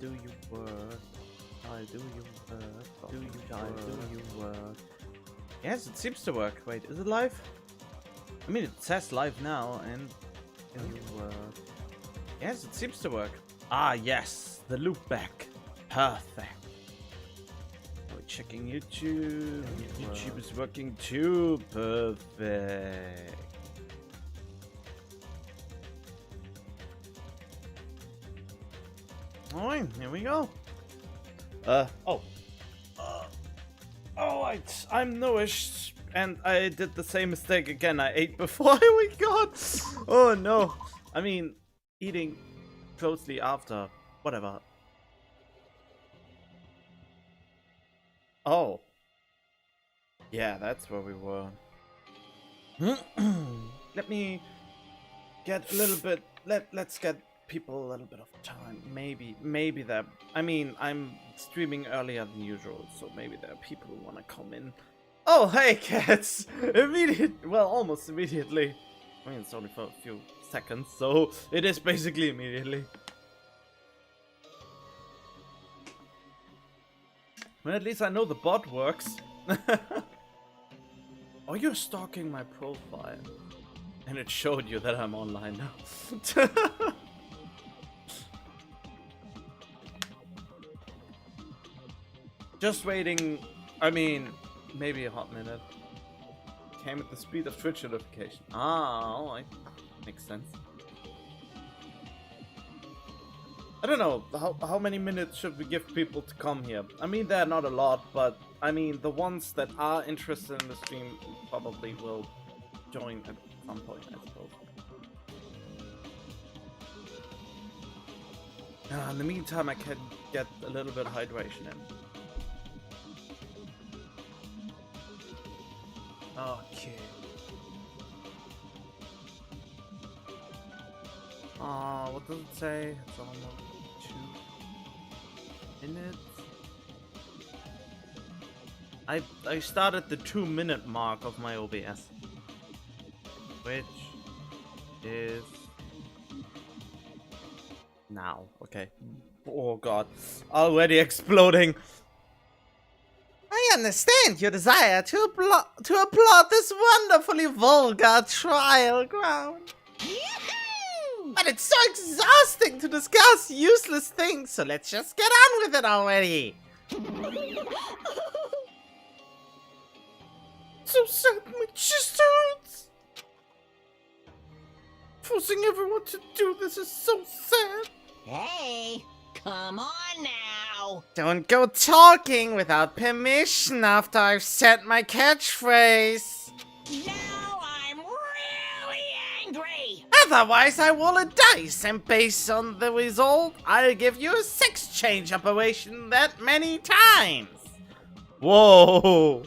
Do you work? I do you work? Do you work? Yes, it seems to work. Wait, is it live? I mean, it says live now, and do you work? Yes, it seems to work. Ah, yes, the loop back. Perfect. We're checking YouTube. YouTube is working too. Perfect. Alright, here we go. I'm Noish, and I did the same mistake again. I ate before we got. Oh no. I mean, eating closely after. Whatever. Oh. Yeah, that's where we were. Let me get a little bit. Let's get people a little bit of time. Maybe that. I mean, I'm streaming earlier than usual, so maybe there are people who want to come in. Oh, hey, cats! Almost immediately. I mean, it's only for a few seconds, so it is basically immediately. Well, at least I know the bot works. Oh, you're stalking my profile. And it showed you that I'm online now. Just waiting, I mean, maybe a hot minute. Came at the speed of Twitch notification. Ah, alright. Makes sense. I don't know, how many minutes should we give people to come here? I mean, they're not a lot, but I mean, the ones that are interested in the stream probably will join at some point, I suppose. In the meantime, I can get a little bit of hydration in. Okay. What does it say? It's almost 2 minutes. I started the 2-minute mark of my OBS, which is now. Okay. Oh god, already exploding. I understand your desire to applaud this wonderfully vulgar trial ground. But it's so exhausting to discuss useless things, so let's just get on with it already. So sad, my chest hurts. Forcing everyone to do this is so sad. Hey, come on now. Don't go talking without permission after I've said my catchphrase. Now I'm really angry. Otherwise, I roll a dice, and based on the result, I'll give you a sex change operation that many times. Whoa.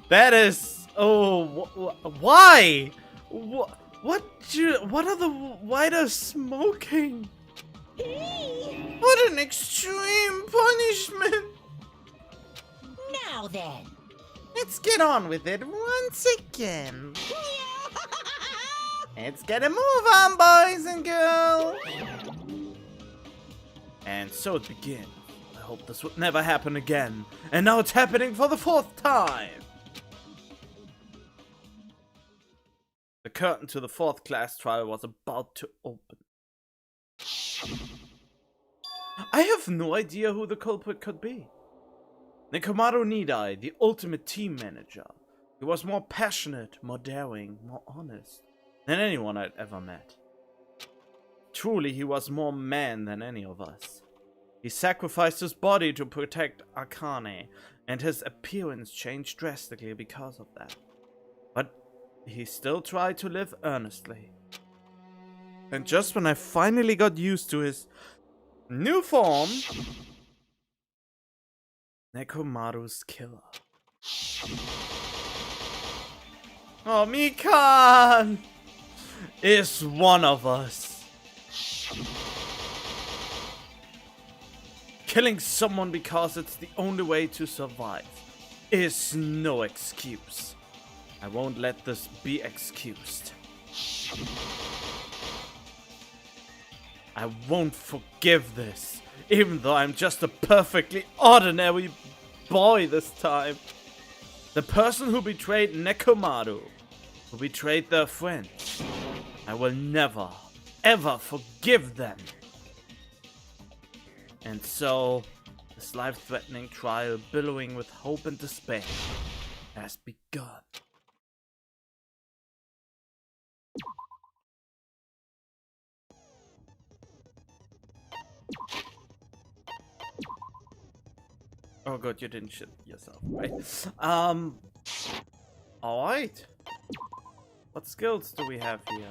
That is... Oh, why? What are the writers smoking? What an extreme punishment! Now then. Let's get on with it once again. Let's get a move on, boys and girls. And so it begins. I hope this would never happen again. And now it's happening for the 4th time. The curtain to the 4th class trial was about to open. I have no idea who the culprit could be. Nekomaru Nidai, the ultimate team manager. He was more passionate, more daring, more honest than anyone I'd ever met. Truly, he was more man than any of us. He sacrificed his body to protect Akane, and his appearance changed drastically because of that. But he still tried to live earnestly. And just when I finally got used to his new form, Nekomaru's killer. Oh, Mikan is one of us. Killing someone because it's the only way to survive is no excuse. I won't let this be excused. I won't forgive this. Even though I'm just a perfectly ordinary boy this time. The person who betrayed Nekomaru, who betrayed their friend. I will never, ever forgive them. And so, this life-threatening trial, billowing with hope and despair, has begun. Oh god, you didn't shit yourself, right? Alright. What skills do we have here?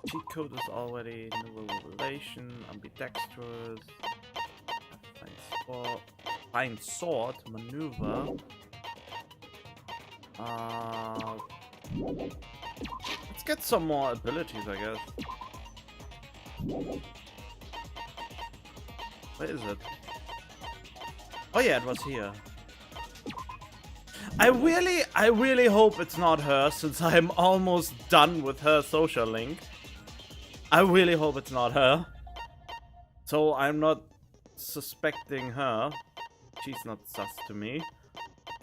Cheat code is already new revelation, ambidextrous, fine sword, maneuver. Let's get some more abilities, I guess. Where is it? Oh yeah, it was here. I really hope it's not her, since I'm almost done with her social link. I really hope it's not her. So I'm not suspecting her. She's not sus to me.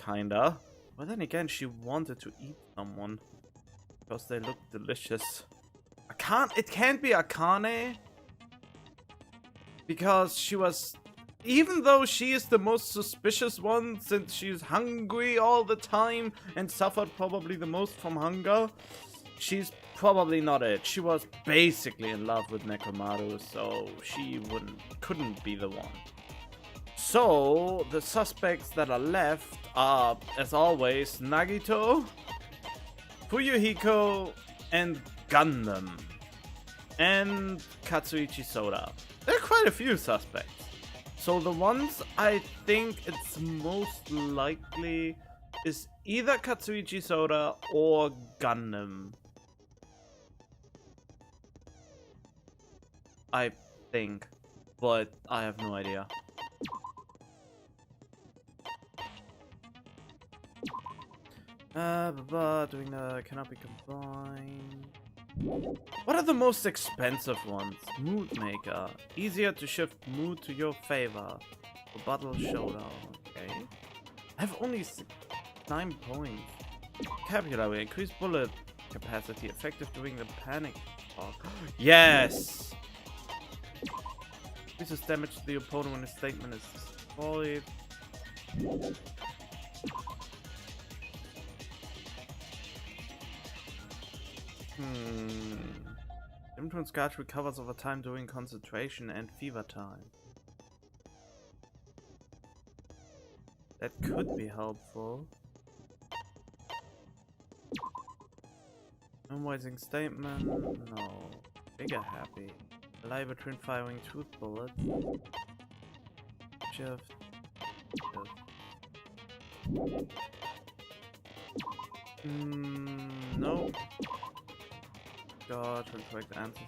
Kinda. But then again, she wanted to eat someone. Because they look delicious. It can't be Akane. Because she was... Even though she is the most suspicious one, since she's hungry all the time and suffered probably the most from hunger, she's probably not it. She was basically in love with Nekomaru, so she couldn't be the one. So, the suspects that are left are, as always, Nagito, Fuyuhiko, and Gundam. And Katsuichi Soda. There are quite a few suspects. So the ones I think it's most likely is either Katsuichi Soda or Gundam. I think, but I have no idea. Doing cannot be combined. What are the most expensive ones? Mood Maker. Easier to shift mood to your favor. For Battle Showdown. Okay. I have only 9 points. Vocabulary. Increase bullet capacity. Effective during the panic talk. Yes! Increases damage to the opponent when a statement is destroyed. Influence Guard recovers over time during concentration and fever time. That could be helpful. Memorizing statement? No. Bigger happy. Lie between firing truth bullets. Shift. No. God, will correct answers.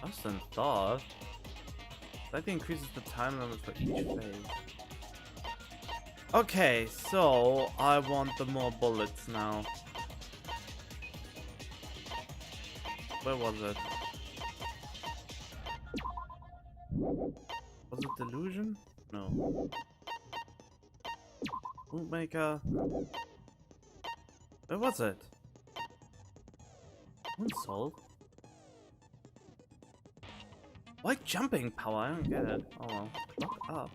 Less than thought. Slightly increases the time limit for each phase. Okay, so I want the more bullets now. Where was it? Was it Delusion? No. Bootmaker. Where was it? Moonsault? Why jumping power? I don't get it. Oh well. Clock up.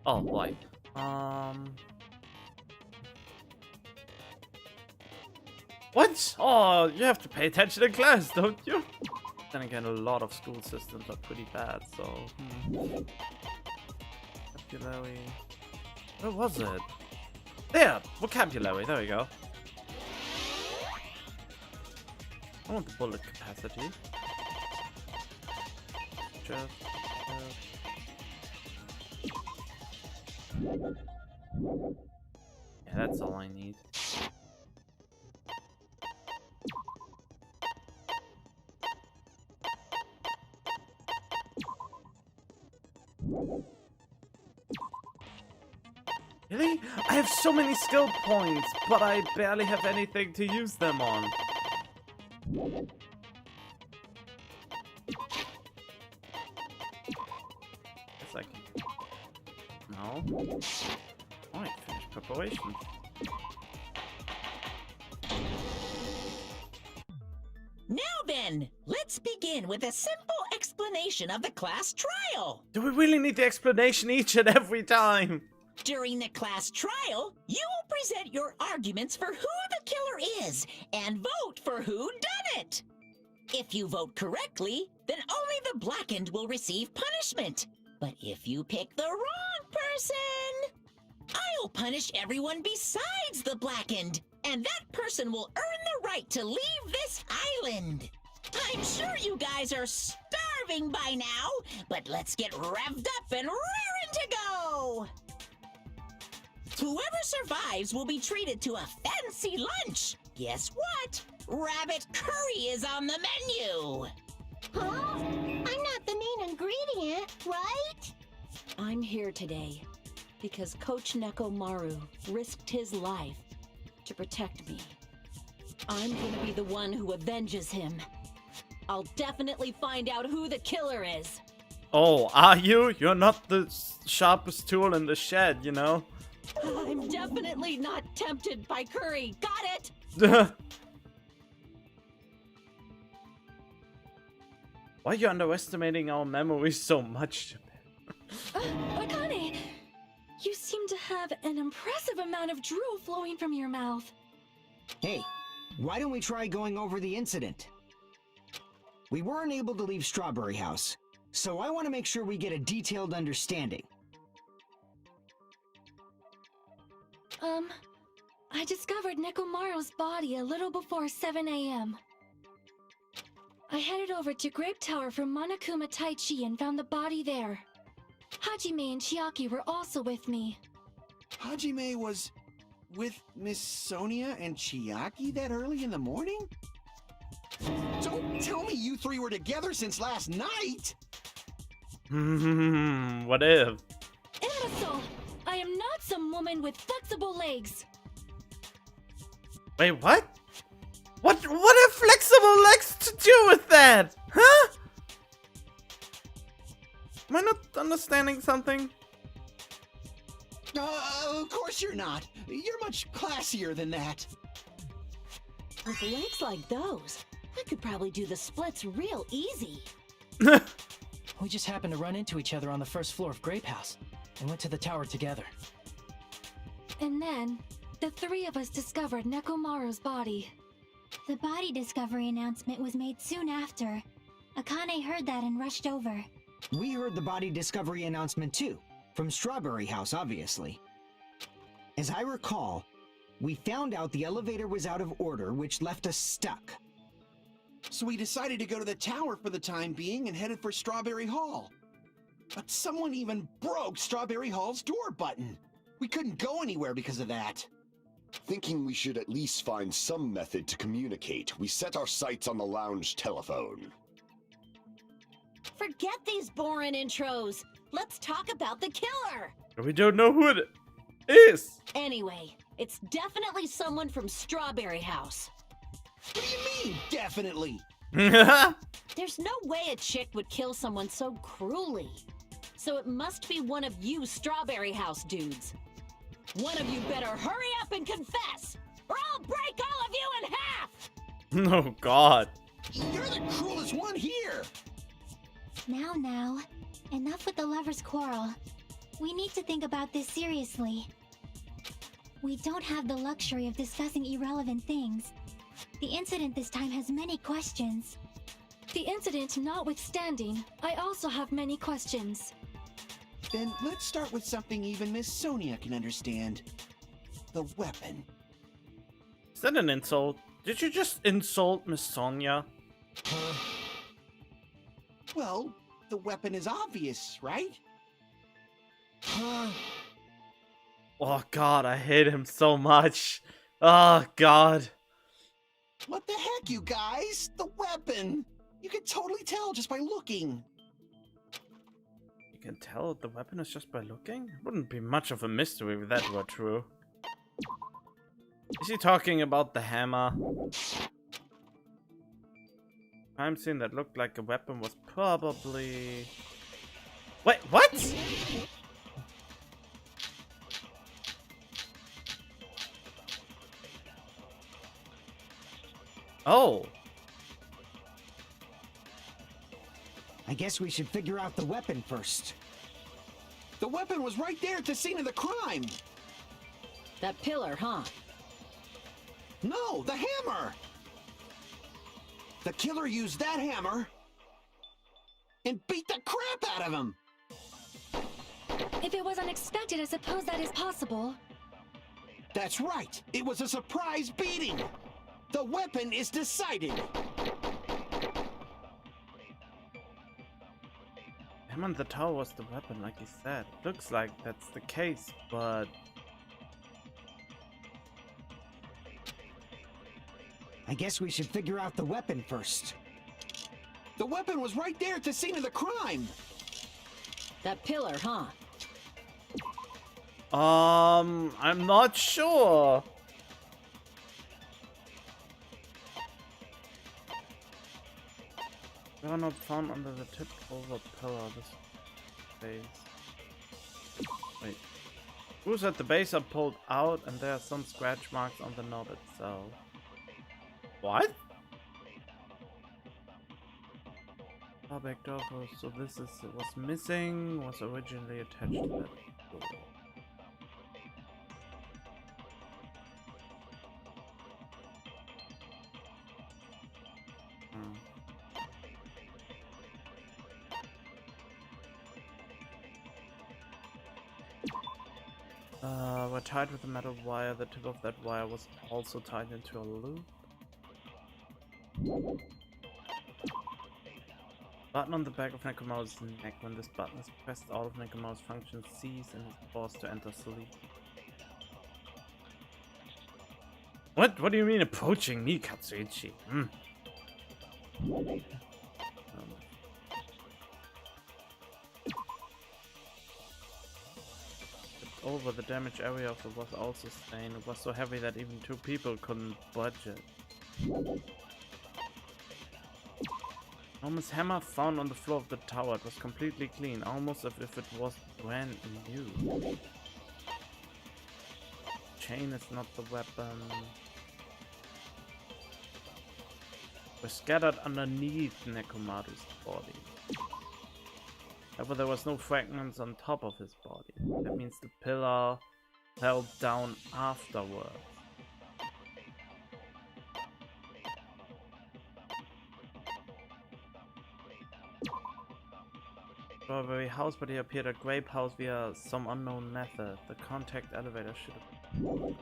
Oh, why? What? Oh, you have to pay attention in class, don't you? Then again, a lot of school systems are pretty bad, so... Vocabulary... Where was it? There! Vocabulary, there we go. I want the bullet capacity. Yeah, that's all I need. Really? I have so many skill points, but I barely have anything to use them on. Guess I can... No? Alright, finish preparation. Now then, let's begin with a simple explanation of the class trial. Do we really need the explanation each and every time? During the class trial, you will present your arguments for who the killer is and vote for who done it. If you vote correctly, then only the blackened will receive punishment. But if you pick the wrong person, I'll punish everyone besides the blackened, and that person will earn the right to leave this island. I'm sure you guys are starving by now, but let's get revved up and raring to go. Whoever survives will be treated to a fancy lunch. Guess what? Rabbit curry is on the menu. Huh? I'm not the main ingredient, right? I'm here today because Coach Nekomaru risked his life to protect me. I'm gonna be the one who avenges him. I'll definitely find out who the killer is. Oh, are you? You're not the sharpest tool in the shed, you know? I'm definitely not tempted by curry. Got it? Why are you underestimating our memories so much? Akane, you seem to have an impressive amount of drool flowing from your mouth. Hey, why don't we try going over the incident? We weren't able to leave Strawberry House, so I want to make sure we get a detailed understanding. I discovered Nekomaru's body a little before 7 a.m. I headed over to Grape Tower from Monokuma Taichi and found the body there. Hajime and Chiaki were also with me. Hajime was with Miss Sonia and Chiaki that early in the morning? Don't tell me you three were together since last night! What if? Imbecile! I am not some woman with flexible legs. Wait, what? What have flexible legs to do with that? Huh? Am I not understanding something? Of course you're not. You're much classier than that. With legs like those, I could probably do the splits real easy. We just happened to run into each other on the first floor of Grape House and went to the tower together. And then, the three of us discovered Nekomaru's body. The body discovery announcement was made soon after. Akane heard that and rushed over. We heard the body discovery announcement too, from Strawberry House, obviously. As I recall, we found out the elevator was out of order, which left us stuck. So we decided to go to the tower for the time being and headed for Strawberry Hall. But someone even broke Strawberry Hall's door button. We couldn't go anywhere because of that. Thinking we should at least find some method to communicate, we set our sights on the lounge telephone. Forget these boring intros. Let's talk about the killer. We don't know who it is. Anyway, it's definitely someone from Strawberry House. What do you mean, definitely? There's no way a chick would kill someone so cruelly. So it must be one of you Strawberry House dudes. One of you better hurry up and confess, or I'll break all of you in half! Oh God. You're the cruelest one here! Now, enough with the lovers' quarrel. We need to think about this seriously. We don't have the luxury of discussing irrelevant things. The incident this time has many questions. The incident notwithstanding, I also have many questions. Then let's start with something even Miss Sonia can understand. The weapon. Is that an insult? Did you just insult Miss Sonia? Well, the weapon is obvious, right? Oh God, I hate him so much. Oh God. What the heck, you guys? The weapon! You can totally tell just by looking. You can tell the weapon is just by looking? It wouldn't be much of a mystery if that were true. Is he talking about the hammer? Crime scene that looked like a weapon was probably... Wait, what? Oh. I guess we should figure out the weapon first. The weapon was right there at the scene of the crime. That pillar, huh? No, the hammer! The killer used that hammer and beat the crap out of him! If it was unexpected, I suppose that is possible. That's right! It was a surprise beating! The weapon is decided! Him on the tower was the weapon, like he said. Looks like that's the case, but... I guess we should figure out the weapon first. The weapon was right there at the scene of the crime! That pillar, huh? I'm not sure. We are not found under the tip over pillar. This base. Wait. Screws at the base are pulled out, and there are some scratch marks on the knob itself. What? Back door, so this is was missing. Was originally attached to that door. Were tied with a metal wire. The tip of that wire was also tied into a loop. Button on the back of Nekomaru's neck. When this button is pressed, all of Nekomaru's functions cease and is forced to enter sleep. What? What do you mean approaching me, Katsuichi? Over the damaged area of it was also stained. It was so heavy that even two people couldn't budge it. Enormous hammer found on the floor of the tower. It was completely clean, almost as if it was brand new. Chain is not the weapon. Were scattered underneath Nekomaru's body. However, there was no fragments on top of his body. That means the pillar fell down afterwards. Strawberry House, but he appeared at Grape House via some unknown method. The contact elevator should have...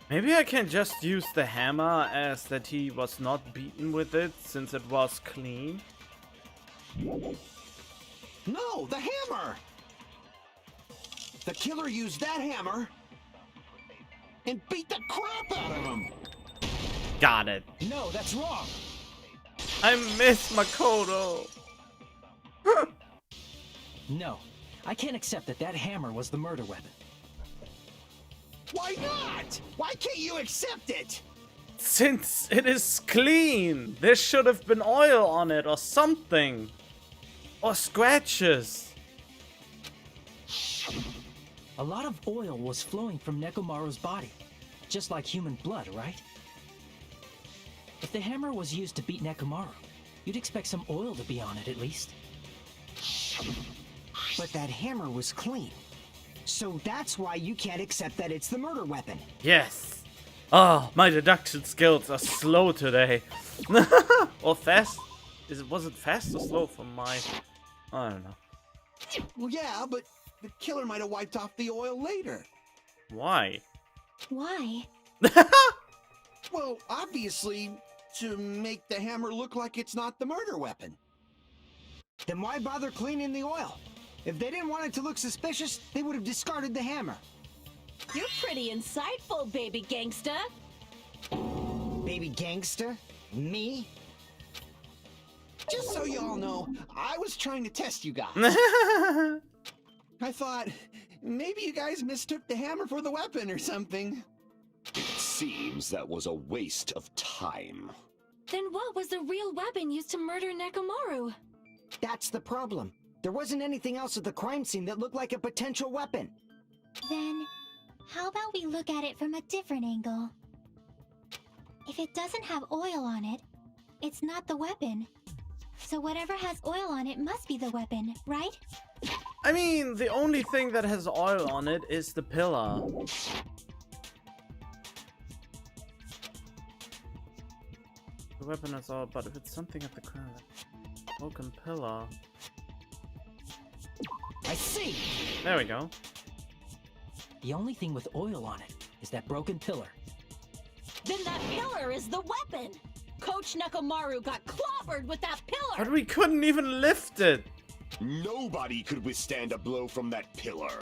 Maybe I can just use the hammer as that he was not beaten with it since it was clean. No, the hammer! The killer used that hammer and beat the crap out of him! Got it. No, that's wrong! I miss Makoto! No, I can't accept that that hammer was the murder weapon. Why not? Why can't you accept it? Since it is clean! There should have been oil on it or something! Or scratches! A lot of oil was flowing from Nekomaru's body, just like human blood, right? If the hammer was used to beat Nekomaru, you'd expect some oil to be on it at least. But that hammer was clean. So that's why you can't accept that it's the murder weapon. Yes! Oh, my deduction skills are slow today. Or fast? Was it fast or slow from my... I don't know. Well, yeah, but the killer might have wiped off the oil later. Why? Why? Well, obviously, to make the hammer look like it's not the murder weapon. Then why bother cleaning the oil? If they didn't want it to look suspicious, they would have discarded the hammer. You're pretty insightful, baby gangsta. Baby gangster? Me? Just so y'all know, I was trying to test you guys. I thought, maybe you guys mistook the hammer for the weapon or something. It seems that was a waste of time. Then what was the real weapon used to murder Nekomaru? That's the problem. There wasn't anything else at the crime scene that looked like a potential weapon. Then, how about we look at it from a different angle? If it doesn't have oil on it, it's not the weapon. So whatever has oil on it must be the weapon, right? I mean, the only thing that has oil on it is the pillar. The weapon is all, but if it's something at the crown, broken pillar. I see! There we go. The only thing with oil on it is that broken pillar. Then that pillar is the weapon. Coach Nekomaru got clobbered with that pillar. But we couldn't even lift it. Nobody could withstand a blow from that pillar.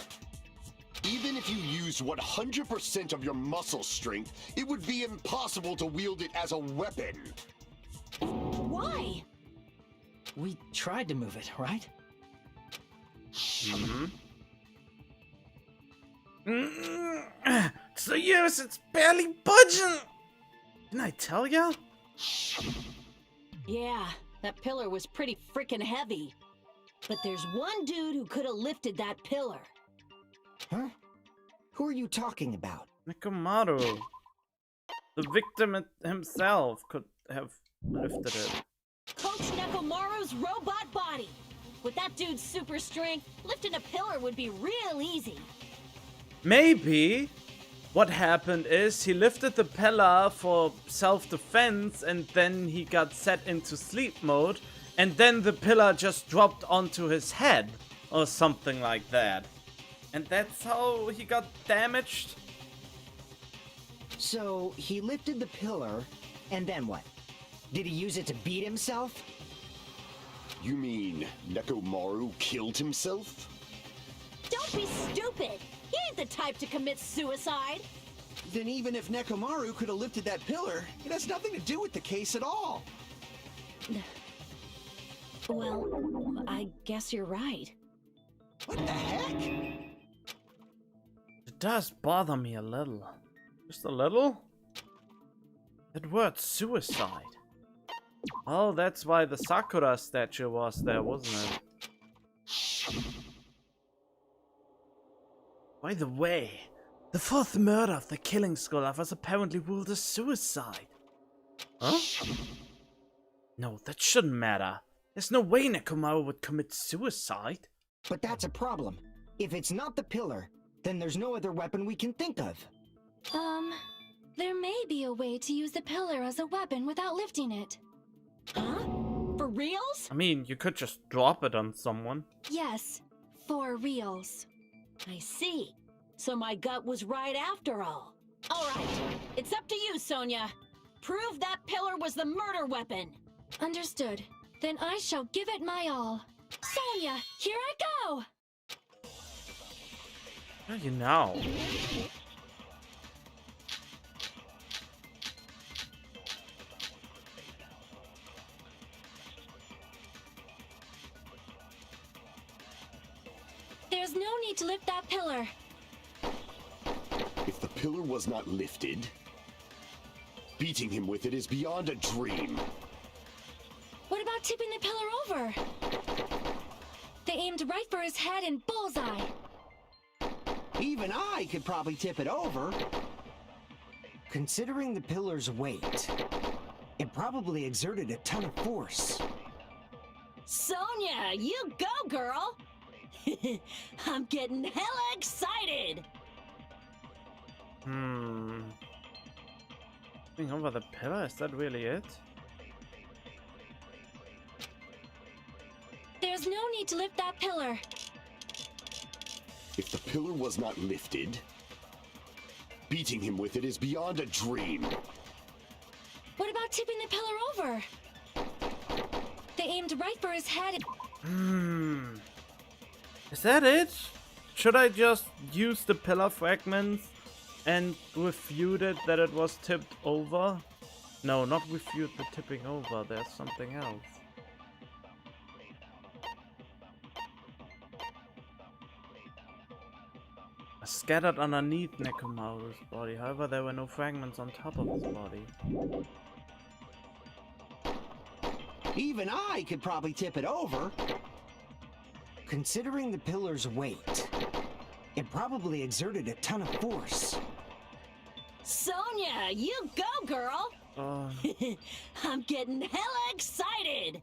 Even if you used 100% of your muscle strength, it would be impossible to wield it as a weapon. Why? We tried to move it, right? It's the use, it's barely budging. Didn't I tell ya? Yeah, that pillar was pretty freaking heavy. But there's one dude who could have lifted that pillar. Huh? Who are you talking about? Nekomaru. The victim himself could have lifted it. Coach Nekomaru's robot body. With that dude's super strength, lifting a pillar would be real easy. Maybe what happened is he lifted the pillar for self-defense and then he got set into sleep mode and then the pillar just dropped onto his head or something like that. And that's how he got damaged? So, he lifted the pillar, and then what? Did he use it to beat himself? You mean Nekomaru killed himself? Don't be stupid. He ain't the type to commit suicide. Then even if Nekomaru could have lifted that pillar, it has nothing to do with the case at all. Well, I guess you're right. What the heck? It does bother me a little. Just a little? That word suicide. Oh, that's why the Sakura statue was there, wasn't it? By the way, the fourth murder of the killing scholar was apparently ruled a suicide. Huh? No, that shouldn't matter. There's no way Nekomaru would commit suicide. But that's a problem. If it's not the pillar, then there's no other weapon we can think of. There may be a way to use the pillar as a weapon without lifting it. Huh? For reals? I mean, you could just drop it on someone. Yes, for reals. I see. So my gut was right after all. All right, it's up to you, Sonia. Prove that pillar was the murder weapon. Understood. Then I shall give it my all. Sonia, here I go! How do you know? There's no need to lift that pillar. If the pillar was not lifted, beating him with it is beyond a dream. What about tipping the pillar over? They aimed right for his head and bullseye. Even I could probably tip it over. Considering the pillar's weight, it probably exerted a ton of force. Sonia, you go, girl! I'm getting hella excited! Tipping over the pillar? Is that really it? There's no need to lift that pillar. If the pillar was not lifted, beating him with it is beyond a dream. What about tipping the pillar over? They aimed right for his head. Is that it? Should I just use the pillar fragments and refute it that it was tipped over? No, not refute the tipping over. There's something else. Scattered underneath Nekomaru's body. However, there were no fragments on top of his body. Even I could probably tip it over. Considering the pillar's weight, it probably exerted a ton of force. Sonia, you go, girl! I'm getting hella excited!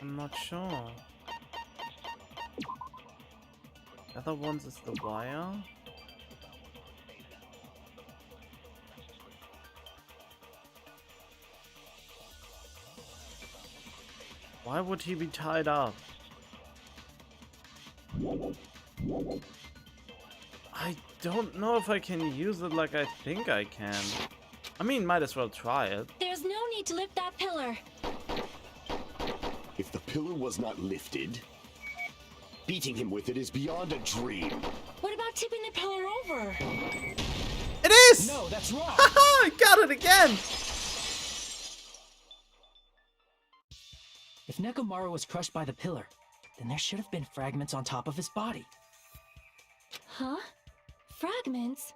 I'm not sure. The other ones is the wire. Why would he be tied up? I don't know if I can use it like I think I can. I mean, might as well try it. There's no need to lift that pillar. If the pillar was not lifted, beating him with it is beyond a dream. What about tipping the pillar over? It is! No, that's wrong! Haha, I got it again! If Nekomaru was crushed by the pillar, then there should have been fragments on top of his body. Huh? Fragments?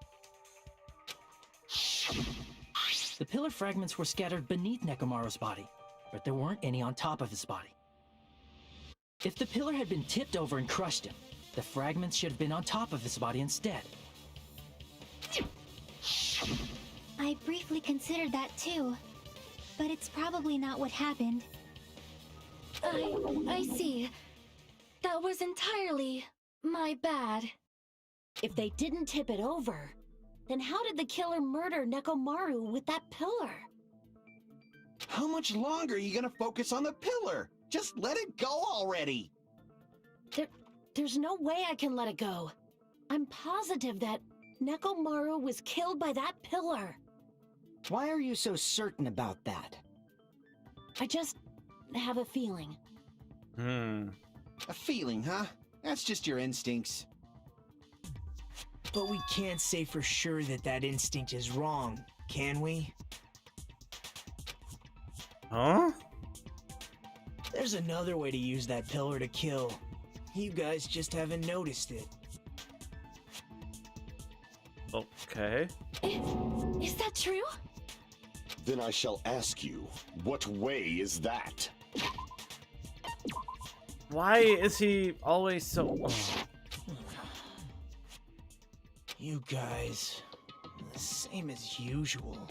The pillar fragments were scattered beneath Nekomaru's body, but there weren't any on top of his body. If the pillar had been tipped over and crushed him, the fragments should have been on top of his body instead. I briefly considered that too, but it's probably not what happened. I see. That was entirely my bad. If they didn't tip it over, then how did the killer murder Nekomaru with that pillar? How much longer are you gonna focus on the pillar? Just let it go already! There's no way I can let it go. I'm positive that Nekomaru was killed by that pillar. Why are you so certain about that? I just have a feeling. A feeling, huh? That's just your instincts. But we can't say for sure that that instinct is wrong, can we? Huh? There's another way to use that pillar to kill. You guys just haven't noticed it. Okay. Is that true? Then I shall ask you, what way is that? Why is he always so... You guys, the same as usual.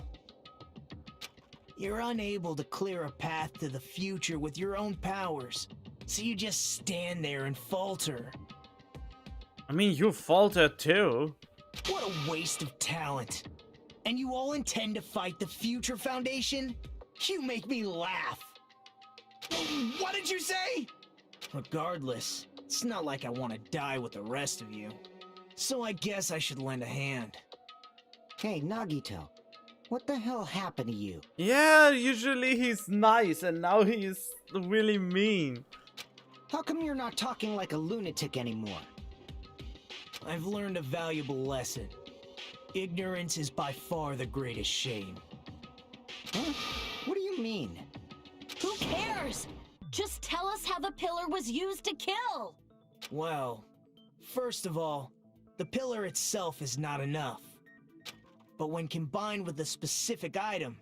You're unable to clear a path to the future with your own powers, so you just stand there and falter. I mean, you faltered too. What a waste of talent. And you all intend to fight the Future Foundation? You make me laugh. What did you say? Regardless, it's not like I want to die with the rest of you. So I guess I should lend a hand. Hey, Nagito, what the hell happened to you? Yeah, usually he's nice and now he's really mean. How come you're not talking like a lunatic anymore? I've learned a valuable lesson. Ignorance is by far the greatest shame. Huh? What do you mean? Who cares? Just tell us how the pillar was used to kill. Well, first of all, the pillar itself is not enough. But when combined with a specific item,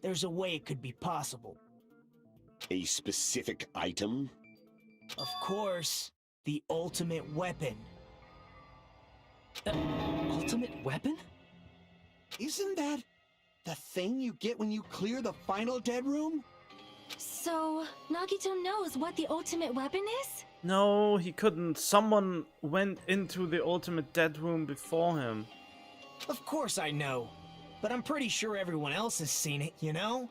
there's a way it could be possible. A specific item? Of course, the ultimate weapon. Ultimate weapon? Isn't that the thing you get when you clear the final dead room? So, Nagito knows what the ultimate weapon is? No, he couldn't. Someone went into the ultimate dead room before him. Of course I know, but I'm pretty sure everyone else has seen it, you know?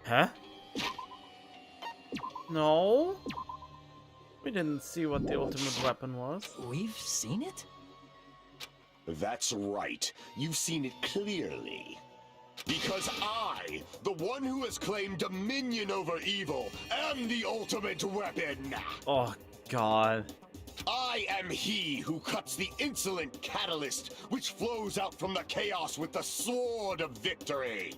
Huh? No. We didn't see what the ultimate weapon was. We've seen it? That's right. You've seen it clearly. Because I, the one who has claimed dominion over evil, am the ultimate weapon. Oh, God. I am he who cuts the insolent catalyst which flows out from the chaos with the sword of victory.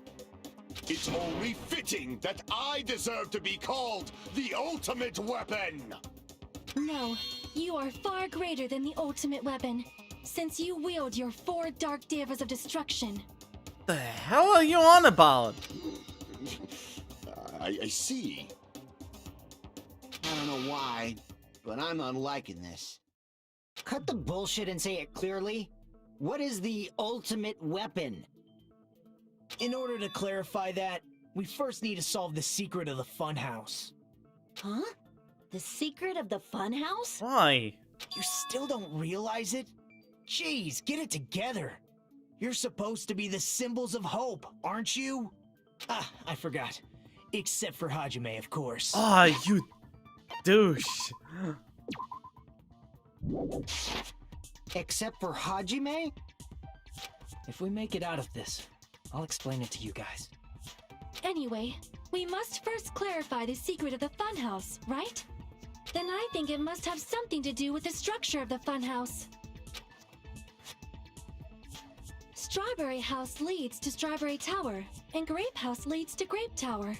It's only fitting that I deserve to be called the ultimate weapon. No, you are far greater than the ultimate weapon, since you wield your 4 dark devas of destruction. The hell are you on about? I see. I don't know why, but I'm not liking this. Cut the bullshit and say it clearly. What is the ultimate weapon? In order to clarify that, we first need to solve the secret of the funhouse. Huh? The secret of the funhouse? Why? You still don't realize it? Jeez, get it together. You're supposed to be the symbols of hope, aren't you? Ah, I forgot. Except for Hajime, of course. Ah, you douche. Except for Hajime? If we make it out of this, I'll explain it to you guys. Anyway, we must first clarify the secret of the funhouse, right? Then I think it must have something to do with the structure of the funhouse. Strawberry House leads to Strawberry Tower, and Grape House leads to Grape Tower.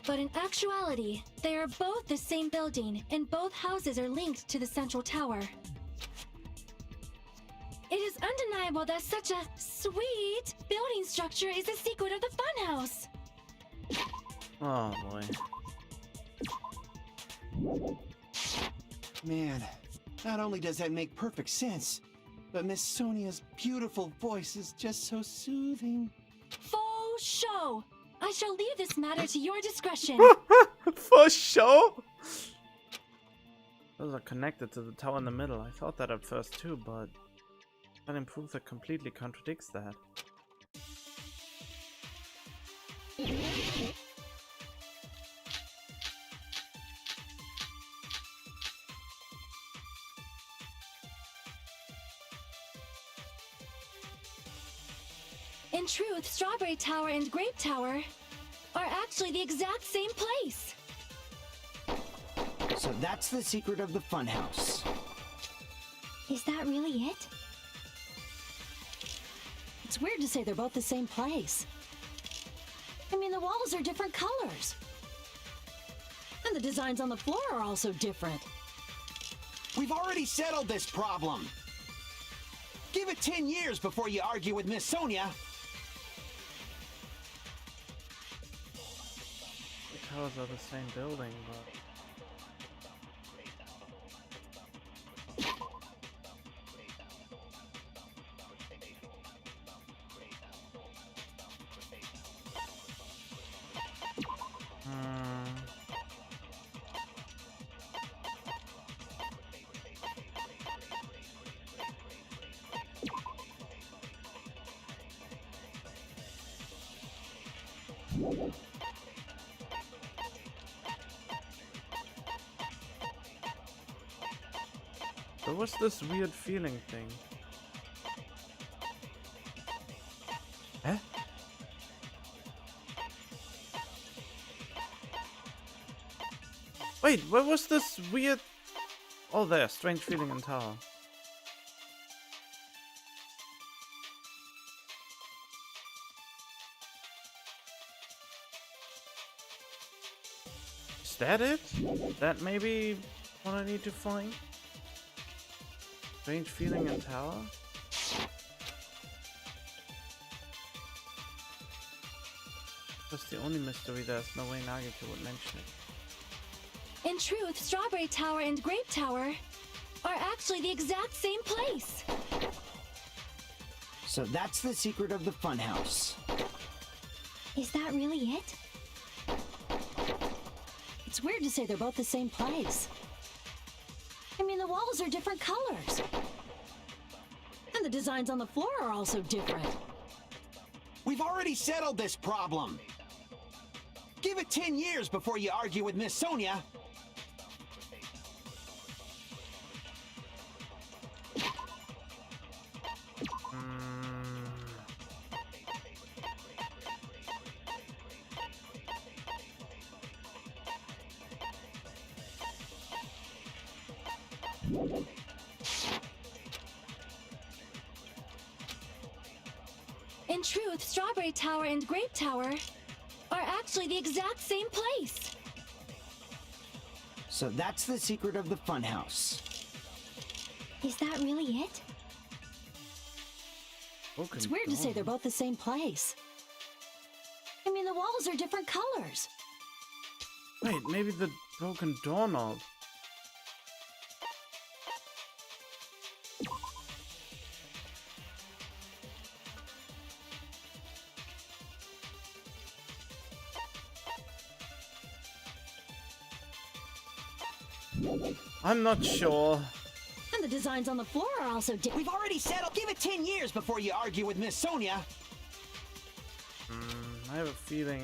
But in actuality, they are both the same building, and both houses are linked to the central tower. It is undeniable that such a sweet building structure is the secret of the funhouse. Oh boy. Man, not only does that make perfect sense, but Miss Sonia's beautiful voice is just so soothing. Faux show! I shall leave this matter to your discretion. For sure. Those are connected to the tower in the middle. I thought that at first too, but that improves that completely contradicts that. In truth, Strawberry Tower and Grape Tower are actually the exact same place. So that's the secret of the funhouse. Is that really it? It's weird to say they're both the same place. I mean, the walls are different colors. And the designs on the floor are also different. We've already settled this problem. Give it 10 years before you argue with Miss Sonia. The towers are the same building, but... So what's this weird feeling thing? Huh? Wait, what was this weird... Oh there, strange feeling in tower. Is that it? That maybe what I need to find? Strange feeling in tower? That's the only mystery. There's no way Nagito would mention it. In truth, Strawberry Tower and Grape Tower are actually the exact same place. So that's the secret of the funhouse. Is that really it? It's weird to say they're both the same place. I mean, the walls are different colors. And the designs on the floor are also different. We've already settled this problem. Give it 10 years before you argue with Miss Sonia. In truth, Strawberry Tower and Grape Tower are actually the exact same place. So that's the secret of the funhouse. Is that really it? It's weird to say they're both the same place. I mean, the walls are different colors. Wait, maybe the broken doorknob. I'm not sure. And the designs on the floor are also different. We've already settled. Give it 10 years before you argue with Miss Sonia. I have a feeling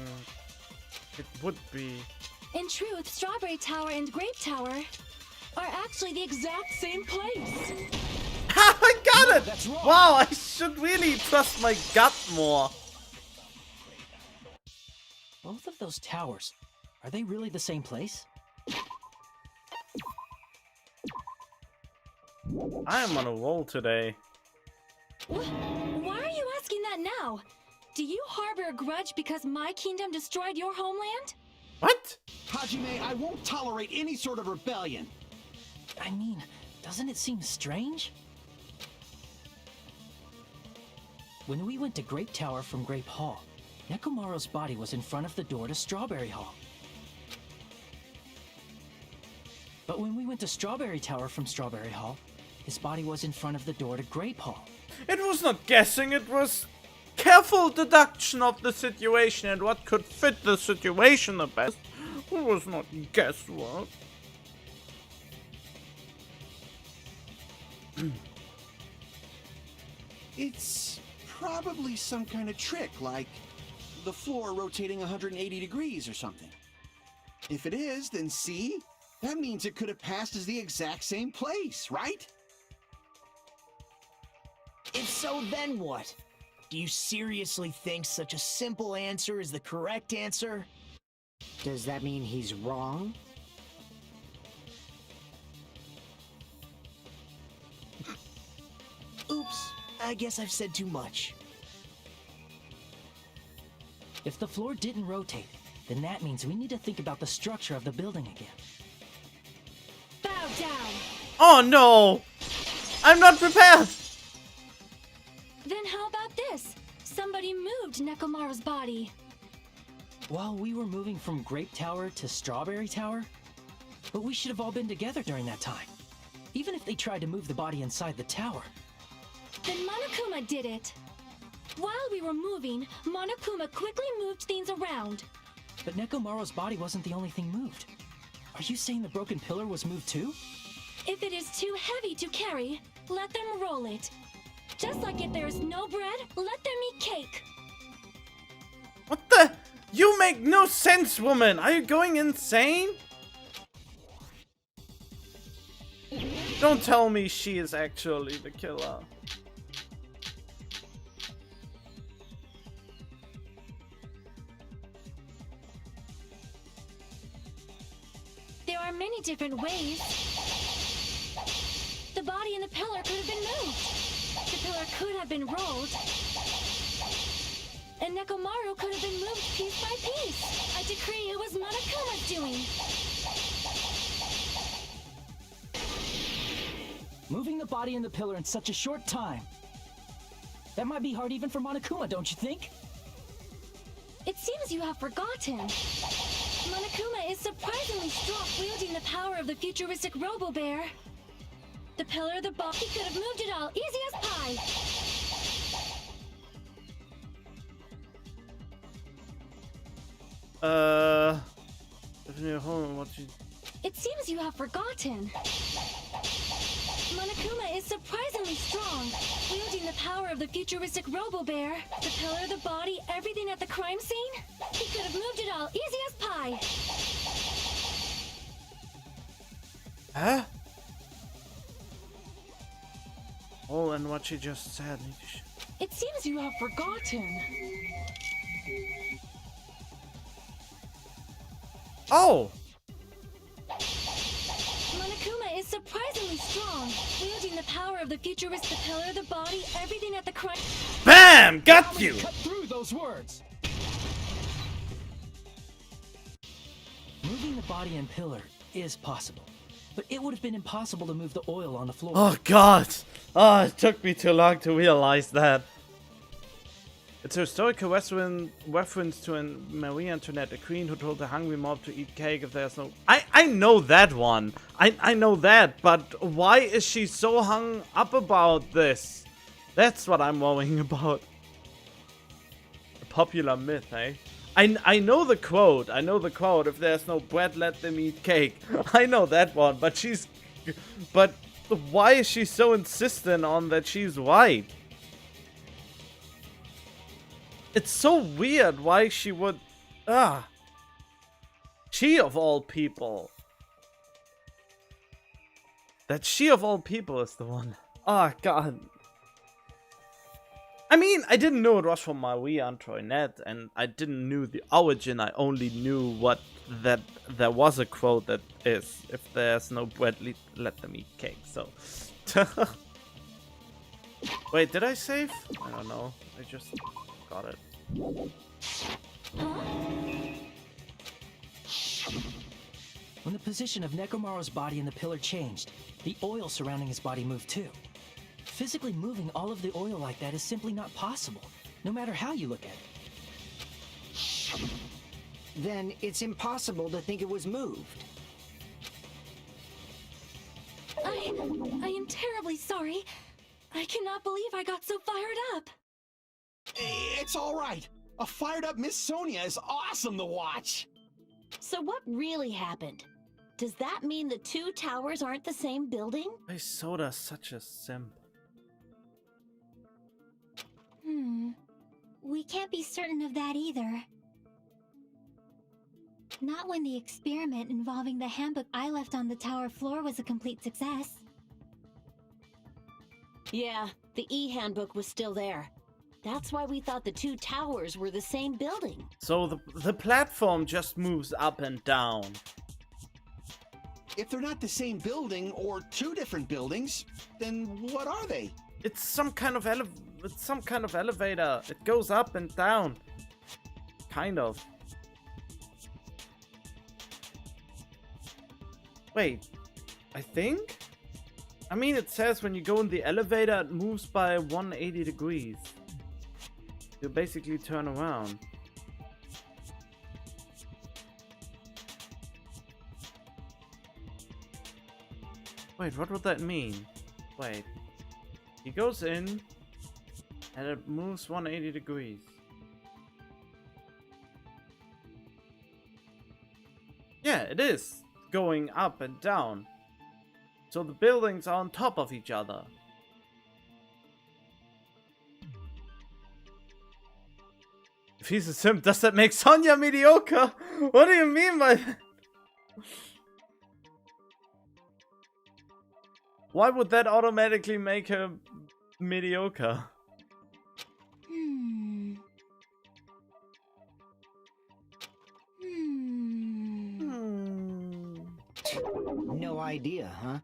it would be. In truth, Strawberry Tower and Grape Tower are actually the exact same place. I got it! That's wrong. Wow, I should really trust my gut more. Both of those towers, are they really the same place? I am on a roll today. Why are you asking that now? Do you harbor a grudge because my kingdom destroyed your homeland? What? Hajime, I won't tolerate any sort of rebellion. I mean, doesn't it seem strange? When we went to Grape Tower from Grape Hall, Nekomaru's body was in front of the door to Strawberry Hall. But when we went to Strawberry Tower from Strawberry Hall, his body was in front of the door to Grape Hall. It was not guessing, it was careful deduction of the situation and what could fit the situation the best. It was not guesswork. It's probably some kind of trick, like the floor rotating 180 degrees or something. If it is, then see? That means it could have passed as the exact same place, right? If so, then what? Do you seriously think such a simple answer is the correct answer? Does that mean he's wrong? Oops, I guess I've said too much. If the floor didn't rotate, then that means we need to think about the structure of the building again. Bow down. Oh no! I'm not prepared! Then how about this? Somebody moved Nekomaru's body. While we were moving from Grape Tower to Strawberry Tower, but we should have all been together during that time. Even if they tried to move the body inside the tower. Then Monokuma did it. While we were moving, Monokuma quickly moved things around. But Nekomaru's body wasn't the only thing moved. Are you saying the broken pillar was moved too? If it is too heavy to carry, let them roll it. Just like if there is no bread, let them eat cake. What the? You make no sense, woman! Are you going insane? Don't tell me she is actually the killer. There are many different ways. The body and the pillar could have been moved. The pillar could have been rolled. And Nekomaru could have been moved piece by piece. I decree it was Monokuma's doing. Moving the body and the pillar in such a short time. That might be hard even for Monokuma, don't you think? It seems you have forgotten. Monokuma is surprisingly strong, wielding the power of the futuristic Robo-Bear. The pillar, the ball, he could have moved it all, easy as pie. If you're home, what you... It seems you have forgotten. Monokuma is surprisingly strong, wielding the power of the futuristic Robo-Bear. The pillar, the body, everything at the crime scene. He could have moved it all, easy as pie. Huh? Oh, and what she just said. It seems you have forgotten. Oh! Monokuma is surprisingly strong, wielding the power of the futuristic pillar, the body, everything at the crunch. BAM! Got you! Cut through those words. Moving the body and pillar is possible, but it would have been impossible to move the oil on the floor. Oh god! Oh, it took me too long to realize that. It's a historical reference to a Marie Antoinette, a queen who told the hungry mob to eat cake if there's no... I know that one. I know that, but why is she so hung up about this? That's what I'm worrying about. A popular myth, eh? I know the quote. I know the quote. If there's no bread, let them eat cake. I know that one, but she's... But why is she so insistent on that she's white? It's so weird why she would... She of all people. That she of all people is the one. Oh, God. I mean, I didn't know it was from Marie Antoinette, and I didn't know the origin. I only knew what that there was a quote that is, if there's no bread, let them eat cake. So, wait, did I save? I don't know. I just got it. When the position of Nekomaru's body in the pillar changed, the oil surrounding his body moved too. Physically moving all of the oil like that is simply not possible, no matter how you look at it. Then it's impossible to think it was moved. I am terribly sorry. I cannot believe I got so fired up. It's all right. A fired up Miss Sonia is awesome to watch. So what really happened? Does that mean the two towers aren't the same building? Why is Soda such a simp? We can't be certain of that either. Not when the experiment involving the handbook I left on the tower floor was a complete success. Yeah, the E-handbook was still there. That's why we thought the two towers were the same building. So the platform just moves up and down. If they're not the same building or two different buildings, then what are they? It's some kind of elevator. It goes up and down. Kind of. Wait, I think? I mean, it says when you go in the elevator, it moves by 180 degrees. You basically turn around. Wait, what would that mean? Wait. He goes in, and it moves 180 degrees. Yeah, it is going up and down. So the buildings are on top of each other. If he's a simp, does that make Sonya mediocre? What do you mean by that? Why would that automatically make her mediocre? No idea, huh?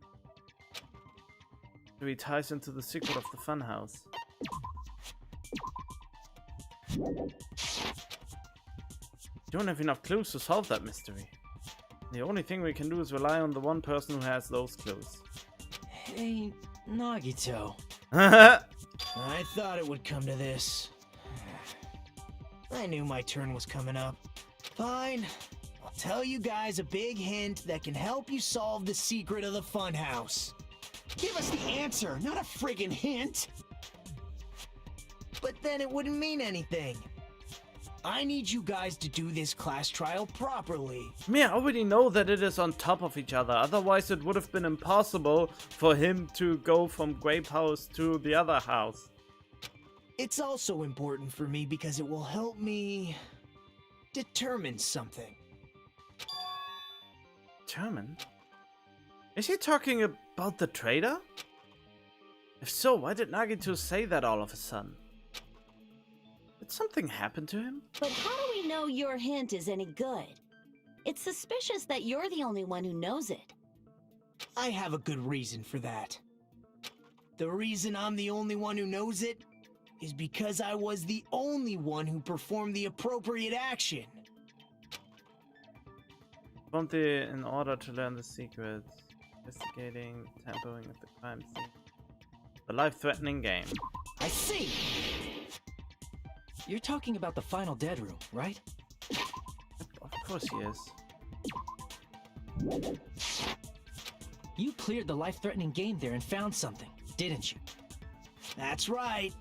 Maybe ties into the secret of the funhouse. Don't have enough clues to solve that mystery. The only thing we can do is rely on the one person who has those clues. Hey, Nagito. I I thought it would come to this. I knew my turn was coming up. Fine. I'll tell you guys a big hint that can help you solve the secret of the funhouse. Give us the answer, not a friggin' hint. But then it wouldn't mean anything. I need you guys to do this class trial properly. I already know that it is on top of each other. Otherwise, it would have been impossible for him to go from Grape House to the other house. It's also important for me because it will help me determine something. Determine? Is he talking about the trader? If so, why did Nagito say that all of a sudden? Did something happen to him? But how do we know your hint is any good? It's suspicious that you're the only one who knows it. I have a good reason for that. The reason I'm the only one who knows it is because I was the only one who performed the appropriate action. In order to learn the secrets, investigating, tampering at the crime scene. The life-threatening game. I see. You're talking about the final dead room, right? Of course he is. You cleared the life-threatening game there and found something, didn't you? That's right.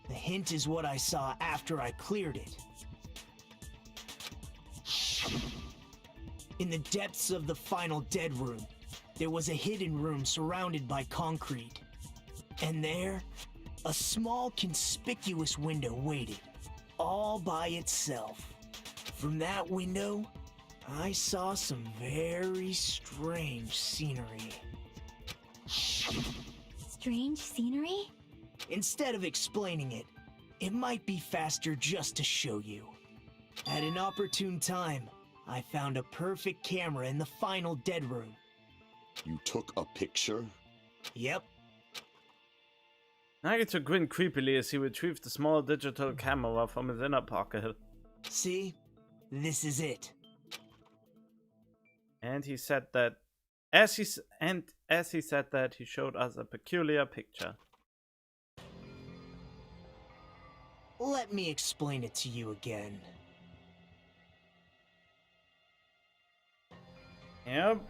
The hint is what I saw after I cleared it. In the depths of the final dead room, there was a hidden room surrounded by concrete. And there, a small conspicuous window waited, all by itself. From that window, I saw some very strange scenery. Strange scenery? Instead of explaining it, it might be faster just to show you. At an opportune time, I found a perfect camera in the final dead room. You took a picture? Yep. Nagito grinned creepily as he retrieved the small digital camera from his inner pocket. See? This is it. And he said that as he said that, he showed us a peculiar picture. Let me explain it to you again. Yep.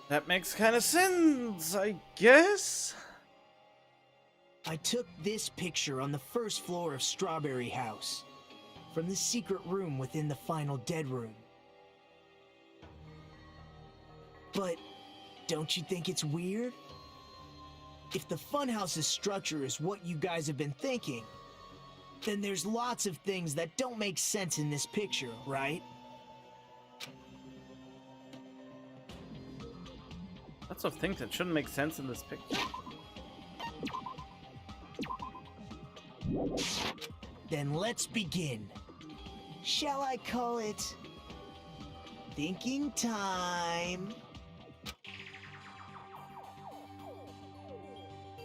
That makes kind of sense, I guess. I took this picture on the first floor of Strawberry House, from the secret room within the final dead room. But don't you think it's weird? If the funhouse's structure is what you guys have been thinking, then there's lots of things that don't make sense in this picture, right? Lots of things that shouldn't make sense in this picture. Then let's begin. Shall I call it thinking time?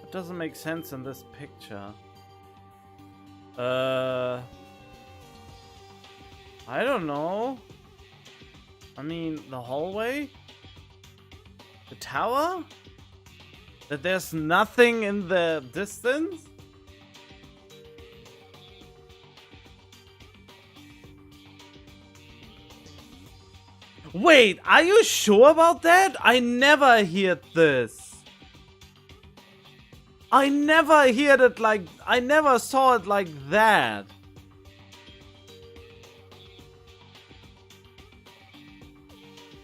It doesn't make sense in this picture. I don't know. I mean, the hallway? The tower? That there's nothing in the distance? Wait, are you sure about that? I never heard this. I never heard it like... I never saw it like that.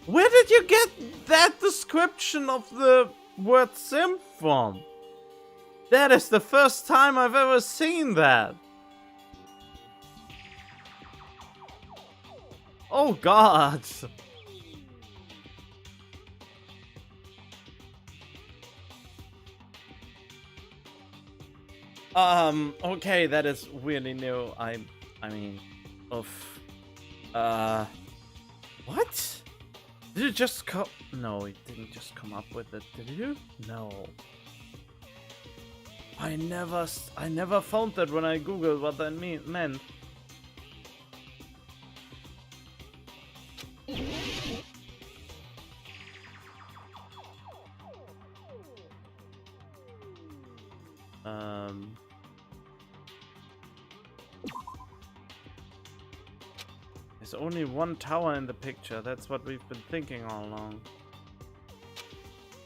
Where did you get that description of the word simp from? That is the first time I've ever seen that. Oh God. Okay, that is really new. I mean, what? Did it just come? No, it didn't just come up with it, did you? No. I never found that when I googled what that meant. There's only one tower in the picture. That's what we've been thinking all along.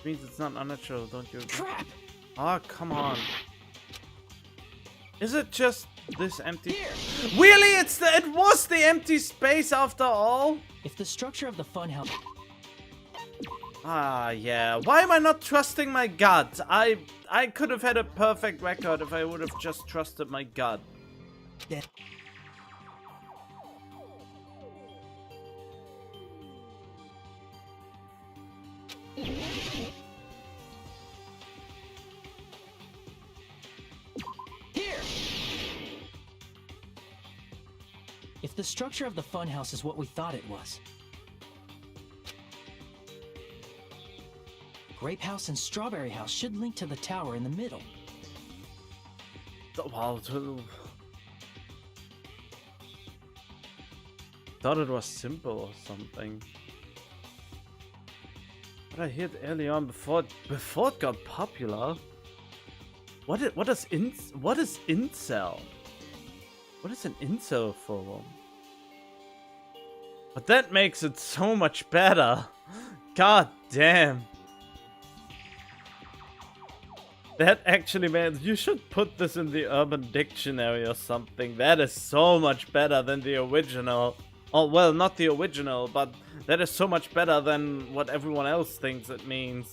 Means it's not unnatural, don't you? Crap! Ah, come on. Is it just this empty? Really? It was the empty space after all? If the structure of the funhouse... Ah, yeah. Why am I not trusting my gut? I could have had a perfect record if I would have just trusted my gut. That... If the structure of the funhouse is what we thought it was, Grape House and Strawberry House should link to the tower in the middle. Wow. Thought it was simple or something. But I heard early on before it got popular. What is incel? What is an incel forum? But that makes it so much better. God damn. That actually, man, you should put this in the Urban Dictionary or something. That is so much better than the original. Oh, well, not the original, but that is so much better than what everyone else thinks it means.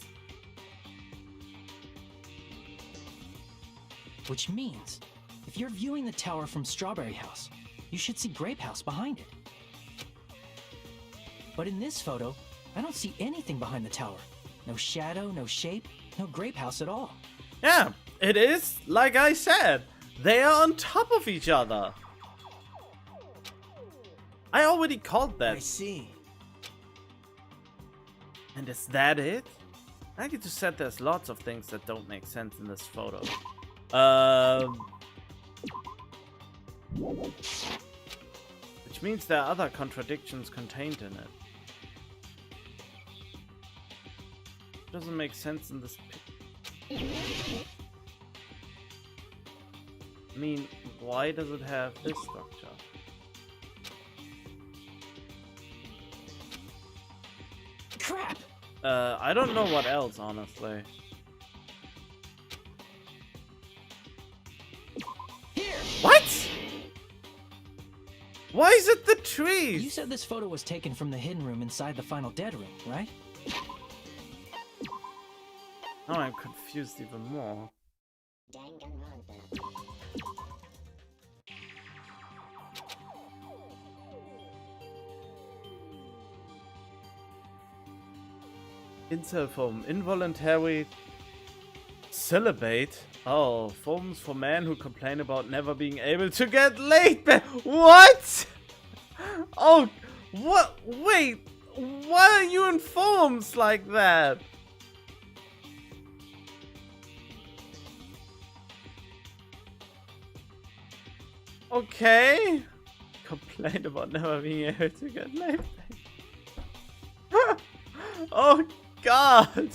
Which means, if you're viewing the tower from Strawberry House, you should see Grape House behind it. But in this photo, I don't see anything behind the tower. No shadow, no shape, no Grape House at all. Yeah, it is, like I said, they are on top of each other. I already called that. I see. And is that it? I get to said there's lots of things that don't make sense in this photo. Which means there are other contradictions contained in it. Doesn't make sense in this picture. I mean, why does it have this structure? Crap! I don't know what else, honestly. Here! What? Why is it the trees? You said this photo was taken from the hidden room inside the final dead room, right? Oh, I'm confused even more. Danganronpa. Incel foam. Involuntary celibate. Oh, forums for men who complain about never being able to get laid. What? Oh, what? Wait. Why are you in forums like that? Okay. Complain about never being able to get laid. Oh God!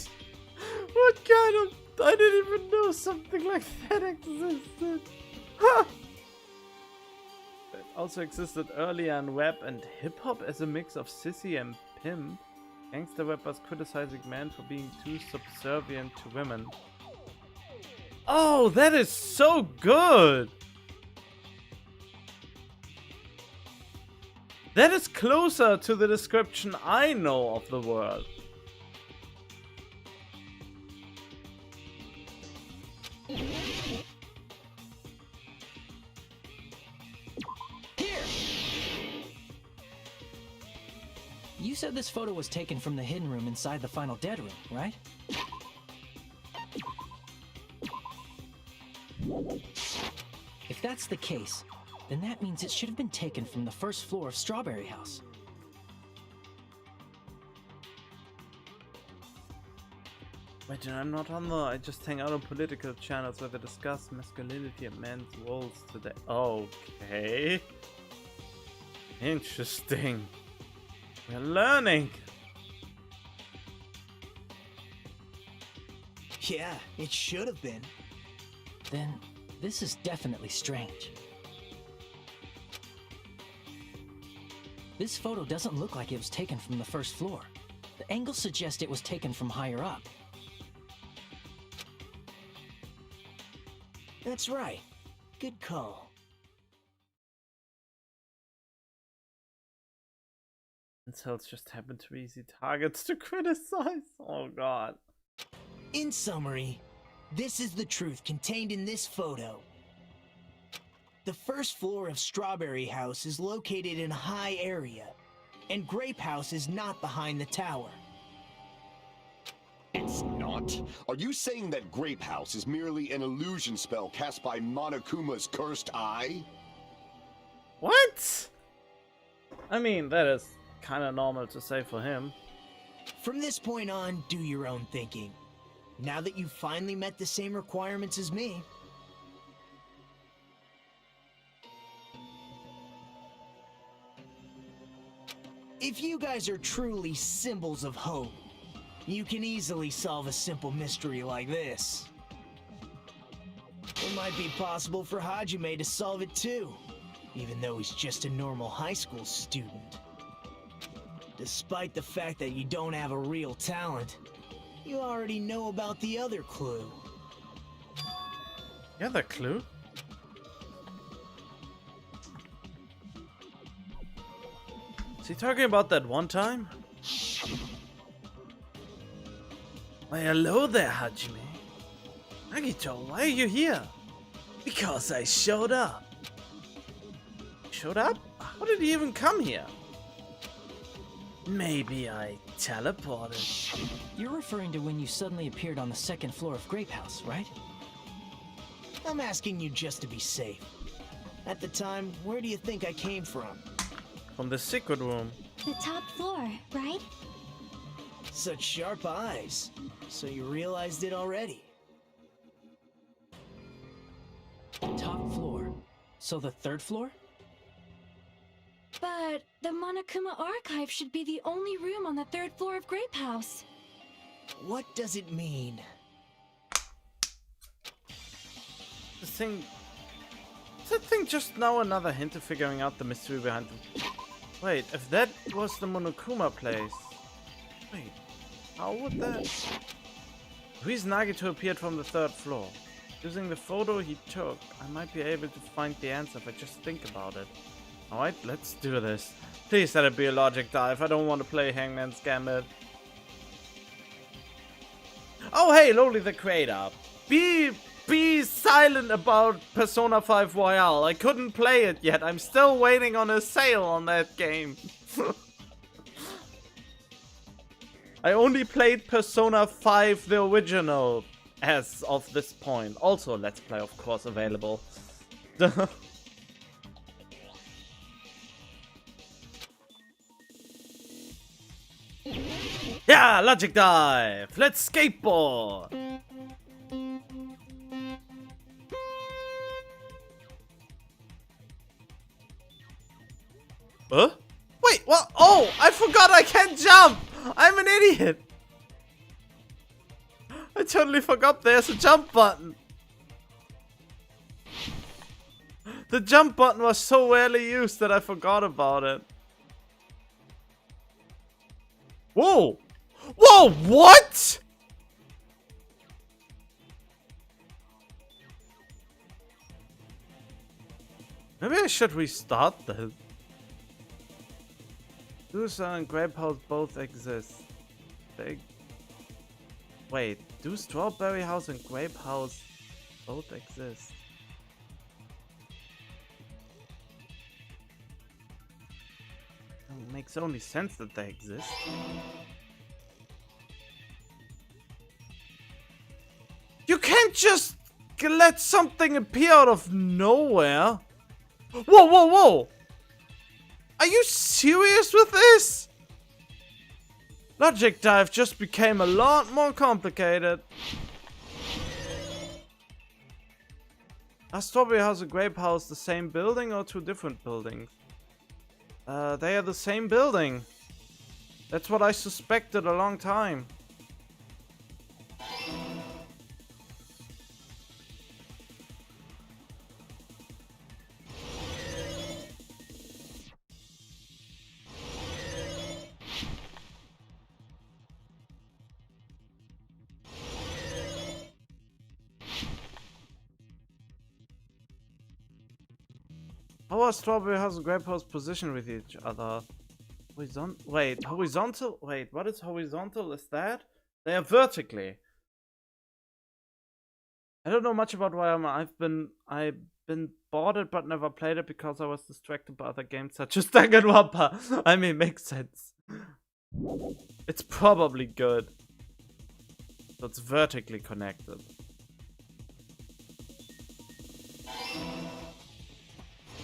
What kind of... I didn't even know something like that existed. It also existed earlier in rap and hip-hop as a mix of sissy and pimp. Gangster rappers criticizing men for being too subservient to women. Oh, that is so good! That is closer to the description I know of the world. Here! You said this photo was taken from the hidden room inside the final dead room, right? If that's the case, then that means it should have been taken from the first floor of Strawberry House. Wait, I'm not on the... I just hang out on political channels where they discuss masculinity and men's roles today. Okay. Interesting. We're learning. Yeah, it should have been. Then, this is definitely strange. This photo doesn't look like it was taken from the first floor. The angles suggest it was taken from higher up. That's right. Good call. Incels just happen to be easy targets to criticize. Oh God. In summary, this is the truth contained in this photo. The first floor of Strawberry House is located in a high area, and Grape House is not behind the tower. It's not? Are you saying that Grape House is merely an illusion spell cast by Monokuma's cursed eye? What? I mean, that is kind of normal to say for him. From this point on, do your own thinking. now that you've finally met the same requirements as me. If you guys are truly symbols of hope, you can easily solve a simple mystery like this. It might be possible for Hajime to solve it too, even though he's just a normal high school student. Despite the fact that you don't have a real talent, you already know about the other clue. Yeah, the clue? Is he talking about that one time? Why, hello there, Hajime. Nagito, why are you here? Because I showed up. Showed up? How did he even come here? Maybe I teleported. You're referring to when you suddenly appeared on the second floor of Grape House, right? I'm asking you just to be safe. At the time, where do you think I came from? From the secret room. The top floor, right? Such sharp eyes. So you realized it already. Top floor. So the third floor? But the Monokuma Archive should be the only room on the third floor of Grape House. What does it mean? This thing... Is that thing just now another hint to figuring out the mystery behind the... Wait, if that was the Monokuma place... Wait, how would that... The reason Nagito appeared from the third floor. Using the photo he took, I might be able to find the answer if I just think about it. Alright, let's do this. Please let it be a logic dive. I don't want to play Hangman's Gambit. Oh hey, Lowly the creator. Be silent about Persona 5 Royale. I couldn't play it yet. I'm still waiting on a sale on that game. I only played Persona 5 the original as of this point. Also, Let's Play of course available. Yeah, logic dive. Let's skateboard. Huh? Wait, what? Oh, I forgot I can't jump. I'm an idiot. I totally forgot there's a jump button. The jump button was so rarely used that I forgot about it. Whoa! Whoa, what? Maybe I should restart this. Doosa and Grape House both exist. Wait, do Strawberry House and Grape House both exist? It makes only sense that they exist. You can't just let something appear out of nowhere. Whoa, whoa, whoa! Are you serious with this? Logic dive just became a lot more complicated. Are Strawberry House and Grape House the same building or two different buildings? They are the same building. That's what I suspected a long time. How are Strawberry House and Grape House positioned with each other? Wait, horizontal? Wait, what is horizontal? Is that? They are vertically. I don't know much about YM. I've been bought it but never played it because I was distracted by other games such as Danganronpa. I mean, makes sense. It's probably good. So it's vertically connected.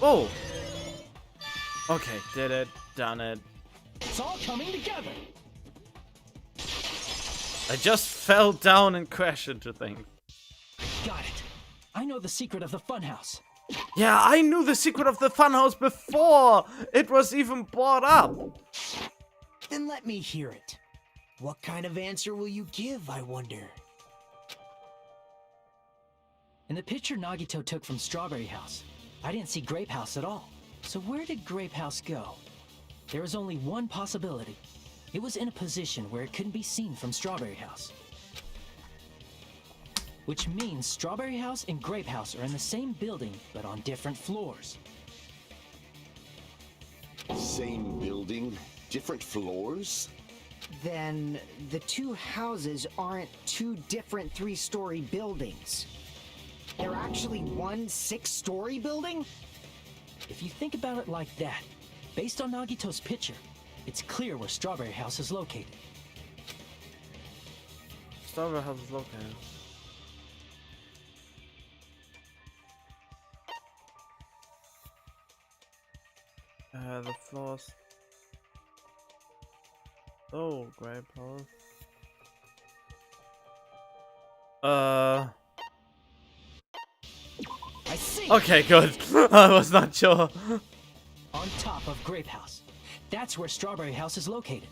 Oh! Okay, did it, done it. It's all coming together. I just fell down and crashed into things. Got it. I know the secret of the funhouse. Yeah, I knew the secret of the funhouse before it was even brought up. Then let me hear it. What kind of answer will you give, I wonder? In the picture Nagito took from Strawberry House, I didn't see Grape House at all. So where did Grape House go? There is only one possibility. It was in a position where it couldn't be seen from Strawberry House. Which means Strawberry House and Grape House are in the same building, but on different floors. Same building, different floors? Then the two houses aren't two different 3-story buildings. They're actually one 6-story building? If you think about it like that, based on Nagito's picture, it's clear where Strawberry House is located. Strawberry House is located. The floors. Oh, Grape House. I see! Okay, good. I was not sure. On top of Grape House. That's where Strawberry House is located.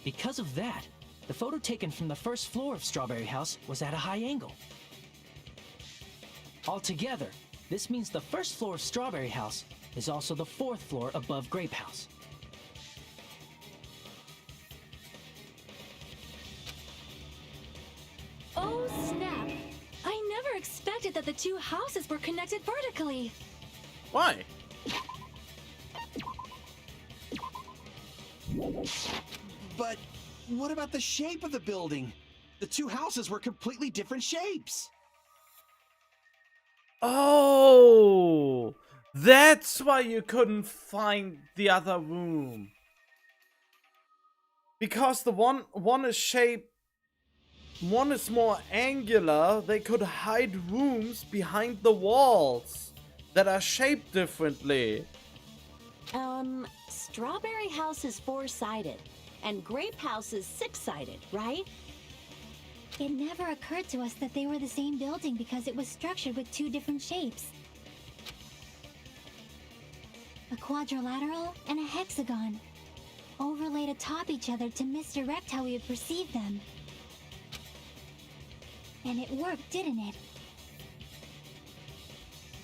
Because of that, the photo taken from the first floor of Strawberry House was at a high angle. Altogether, this means the first floor of Strawberry House is also the 4th floor above Grape House. Oh, snap! I never expected that the two houses were connected vertically. Why? But what about the shape of the building? The two houses were completely different shapes. Oh, that's why you couldn't find the other room. Because the one is shaped, one is more angular. They could hide rooms behind the walls that are shaped differently. Strawberry House is 4-sided, and Grape House is 6-sided, right? It never occurred to us that they were the same building because it was structured with two different shapes. A quadrilateral and a hexagon, overlaid atop each other to misdirect how we would perceive them. And it worked, didn't it?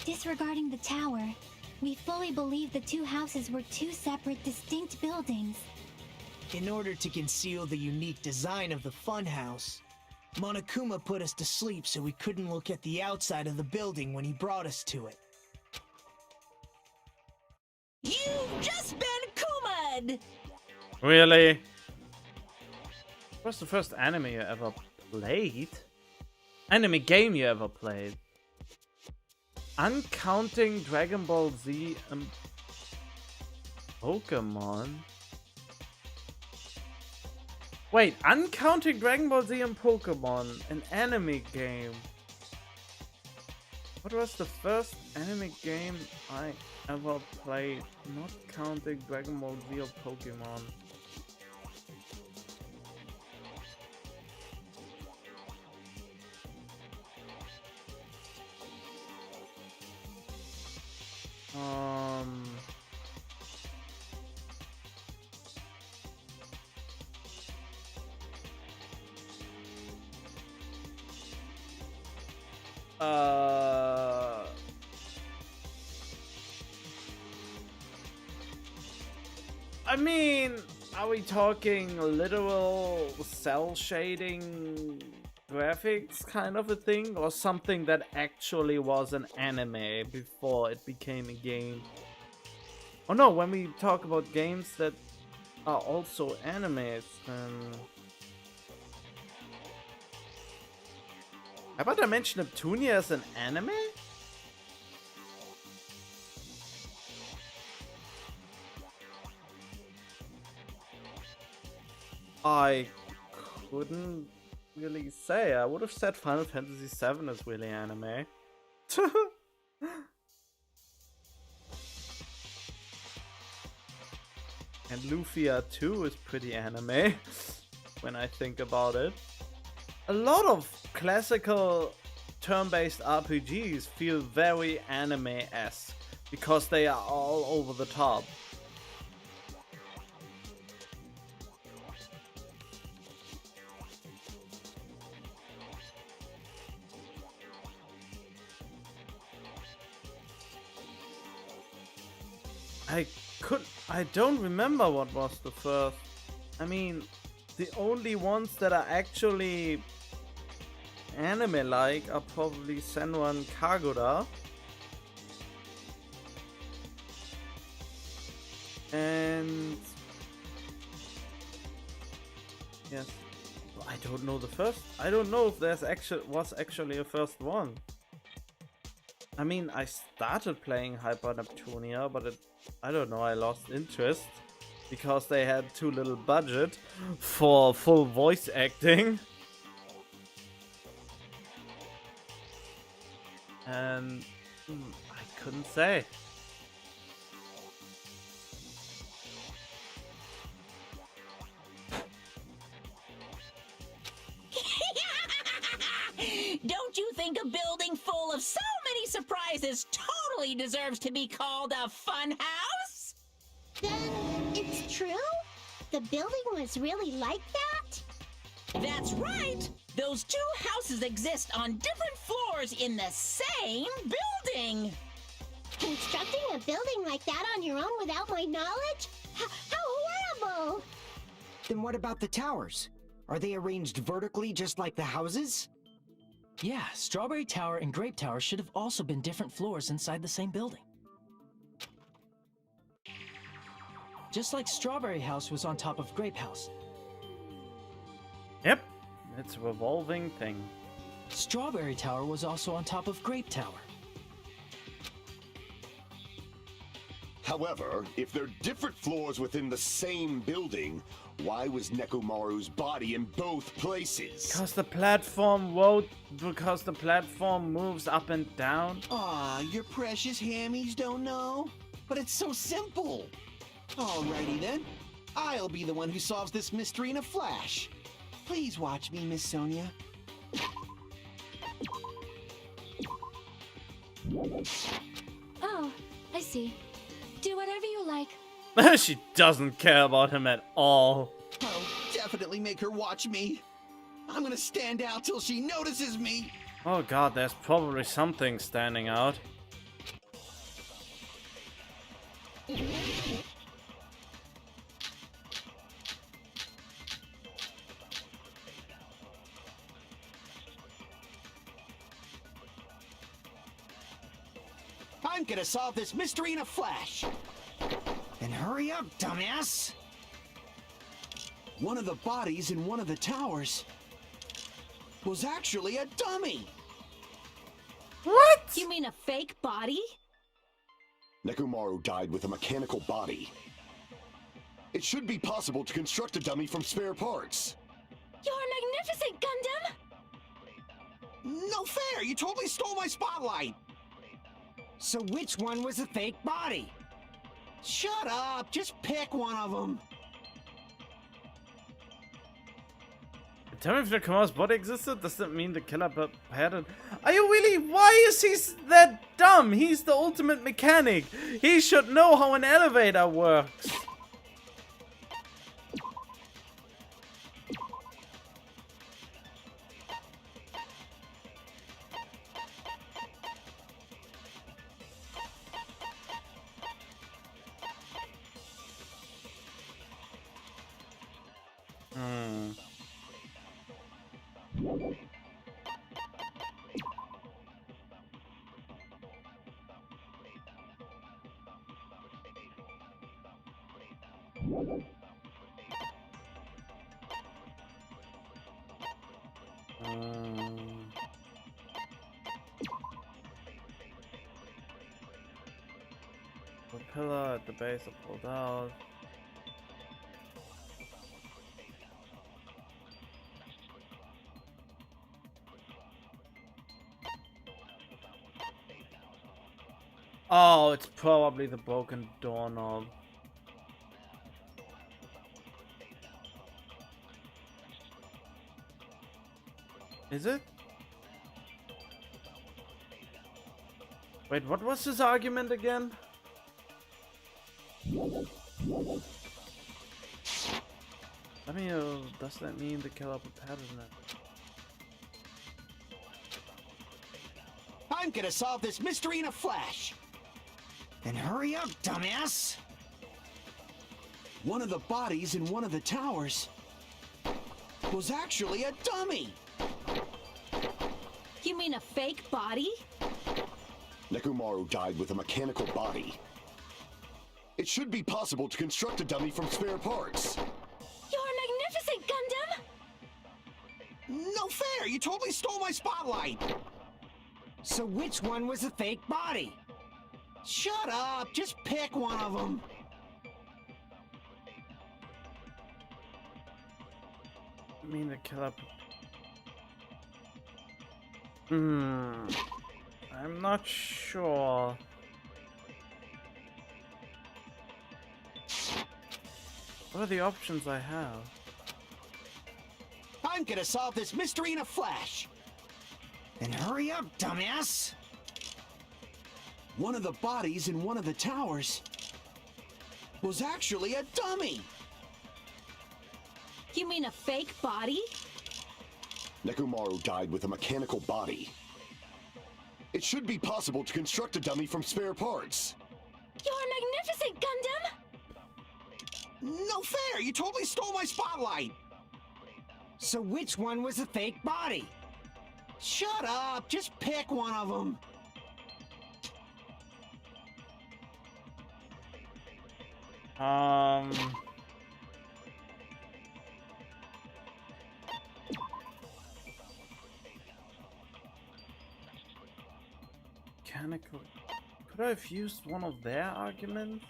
Disregarding the tower, we fully believed the two houses were two separate, distinct buildings. In order to conceal the unique design of the funhouse, Monokuma put us to sleep so we couldn't look at the outside of the building when he brought us to it. You've just been Kuma'd! Really? What's the first anime you ever played? Anime game you ever played? Uncounting Dragon Ball Z and Pokemon? Wait, uncounting Dragon Ball Z and Pokemon, an anime game. What was the first anime game I ever played, not counting Dragon Ball Z or Pokemon? I mean, are we talking literal cell shading graphics kind of a thing, or something that actually was an anime before it became a game? Oh no, when we talk about games that are also animes, then... How about I mention Neptunia as an anime? I couldn't really say. I would have said Final Fantasy VII is really anime. And Lufia 2 is pretty anime, when I think about it. A lot of classical turn-based RPGs feel very anime-esque, because they are all over the top. I don't remember what was the first. I mean, the only ones that are actually anime-like are probably Senwa and Kagoda. And yes, I don't know the first. I don't know if there's actually a first one. I mean, I started playing Hyper Neptunia, but I don't know, I lost interest because they had too little budget for full voice acting. And I couldn't say. Don't you think a building full of so many surprises totally deserves to be called a fun house? Then it's true? The building was really like that? That's right! Those two houses exist on different floors in the same building! Constructing a building like that on your own without my knowledge? How horrible! Then what about the towers? Are they arranged vertically just like the houses? Yeah, Strawberry Tower and Grape Tower should have also been different floors inside the same building. Just like Strawberry House was on top of Grape House. Yep, it's a revolving thing. Strawberry Tower was also on top of Grape Tower. However, if they're different floors within the same building, why was Nekomaru's body in both places? Because the platform moves up and down. Aw, your precious hammies don't know? But it's so simple. Alrighty then. I'll be the one who solves this mystery in a flash. Please watch me, Miss Sonia. Oh, I see. Do whatever you like. She doesn't care about him at all. I'll definitely make her watch me. I'm gonna stand out till she notices me. Oh god, there's probably something standing out. I'm gonna solve this mystery in a flash. Then hurry up, dumbass! One of the bodies in one of the towers was actually a dummy. What? You mean a fake body? Nekomaru died with a mechanical body. It should be possible to construct a dummy from spare parts. You're magnificent, Gundam! No fair, you totally stole my spotlight. So which one was a fake body? Shut up, just pick one of them. Tell me if Nekomaru's body existed, does that mean the killer had it? Are you really? Why is he that dumb? He's the ultimate mechanic. He should know how an elevator works. The pillar at the base are pulled out. Oh, it's probably the broken doorknob. Is it? Wait, what was his argument again? Let me does that mean the killer prepared it? I'm gonna solve this mystery in a flash. Then hurry up, dumbass! One of the bodies in one of the towers was actually a dummy. You mean a fake body? Nekomaru died with a mechanical body. It should be possible to construct a dummy from spare parts. You're magnificent, Gundam! No fair! You totally stole my spotlight! So which one was the fake body? Shut up! Just pick one of them! I mean the killer. I'm not sure. What are the options I have? I'm gonna solve this mystery in a flash. Then hurry up, dumbass! One of the bodies in one of the towers was actually a dummy! You mean a fake body? Nekomaru died with a mechanical body. It should be possible to construct a dummy from spare parts. You're magnificent, Gundam! No fair! You totally stole my spotlight! So which one was the fake body? Shut up! Just pick one of them! Mechanical. Could I have used one of their arguments?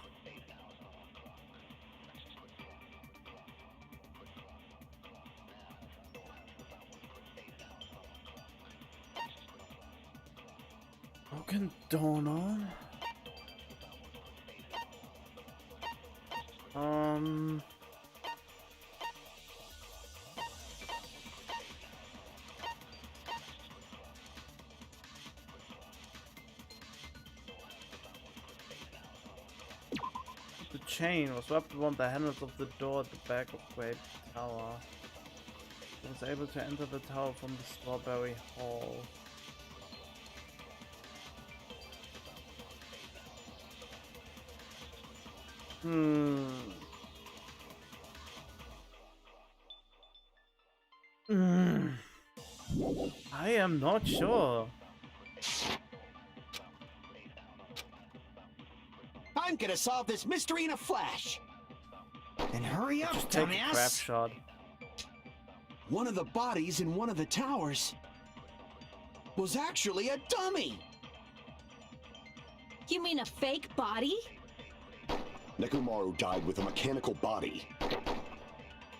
Broken donor. The chain was wrapped around the handles of the door at the back of Great Tower. It was able to enter the tower from the Strawberry Hall. I am not sure. I'm gonna solve this mystery in a flash. Then hurry up, Just take a crap dumbass! shot. One of the bodies in one of the towers was actually a dummy! You mean a fake body? Nekomaru died with a mechanical body.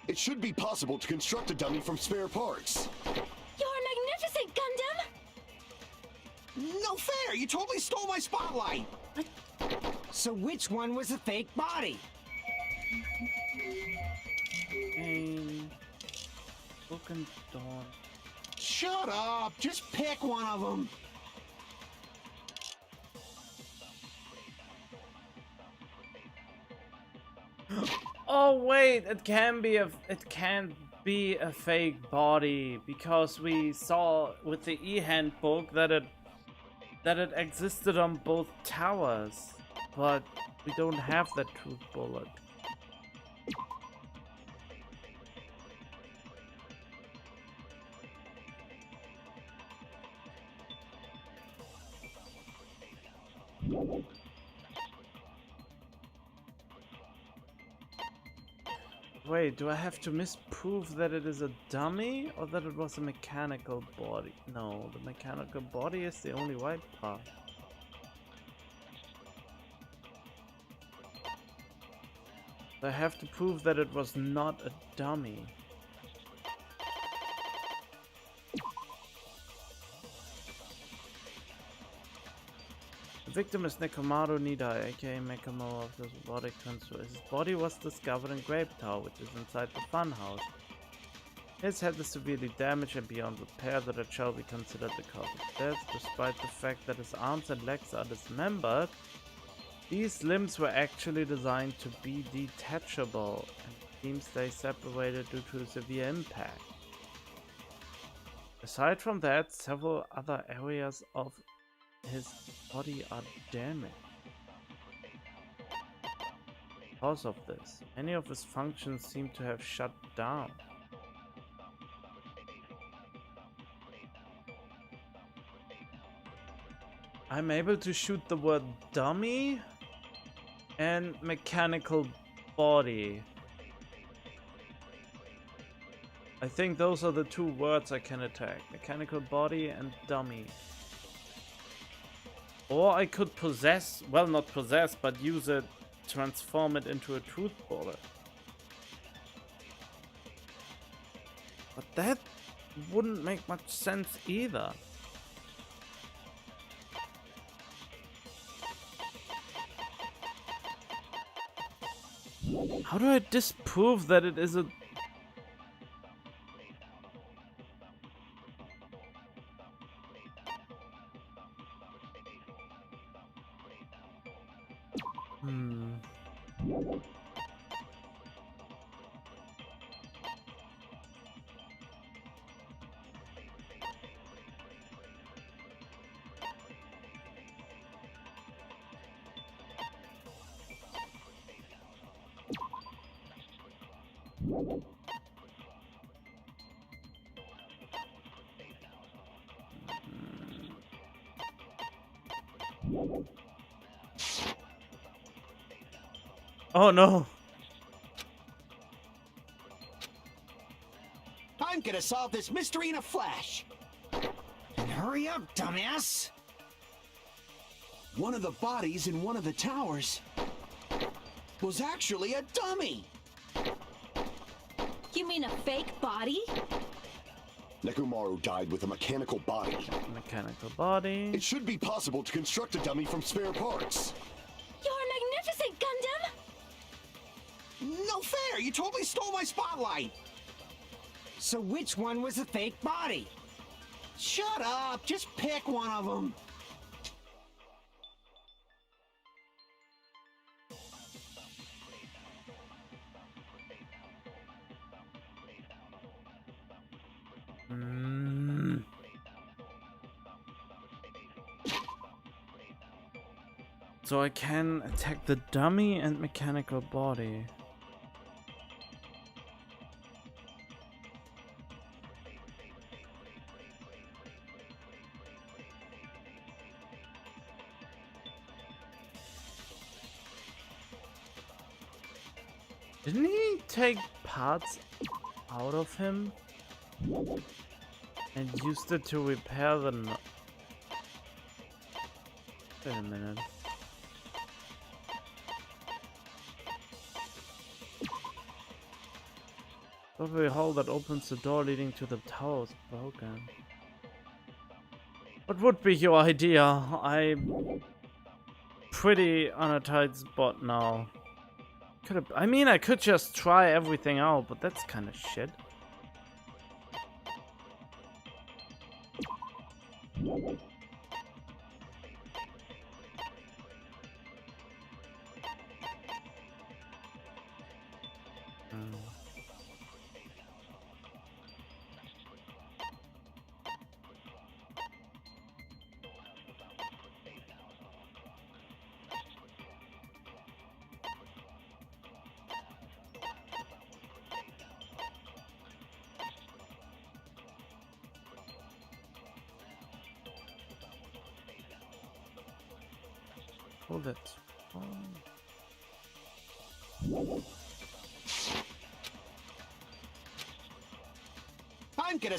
It should be possible to construct a dummy from spare parts. You're magnificent, Gundam! No fair! You totally stole my spotlight! So which one was the fake body? Pain. Broken dawn. Shut up! Just pick one of them! Oh wait, it can't be a fake body because we saw with the e-handbook that it existed on both towers, but we don't have that truth bullet. Wait, do I have to misprove that it is a dummy or that it was a mechanical body? No, the mechanical body is the only white part. I have to prove that it was not a dummy. The victim is Nekomaru Nidai, aka Mekamo of the robotic transfer. His body was discovered in Grape Tower, which is inside the funhouse. His head is severely damaged and beyond repair, that it shall be considered the cause of death. Despite the fact that his arms and legs are dismembered, these limbs were actually designed to be detachable, and it seems they separated due to a severe impact. Aside from that, several other areas of his body are damaged. Because of this, many of his functions seem to have shut down. I'm able to shoot the word dummy and mechanical body. I think those are the two words I can attack. Mechanical body and dummy. Or I could possess, well, not possess, but use it, transform it into a truth bullet. But that wouldn't make much sense either. How do I disprove that it is a... Oh no! I'm gonna solve this mystery in a flash. And hurry up, dumbass! One of the bodies in one of the towers was actually a dummy. You mean a fake body? Nekomaru died with a mechanical body. Mechanical body. It should be possible to construct a dummy from spare parts. You're magnificent, Gundam! No fair! You totally stole my spotlight! So which one was the fake body? Shut up! Just pick one of them! So I can attack the dummy and mechanical body. Didn't he take parts out of him and used it to repair the... Wait a minute. Every hole that opens the door leading to the tower is broken. What would be your idea? I'm pretty on a tight spot now. I mean, I could just try everything out, but that's kind of shit. Hold it. I'm gonna...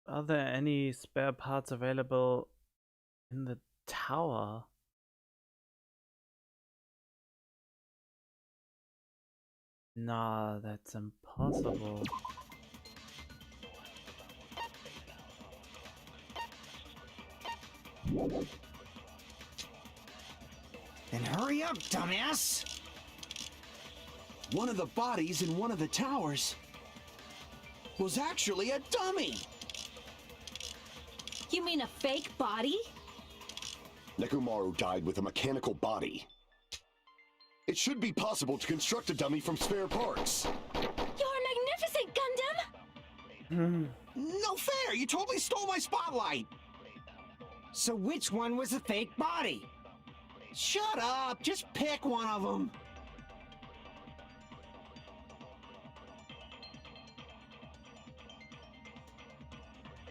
Are there any spare parts available in the tower? Nah, that's impossible. Then hurry up, dumbass! One of the bodies in one of the towers was actually a dummy. You mean a fake body? Nekomaru died with a mechanical body. It should be possible to construct a dummy from spare parts. You're magnificent, Gundam! No fair! You totally stole my spotlight! So which one was a fake body? Shut up! Just pick one of them!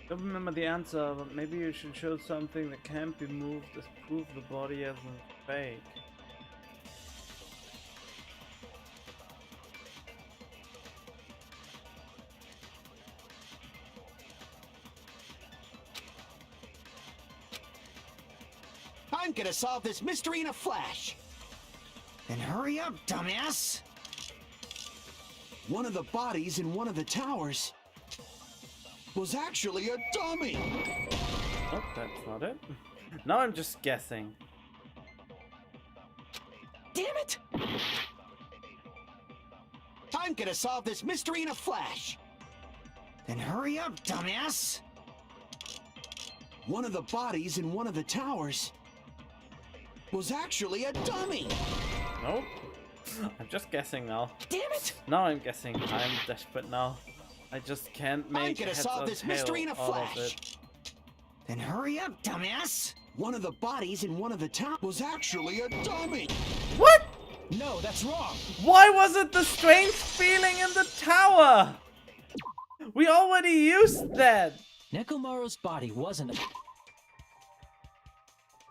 Don't remember the answer, but maybe you should show something that can't be moved as proof the body isn't fake. I'm gonna solve this mystery in a flash! Then hurry up, dumbass! One of the bodies in one of the towers was actually a dummy! Oh, that's not it. Now I'm just guessing. Damn it! I'm gonna solve this mystery in a flash! Then hurry up, dumbass! One of the bodies in one of the towers was actually a dummy! Nope. I'm just guessing now. Damn it! Now I'm guessing. I'm desperate now. I just can't make I'm gonna heads solve or this mystery in a tail out of flash! it. Then hurry up, dumbass! One of the bodies in one of the towers was actually a dummy! What? No, that's wrong. Why was it the strange feeling in the tower? We already used that. Nekomaru's body wasn't a...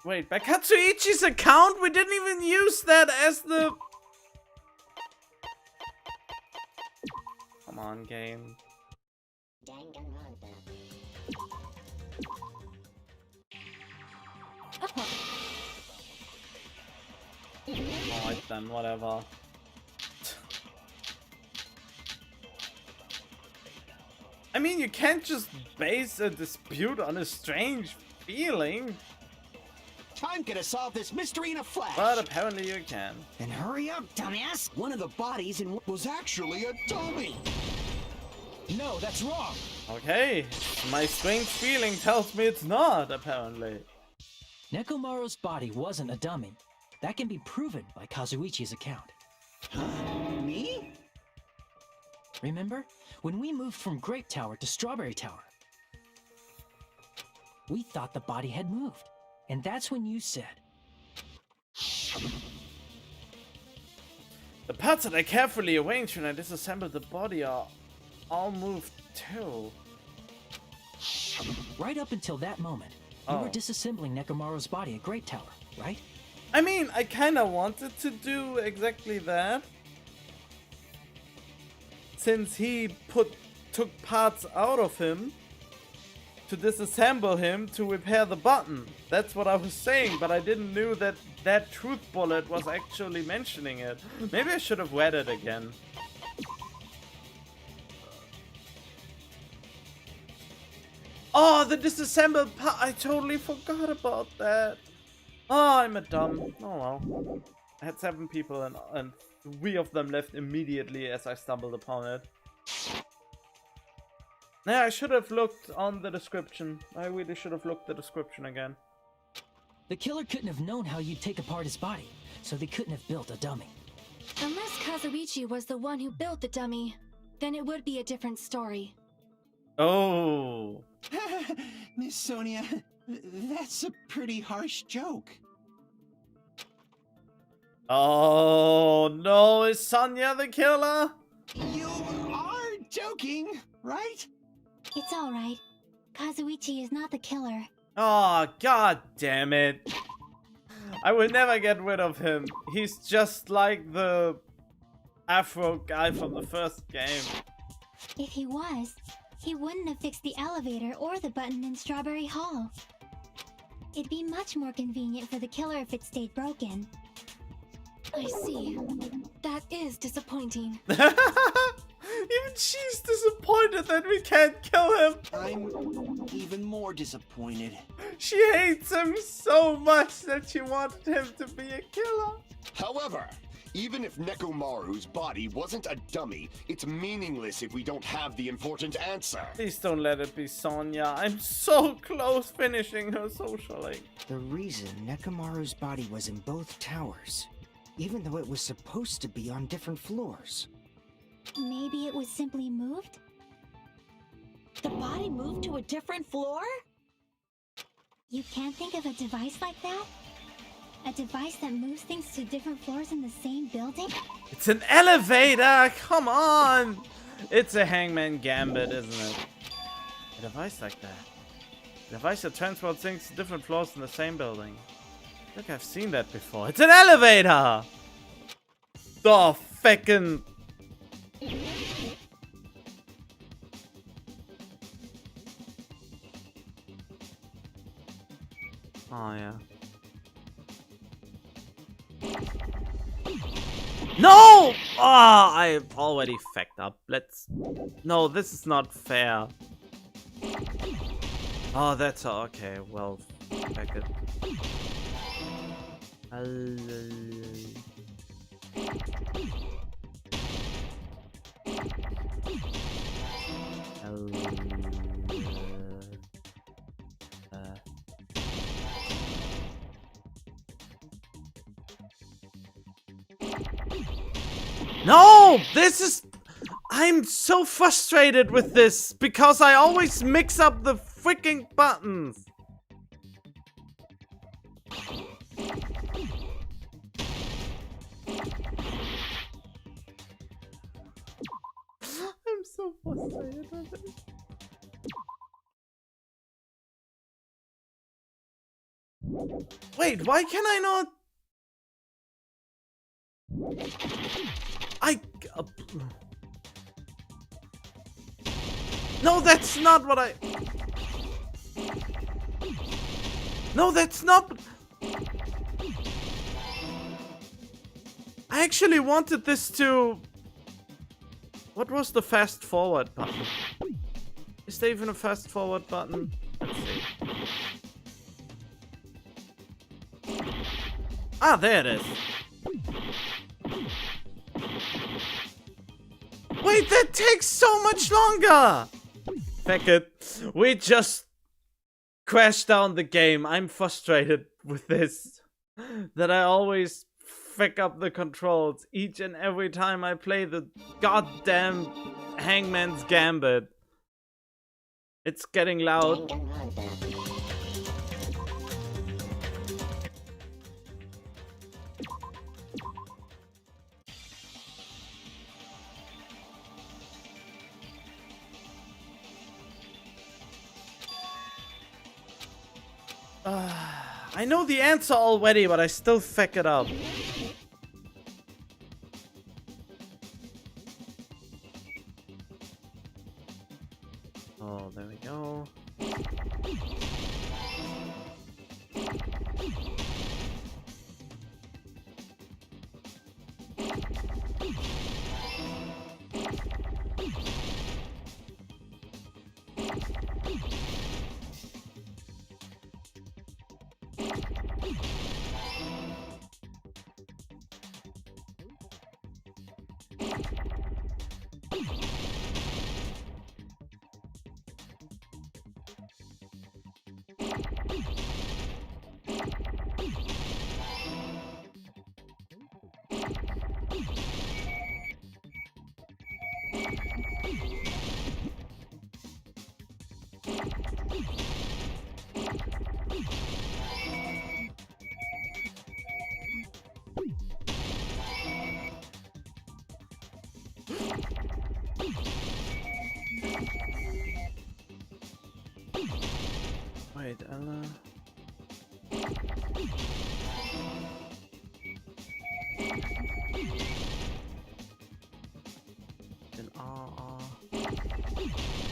Wait, by Katsuichi's account, we didn't even use that as the... Come on, game. Danganronpa. Alright then, whatever. I mean, you can't just base a dispute on a strange feeling. I'm gonna solve this mystery in a flash! But apparently you can. Then hurry up, dumbass! One of the bodies in was actually a dummy! No, that's wrong. Okay, my strange feeling tells me it's not, apparently. Nekomaru's body wasn't a dummy. That can be proven by Kazuichi's account. Me? Remember? When we moved from Grape Tower to Strawberry Tower, we thought the body had moved. And that's when you said, The parts that I carefully arranged when I disassembled the body are all moved too. right up until that moment, you were disassembling Nekomaru's body at Great Tower, right? I mean, I kinda wanted to do exactly that. Since he took parts out of him to disassemble him to repair the button. That's what I was saying, but I didn't know that that truth bullet was actually mentioning it. Maybe I should have read it again. Oh, the disassembled part. I totally forgot about that. Oh, I'm a dumb. Oh well. I had 7 people and 3 of them left immediately as I stumbled upon it. Yeah, I should have looked on the description. I really should have looked the description again. The killer couldn't have known how you'd take apart his body, so they couldn't have built a dummy. Unless Kazuichi was the one who built the dummy, then it would be a different story. Oh. Miss Sonia, that's a pretty harsh joke. Oh no, is Sonia the killer? You are joking, right? It's alright. Kazuichi is not the killer. Oh, god damn it. I will never get rid of him. He's just like the Afro guy from the first game. If he was, he wouldn't have fixed the elevator or the button in Strawberry Hall. It'd be much more convenient for the killer if it stayed broken. I see. That is disappointing. Even she's disappointed that we can't kill him. I'm even more disappointed. She hates him so much that she wanted him to be a killer. However, Even if Nekomaru's body wasn't a dummy, it's meaningless if we don't have the important answer. Please don't let it be Sonya. I'm so close finishing her socially. The reason Nekomaru's body was in both towers, even though it was supposed to be on different floors. Maybe it was simply moved? The body moved to a different floor? You can't think of a device like that? A device that moves things to different floors in the same building? It's an elevator! Come on! It's a Hangman Gambit, isn't it? A device like that. A device that transports things to different floors in the same building. Look, I've seen that before. It's an elevator! The feckin'... Oh, yeah. No! Ah, I've already fucked up. Let's... No, this is not fair. Oh, that's... Okay, well, fuck it. No! This is... I'm so frustrated with this because I always mix up the freaking buttons. I'm so frustrated with it. Wait, why can I not... No, that's not what I... No, that's not... I actually wanted this to... What was the fast forward button? Is there even a fast forward button? Let's see. Ah, there it is. Wait, that takes so much longer! Fuck it. We just crashed down the game. I'm frustrated with this. That I always fuck up the controls each and every time I play the goddamn Hangman's Gambit. It's getting loud. I know the answer already, but I still fuck it up. Oh, there we go. Wait, Ella.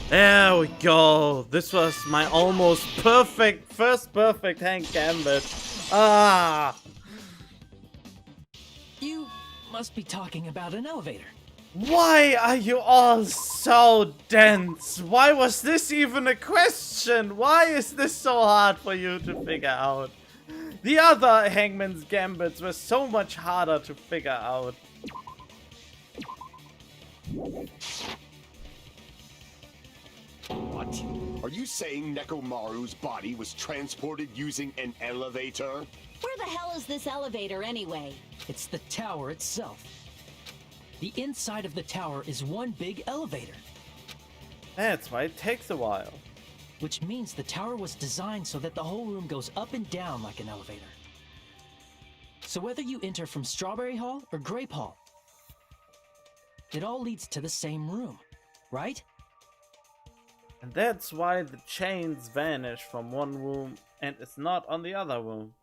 There we go. This was my almost first perfect Hank Gambit. Ah! You must be talking about an elevator. Why are you all so dense? Why was this even a question? Why is this so hard for you to figure out? The other Hangman's Gambits were so much harder to figure out. What? Are you saying Nekomaru's body was transported using an elevator? Where the hell is this elevator anyway? It's the tower itself. The inside of the tower is one big elevator, That's why it takes a while. which means the tower was designed so that the whole room goes up and down like an elevator. So whether you enter from Strawberry Hall or Grape Hall, it all leads to the same room, right? And that's why the chains vanish from one room and it's not on the other room.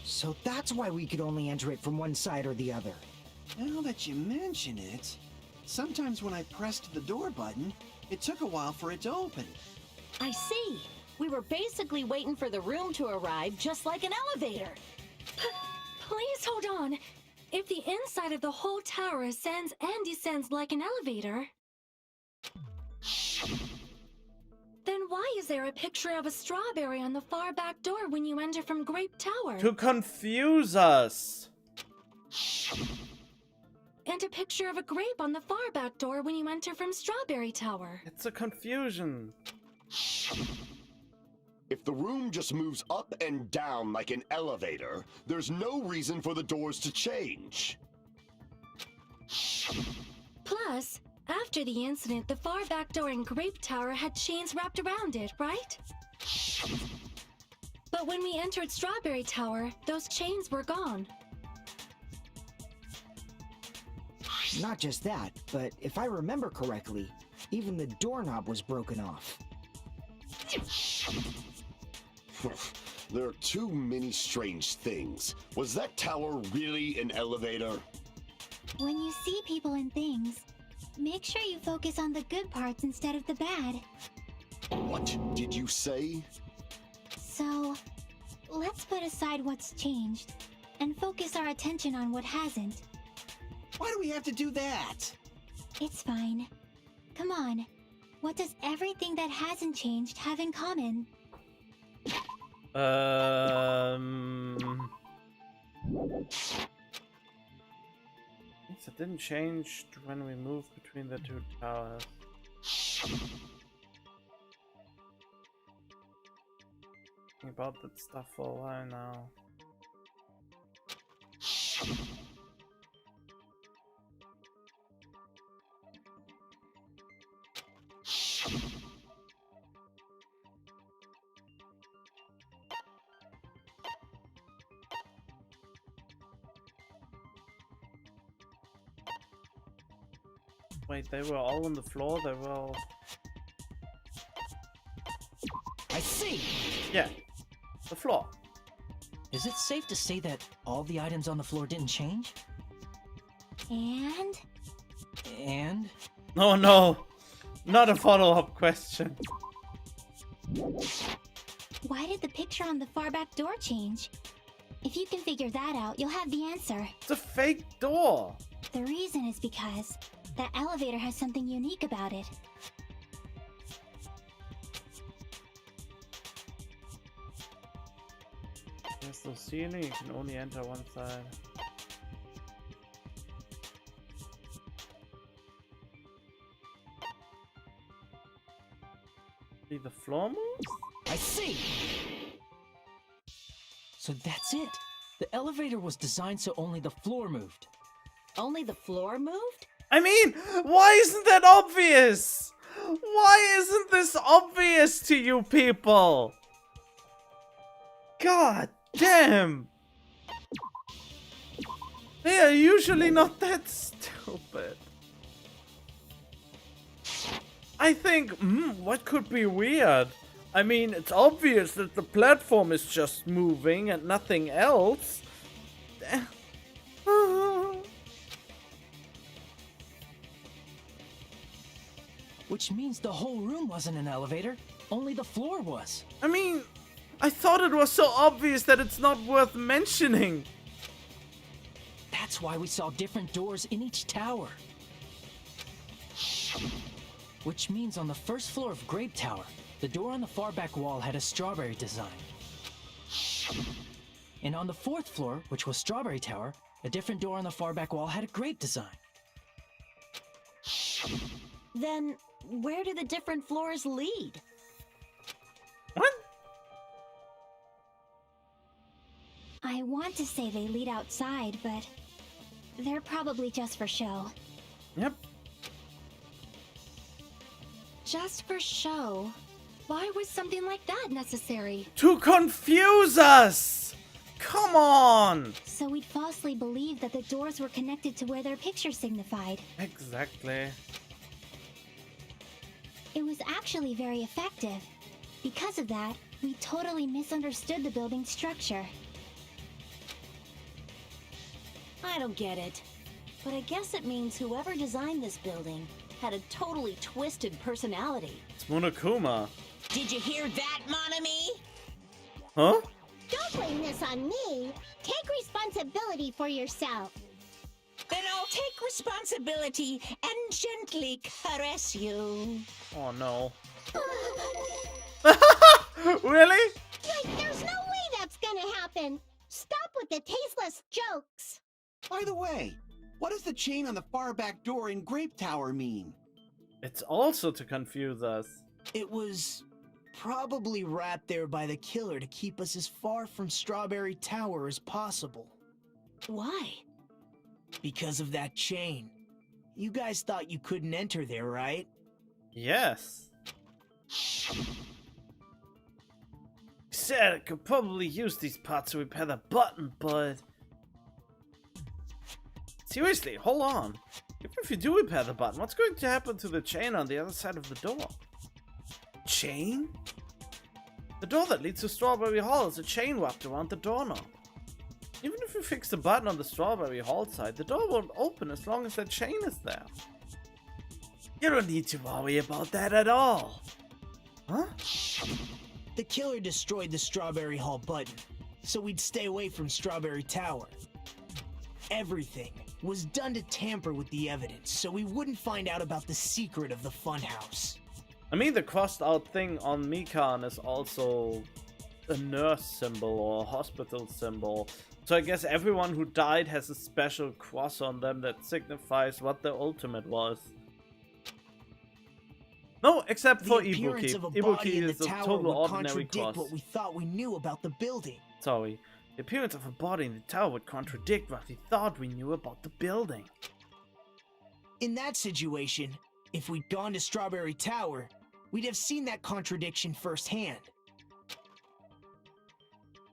So that's why we could only enter it from one side or the other. Now that you mention it, sometimes when I pressed the door button, it took a while for it to open. I see. We were basically waiting for the room to arrive, just like an elevator. Please hold on. If the inside of the whole tower ascends and descends like an elevator, then why is there a picture of a strawberry on the far back door when you enter from Grape Tower? To confuse us. And a picture of a grape on the far back door when you enter from Strawberry Tower. It's a confusion. If the room just moves up and down like an elevator, there's no reason for the doors to change. Plus, after the incident, the far back door in Grape Tower had chains wrapped around it, right? But when we entered Strawberry Tower, those chains were gone. Not just that, but if I remember correctly, even the doorknob was broken off. There are too many strange things. Was that tower really an elevator? When you see people and things, make sure you focus on the good parts instead of the bad. What did you say? So, let's put aside what's changed and focus our attention on what hasn't. Why do we have to do that? It's fine. Come on. What does everything that hasn't changed have in common? Things that didn't change when we moved between the two towers. Thinking about that stuff for a while now. Wait, they were all on the floor? They were all... I see! Yeah, the floor. Is it safe to say that all the items on the floor didn't change? And? And? Oh no! Not a follow-up question. Why did the picture on the far back door change? If you can figure that out, you'll have the answer. It's a fake door! The reason is because that elevator has something unique about it. There's no ceiling, you can only enter one side. See the floor moves? I see! So that's it. The elevator was designed so only the floor moved. Only the floor moved? I mean, why isn't that obvious? Why isn't this obvious to you people? God damn! They are usually not that stupid. I think, what could be weird? I mean, it's obvious that the platform is just moving and nothing else. Which means the whole room wasn't an elevator, only the floor was. I mean, I thought it was so obvious that it's not worth mentioning. That's why we saw different doors in each tower. Which means on the first floor of Grape Tower, the door on the far back wall had a strawberry design. And on the 4th floor, which was Strawberry Tower, a different door on the far back wall had a great design. Then, where do the different floors lead? What? I want to say they lead outside, but they're probably just for show. Yep. Just for show? Why was something like that necessary? To confuse us! Come on! So we'd falsely believe that the doors were connected to where their picture signified. Exactly. It was actually very effective. Because of that, we totally misunderstood the building's structure. I don't get it. But I guess it means whoever designed this building had a totally twisted personality. It's Monokuma. Did you hear that, Monami? Huh? Don't blame this on me. Take responsibility for yourself. Then I'll take responsibility and gently caress you. Oh no. Really? Like, there's no way that's gonna happen. Stop with the tasteless jokes. By the way, what does the chain on the far back door in Grape Tower mean? It's also to confuse us. It was probably wrapped there by the killer to keep us as far from Strawberry Tower as possible. Why? Because of that chain. You guys thought you couldn't enter there, right? Yes. Said I could probably use these parts to repair the button, but... Seriously, hold on. Even if you do repair the button, what's going to happen to the chain on the other side of the door? Chain? The door that leads to Strawberry Hall is a chain wrapped around the doorknob. Even if you fix the button on the Strawberry Hall side, the door won't open as long as that chain is there. You don't need to worry about that at all. Huh? The killer destroyed the Strawberry Hall button, so we'd stay away from Strawberry Tower. Everything was done to tamper with the evidence, so we wouldn't find out about the secret of the funhouse. I mean, the crossed out thing on Mikan is also a nurse symbol or a hospital symbol. So I guess everyone who died has a special cross on them that signifies what the ultimate was. No, except for The appearance Ibuki. of a Ibuki body in the is a tower total would ordinary contradict cross. what we thought we knew about the building. Sorry. The appearance of a body in the tower would contradict what we thought we knew about the building. In that situation, if we'd gone to Strawberry Tower, we'd have seen that contradiction firsthand.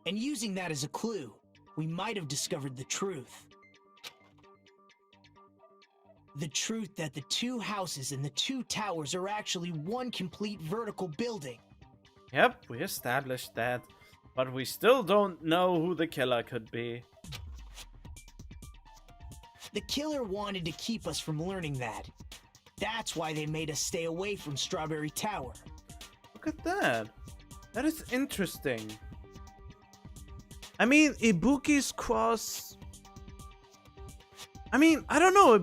And using that as a clue, we might have discovered the truth. The truth that the two houses and the two towers are actually one complete vertical building. Yep, we established that. But we still don't know who the killer could be. The killer wanted to keep us from learning that. That's why they made us stay away from Strawberry Tower. Look at that. That is interesting. I mean, Ibuki's cross... I mean, I don't know.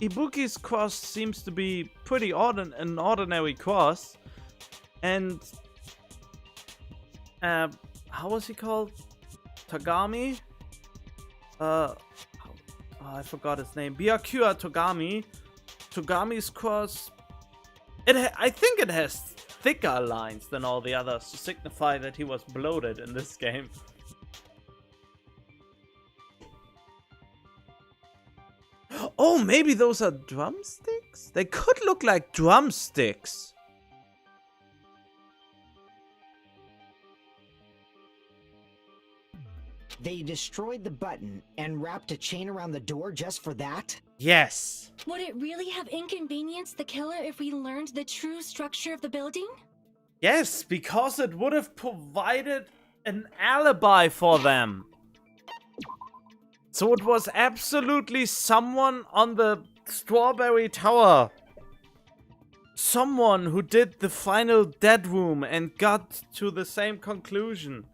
Ibuki's cross seems to be pretty an ordinary cross. And... how was he called? Tagami? I forgot his name. Byakuya Togami. Togami's cross... I think it has thicker lines than all the others to signify that he was bloated in this game. Oh, maybe those are drumsticks? They could look like drumsticks. They destroyed the button and wrapped a chain around the door just for that? Yes. Would it really have inconvenienced the killer if we learned the true structure of the building? Yes, because it would have provided an alibi for them. So it was absolutely someone on the Strawberry Tower. Someone who did the final dead room and got to the same conclusion.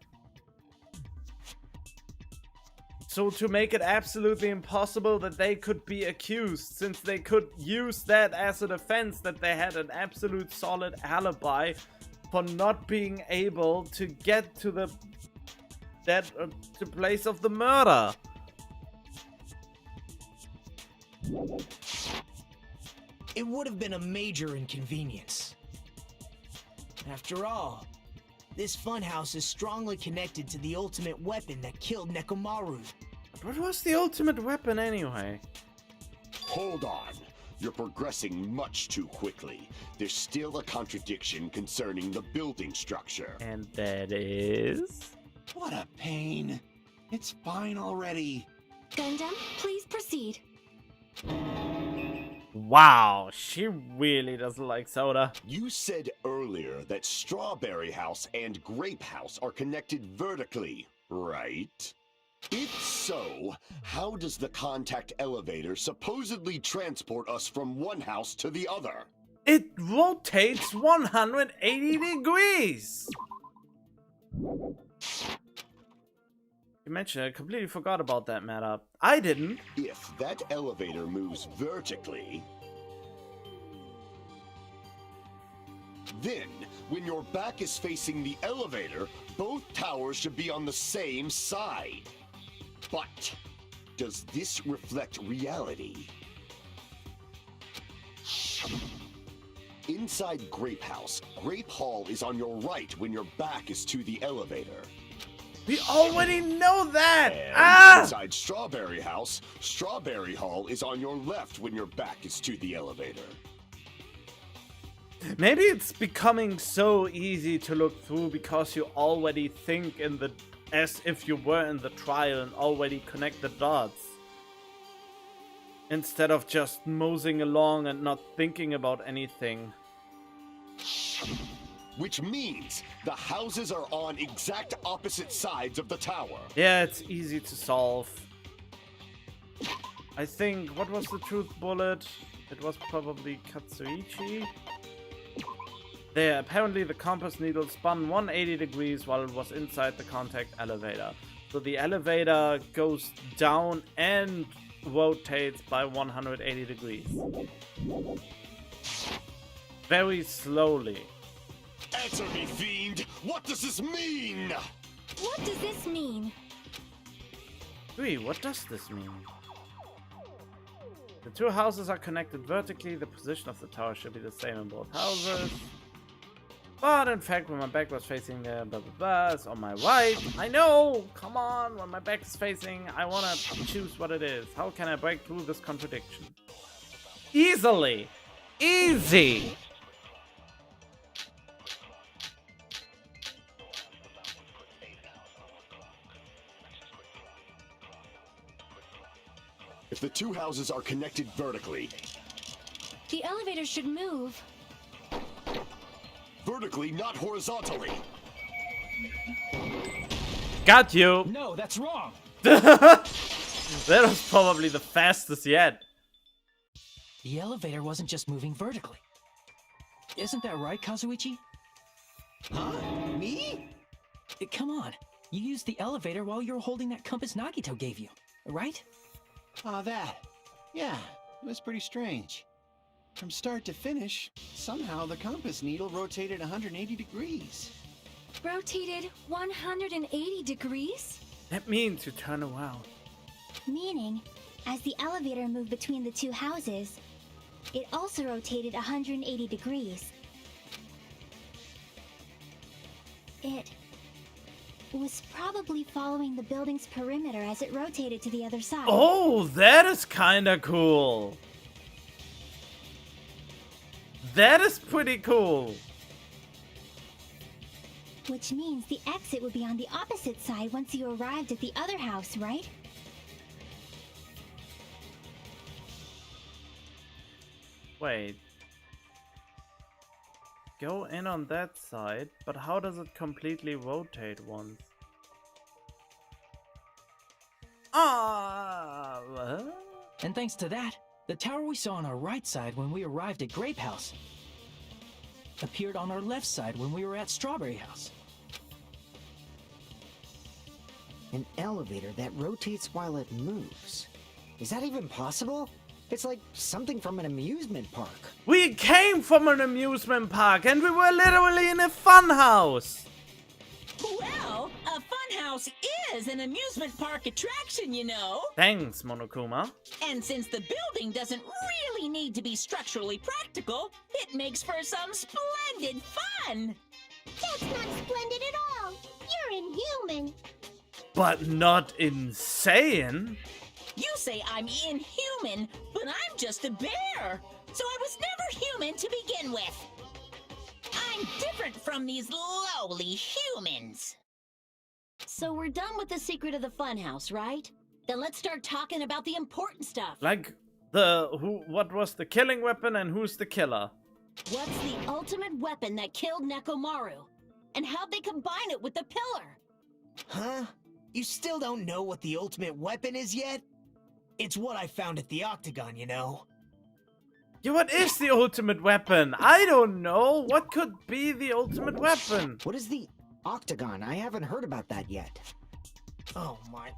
So to make it absolutely impossible that they could be accused, since they could use that as a defense, that they had an absolute solid alibi for not being able to get to the the place of the murder. It would have been a major inconvenience. After all, this funhouse is strongly connected to the ultimate weapon that killed Nekomaru. What was the ultimate weapon anyway? Hold on. You're progressing much too quickly. There's still a contradiction concerning the building structure. And that is... What a pain. It's fine already. Gundam, please proceed. Wow, she really doesn't like soda. You said earlier that Strawberry House and Grape House are connected vertically, right? If so, how does the contact elevator supposedly transport us from one house to the other? It rotates 180 degrees! You mentioned it, I completely forgot about that matter. I didn't. If that elevator moves vertically, then when your back is facing the elevator, both towers should be on the same side. But does this reflect reality? Inside Grape House, Grape Hall is on your right when your back is to the elevator. We already know that! And inside Strawberry House, Strawberry Hall is on your left when your back is to the elevator. Maybe it's becoming so easy to look through because you already think in the... as if you were in the trial and already connect the dots. Instead of just moseying along and not thinking about anything. Which means the houses are on exact opposite sides of the tower. Yeah, it's easy to solve. I think, what was the truth bullet? It was probably Katsuichi. There, apparently the compass needle spun 180 degrees while it was inside the contact elevator. So the elevator goes down and rotates by 180 degrees. Very slowly. Answer me, fiend! What does this mean? What does this mean? Wait, what does this mean? The two houses are connected vertically. The position of the tower should be the same in both houses. But in fact, when my back was facing the blah blah blah, it's on my right. I know! Come on! When my back is facing, I wanna choose what it is. How can I break through this contradiction? Easily! Easy! If the two houses are connected vertically, The elevator should move. vertically, not horizontally. Got you! No, that's wrong. That was probably the fastest yet. The elevator wasn't just moving vertically. Isn't that right, Kazuichi? Huh? Me? Come on. You used the elevator while you were holding that compass Nagito gave you, right? That. Yeah, it was pretty strange. From start to finish, somehow the compass needle rotated 180 degrees. Rotated 180 degrees? That means you turn around. Meaning, as the elevator moved between the two houses, it also rotated 180 degrees. It was probably following the building's perimeter as it rotated to the other side. Oh, that is kinda cool. That is pretty cool. Which means the exit would be on the opposite side once you arrived at the other house, right? Wait. Go in on that side, but how does it completely rotate once? What? And thanks to that, the tower we saw on our right side when we arrived at Grape House appeared on our left side when we were at Strawberry House. An elevator that rotates while it moves. Is that even possible? It's like something from an amusement park. We came from an amusement park and we were literally in a fun house. Well, a funhouse is an amusement park attraction, you know. Thanks, Monokuma. And since the building doesn't really need to be structurally practical, it makes for some splendid fun. That's not splendid at all. You're inhuman. But not insane. You say I'm inhuman, but I'm just a bear. So I was never human to begin with. I'm different from these lowly humans. So we're done with the secret of the funhouse, right? Then let's start talking about the important stuff. Like what was the killing weapon and who's the killer? What's the ultimate weapon that killed Nekomaru? And how'd they combine it with the pillar? Huh? You still don't know what the ultimate weapon is yet? It's what I found at the Octagon, you know. Yeah, what is the ultimate weapon? I don't know. What could be the ultimate weapon? What is the Octagon? I haven't heard about that yet. Oh my...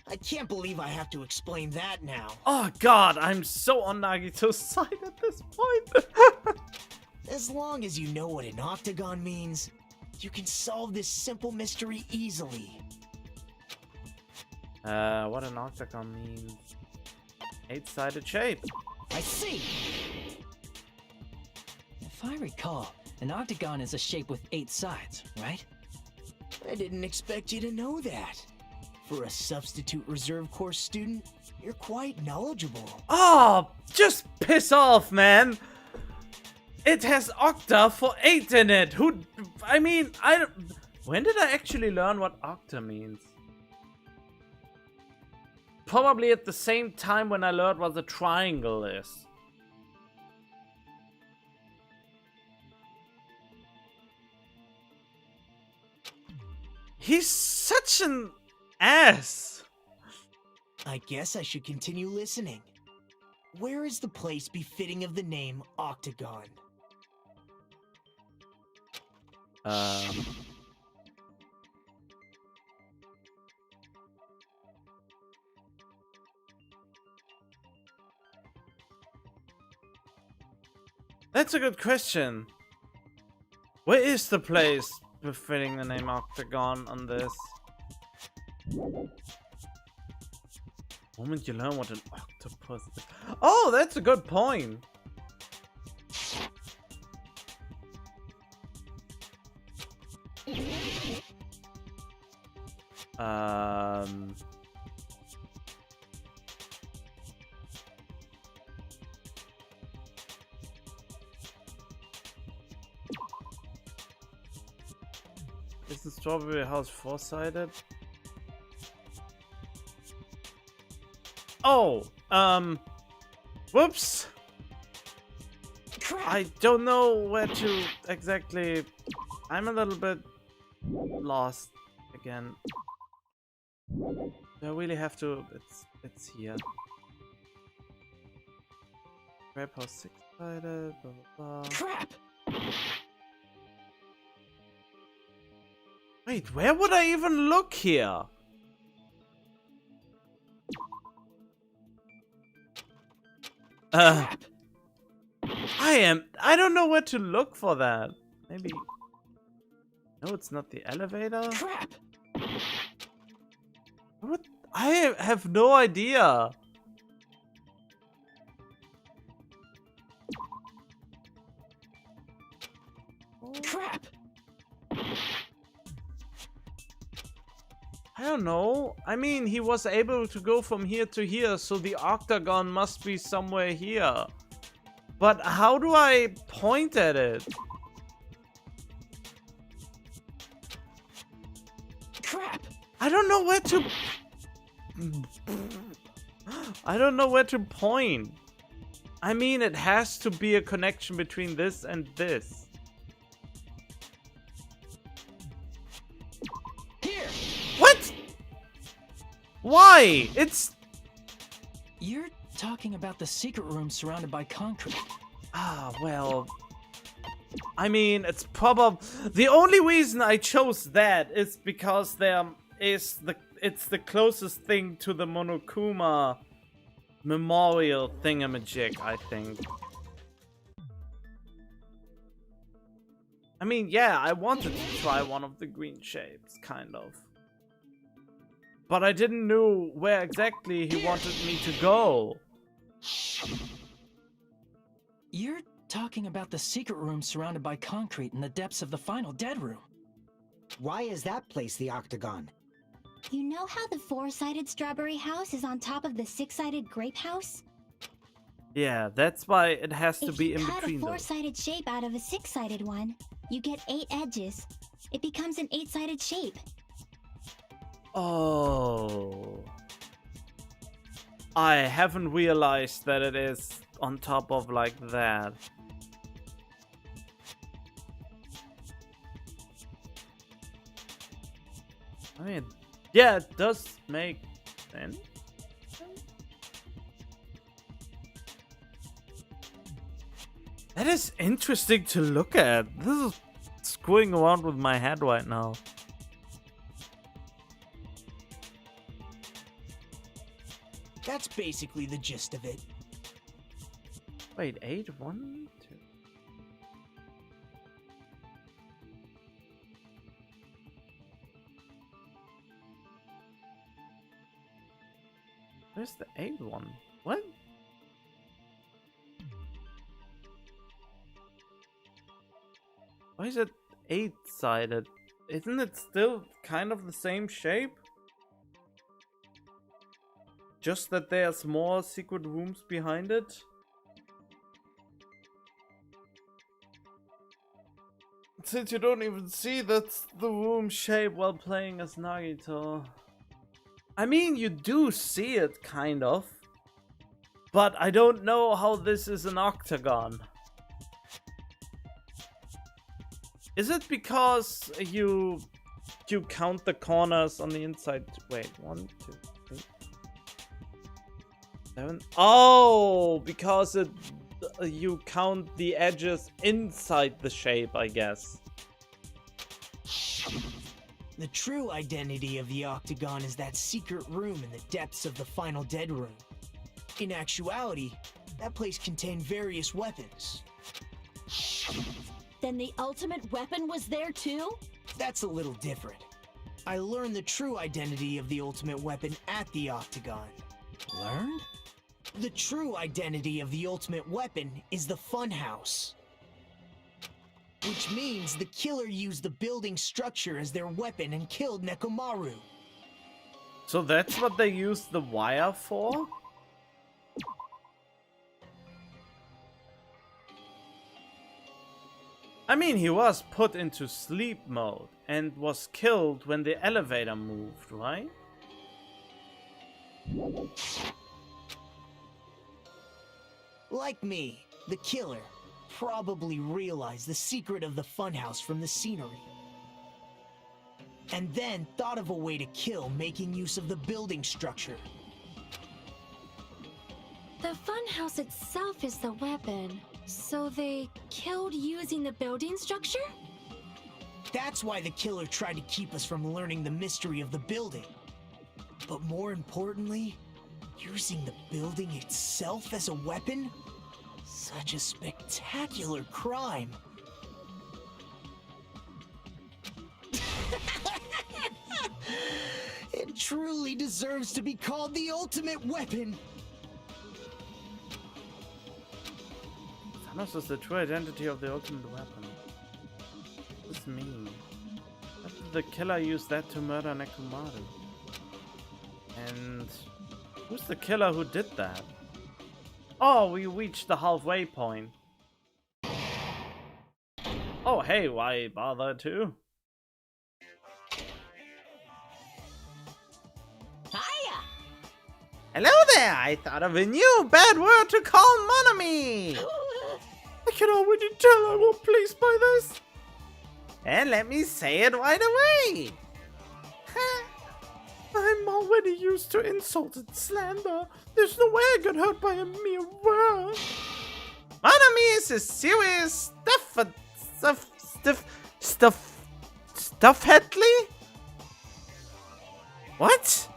I can't believe I have to explain that now. Oh god, I'm so on Nagito's side at this point. As long as you know what an Octagon means, you can solve this simple mystery easily. What an octagon means. 8-sided shape. I see! If I recall, an octagon is a shape with 8 sides, right? I didn't expect you to know that. For a substitute reserve course student, you're quite knowledgeable. Oh, just piss off, man. It has octa for 8 in it. I mean, I don't... When did I actually learn what octa means? Probably at the same time when I learned what a triangle is. He's such an ass. I guess I should continue listening. Where is the place befitting of the name Octagon? That's a good question. Where is the place befitting the name Octagon on this? The moment you learn what an octopus is. Oh, that's a good point. Is the strawberry house 4-sided? Oh, whoops. Crap! I don't know where to exactly. I'm a little bit lost again. Do I really have to? It's here. Grab house 6-sided. Blah blah blah. Crap! Wait, where would I even look here? Crap! I don't know where to look for that. Maybe. No, it's not the elevator. Crap! What? I have no idea. Crap! I don't know. I mean, he was able to go from here to here, so the octagon must be somewhere here. But how do I point at it? Crap! I don't know where to... I don't know where to point. I mean, it has to be a connection between this and this. Here! What? Why? It's... You're talking about the secret room surrounded by concrete. Ah, well... I mean, it's probably... The only reason I chose that is because it's the closest thing to the Monokuma memorial thingamajig, I think. I mean, yeah, I wanted to try one of the green shapes, kind of. But I didn't know where exactly he wanted me to go. You're talking about the secret room surrounded by concrete in the depths of the final dead room. Why is that place the octagon? You know how the 4-sided strawberry house is on top of the 6-sided grape house? Yeah, that's why it has to If be you in cut between a those. 4-sided shape out of a 6-sided one, you get 8 edges. It becomes an 8-sided shape. Oh. I haven't realized that it is on top of like that. I mean, yeah, it does make sense. That is interesting to look at. This is screwing around with my head right now. That's basically the gist of it. Wait, 8, 1, 2. Where's the 8 one? What? Why is it 8-sided? Isn't it still kind of the same shape? Just that there's more secret rooms behind it? Since you don't even see that's the room shape while playing as Nagito. I mean, you do see it, kind of. But I don't know how this is an octagon. Is it because you count the corners on the inside? Wait, 1, 2, 3, 7. Oh, because you count the edges inside the shape, I guess. The true identity of the octagon is that secret room in the depths of the final dead room. In actuality, that place contained various weapons. Then the ultimate weapon was there too? That's a little different. I learned the true identity of the ultimate weapon at the octagon. Learned? The true identity of the ultimate weapon is the funhouse. Which means the killer used the building structure as their weapon and killed Nekomaru. So that's what they used the wire for? I mean, he was put into sleep mode and was killed when the elevator moved, right? Like me, the killer probably realized the secret of the funhouse from the scenery. And then thought of a way to kill making use of the building structure. The funhouse itself is the weapon, so they killed using the building structure? That's why the killer tried to keep us from learning the mystery of the building. But more importantly, using the building itself as a weapon? Such a spectacular crime. It truly deserves to be called the ultimate weapon. Thanos is the true identity of the ultimate weapon. What does this mean? How did the killer use that to murder Nekomaru? And who's the killer who did that? Oh, we reached the halfway point. Oh, hey, why bother to? Hiya! Hello there! I thought of a new bad word to call Monami! I can already tell I'm not pleased by this. And let me say it right away. I'm already used to insult and slander. There's no way I get hurt by a mere word. Monami is a serious stuff Headley? What?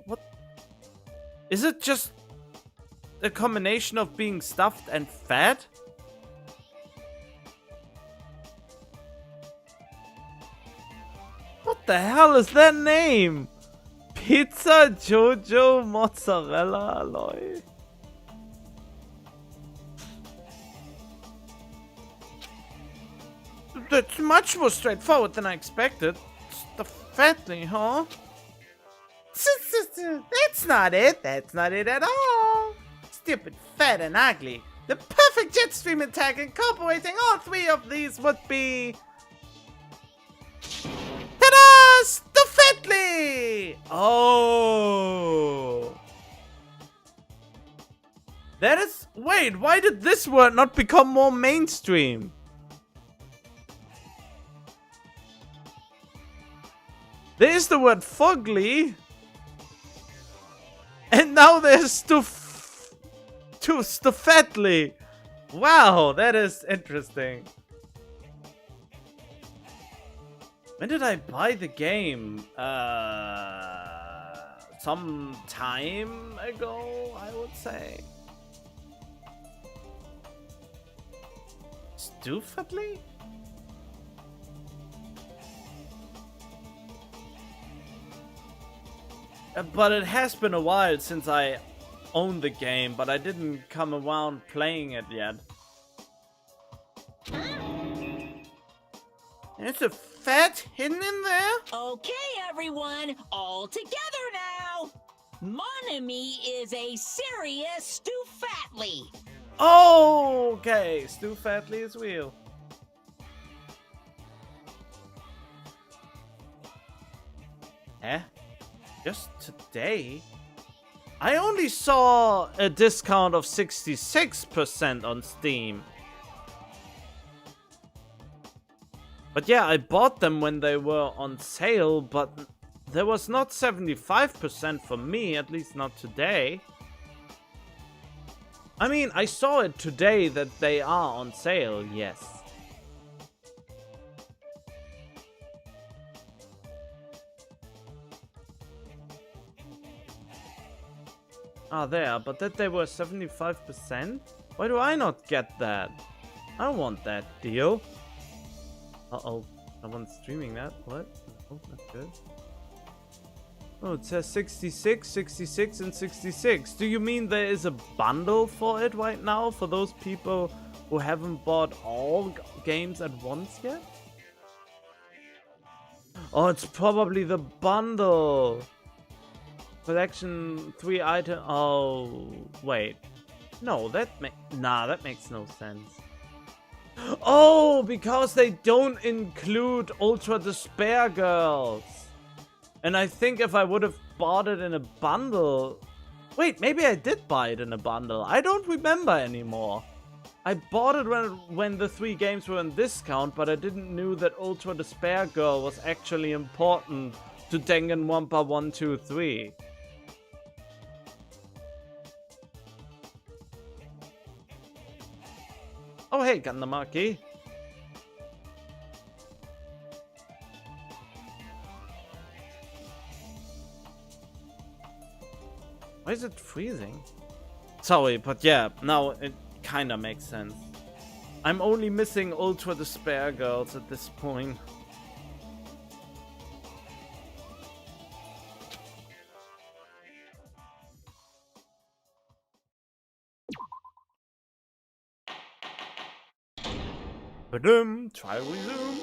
What? Is it just a combination of being stuffed and fat? the hell is that name? Pizza Jojo Mozzarella Alloy. That's much more straightforward than I expected. Stuffedly, huh? That's not it. That's not it at all. Stupid, fat, and ugly. The perfect jet stream attack incorporating all three of these would be... Ta-da! Stuffedly! Oh. That is... Wait, why did this word not become more mainstream? There's the word fugly. And now there's stuffedly. Wow, that is interesting. When did I buy the game? Some time ago, I would say. Stuffedly? But it has been a while since I owned the game, but I didn't come around playing it yet. There's a fat hidden in there? Okay, everyone, all together now. Monami is a serious Stufatly. Oh, okay. Stuffedly is real. Eh? Just today? I only saw a discount of 66% on Steam. But yeah, I bought them when they were on sale, but there was not 75% for me, at least not today. I mean, I saw it today that they are on sale, yes. Ah, there, but that they were 75%? Why do I not get that? I don't want that deal. Uh-oh, someone's streaming that. What? Oh, that's good. Oh, it says 66, 66, and 66. Do you mean there is a bundle for it right now for those people who haven't bought all games at once yet? Oh, it's probably the bundle. Collection 3 item. Oh, wait. No, that makes no sense. Oh, because they don't include Ultra Despair Girls. And I think if I would have bought it in a bundle... Wait, maybe I did buy it in a bundle. I don't remember anymore. I bought it when the 3 games were on discount, but I didn't know that Ultra Despair Girl was actually important to Danganronpa 1, 2, 3. Oh hey, Gandamaki. Why is it freezing? Sorry, but yeah, now it kinda makes sense. I'm only missing Ultra Despair Girls at this point. Badum, try resume.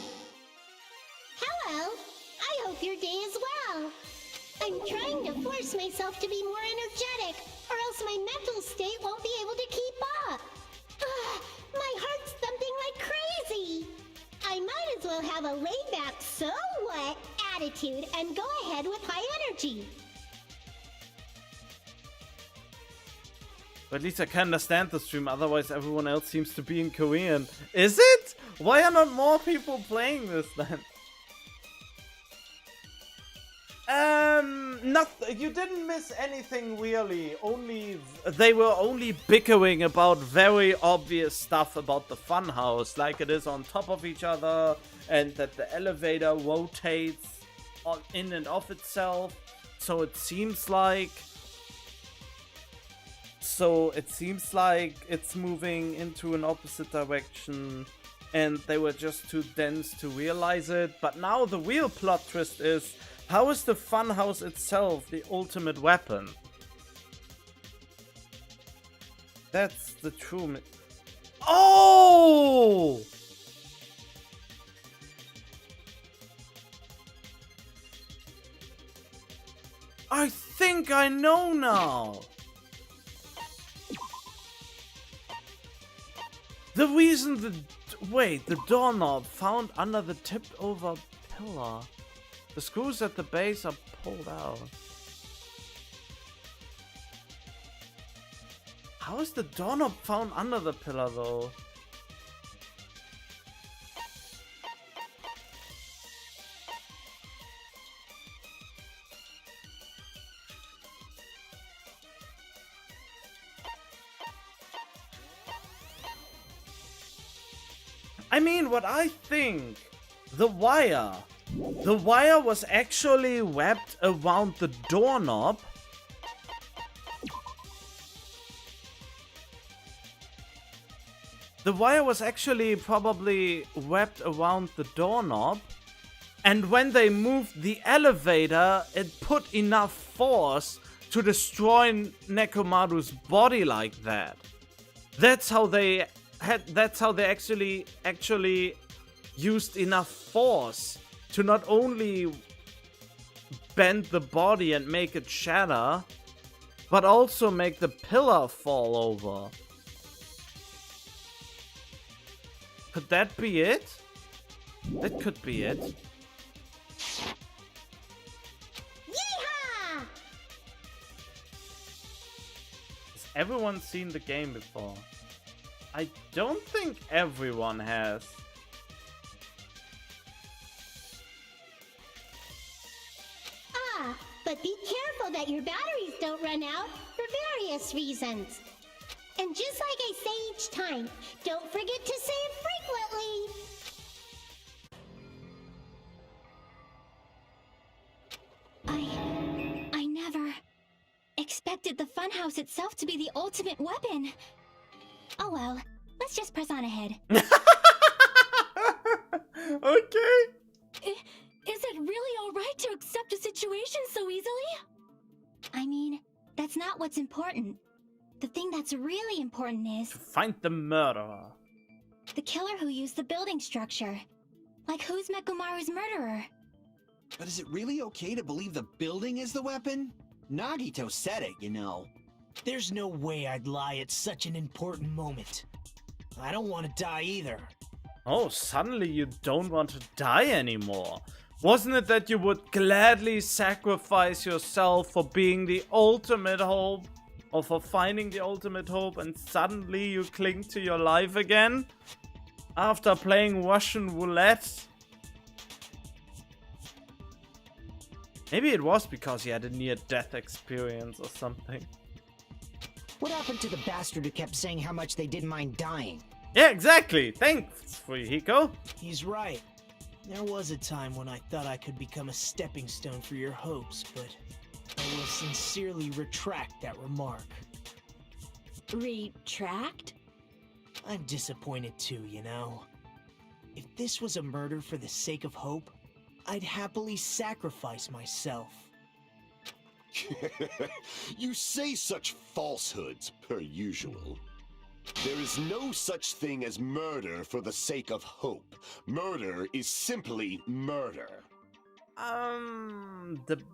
Hello. I hope your day is well. I'm trying to force myself to be more energetic, or else my mental state won't be able to keep up. My heart's thumping like crazy. I might as well have a laid-back so what attitude and go ahead with high energy. But at least I can understand the stream, otherwise everyone else seems to be in Korean. Is it? Why are not more people playing this then? You didn't miss anything really. They were only bickering about very obvious stuff about the funhouse, like it is on top of each other, and that the elevator rotates in and of itself. So it seems like it's moving into an opposite direction. and they were just too dense to realize it. But now the real plot twist is, how is the funhouse itself the ultimate weapon? That's the true... Oh! I think I know now. The reason the doorknob found under the tipped over pillar. The screws at the base are pulled out. How is the doorknob found under the pillar though? I mean, what I think, the wire was actually wrapped around the doorknob. The wire was actually probably wrapped around the doorknob, and when they moved the elevator, it put enough force to destroy Nekomaru's body like that. That's how they actually used enough force to not only bend the body and make it shatter, but also make the pillar fall over. Could that be it? That could be it. Yeehaw! Has everyone seen the game before? I don't think everyone has. But be careful that your batteries don't run out for various reasons. And just like I say each time, don't forget to say it frequently. I never expected the funhouse itself to be the ultimate weapon. Oh well, let's just press on ahead. Okay. Is it really alright to accept a situation so easily? I mean, that's not what's important. The thing that's really important is To find the murderer. the killer who used the building structure. Like, who's Mekomaru's murderer? But is it really okay to believe the building is the weapon? Nagito said it, you know. There's no way I'd lie at such an important moment. I don't want to die either. Oh, suddenly you don't want to die anymore. Wasn't it that you would gladly sacrifice yourself for being the ultimate hope? Or for finding the ultimate hope, and suddenly you cling to your life again? After playing Russian roulette? Maybe it was because he had a near-death experience or something. What happened to the bastard who kept saying how much they didn't mind dying? Yeah, exactly. Thanks, Fuyuhiko. He's right. There was a time when I thought I could become a stepping stone for your hopes, but I will sincerely retract that remark. Retract? I'm disappointed too, you know. If this was a murder for the sake of hope, I'd happily sacrifice myself. You say such falsehoods, per usual. There is no such thing as murder for the sake of hope. Murder is simply murder. Debatable?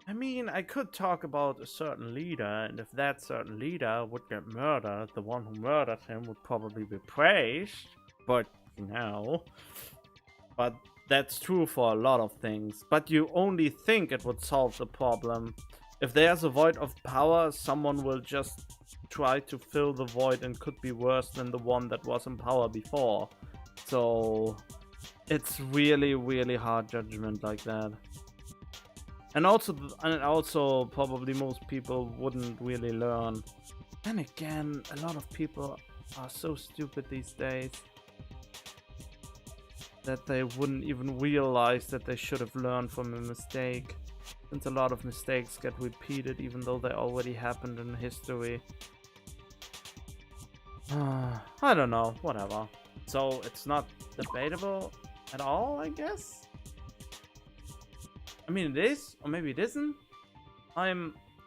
I mean, I could talk about a certain leader, and if that certain leader would get murdered, the one who murdered him would probably be praised. But, no. But that's true for a lot of things. But you only think it would solve the problem. If there's a void of power, someone will just try to fill the void and could be worse than the one that was in power before. So it's really, really hard judgment like that. And also probably most people wouldn't really learn. Then again, a lot of people are so stupid these days that they wouldn't even realize that they should have learned from a mistake. Since a lot of mistakes get repeated even though they already happened in history. I don't know, whatever. So it's not debatable at all, I guess? I mean, it is, or maybe it isn't. I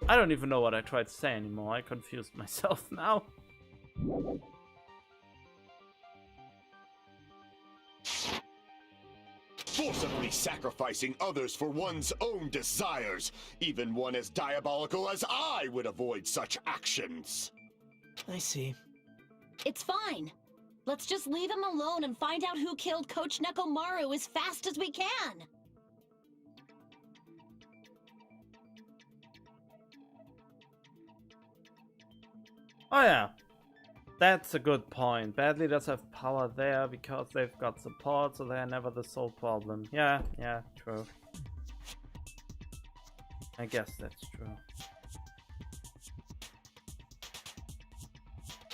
don't even know what I tried to say anymore. I confused myself now. Forcibly sacrificing others for one's own desires. Even one as diabolical as I would avoid such actions. I see. It's fine. Let's just leave him alone and find out who killed Coach Nekomaru as fast as we can. Oh yeah, that's a good point. Badly does have power there because they've got support, so they're never the sole problem. Yeah, true. I guess that's true.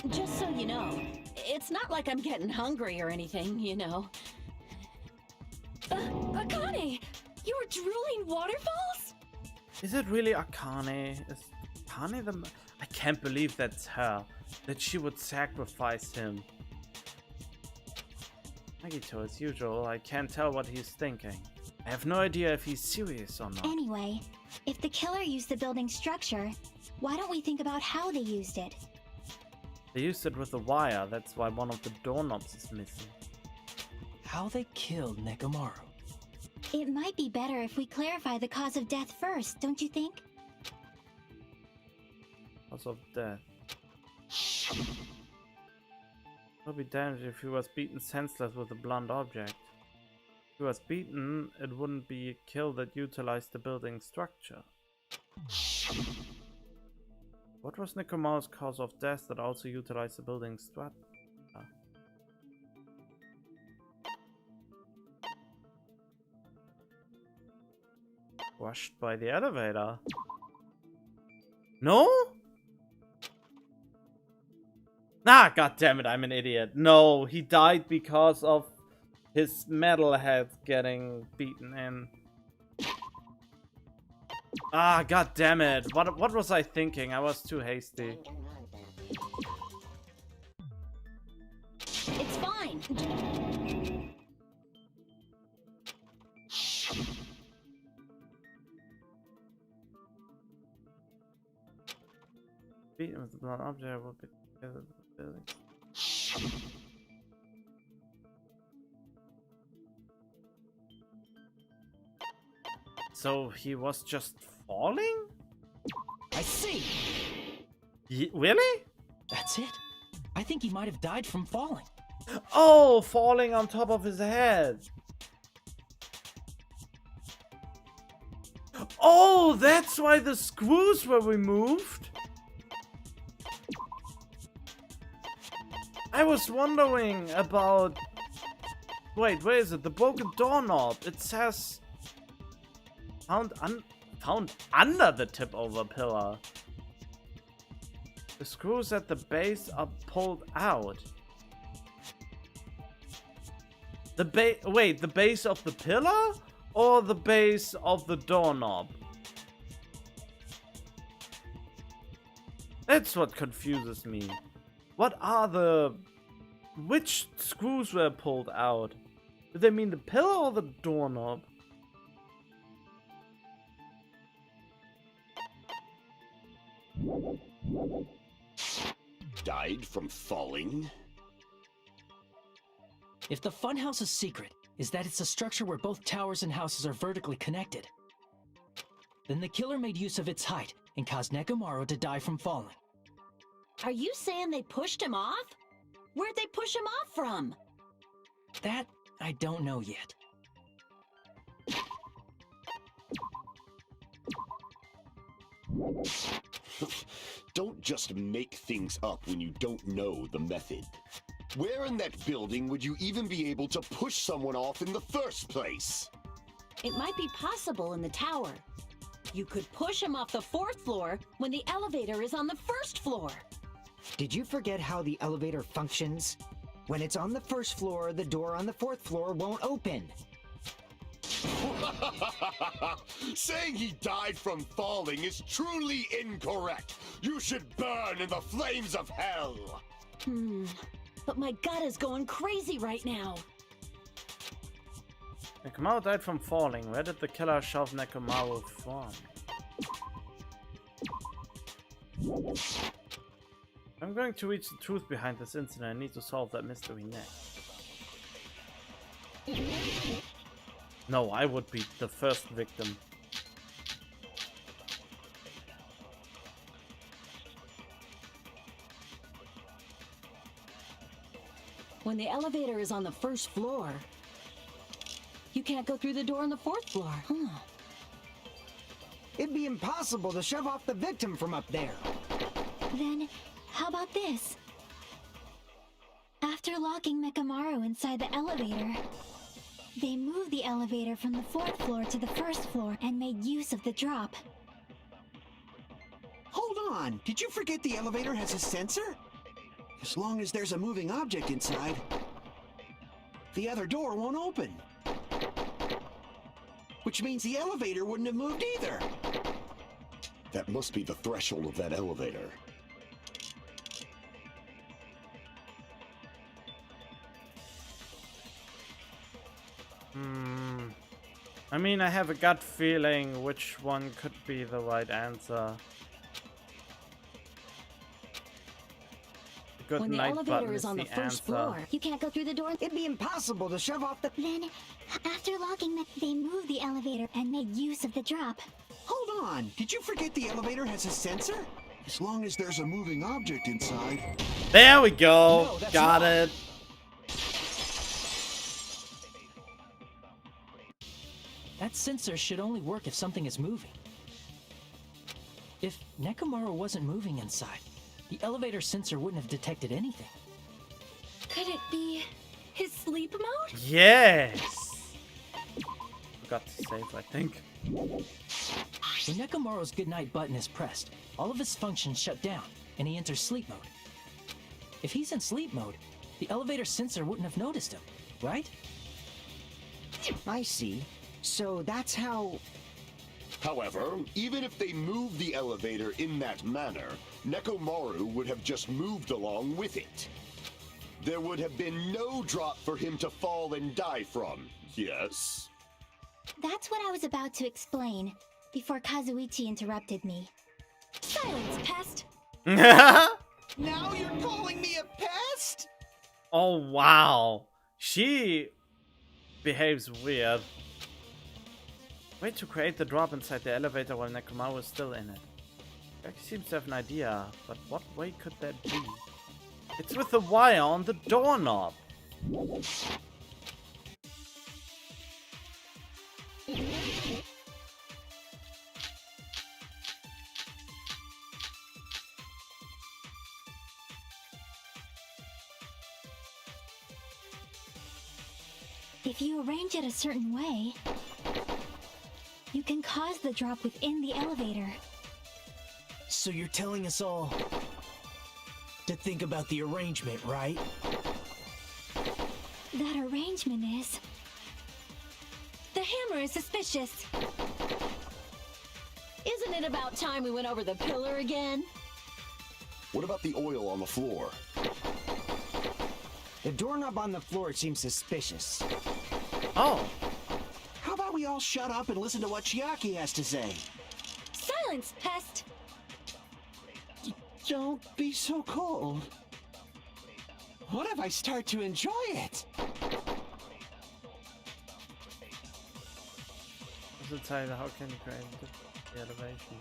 Just so you know, it's not like I'm getting hungry or anything, you know. Akane! You were drooling waterfalls? Is it really Akane? Is Akane the... I can't believe that's her. That she would sacrifice him. Nagito, as usual, I can't tell what he's thinking. I have no idea if he's serious or not. Anyway, if the killer used the building's structure, why don't we think about how they used it? They used it with a wire, that's why one of the doorknobs is missing. How they killed Nekomaru. It might be better if we clarify the cause of death first, don't you think? Cause of death. It'll be damned if he was beaten senseless with a blunt object. If he was beaten, it wouldn't be a kill that utilized the building's structure. What was Nekomaru's cause of death that also utilized the building's structure? Crushed by the elevator. No? Ah, god damn it, I'm an idiot. No, he died because of his metal head getting beaten in. Ah, god damn it. What was I thinking? I was too hasty. It's fine. Beaten with the blunt object will be together with the building. So he was just falling? I see! Really? That's it. I think he might have died from falling. Oh, falling on top of his head. Oh, that's why the screws were removed. I was wondering about... Wait, where is it? The broken doorknob. It says... Found under the tip-over pillar. The screws at the base are pulled out. Wait, the base of the pillar? Or the base of the doorknob? That's what confuses me. What are the... Which screws were pulled out? Do they mean the pillar or the doorknob? Died from falling? If the funhouse's secret is that it's a structure where both towers and houses are vertically connected, then the killer made use of its height and caused Nekomaru to die from falling. Are you saying they pushed him off? Where'd they push him off from? That I don't know yet. Don't just make things up when you don't know the method. Where in that building would you even be able to push someone off in the first place? It might be possible in the tower. You could push him off the 4th floor when the elevator is on the 1st floor. Did you forget how the elevator functions? When it's on the 1st floor, the door on the 4th floor won't open. Saying he died from falling is truly incorrect. You should burn in the flames of hell. But my gut is going crazy right now. Nekomaru died from falling. Where did the killer shove Nekomaru from? I'm going to reach the truth behind this incident. I need to solve that mystery next. No, I would be the first victim. When the elevator is on the first floor, you can't go through the door on the fourth floor. It'd be impossible to shove off the victim from up there. Then, how about this? After locking Nekomaru inside the elevator, they moved the elevator from the fourth floor to the first floor and made use of the drop. Hold on, did you forget the elevator has a sensor? As long as there's a moving object inside, the other door won't open. Which means the elevator wouldn't have moved either. That must be the threshold of that elevator. I mean, I have a gut feeling which one could be the right answer. The good When the night elevator button is on the first answer. floor, you can't go through the door. It'd be impossible to shove off the... Then, after locking they moved the elevator and made use of the drop. Hold on, did you forget the elevator has a sensor? As long as there's a moving object inside. There we go. No, that's Got wrong. it. That sensor should only work if something is moving. If Nekomaru wasn't moving inside, the elevator sensor wouldn't have detected anything. Could it be his sleep mode? Yes. Forgot to save, I think. When Nekomaru's goodnight button is pressed, all of his functions shut down, and he enters sleep mode. If he's in sleep mode, the elevator sensor wouldn't have noticed him, right? I see. So that's how... However, even if they moved the elevator in that manner, Nekomaru would have just moved along with it. There would have been no drop for him to fall and die from, yes? That's what I was about to explain, before Kazuichi interrupted me. Silence, pest! Now you're calling me a pest? Oh, wow. She behaves weird. Way to create the drop inside the elevator while Nekomaru is still in it. Becky seems to have an idea, but what way could that be? It's with the wire on the doorknob. If you arrange it a certain way, you can cause the drop within the elevator. So you're telling us all to think about the arrangement, right? That arrangement is... The hammer is suspicious. Isn't it about time we went over the pillar again? What about the oil on the floor? The doorknob on the floor seems suspicious. Oh. How about we all shut up and listen to what Chiaki has to say? Silence, pest! Don't be so cold. What if I start to enjoy it? What's it say? How can you create the elevation?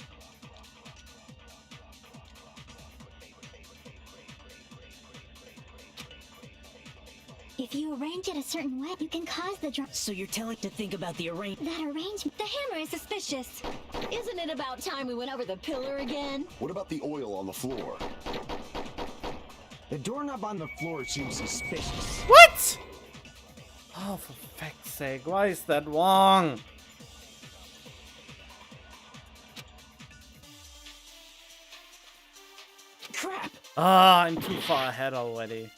If you arrange it a certain way, you can cause the drop. So you're telling to think about the arrangement. That arrangement... The hammer is suspicious. Isn't it about time we went over the pillar again? What about the oil on the floor? The doorknob on the floor seems suspicious. What? Oh, for feck's sake, why is that wrong? Crap! Ah, I'm too far ahead already.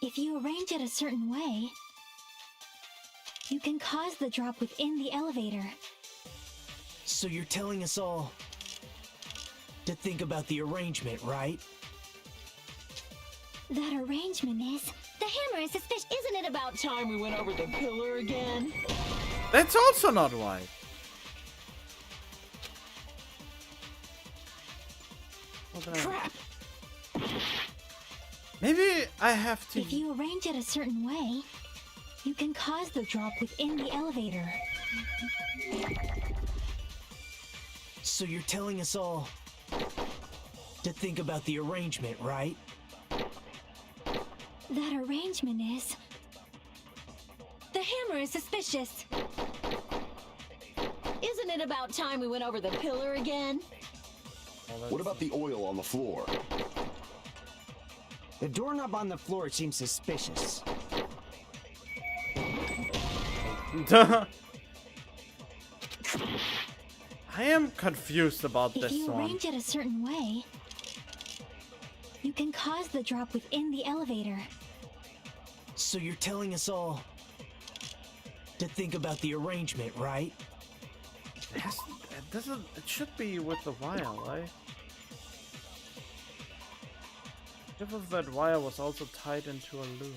If you arrange it a certain way, You can cause the drop within the elevator. So you're telling us all to think about the arrangement, right? That arrangement is... The hammer is suspicious. Isn't it about time we went over the pillar again? That's also not right. What did I- Crap! Maybe I have to. If you arrange it a certain way, you can cause the drop within the elevator. So you're telling us all to think about the arrangement, right? That arrangement is... The hammer is suspicious. Isn't it about time we went over the pillar again? What about the oil on the floor? The doorknob on the floor seems suspicious. I am confused about If this you one. arrange it a certain way, you can cause the drop within the elevator. So you're telling us all to think about the arrangement, right? It should be with the wire, right? Tip of that wire was also tied into a loop.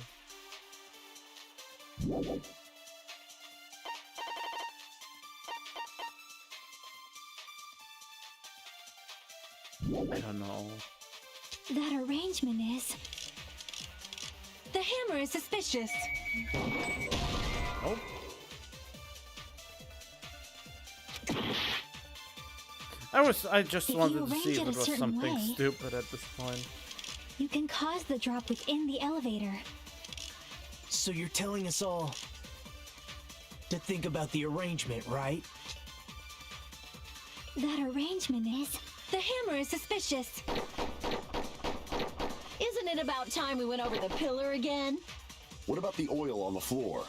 I don't know. That arrangement is... The hammer is suspicious. Oh. I just If wanted you to see arrange if it it a was certain something way- stupid at this point. You can cause the drop within the elevator. So you're telling us all to think about the arrangement, right? That arrangement is... The hammer is suspicious. Isn't it about time we went over the pillar again? What about the oil on the floor?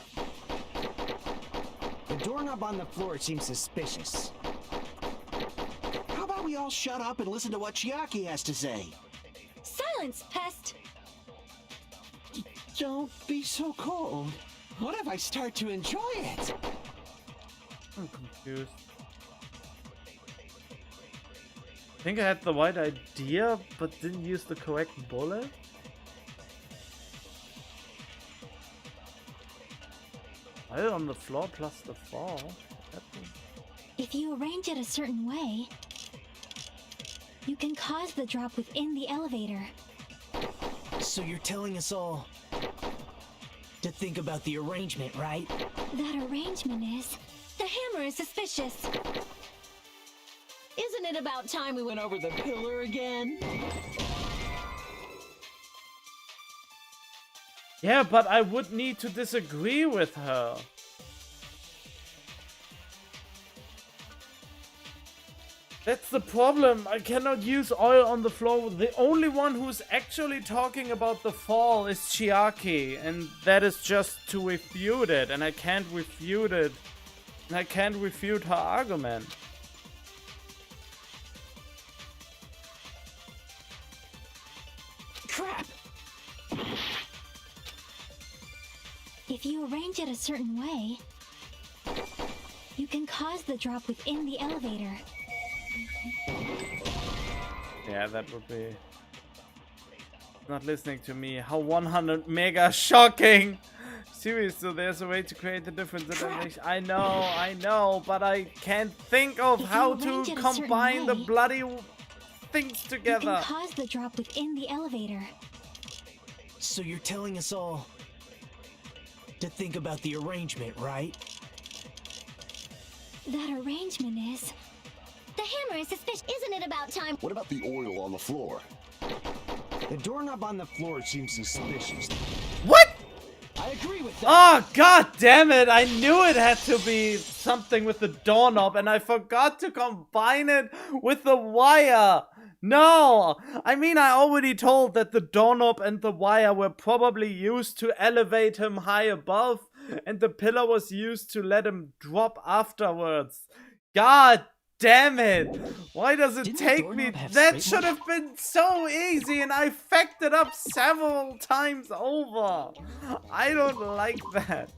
The doorknob on the floor seems suspicious. How about we all shut up and listen to what Chiaki has to say? Silence, pest. Don't be so cold. What if I start to enjoy it? I'm confused. I think I had the right idea, but didn't use the correct bullet? Right on the floor plus the fall. If you arrange it a certain way, you can cause the drop within the elevator. So you're telling us all to think about the arrangement, right? That arrangement is... The hammer is suspicious. Isn't it about time we went over the pillar again? Yeah, but I would need to disagree with her. That's the problem. I cannot use oil on the floor. The only one who's actually talking about the fall is Chiaki, and that is just to refute it, and I can't refute it. And I can't refute her argument. Crap! If you arrange it a certain way, you can cause the drop within the elevator. Yeah, that would be... Not listening to me. How 100 mega shocking! Seriously, so there's a way to create the difference in animation. I know, but I can't think of If how you to arrange it a combine certain the way, bloody things You together. can cause the drop within the elevator. So you're telling us all to think about the arrangement, right? That arrangement is... The hammer is suspicious. Isn't it about time? What about the oil on the floor? The doorknob on the floor seems suspicious. What? I agree with that. Oh, god damn it! I knew it had to be something with the doorknob, and I forgot to combine it with the wire. No! I mean, I already told that the doorknob and the wire were probably used to elevate him high above, and the pillar was used to let him drop afterwards. God damn it! Why does it Didn't the take me? doorknob have That straight should have been so easy, and I fucked it up several times over. I don't like that.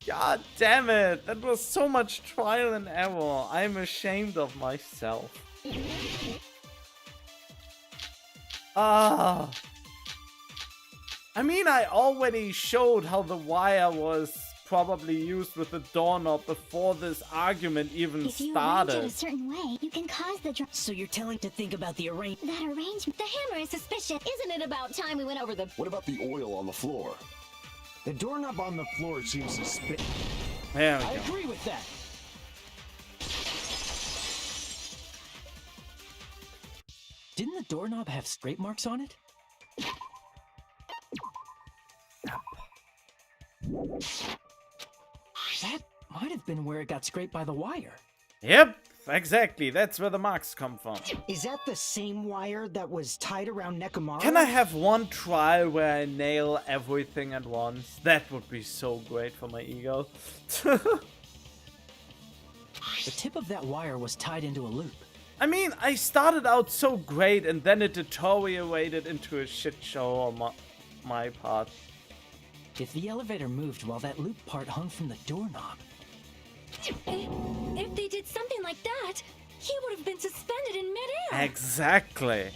God damn it! That was so much trial and error. I'm ashamed of myself. Ah. I mean, I already showed how the wire was probably used with the doorknob before this argument even If you arrange it started. a certain way, you can cause the So you're telling to think about the arrangement. that arrangement. The hammer is suspicious. Isn't it about time we went over the... What about the oil on the floor? The doorknob on the floor seems suspicious. There we I go. agree with that. Didn't the doorknob have scrape marks on it? That might have been where it got scraped by the wire. Yep, exactly. That's where the marks come from. Is that the same wire that was tied around Nekomaru? Can I have one trial where I nail everything at once? That would be so great for my ego. The tip of that wire was tied into a loop. I mean, I started out so great and then it deteriorated into a shit show on my part. If the elevator moved while that loop part hung from the doorknob, If they did something like that, he would have been suspended in midair. Exactly.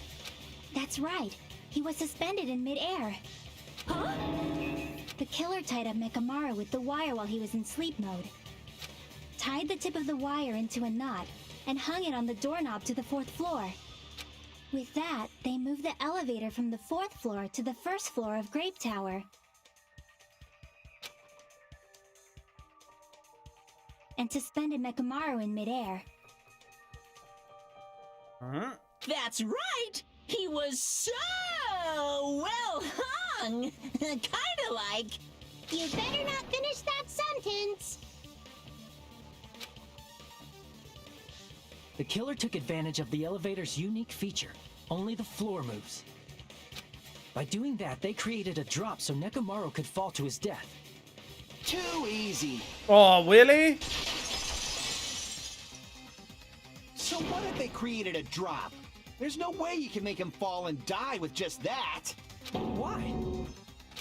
That's right. He was suspended in midair. Huh? The killer tied up Nekomaru with the wire while he was in sleep mode. Tied the tip of the wire into a knot and hung it on the doorknob to the 4th floor. With that, they moved the elevator from the 4th floor to the 1st floor of Grape Tower. And suspended Nekomaru in midair. Huh? That's right! He was so well hung! Kinda like... You better not finish that sentence. the killer took advantage of the elevator's unique feature. Only the floor moves. By doing that, they created a drop so Nekomaru could fall to his death. Too easy. Oh, really? So what if they created a drop? There's no way you can make him fall and die with just that. Why?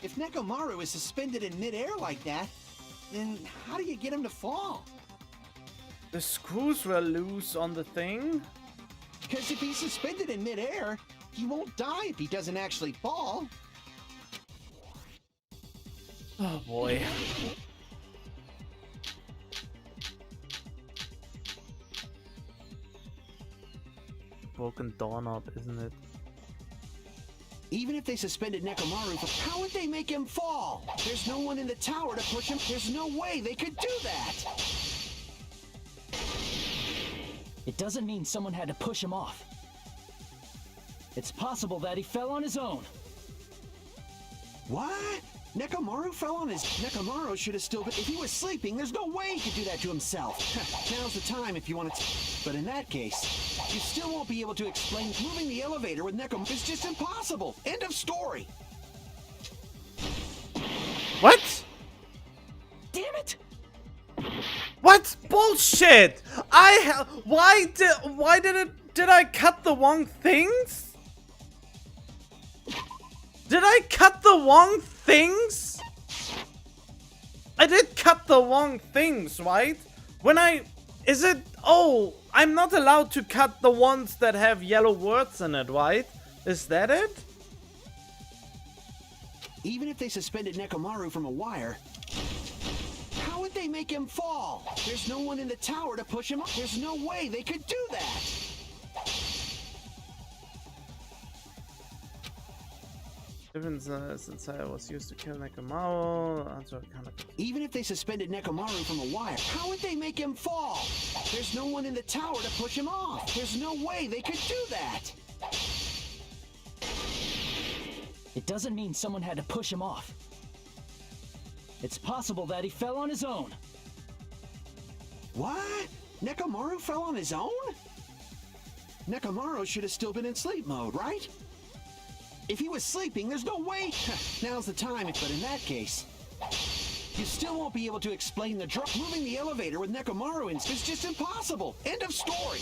If Nekomaru is suspended in midair like that, then how do you get him to fall? The screws were loose on the thing. Because if he's suspended in midair, he won't die if he doesn't actually fall. Oh boy. Broken doorknob, isn't it? Even if they suspended Nekomaru, how would they make him fall? There's no one in the tower to push him. There's no way they could do that. It doesn't mean someone had to push him off. It's possible that he fell on his own. What? Nekomaru fell on his... Nekomaru should have still been... If he was sleeping, there's no way he could do that to himself. Now's the time if you want to... But in that case, you still won't be able to explain moving the elevator with Nekomaru. It's just impossible. End of story. What? Damn it! What bullshit? Why did I cut the wrong things? Did I cut the wrong things? I did cut the wrong things, right? Oh, I'm not allowed to cut the ones that have yellow words in it, right? Is that it? Even if they suspended Nekomaru from a wire, how would they make him fall? There's no one in the tower to push him up. There's no way they could do that. Since I was used to kill Nekomaru, Even if they suspended Nekomaru from a wire, how would they make him fall? There's no one in the tower to push him off. There's no way they could do that. It doesn't mean someone had to push him off. It's possible that he fell on his own. What? Nekomaru fell on his own? Nekomaru should have still been in sleep mode, right? If he was sleeping, there's no way. Now's the time, but in that case, You still won't be able to explain the drop. Moving the elevator with Nekomaru in is just impossible. End of story.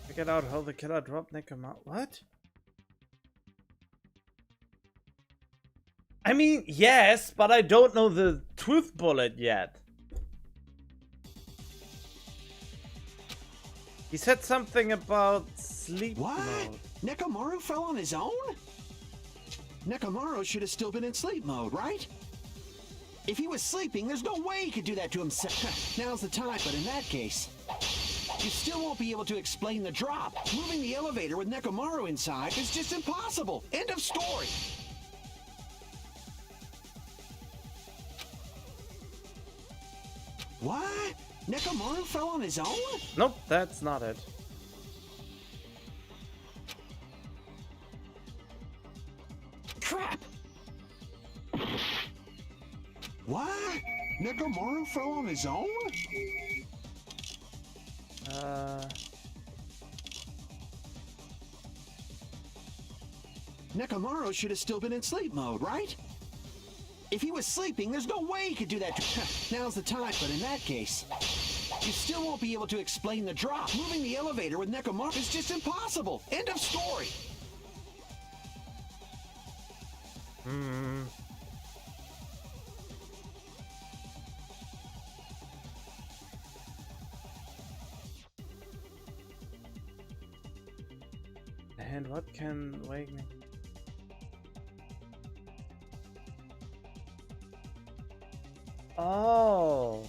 Figured out how the killer dropped Nekomaru. What? I mean, yes, but I don't know the truth bullet yet. He said something about sleep What? mode. Nekomaru fell on his own? Nekomaru should have still been in sleep mode, right? If he was sleeping, there's no way he could do that to himself. Now's the time, but in that case, you still won't be able to explain the drop. Moving the elevator with Nekomaru inside is just impossible. End of story. What? Nekomaru fell on his own? Nope, that's not it. Crap! What? Nekomaru fell on his own? Nekomaru should have still been in sleep mode, right? If he was sleeping, there's no way he could do that to... Now's the time, but in that case, you still won't be able to explain the drop. Moving the elevator with Nekomaru is just impossible. End of story. And what can wake me? Oh.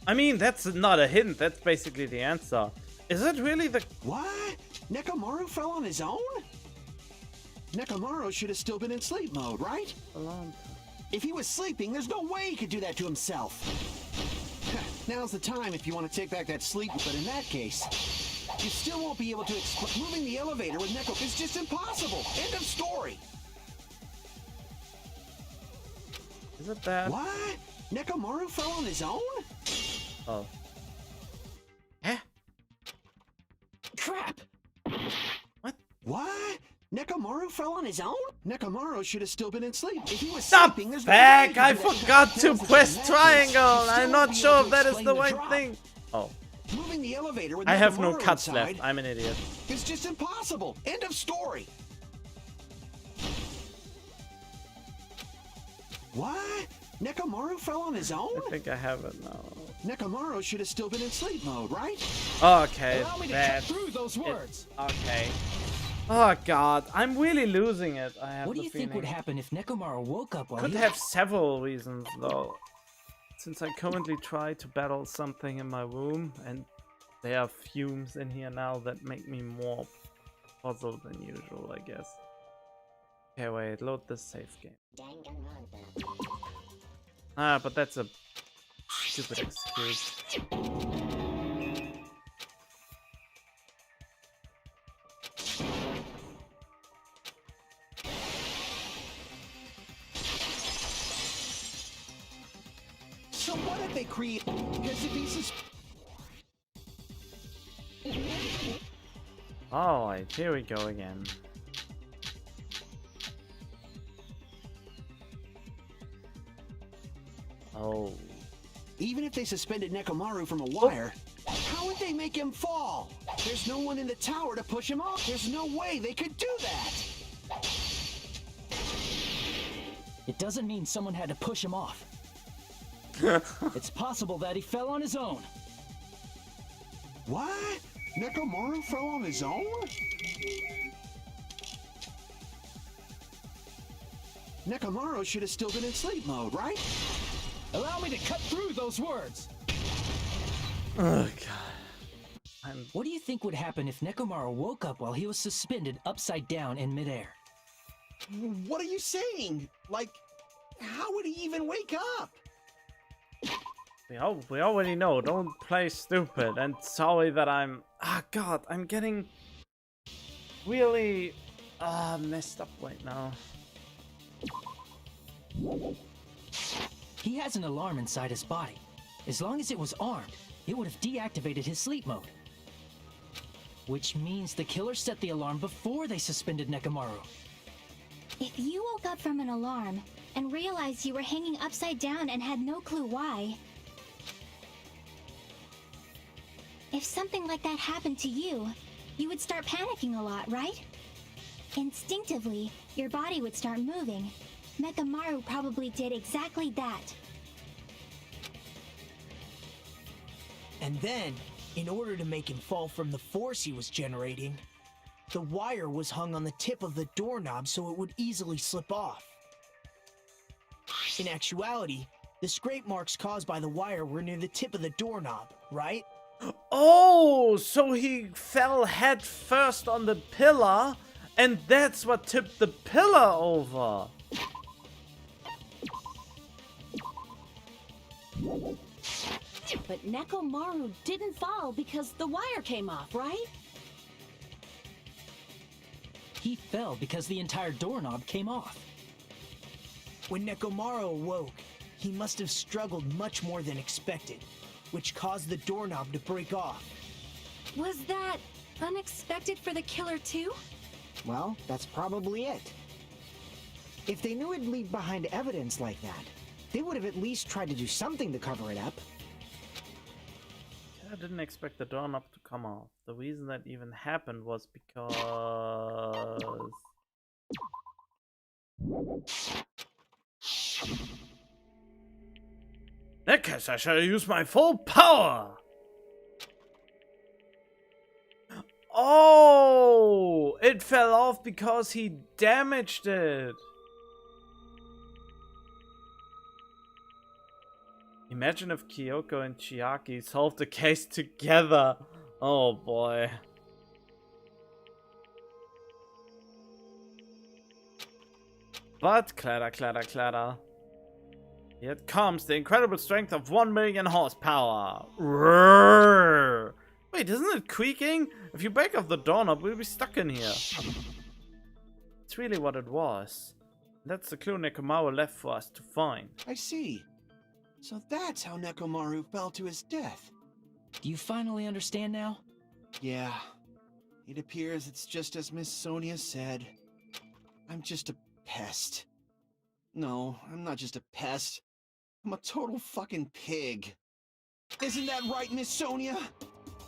I mean, that's not a hint. That's basically the answer. Is it really the... What? Nekomaru fell on his own? Nekomaru should have still been in sleep mode, right? alarm? If he was sleeping, there's no way he could do that to himself. Now's the time if you want to take back that sleep, but in that case, you still won't be able to explain. Moving the elevator with Neko is just impossible. End of story. Is it that? What? Nekomaru fell on his own? Oh. Eh? Crap! What? Nekomaru fell on his own? Nekomaru should have still been in sleep. If he was Stop sleeping, there's back! no way I he could do that. forgot to Now's the press time. In that triangle! case, you I'm still not won't be sure able if to that is explain the the right drop. thing. Oh. Moving the elevator with I have no Nekomaru cuts inside left. I'm an idiot. It's just impossible. End of story. What? Nekomaru fell on his own? I think I have it now. Nekomaru should have still been in sleep mode, right? Okay, Allow me to cut that. through those words. Okay. Oh god, I'm really losing it. I have What do the you think would feeling. happen if Nekomaru woke up while Could he have several reasons though. Since I currently try to battle something in my room and there are fumes in here now that make me more puzzled than usual, I guess. Okay, wait, load this save game. Ah, but that's a stupid excuse. So what did they create? Because if he's Alright, here we go again. Oh. even if they suspended Nekomaru from a wire, how would they make him fall? There's no one in the tower to push him off. There's no way they could do that. It doesn't mean someone had to push him off. It's possible that he fell on his own. What? Nekomaru fell on his own? Nekomaru should have still been in sleep mode, right? Allow me to cut through those words. Oh god. What do you think would happen if Nekomaru woke up while he was suspended upside down in midair? What are you saying? Like, how would he even wake up? We already know, don't play stupid, and sorry that I'm... Ah, god, I'm getting really messed up right now. He has an alarm inside his body. As long as it was armed, it would have deactivated his sleep mode. Which means the killer set the alarm before they suspended Nekomaru. If you woke up from an alarm and realized you were hanging upside down and had no clue why, if something like that happened to you, you would start panicking a lot, right? Instinctively, your body would start moving. Mechamaru probably did exactly that. And then, in order to make him fall from the force he was generating, the wire was hung on the tip of the doorknob so it would easily slip off. In actuality, the scrape marks caused by the wire were near the tip of the doorknob, right? Oh, so he fell head first on the pillar, and that's what tipped the pillar over. But Nekomaru didn't fall because the wire came off, right? He fell because the entire doorknob came off. When Nekomaru awoke, he must have struggled much more than expected, which caused the doorknob to break off. Was that unexpected for the killer too? Well, that's probably it. If they knew it'd leave behind evidence like that, they would have at least tried to do something to cover it up. I didn't expect the doorknob to come off. The reason that even happened was because... In that case, I shall use my full power! Oh! It fell off because he damaged it! Imagine if Kyoko and Chiaki solved the case together. Oh boy. But, clatter. Here it comes, the incredible strength of 1 million horsepower. Roar. Wait, isn't it creaking? If you break off the doorknob, we'll be stuck in here. It's really what it was. That's the clue Nekomaru left for us to find. I see. So that's how Nekomaru fell to his death. Do you finally understand now? Yeah. It appears it's just as Miss Sonia said. I'm just a pest. No, I'm not just a pest. I'm a total fucking pig. Isn't that right, Miss Sonia?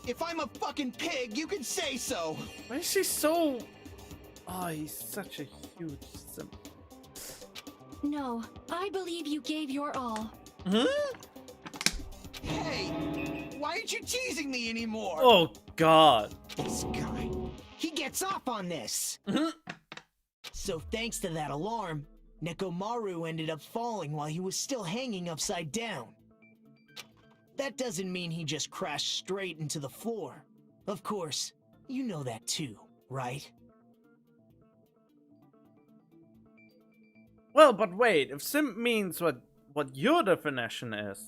If I'm a fucking pig, you can say so! Why is she so... Oh, he's such a huge simp. No, I believe you gave your all. Hmm? Hey! Why aren't you teasing me anymore? Oh, God. This guy, he gets off on this. So thanks to that alarm, Nekomaru ended up falling while he was still hanging upside down. That doesn't mean he just crashed straight into the floor. Of course, you know that too, right? Well, but wait, if simp means what your definition is,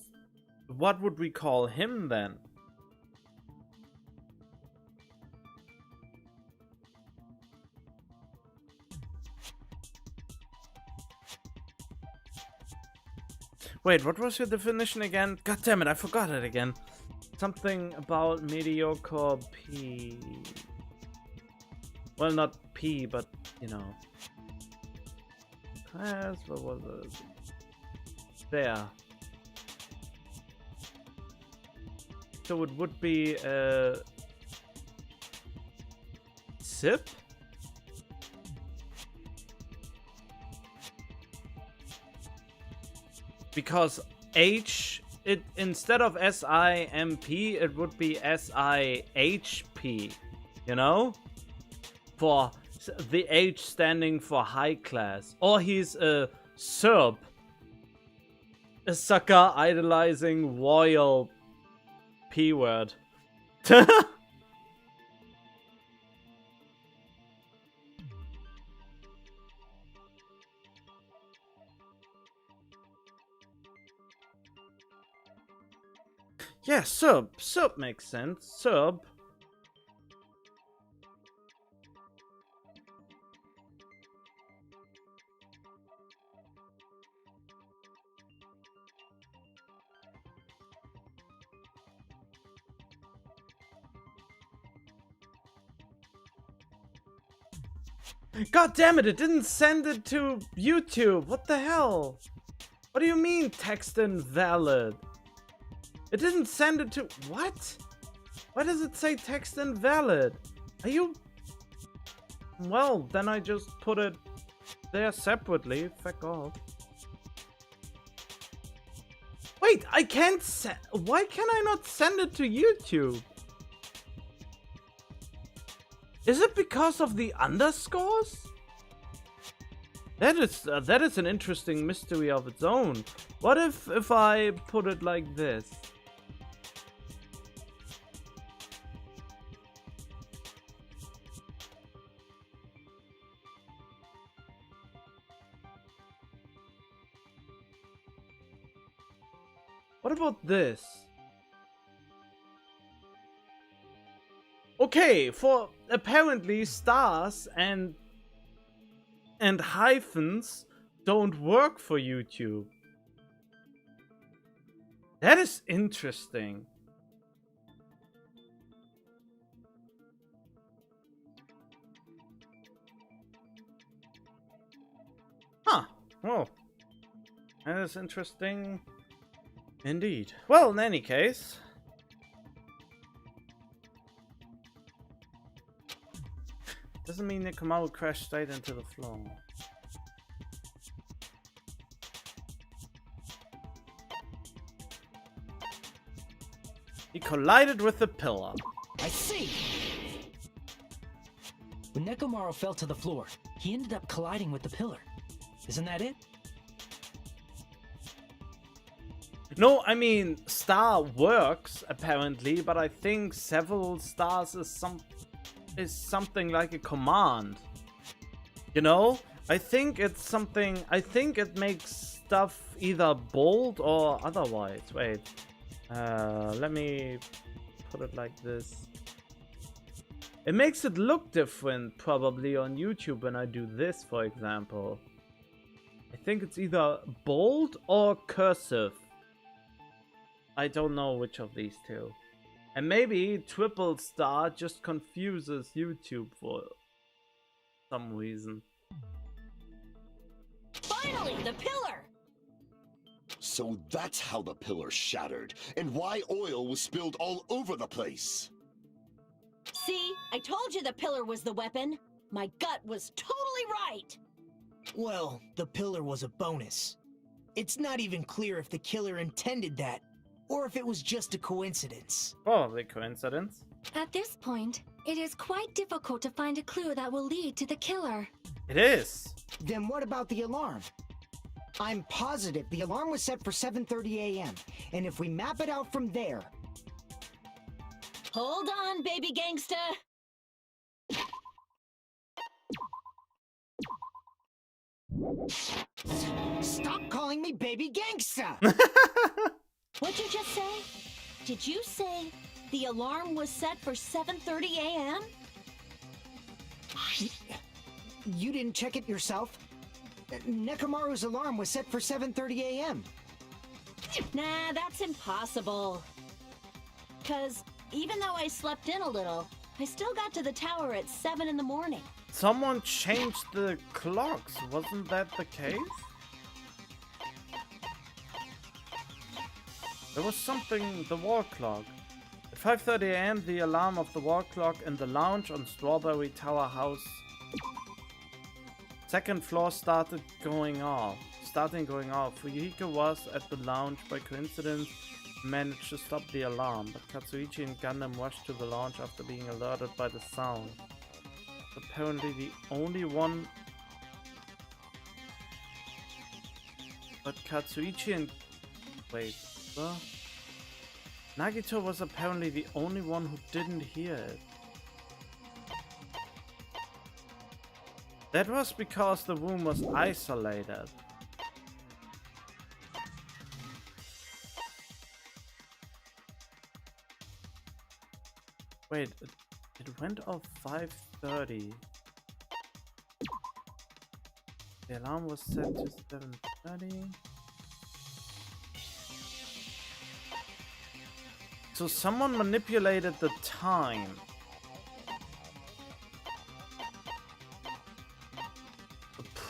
what would we call him then? Wait, what was your definition again? God damn it, I forgot it again. Something about mediocre P. Well, not P, but, you know. Class, what was it? There. So it would be SIP? Because H, it instead of SIMP, it would be SIHP, you know? For the H standing for high class. Or he's a SERP. A sucker idolizing royal P word. Yeah, sub. Sub makes sense. Sub. God damn it, it didn't send it to YouTube. What the hell? What do you mean text invalid? It didn't send it to... What? Why does it say text invalid? Are you... Well, then I just put it there separately. Fuck off. Wait, I can't send... Why can I not send it to YouTube? Is it because of the underscores? That is an interesting mystery of its own. What if I put it like this? What about this? Okay, for apparently stars and hyphens don't work for YouTube. That is interesting. Huh. Well, that is interesting indeed. Well, in any case... Doesn't mean Nekomaru crashed straight into the floor. He collided with the pillar. I see! When Nekomaru fell to the floor, he ended up colliding with the pillar. Isn't that it? No, I mean, star works, apparently, but I think several stars is something like a command. You know? I think it's something... I think it makes stuff either bold or otherwise. Wait. Let me put it like this. It makes it look different, probably, on YouTube when I do this, for example. I think it's either bold or cursive. I don't know which of these two. And maybe triple star just confuses YouTube for some reason. Finally, the pillar! So that's how the pillar shattered, and why oil was spilled all over the place. See, I told you the pillar was the weapon. My gut was totally right. Well, the pillar was a bonus. It's not even clear if the killer intended that, or if it was just a coincidence. Probably coincidence. At this point, it is quite difficult to find a clue that will lead to the killer. It is. Then what about the alarm? I'm positive the alarm was set for 7:30 a.m. And if we map it out from there... Hold on, baby gangsta. Stop calling me baby gangsta! What'd you just say? Did you say the alarm was set for 7:30 a.m.? You didn't check it yourself? Nekomaru's alarm was set for 7:30 a.m. Nah, that's impossible. 'Cause even though I slept in a little, I still got to the tower at 7 in the morning. Someone changed the clocks, wasn't that the case? There was something, the wall clock. At 5:30 a.m. the alarm of the wall clock in the lounge on Strawberry Tower House second floor started going off. Fuyuhiko was at the lounge by coincidence, managed to stop the alarm, but Katsuichi and Gundam rushed to the lounge after being alerted by the sound. Apparently the only one... But Katsuichi and... Wait, what? Nagito was apparently the only one who didn't hear it. That was because the room was isolated. Wait, it went off 5:30. The alarm was set to 7:30. So someone manipulated the time.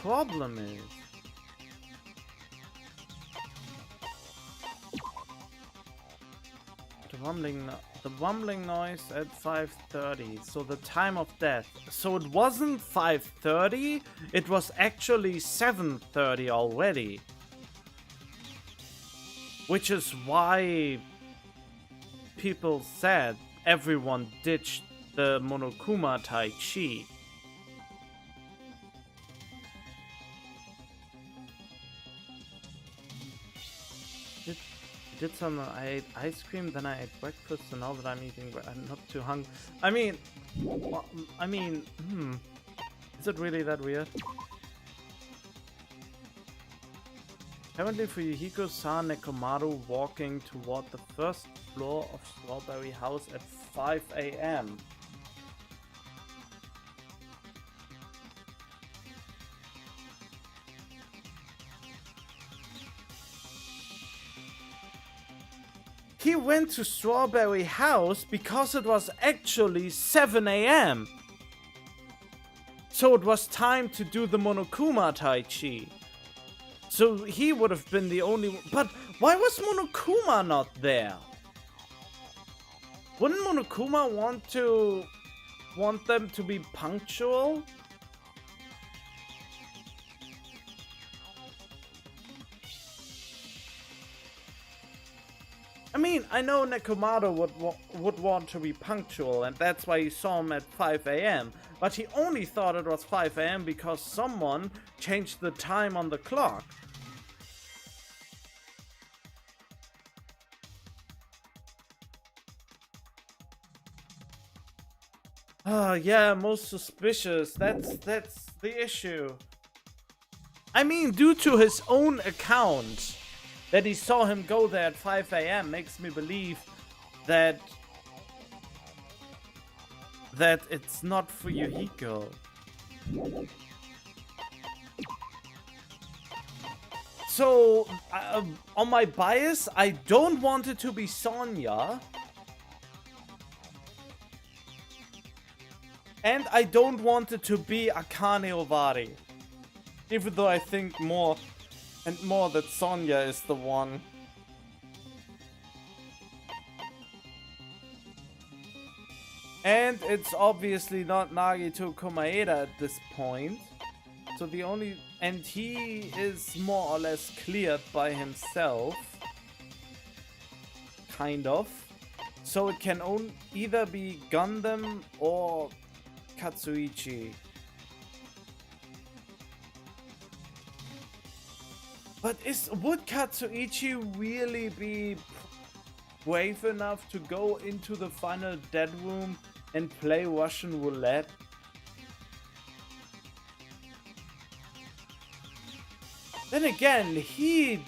problem is... The rumbling noise at 5:30, so the time of death. So it wasn't 5:30, it was actually 7:30 already. Which is why people said everyone ditched the Monokuma Tai Chi. Did some, I ate ice cream, then I ate breakfast, and now that I'm eating, I'm not too hungry. I mean, is it really that weird? Apparently Fuyuhiko saw Nekomaru walking toward the first floor of Strawberry House at 5 a.m. He went to Strawberry House because it was actually 7 a.m. So it was time to do the Monokuma Tai Chi. So he would have been the only one. But why was Monokuma not there? Wouldn't Monokuma want them to be punctual? I mean, I know Nekomaru would want to be punctual, and that's why he saw him at 5 a.m. But he only thought it was 5 a.m. because someone changed the time on the clock. Yeah, most suspicious. That's the issue. I mean, due to his own account, that he saw him go there at 5 a.m. makes me believe that it's not for Yuhiko. So, on my bias, I don't want it to be Sonya. And I don't want it to be Akane Owari. Even though I think more that Sonya is the one. And it's obviously not Nagito Komaeda at this point. So the only... And he is more or less cleared by himself. Kind of. So it can either be Gundam or Katsuichi. But would Katsuichi really be brave enough to go into the final dead room and play Russian roulette? Then again, he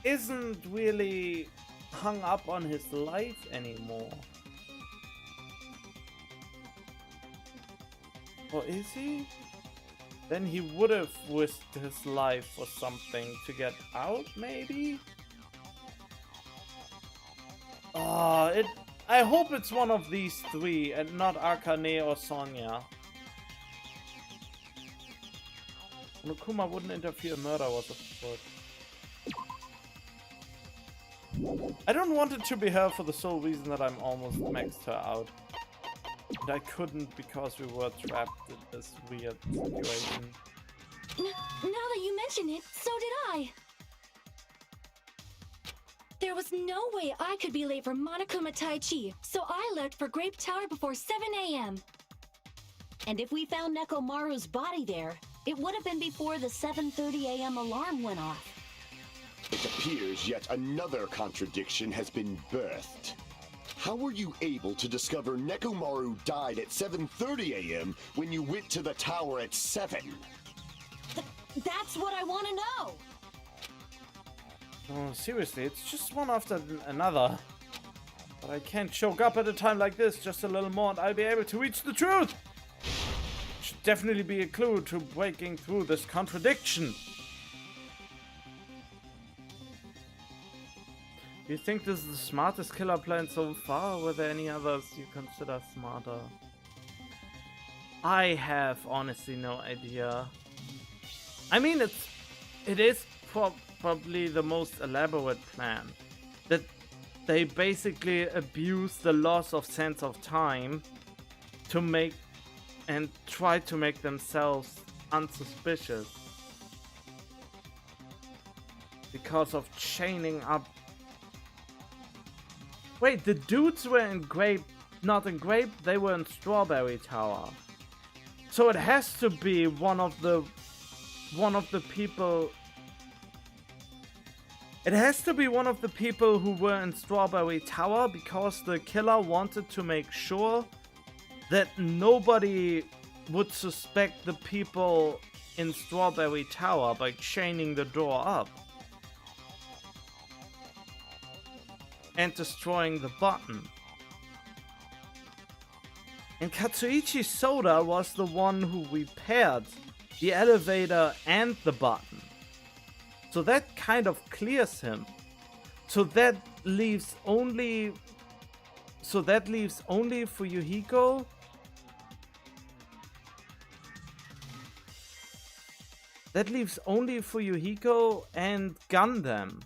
isn't really hung up on his life anymore. Or is he? Then he would have risked his life for something to get out, maybe? I hope it's one of these three and not Akane or Sonya. Monokuma wouldn't interfere, murder was afoot. I don't want it to be her for the sole reason that I'm almost maxed her out. And I couldn't because we were trapped in this weird situation. Now that you mention it, so did I. There was no way I could be late for Monokuma Tai Chi, so I left for Grape Tower before 7 a.m. And if we found Nekomaru's body there, it would have been before the 7:30 a.m. alarm went off. It appears yet another contradiction has been birthed. How were you able to discover Nekomaru died at 7:30 a.m. when you went to the tower at 7? That's what I want to know! Oh, seriously, it's just one after another. But I can't choke up at a time like this. Just a little more and I'll be able to reach the truth! Should definitely be a clue to breaking through this contradiction. Do you think this is the smartest killer plan so far, or were there any others you consider smarter? I have honestly no idea. I mean, it is probably the most elaborate plan. That they basically abuse the loss of sense of time to make and try to make themselves unsuspicious because of chaining up. Wait, the dudes were in Grape, not in Grape, they were in Strawberry Tower. So it has to be one of the people. It has to be one of the people who were in Strawberry Tower, because the killer wanted to make sure that nobody would suspect the people in Strawberry Tower by chaining the door up and destroying the button. And Katsuichi Soda was the one who repaired the elevator and the button. So that kind of clears him. So that leaves only Fuyuhiko. That leaves only Fuyuhiko and Gundam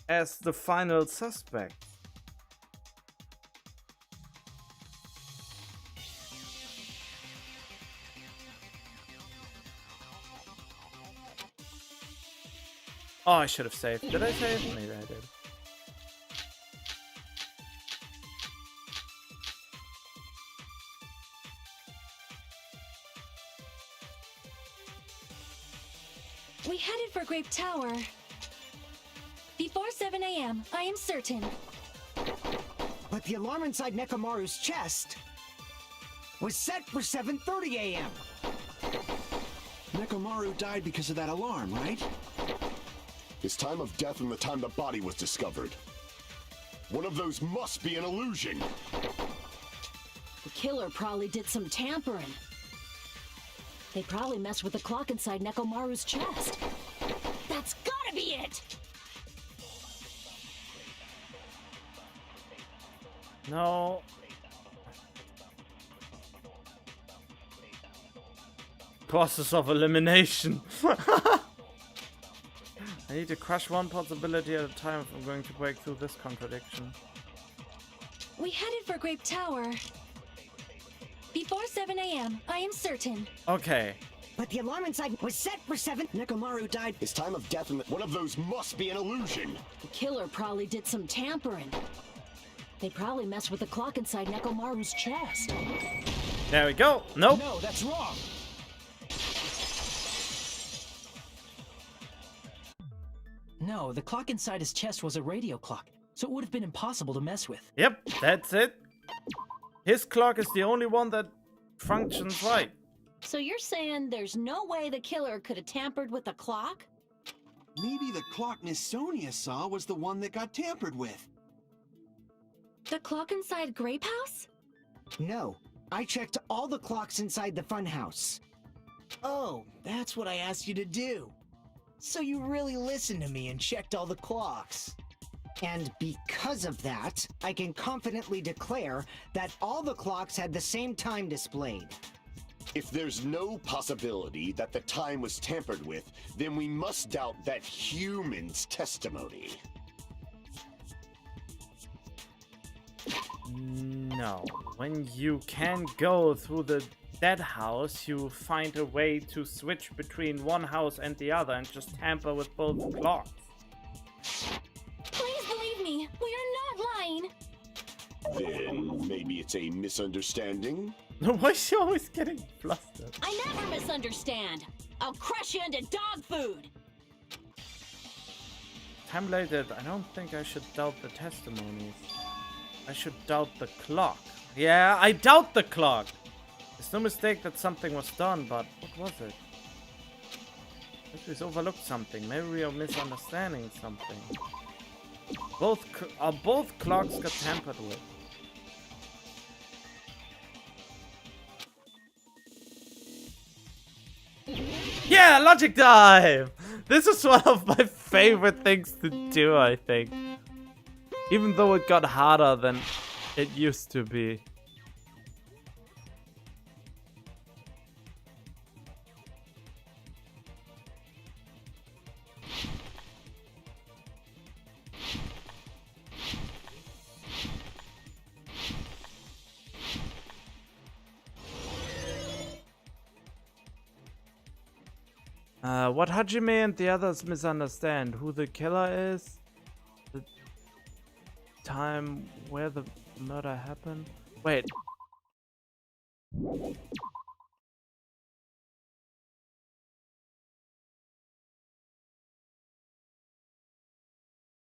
as the final suspect. Oh, I should have saved. Did I save? Maybe I did. We headed for Grape Tower. Before 7 a.m., I am certain. But the alarm inside Nekomaru's chest was set for 7:30 a.m. Nekomaru died because of that alarm, right? His time of death and the time the body was discovered. One of those must be an illusion. The killer probably did some tampering. They probably messed with the clock inside Nekomaru's chest. That's gotta be it! No. Process of elimination. I need to crush one possibility at a time if I'm going to break through this contradiction. We headed for Grape Tower. Before 7 a.m., I am certain. Okay. But the alarm inside was set for 7. Nekomaru died. His time of death and one of those must be an illusion. The killer probably did some tampering. They probably messed with the clock inside Nekomaru's chest. There we go. Nope. No, that's wrong. No, the clock inside his chest was a radio clock, so it would have been impossible to mess with. Yep, that's it. His clock is the only one that functions right. So you're saying there's no way the killer could have tampered with the clock? Maybe the clock Miss Sonia saw was the one that got tampered with. The clock inside Grape House? No, I checked all the clocks inside the funhouse. Oh, that's what I asked you to do. So you really listened to me and checked all the clocks. And because of that, I can confidently declare that all the clocks had the same time displayed. If there's no possibility that the time was tampered with, then we must doubt that human's testimony. No. When you can go through the dead house, you find a way to switch between one house and the other and just tamper with both clocks. Please believe me, we are not lying. Then maybe it's a misunderstanding? Why is she always getting flustered? I never misunderstand. I'll crush you into dog food. Time later, I don't think I should doubt the testimonies. I should doubt the clock. Yeah, I doubt the clock. It's no mistake that something was done, but what was it? Maybe we overlooked something. Maybe we are misunderstanding something. Both clocks got tampered with. Yeah, logic dive! This is one of my favorite things to do, I think. Even though it got harder than it used to be. What Hajime and the others misunderstand. Who the killer is? The time where the murder happened? Wait.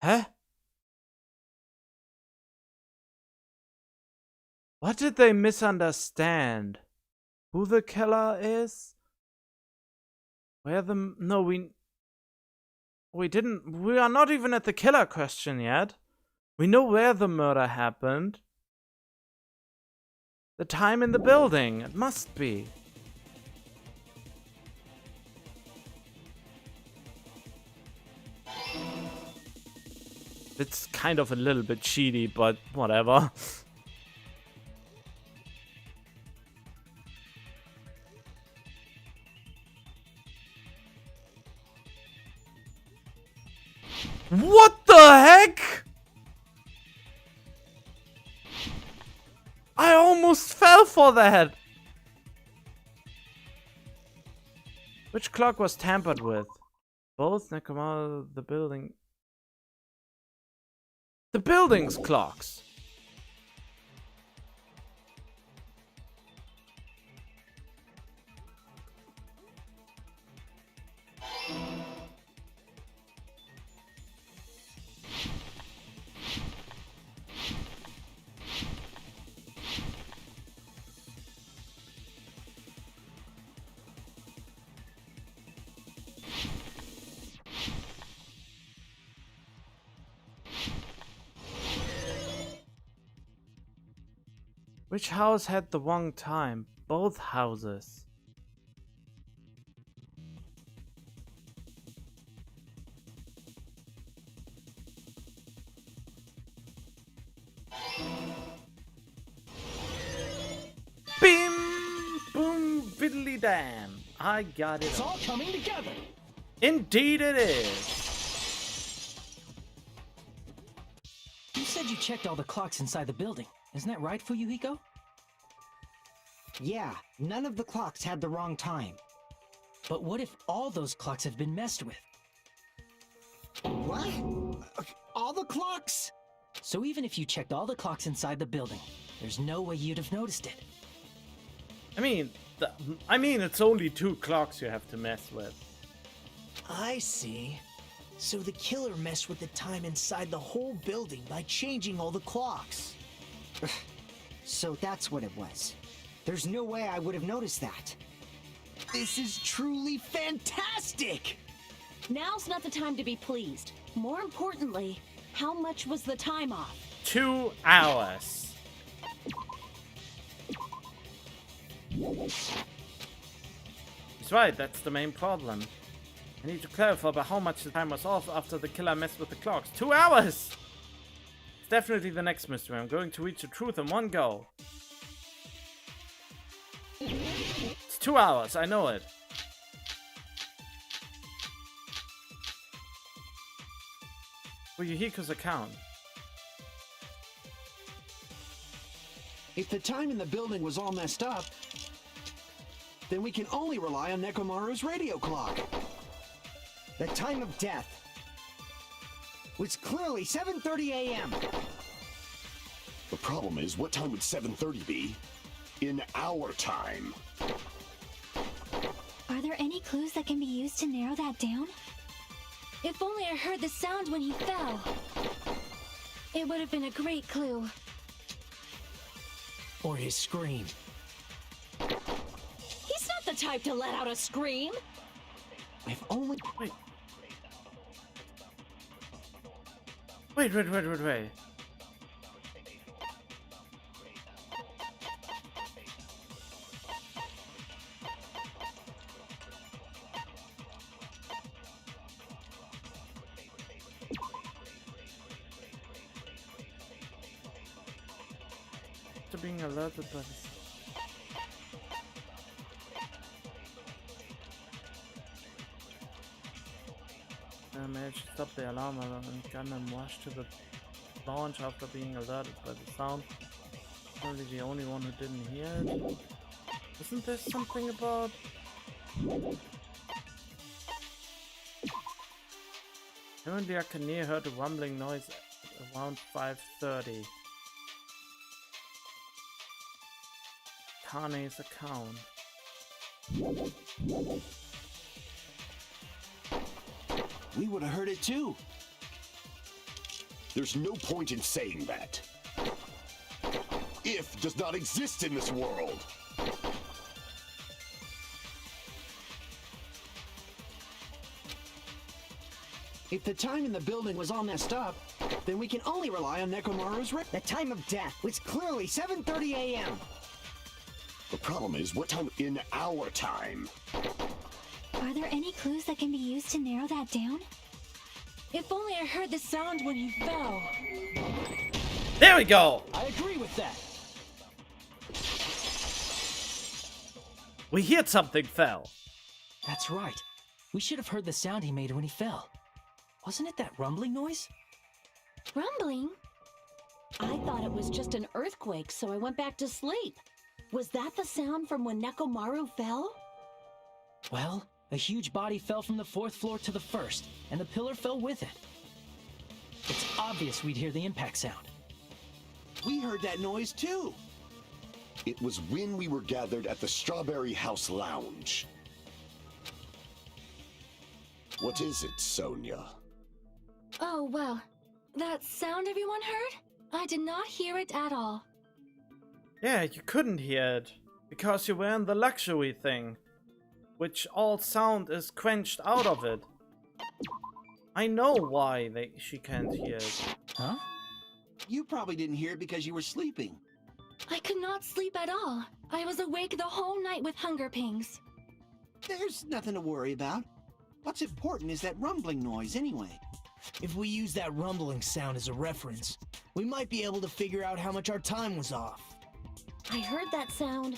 Huh? What did they misunderstand? Who the killer is? Where the... No, we didn't... We are not even at the killer question yet. We know where the murder happened. The time in the building. It must be. It's kind of a little bit cheaty, but whatever. What the heck? I almost fell for that. Which clock was tampered with? Both Nekomata, the building. The building's clocks. Which house had the wrong time? Both houses. Bim! Boom! Biddly damn! I got it. It's all coming together. Indeed it is! You said you checked all the clocks inside the building. Isn't that right, Fuyuhiko? Yeah, none of the clocks had the wrong time. But what if all those clocks have been messed with? What? All the clocks? So even if you checked all the clocks inside the building, there's no way you'd have noticed it. I mean, it's only 2 clocks you have to mess with. I see. So the killer messed with the time inside the whole building by changing all the clocks. So that's what it was. There's no way I would have noticed that. This is truly fantastic! Now's not the time to be pleased. More importantly, how much was the time off? 2 hours. He's right, that's the main problem. I need to clarify about how much the time was off after the killer messed with the clocks. 2 hours! It's definitely the next mystery. I'm going to reach the truth in one go. It's 2 hours, I know it. Fuyuhiko's account. If the time in the building was all messed up, then we can only rely on Nekomaru's radio clock. The time of death was clearly 7:30 a.m. The problem is, what time would 7:30 be? In our time. Are there any clues that can be used to narrow that down? If only I heard the sound when he fell. It would have been a great clue. Or his scream. He's not the type to let out a scream. If only... Wait. To being alerted by this. I managed to stop the alarm and gun and rushed to the launch after being alerted by the sound. Probably the only one who didn't hear it. Isn't there something about... Apparently I can heard a rumbling noise around 5:30. Kane's account. We would have heard it too. There's no point in saying that. If does not exist in this world. If the time in the building was all messed up, then we can only rely on Nekomaru's The time of death was clearly 7:30 a.m. The problem is, what time in our time? Are there any clues that can be used to narrow that down? If only I heard the sound when you fell. There we go! I agree with that. We heard something fell. That's right. We should have heard the sound he made when he fell. Wasn't it that rumbling noise? Rumbling? I thought it was just an earthquake, so I went back to sleep. Was that the sound from when Nekomaru fell? Well, a huge body fell from the 4th floor to the 1st, and the pillar fell with it. It's obvious we'd hear the impact sound. We heard that noise too. It was when we were gathered at the Strawberry House Lounge. What is it, Sonia? Oh, well. That sound everyone heard? I did not hear it at all. Yeah, you couldn't hear it. Because you were in the luxury thing. Which all sound is quenched out of it. I know why she can't hear it. Huh? You probably didn't hear it because you were sleeping. I could not sleep at all. I was awake the whole night with hunger pangs. There's nothing to worry about. What's important is that rumbling noise anyway. If we use that rumbling sound as a reference, we might be able to figure out how much our time was off. I heard that sound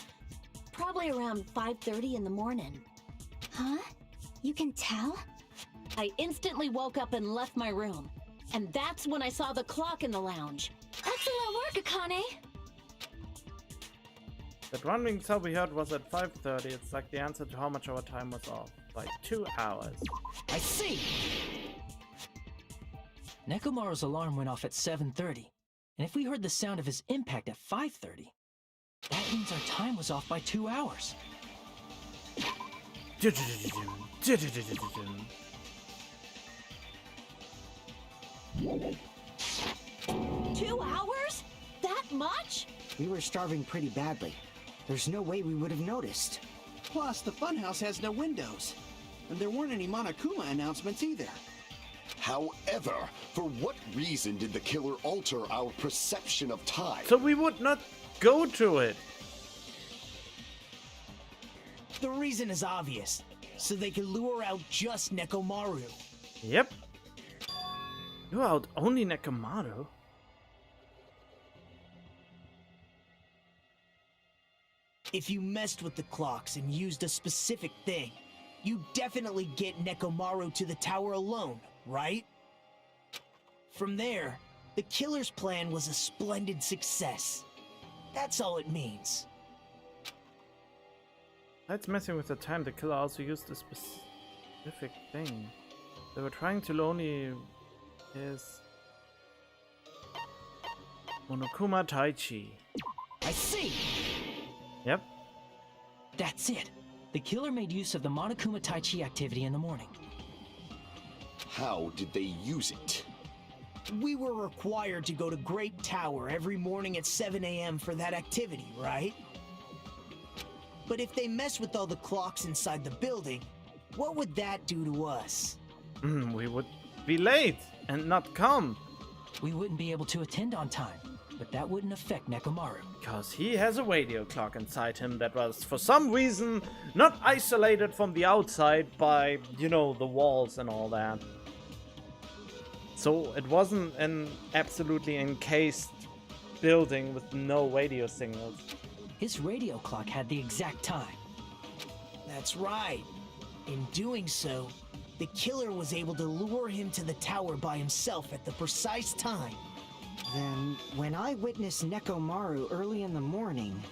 probably around 5:30 in the morning. Huh? You can tell? I instantly woke up and left my room. And that's when I saw the clock in the lounge. Excellent work, Akane! That rumbling sound we heard was at 5:30. It's like the answer to how much our time was off. By 2 hours. I see! Nekomaru's alarm went off at 7:30, and if we heard the sound of his impact at 5:30, that means our time was off by 2 hours. 2 hours? That much? We were starving pretty badly. There's no way we would have noticed. Plus, the funhouse has no windows. And there weren't any Monokuma announcements either. However, for what reason did the killer alter our perception of time? So we would not go to it. The reason is obvious, so they can lure out just Nekomaru. Yep. You out only Nekomaru. If you messed with the clocks and used a specific thing, you definitely get Nekomaru to the tower alone, right? From there, the killer's plan was a splendid success. That's all it means. That's messing with the time. The killer also used a specific thing. They were trying to only his Monokuma Taichi. I see! Yep. That's it. The killer made use of the Monokuma Tai Chi activity in the morning. How did they use it? We were required to go to Great Tower every morning at 7 a.m. for that activity, right? But if they mess with all the clocks inside the building, what would that do to us? We would be late and not come. We wouldn't be able to attend on time, but that wouldn't affect Nekomaru. Because he has a radio clock inside him that was, for some reason, not isolated from the outside by, you know, the walls and all that. So it wasn't an absolutely encased building with no radio signals. His radio clock had the exact time. That's right. In doing so, the killer was able to lure him to the tower by himself at the precise time. Then, when I witnessed Nekomaru early in the morning...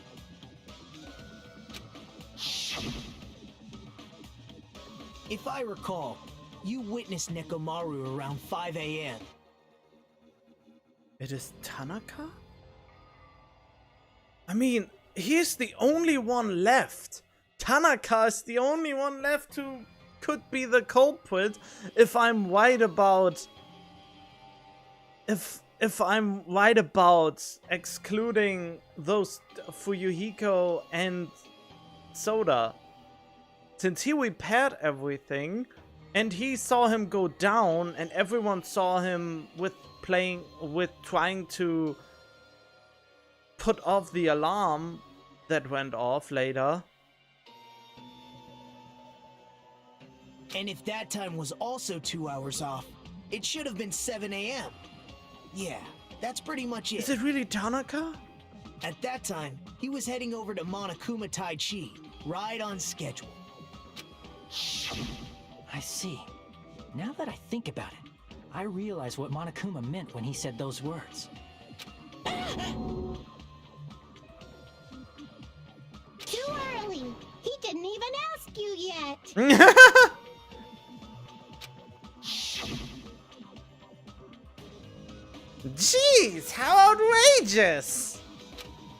If I recall, You witnessed Nekomaru around 5 a.m. It is Tanaka? I mean, he's the only one left. Tanaka is the only one left who could be the culprit if I'm right about... If I'm right about excluding those Fuyuhiko and Soda. Since he repaired everything, and he saw him go down, and everyone saw him trying to put off the alarm that went off later. And if that time was also 2 hours off, it should have been 7 a.m. Yeah, that's pretty much it. Is it really Tanaka? At that time, he was heading over to Monokuma Tai Chi, right on schedule. I see. Now that I think about it, I realize what Monokuma meant when he said those words. Too early. He didn't even ask you yet. Jeez, how outrageous!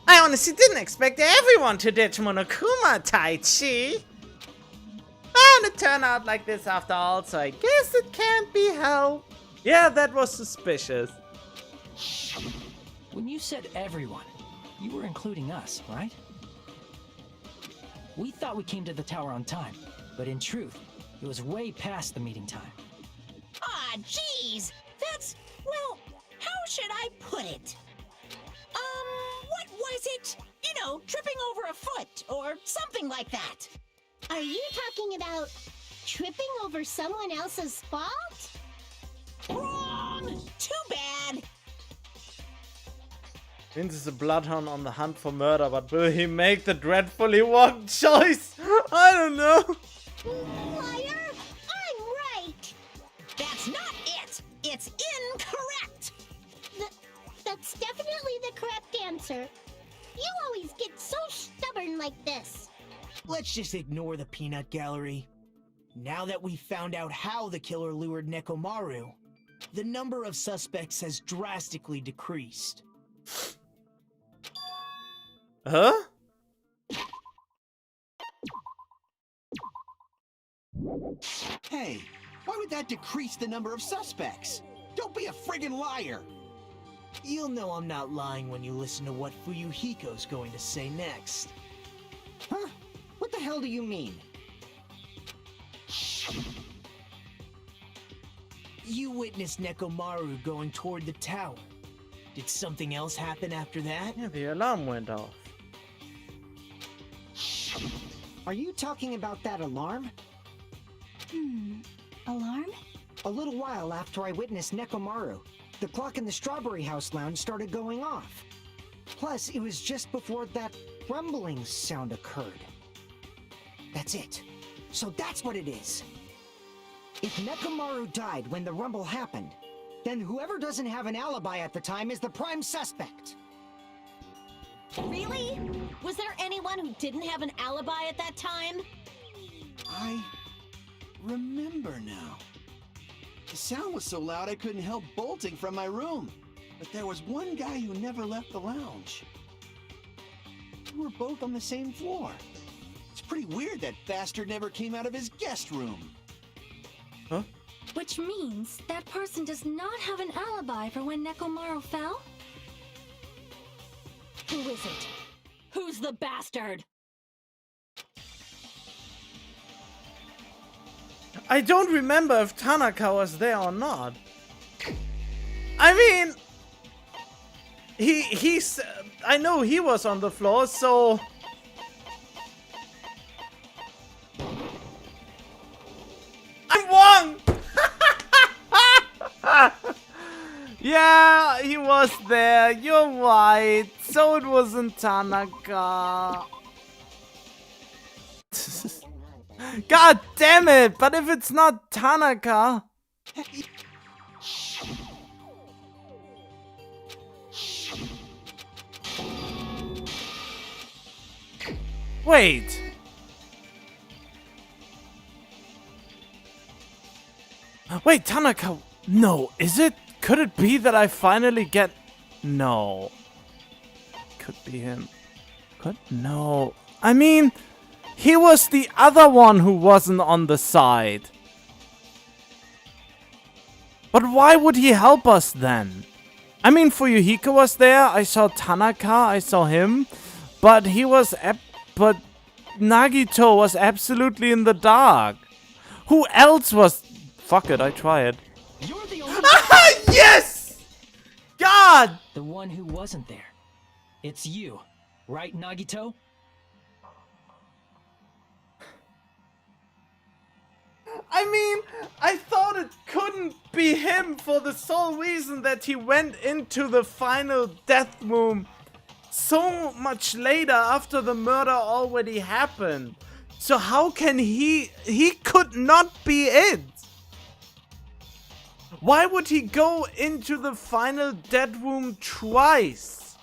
I honestly didn't expect everyone to ditch Monokuma Tai Chi. And it turned out like this after all, so I guess it can't be helped. Yeah, that was suspicious. When you said everyone, you were including us, right? We thought we came to the tower on time, but in truth, it was way past the meeting time. Ah, jeez. That's, well, how should I put it? What was it? You know, tripping over a foot or something like that. Are you talking about tripping over someone else's fault? Wrong! Too bad. Vince is a bloodhound on the hunt for murder, but will he make the dreadfully wrong choice? I don't know. Liar! I'm right! That's not it. It's incorrect. That's definitely the correct answer. You always get so stubborn like this. Let's just ignore the peanut gallery. Now that we've found out how the killer lured Nekomaru, the number of suspects has drastically decreased. Huh? Hey, why would that decrease the number of suspects? Don't be a friggin' liar! You'll know I'm not lying when you listen to what Fuyuhiko's going to say next. Huh? What the hell do you mean? You witnessed Nekomaru going toward the tower. Did something else happen after that? Yeah, the alarm went off. Are you talking about that alarm? Alarm? A little while after I witnessed Nekomaru, the clock in the Strawberry House lounge started going off. Plus, it was just before that rumbling sound occurred. That's it. So that's what it is. If Nekomaru died when the rumble happened, then whoever doesn't have an alibi at the time is the prime suspect. Really? Was there anyone who didn't have an alibi at that time? I remember now. The sound was so loud I couldn't help bolting from my room. But there was one guy who never left the lounge. We were both on the same floor. It's pretty weird that bastard never came out of his guest room. Huh? Which means that person does not have an alibi for when Nekomaru fell? Who is it? Who's the bastard? I don't remember if Tanaka was there or not. I mean, he's. I know he was on the floor, so. I'm wrong! Yeah, he was there. You're right. So it wasn't Tanaka. God damn it! But if it's not Tanaka... Wait. Wait, Tanaka. No, is it? Could it be that I finally get... No. Could be him. No. I mean, he was the other one who wasn't on the side. But why would he help us then? I mean, Fuyuhiko was there. I saw Tanaka. I saw him. But he was... But Nagito was absolutely in the dark. Who else was... Fuck it, I tried. You're the only Yes! God! the one who wasn't there. It's you, right, Nagito? I mean, I thought it couldn't be him for the sole reason that he went into the final death room so much later after the murder already happened. So how can he could not be it? Why would he go into the final death room twice?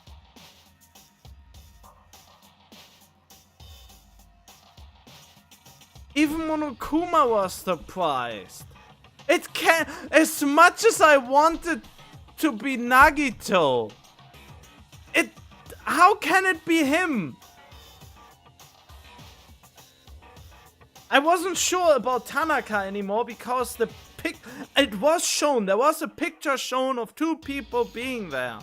Even Monokuma was surprised. It can't, as much as I wanted to be Nagito, how can it be him? I wasn't sure about Tanaka anymore because it was shown, there was a picture shown of two people being there.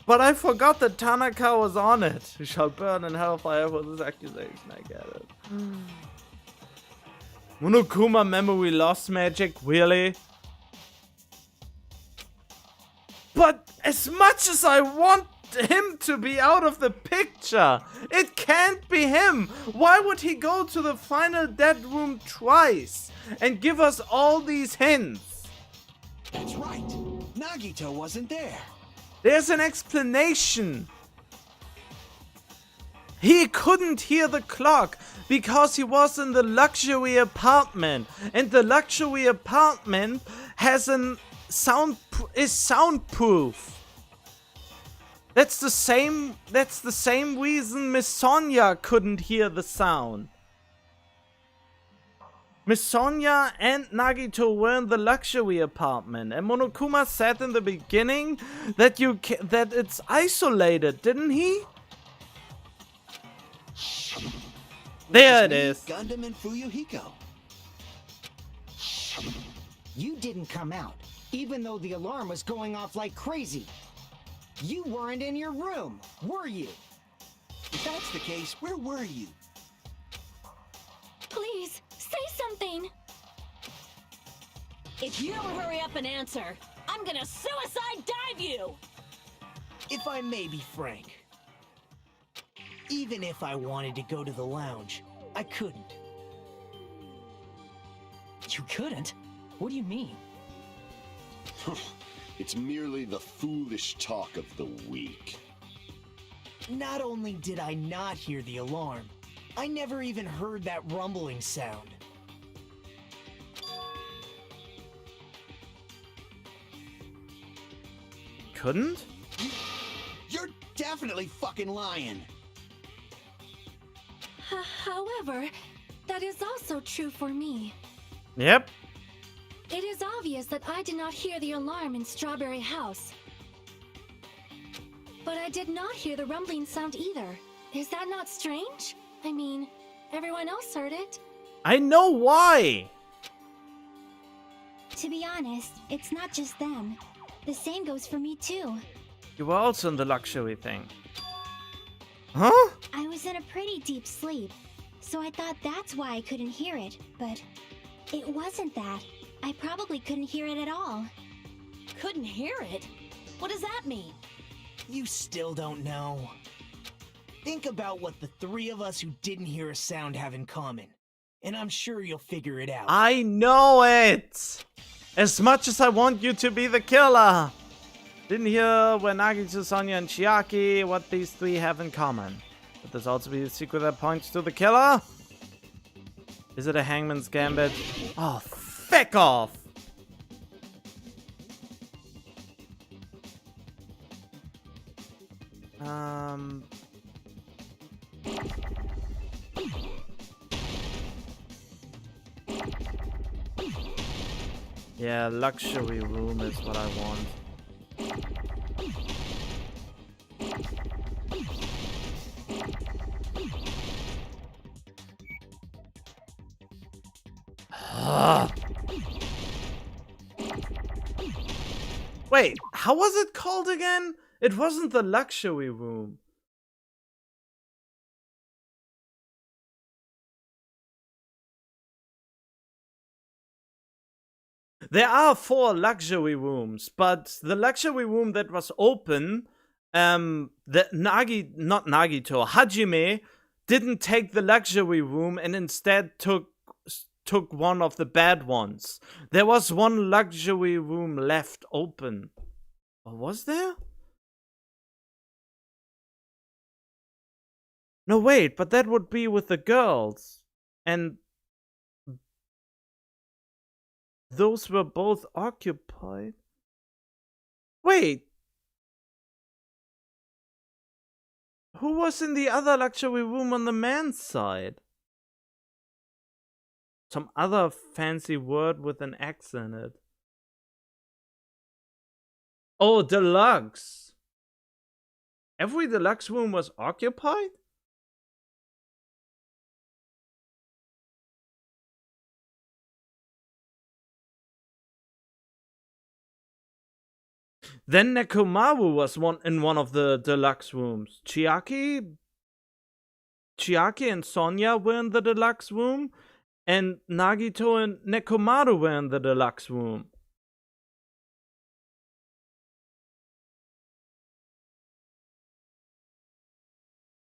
But I forgot that Tanaka was on it. He shall burn in hellfire for this accusation, I get it. Monokuma memory loss magic, really? But as much as I want him to be out of the picture, it can't be him. Why would he go to the final dead room twice and give us all these hints? That's right. Nagito wasn't there. There's an explanation. He couldn't hear the clock because he was in the luxury apartment, and the luxury apartment has is soundproof. That's the same reason Miss Sonia couldn't hear the sound. Miss Sonia and Nagito were in the luxury apartment, and Monokuma said in the beginning that that it's isolated, didn't he? There it is. Gundam and Fuyuhiko. You didn't come out, even though the alarm was going off like crazy. You weren't in your room, were you? If that's the case, where were you? Please, say something. If you don't hurry up and answer, I'm gonna suicide dive you! If I may be frank, even if I wanted to go to the lounge, I couldn't. You couldn't? What do you mean? It's merely the foolish talk of the weak. Not only did I not hear the alarm, I never even heard that rumbling sound. Couldn't? You're definitely fucking lying. However, that is also true for me. Yep. It is obvious that I did not hear the alarm in Strawberry House. But I did not hear the rumbling sound either. Is that not strange? I mean, everyone else heard it. I know why. To be honest, it's not just them. The same goes for me too. You were also in the luxury thing. Huh? I was in a pretty deep sleep, so I thought that's why I couldn't hear it, but it wasn't that. I probably couldn't hear it at all. Couldn't hear it? What does that mean? You still don't know. Think about what the three of us who didn't hear a sound have in common, and I'm sure you'll figure it out. I know it! As much as I want you to be the killer! Didn't hear when Nagito, Sonia, and Chiaki what these three have in common. Could this also be a secret that points to the killer? Is it a Hangman's Gambit? Oh, feck off! Yeah, luxury room is what I want. Wait, how was it called again? It wasn't the luxury room. There are 4 luxury rooms, but the luxury room that was open, not Nagito, Hajime didn't take the luxury room and instead took one of the bad ones. There was one luxury room left open. Or was there? No, wait, but that would be with the girls. And those were both occupied. Wait. Who was in the other luxury room on the man's side? Some other fancy word with an X in it. Oh, deluxe. Every deluxe room was occupied? Then Nekomaru was in one of the deluxe rooms. Chiaki and Sonya were in the deluxe room, and Nagito and Nekomaru were in the deluxe room.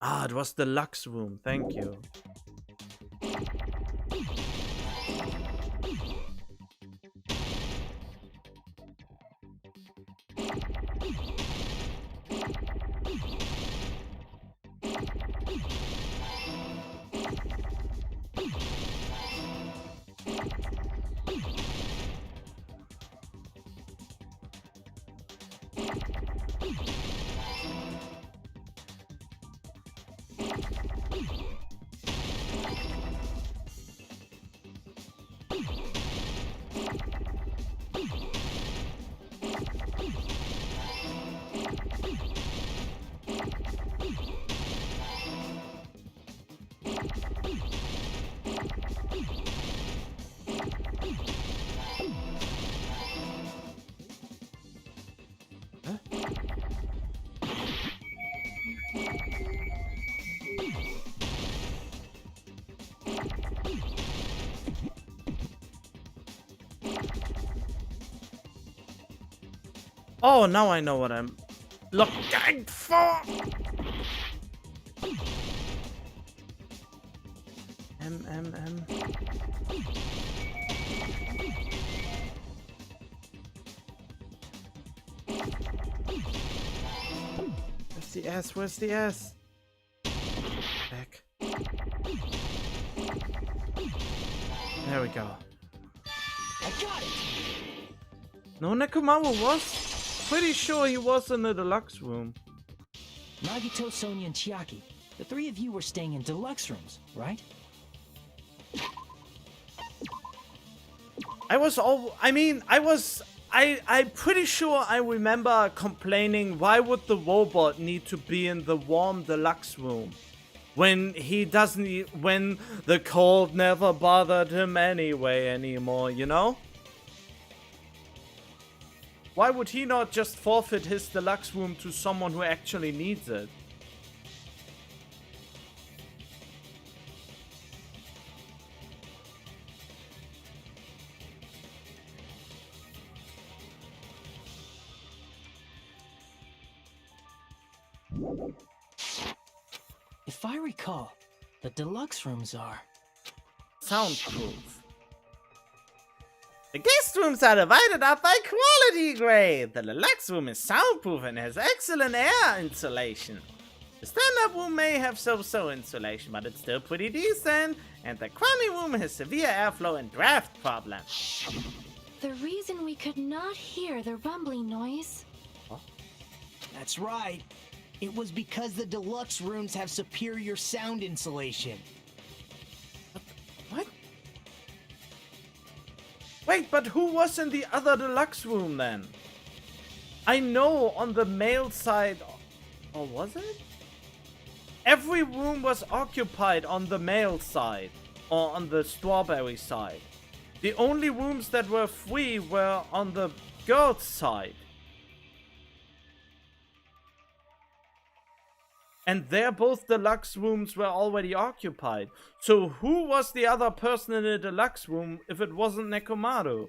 Ah, it was the deluxe room. Thank you. Oh, now I know what I'm looking for. M. Where's the S? Where's the S? Back. There we go. I got it! No, Nekomaru was. Pretty sure he was in the deluxe room. Nagito, Sonya, and Chiaki. The 3 of you were staying in deluxe rooms, right? I'm pretty sure I remember complaining, why would the robot need to be in the warm deluxe room? When the cold never bothered him anymore, you know? Why would he not just forfeit his deluxe room to someone who actually needs it? If I recall, the deluxe rooms are soundproof. The guest rooms are divided up by quality grade. The deluxe room is soundproof and has excellent air insulation. The stand-up room may have so-so insulation, but it's still pretty decent. And the crummy room has severe airflow and draft problems. The reason we could not hear the rumbling noise. That's right. It was because the deluxe rooms have superior sound insulation. What? Wait, but who was in the other deluxe room then? I know on the male side, or was it? Every room was occupied on the male side, or on the strawberry side. The only rooms that were free were on the girls' side. And there both deluxe rooms were already occupied. So who was the other person in the deluxe room if it wasn't Nekomaru?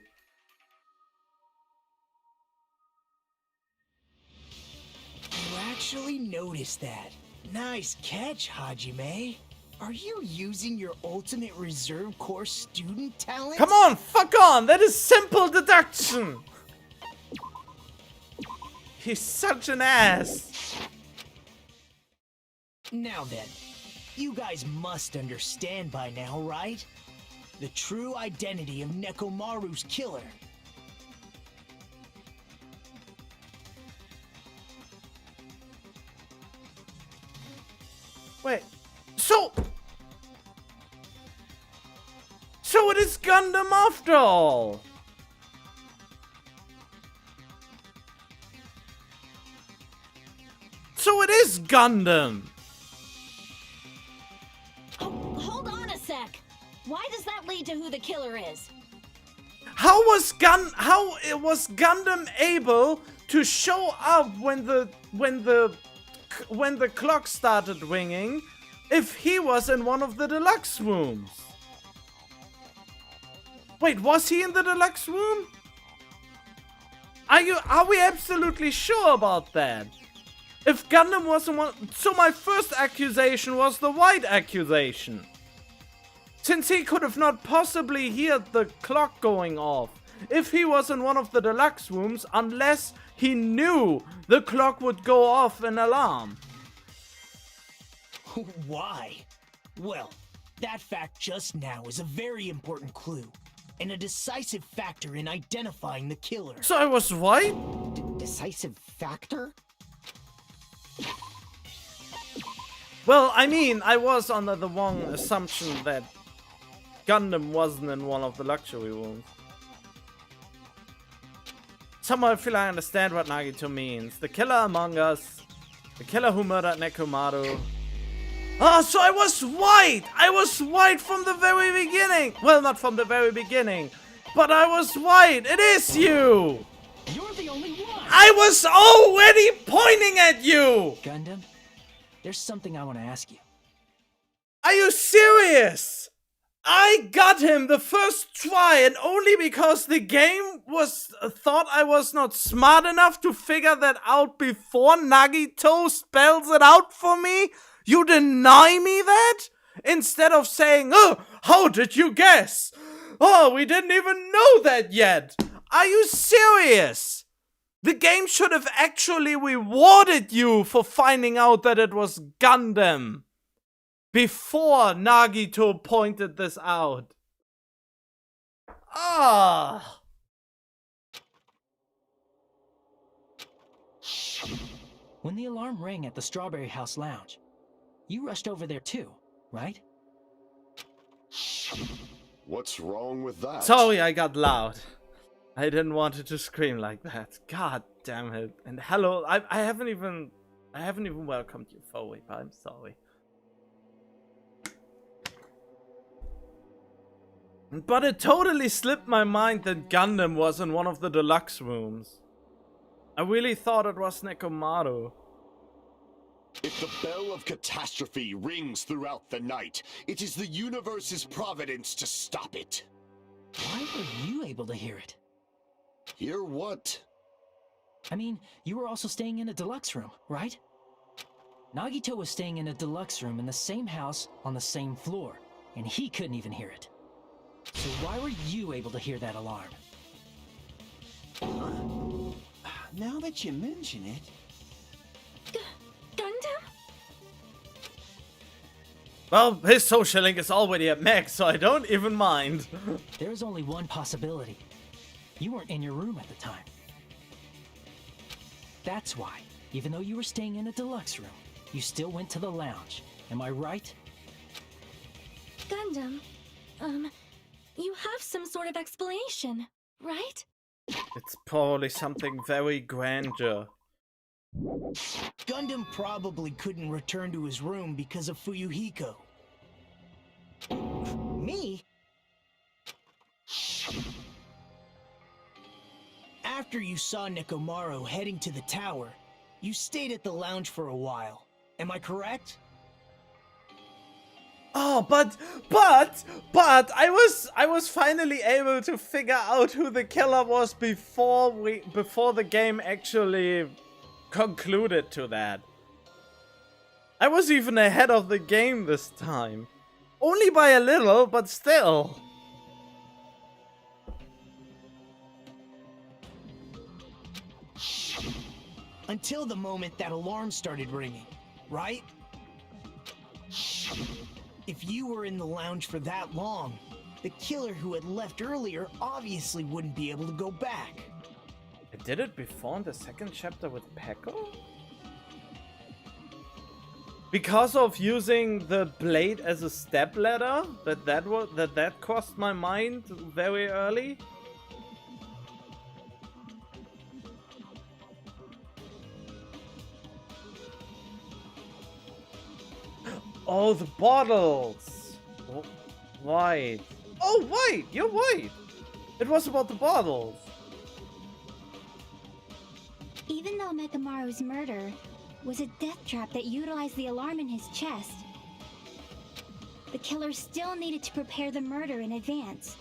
You actually noticed that. Nice catch, Hajime. Are you using your ultimate reserve corps student talent? Come on, fuck on! That is simple deduction! He's such an ass! Now then, you guys must understand by now, right? The true identity of Nekomaru's killer. Wait, so it is Gundam after all! So it is Gundam! Oh, hold on a sec. Why does that lead to who the killer is? How was Gundam able to show up when the clock started ringing if he was in one of the deluxe rooms? Wait, was he in the deluxe room? Are we absolutely sure about that? If Gundam was in one, so my first accusation was the white accusation. Since he could have not possibly heard the clock going off if he was in one of the deluxe rooms unless he knew the clock would go off an alarm. Why? Well, that fact just now is a very important clue and a decisive factor in identifying the killer. So I was right? Decisive factor? Well, I mean, I was under the wrong assumption that Gundam wasn't in one of the luxury rooms. Somehow I feel I understand what Nagito means. The killer among us. The killer who murdered Nekomaru. Ah, so I was right! I was right from the very beginning! Well, not from the very beginning, but I was right! It is you! You're the only one! I was already pointing at you! Gundam, there's something I want to ask you. Are you serious? I got him the first try, and only because the game thought I was not smart enough to figure that out before Nagito spells it out for me? You deny me that? Instead of saying, oh, how did you guess? Oh, we didn't even know that yet. Are you serious? The game should have actually rewarded you for finding out that it was Gundam before Nagito pointed this out. Ah. When the alarm rang at the Strawberry House Lounge, you rushed over there too, right? What's wrong with that? Sorry, I got loud. I didn't want it to scream like that. God damn it. And hello, I haven't even welcomed you, Foey, but I'm sorry. But it totally slipped my mind that Gundam was in one of the deluxe rooms. I really thought it was Nekomaru. If the bell of catastrophe rings throughout the night, it is the universe's providence to stop it. Why were you able to hear it? Hear what? I mean, you were also staying in a deluxe room, right? Nagito was staying in a deluxe room in the same house on the same floor, and he couldn't even hear it. So why were you able to hear that alarm? Now that you mention it... Gundam? Well, his social link is already at max, so I don't even mind. There's only one possibility. You weren't in your room at the time. That's why, even though you were staying in a deluxe room, you still went to the lounge. Am I right? Gundam, You have some sort of explanation, right? It's probably something very grandeur. Gundam probably couldn't return to his room because of Fuyuhiko. Me? After you saw Nekomaru heading to the tower, you stayed at the lounge for a while. Am I correct? Oh, but I was finally able to figure out who the killer was before the game actually concluded to that. I was even ahead of the game this time. Only by a little, but still. Until the moment that alarm started ringing, right? If you were in the lounge for that long, the killer who had left earlier obviously wouldn't be able to go back. I did it before in the second chapter with Peko? Because of using the blade as a stepladder, that crossed my mind very early. Oh, the bottles! Right. Oh, wait! You're right! It was about the bottles! Even though Mekamaru's murder was a death trap that utilized the alarm in his chest, the killer still needed to prepare the murder in advance.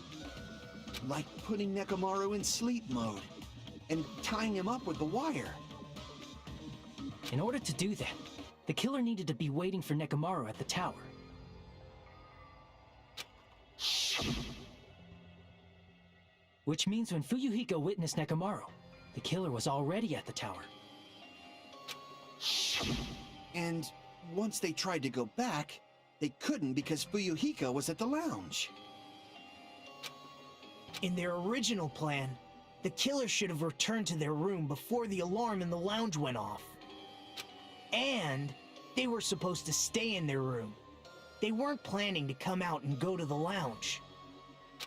Like putting Nekomaru in sleep mode and tying him up with the wire. In order to do that, the killer needed to be waiting for Nekomaru at the tower. Which means when Fuyuhiko witnessed Nekomaru, the killer was already at the tower. And once they tried to go back, they couldn't because Fuyuhiko was at the lounge. In their original plan, the killer should have returned to their room before the alarm in the lounge went off. And they were supposed to stay in their room. They weren't planning to come out and go to the lounge.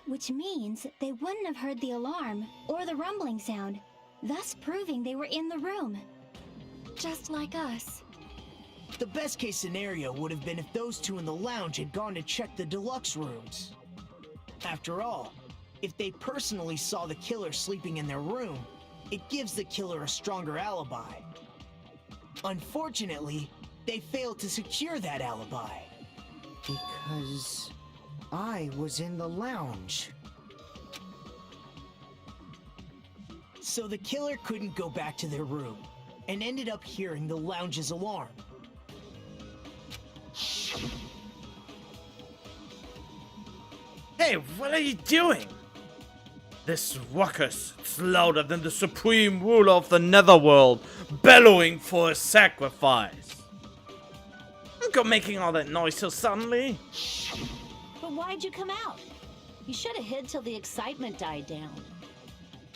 Which means they wouldn't have heard the alarm or the rumbling sound, thus proving they were in the room. Just like us. The best case scenario would have been if those two in the lounge had gone to check the deluxe rooms. After all, if they personally saw the killer sleeping in their room, it gives the killer a stronger alibi. Unfortunately, they failed to secure that alibi. Because I was in the lounge. So the killer couldn't go back to their room, and ended up hearing the lounge's alarm. Hey, what are you doing? This ruckus is louder than the supreme ruler of the netherworld, bellowing for a sacrifice. Don't go making all that noise so suddenly. But why'd you come out? You should have hid till the excitement died down.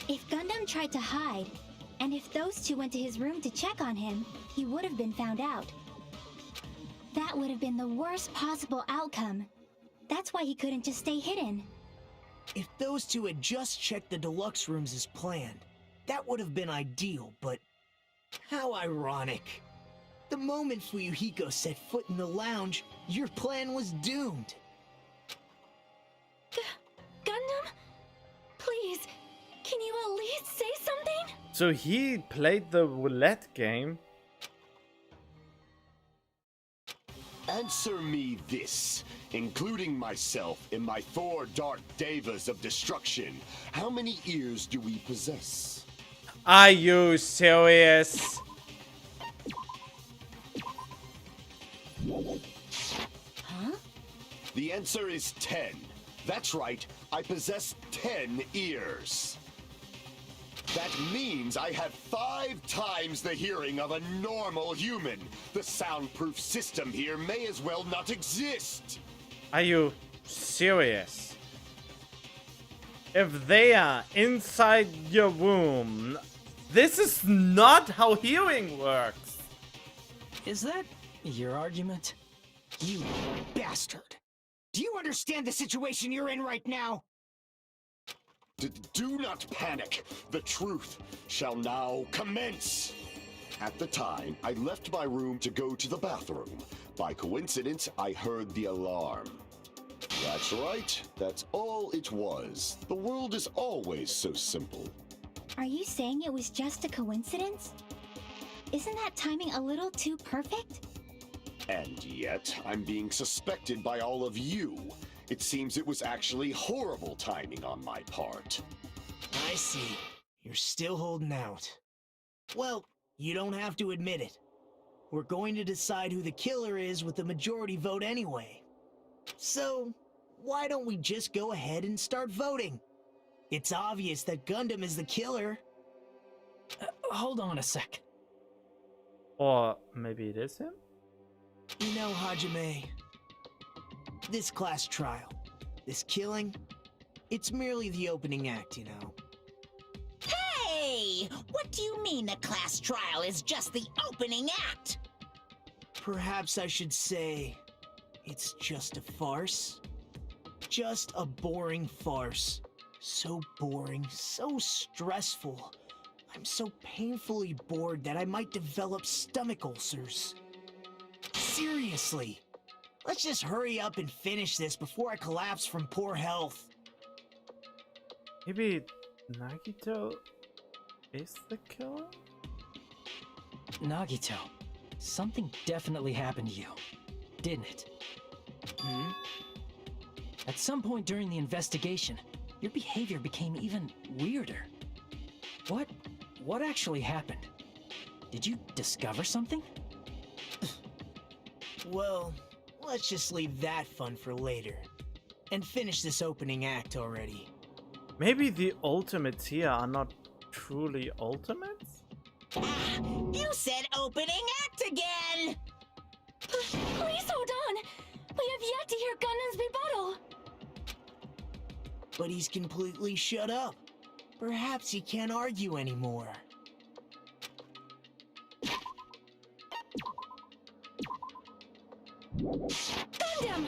If Gundam tried to hide, and if those two went to his room to check on him, he would have been found out. That would have been the worst possible outcome. That's why he couldn't just stay hidden. If those two had just checked the deluxe rooms as planned, that would have been ideal, but how ironic. The moment Fuyuhiko set foot in the lounge, your plan was doomed. Gundam? Please, can you at least say something? So he played the roulette game. Answer me this, including myself in my 4 dark devas of destruction. How many ears do we possess? Are you serious? Huh? The answer is 10. That's right, I possess 10 ears. That means I have 5 times the hearing of a normal human. The soundproof system here may as well not exist. Are you serious? If they are inside your room, this is not how hearing works. Is that your argument? You bastard! Do you understand the situation you're in right now? Do not panic. The truth shall now commence. At the time, I left my room to go to the bathroom. By coincidence, I heard the alarm. That's right. That's all it was. The world is always so simple. Are you saying it was just a coincidence? Isn't that timing a little too perfect? And yet, I'm being suspected by all of you. It seems it was actually horrible timing on my part. I see. You're still holding out. Well, you don't have to admit it. We're going to decide who the killer is with the majority vote anyway. So, why don't we just go ahead and start voting? It's obvious that Gundam is the killer. Hold on a sec. Or maybe it is him? You know, Hajime, this class trial, this killing, it's merely the opening act, you know. Hey! What do you mean a class trial is just the opening act? Perhaps I should say, it's just a farce. Just a boring farce. So boring, so stressful. I'm so painfully bored that I might develop stomach ulcers. Seriously, let's just hurry up and finish this before I collapse from poor health. Maybe Nagito is the killer? Nagito, something definitely happened to you, didn't it? At some point during the investigation, your behavior became even weirder. What actually happened? Did you discover something? Well, let's just leave that fun for later. And finish this opening act already. Maybe the ultimates here are not truly ultimates? You said opening act again! Please hold on! We have yet to hear Gundam's rebuttal! But he's completely shut up. Perhaps he can't argue anymore. Gundam!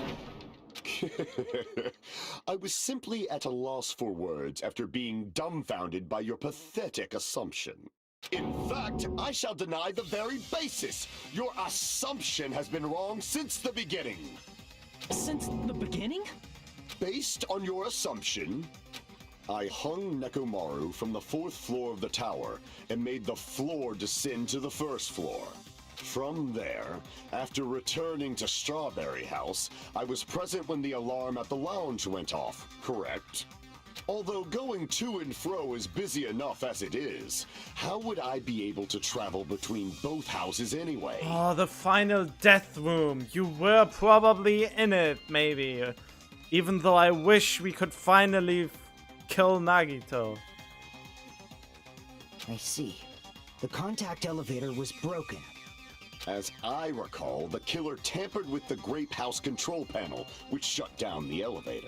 I was simply at a loss for words after being dumbfounded by your pathetic assumption. In fact, I shall deny the very basis. Your assumption has been wrong since the beginning. Since the beginning? Based on your assumption, I hung Nekomaru from the 4th floor of the tower and made the floor descend to the 1st floor. From there, after returning to Strawberry House, I was present when the alarm at the lounge went off, correct? Although going to and fro is busy enough as it is, how would I be able to travel between both houses anyway? Oh, the final death room. You were probably in it, maybe. Even though I wish we could finally kill Nagito. I see. The contact elevator was broken. As I recall, the killer tampered with the Grape House control panel, which shut down the elevator.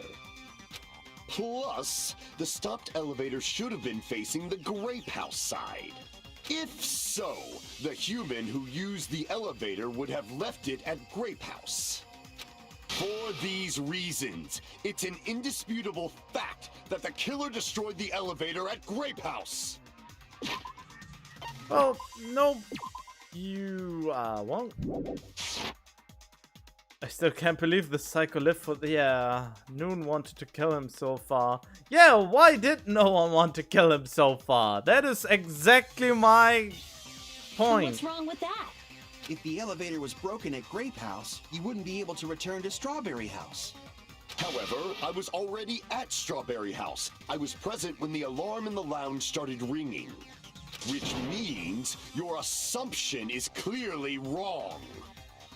Plus, the stopped elevator should have been facing the Grape House side. If so, the human who used the elevator would have left it at Grape House. For these reasons, it's an indisputable fact that the killer destroyed the elevator at Grape House. Well, no, you won't. I still can't believe the psycholyph. Yeah, Noon wanted to kill him so far. Yeah, why did no one want to kill him so far? That is exactly my point. What's wrong with that? If the elevator was broken at Grape House, you wouldn't be able to return to Strawberry House. However, I was already at Strawberry House. I was present when the alarm in the lounge started ringing. Which means your assumption is clearly wrong.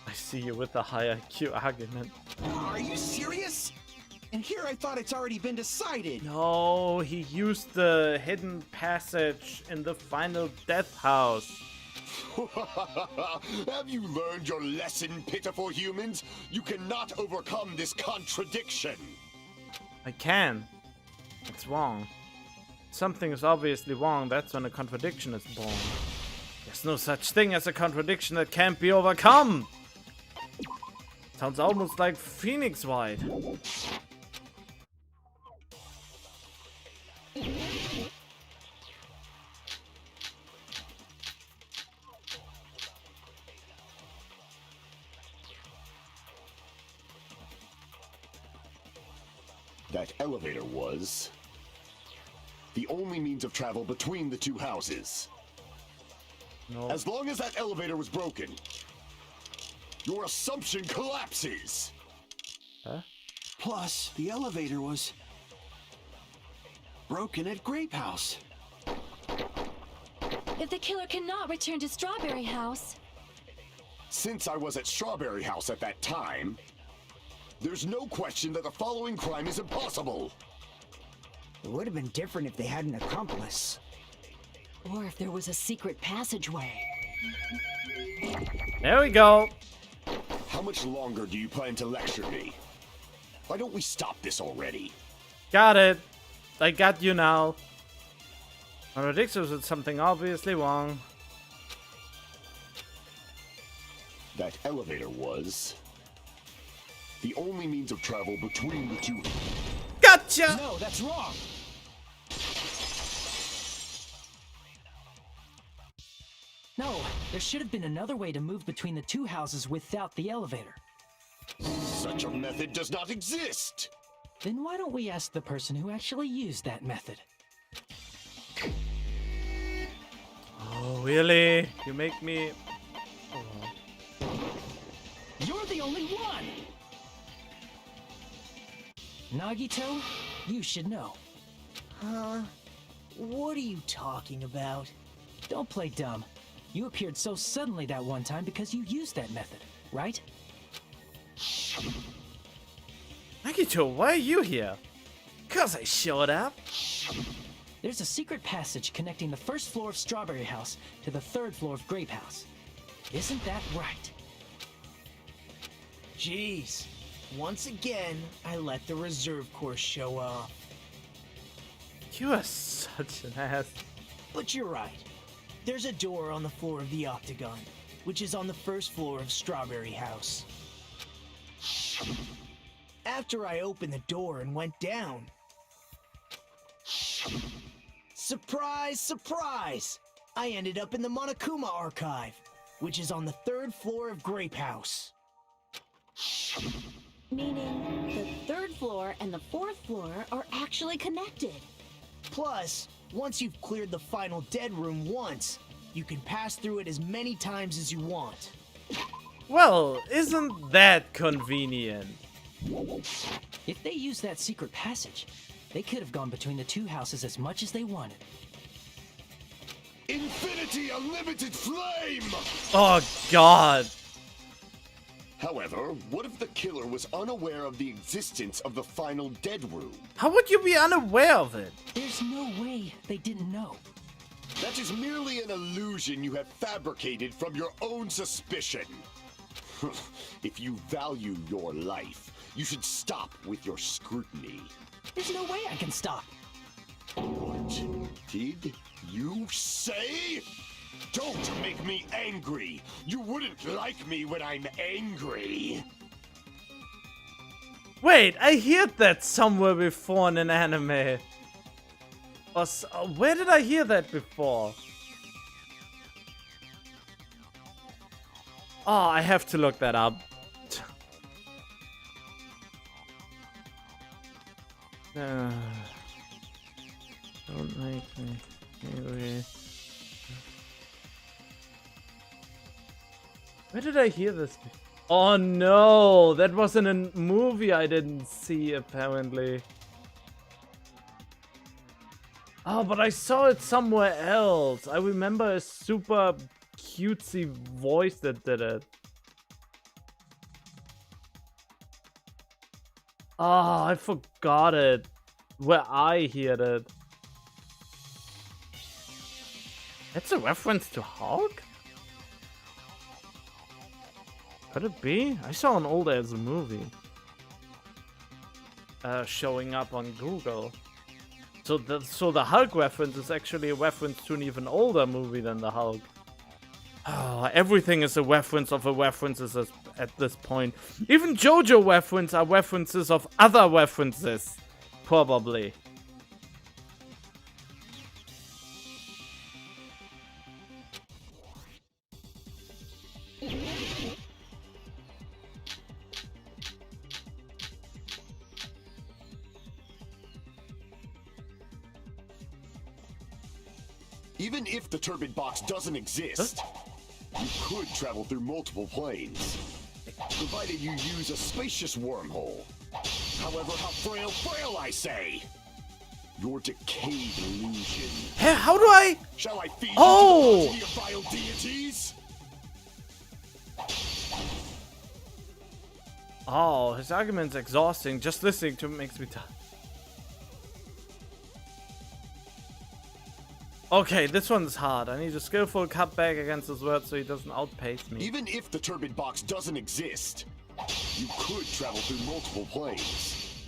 I see you with the high IQ argument. Are you serious? And here I thought it's already been decided. No, he used the hidden passage in the final death house. Have you learned your lesson, pitiful humans? You cannot overcome this contradiction. I can. It's wrong. Something is obviously wrong, that's when a contradiction is born. There's no such thing as a contradiction that can't be overcome! Sounds almost like Phoenix White. That elevator was the only means of travel between the two houses. No. As long as that elevator was broken, your assumption collapses. Huh? Plus, the elevator was broken at Grape House. If the killer cannot return to Strawberry House, Since I was at Strawberry House at that time, there's no question that the following crime is impossible. It would have been different if they had an accomplice. Or if there was a secret passageway. There we go. How much longer do you plan to lecture me? Why don't we stop this already? Got it. I got you now. My predictions with something obviously wrong. That elevator was the only means of travel between the two. Gotcha! No, that's wrong. No, there should have been another way to move between the two houses without the elevator. Such a method does not exist. Then why don't we ask the person who actually used that method? Oh, really? You make me... Oh. You're the only one! Nagito, you should know. Huh? What are you talking about? Don't play dumb. You appeared so suddenly that one time because you used that method, right? Nagito, why are you here? 'Cause I showed up. There's a secret passage connecting the first floor of Strawberry House to the third floor of Grape House. Isn't that right? Jeez. Once again, I let the reserve course show off. You are such an ass. But you're right. There's a door on the floor of the Octagon, which is on the first floor of Strawberry House. After I opened the door and went down... Surprise, surprise! I ended up in the Monokuma Archive, which is on the third floor of Grape House. Meaning, the third floor and the fourth floor are actually connected. Plus, once you've cleared the final dead room once, you can pass through it as many times as you want. Well, isn't that convenient? If they used that secret passage, they could have gone between the two houses as much as they wanted. Infinity Unlimited Flame! Oh, God. However, what if the killer was unaware of the existence of the final dead room? How would you be unaware of it? There's no way they didn't know. That is merely an illusion you have fabricated from your own suspicion. If you value your life, you should stop with your scrutiny. There's no way I can stop. What did you say? Don't make me angry! You wouldn't like me when I'm angry! Wait, I heard that somewhere before in an anime. Where did I hear that before? Oh, I have to look that up. Don't make me angry. Where did I hear this? Oh no, that was in a movie I didn't see apparently. Oh, but I saw it somewhere else. I remember a super cutesy voice that did it. Oh, I forgot it. Where I heard it. That's a reference to Hulk? Could it be? I saw an old ass movie. Showing up on Google. So the Hulk reference is actually a reference to an even older movie than the Hulk. Oh, everything is a reference of a references at this point. Even JoJo references are references of other references. Probably. Even if the turbid box doesn't exist, you could travel through multiple planes, provided you use a spacious wormhole. However, how frail I say! Your decayed illusion. Hey, how do I? Shall I feed Oh! you to the progeny of vile deities? Oh, his argument's exhausting. Just listening to him makes me tired. Okay, this one's hard. I need a skillful cutback against his words so he doesn't outpace me. Even if the turbid box doesn't exist, you could travel through multiple planes,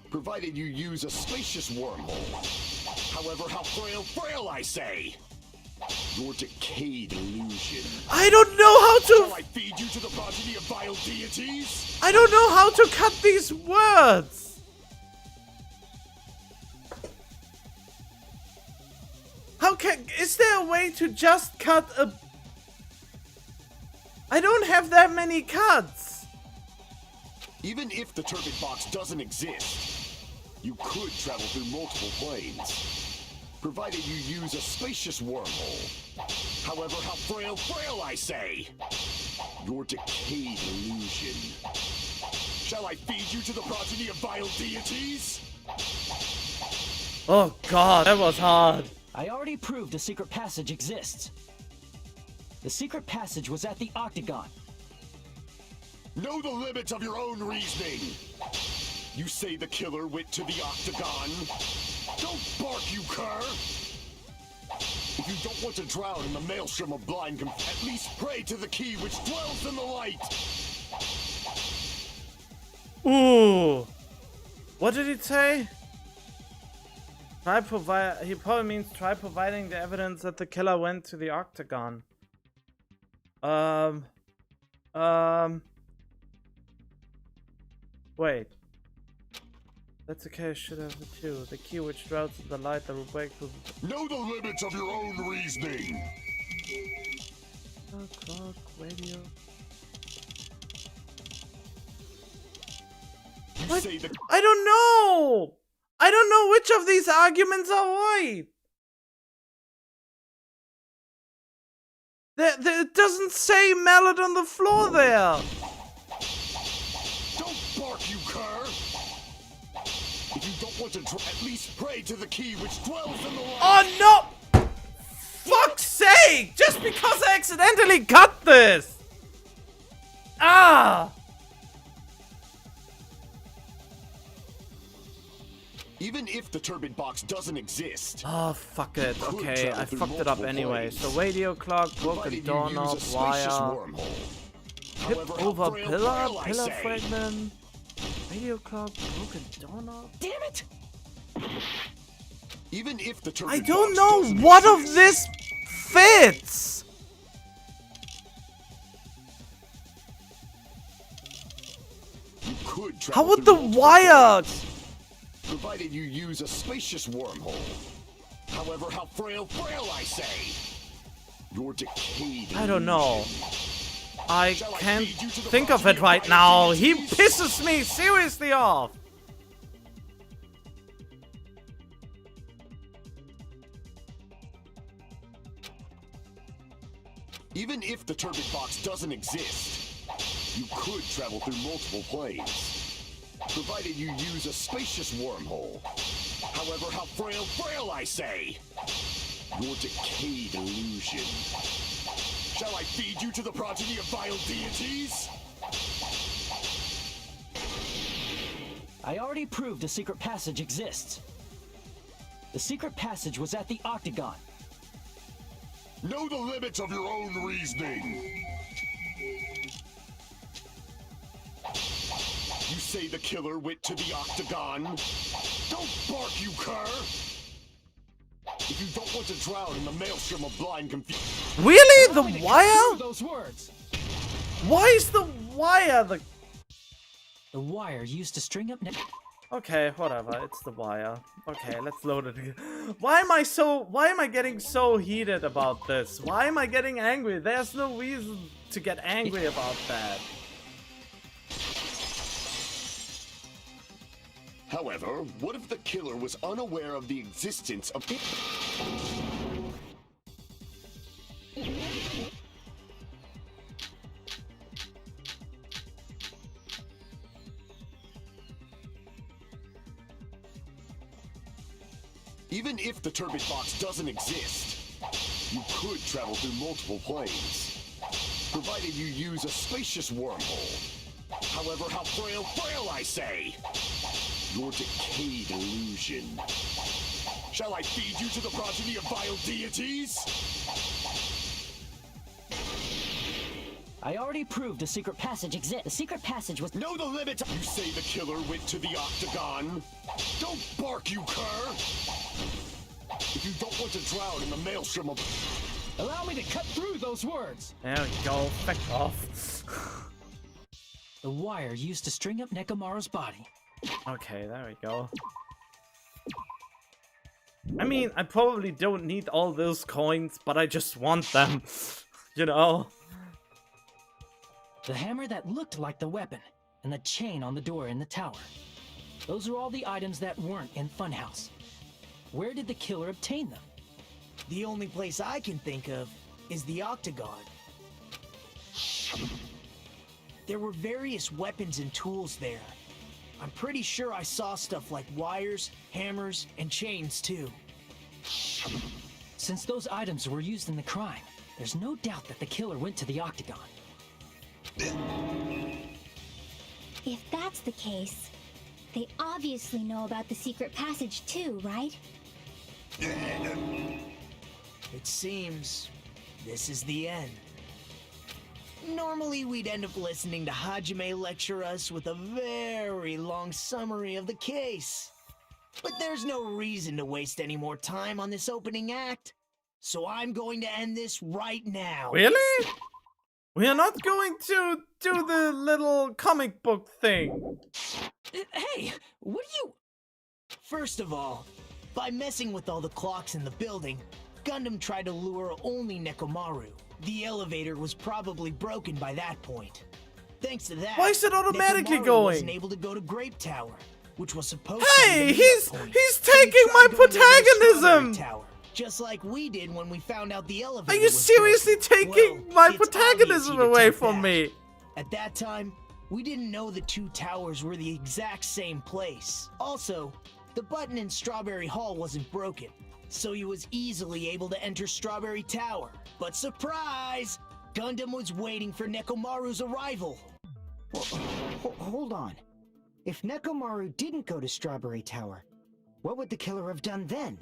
provided you use a spacious wormhole. However, how frail I say! Your decayed illusion. I don't know how Shall to. I feed you to the progeny of vile deities? I don't know how to cut these words. How can? Is there a way to just cut a? I don't have that many cuts. Even if the turbid box doesn't exist, you could travel through multiple planes, provided you use a spacious wormhole. However, how frail I say! Your decayed illusion. Shall I feed you to the progeny of vile deities? Oh god, that was hard. I already proved a secret passage exists. The secret passage was at the Octagon. Know the limits of your own reasoning. You say the killer went to the Octagon. Don't bark, you cur! If you don't want to drown in the maelstrom of blind at least pray to the key which dwells in the light! Ooh. What did he say? He probably means try providing the evidence that the killer went to the Octagon. Wait. That's the case, should have the two. The key which dwells in the light that will break through the... Know the limits of your own reasoning! Clock, radio... You say the... I don't know! I don't know which of these arguments are right! It doesn't say mallet on the floor there! Don't bark, you cur! If you don't want to at least pray to the key which dwells in the light! Oh no! Fuck's sake! Just because I accidentally cut this! Ah! Even if the turbid box doesn't exist, Oh, fuck it. could Okay, travel I through fucked it up multiple anyway. planes, So radio clock, broken provided you doorknob, use a spacious wire, wormhole. tip However, how over frail pillar, I pillar say. fragment, radio clock, broken doorknob. Damn it! Even if the turbid I don't box know doesn't what of exist, this fits! you could How travel would through the multiple wire... planes, provided you use a spacious wormhole. However, how frail I say. Your decayed I don't know. illusion. I Shall I can't feed you to the think of progeny it right vile now. He deities? pisses me seriously off. Even if the turbid box doesn't exist, you could travel through multiple planes, provided you use a spacious wormhole. However, how frail I say. Your decayed illusion. Shall I feed you to the progeny of vile deities? I already proved a secret passage exists. The secret passage was at the Octagon. Know the limits of your own reasoning. You say the killer went to the Octagon? Don't bark, you cur! If you don't want to drown in the maelstrom of blind confusion... Really? Allow me The to wire? cut through those words. Why is the wire the... The wire used to string up. Okay, whatever. It's the wire. Okay, let's load it again. Why am I getting so heated about this? Why am I getting angry? There's no reason to get angry about that. However, what if the killer was unaware of the existence of... Even if the turbid box doesn't exist, you could travel through multiple planes, provided you use a spacious wormhole. However, how frail, I say! Your decayed illusion. Shall I feed you to the progeny of vile deities? I already proved a secret passage exists. The secret passage was... Know the limit! You say the killer went to the Octagon? Don't bark, you cur! If you don't want to drown in the maelstrom of... Allow me to cut through those words! There we go. Back off. The wire used to string up Nekomaru's body. Okay, there we go. I mean, I probably don't need all those coins, but I just want them. You know? The hammer that looked like the weapon, and the chain on the door in the tower. Those are all the items that weren't in Funhouse. Where did the killer obtain them? The only place I can think of is the Octagon. There were various weapons and tools there. I'm pretty sure I saw stuff like wires, hammers, and chains too. Since those items were used in the crime, there's no doubt that the killer went to the Octagon. If that's the case, they obviously know about the secret passage too, right? It seems this is the end. Normally we'd end up listening to Hajime lecture us with a very long summary of the case. But there's no reason to waste any more time on this opening act, so I'm going to end this right now. Really? We are not going to do the little comic book thing. Hey, what are you... First of all, by messing with all the clocks in the building, Gundam tried to lure only Nekomaru. The elevator was probably broken by that point. Thanks to that, Why is it automatically Nekomaru going? wasn't able to go to Grape Tower, which was supposed Hey, to be the he's point. taking So he my tried going to the protagonism! Strawberry Tower, just like we did when we found out the elevator Are you was seriously broken. taking Well, my it's obvious protagonism he'd away attempt from that. me? At that time, we didn't know the two towers were the exact same place. Also, the button in Strawberry Hall wasn't broken, so he was easily able to enter Strawberry Tower. But surprise! Gundam was waiting for Nekomaru's arrival. Hold on. If Nekomaru didn't go to Strawberry Tower, what would the killer have done then?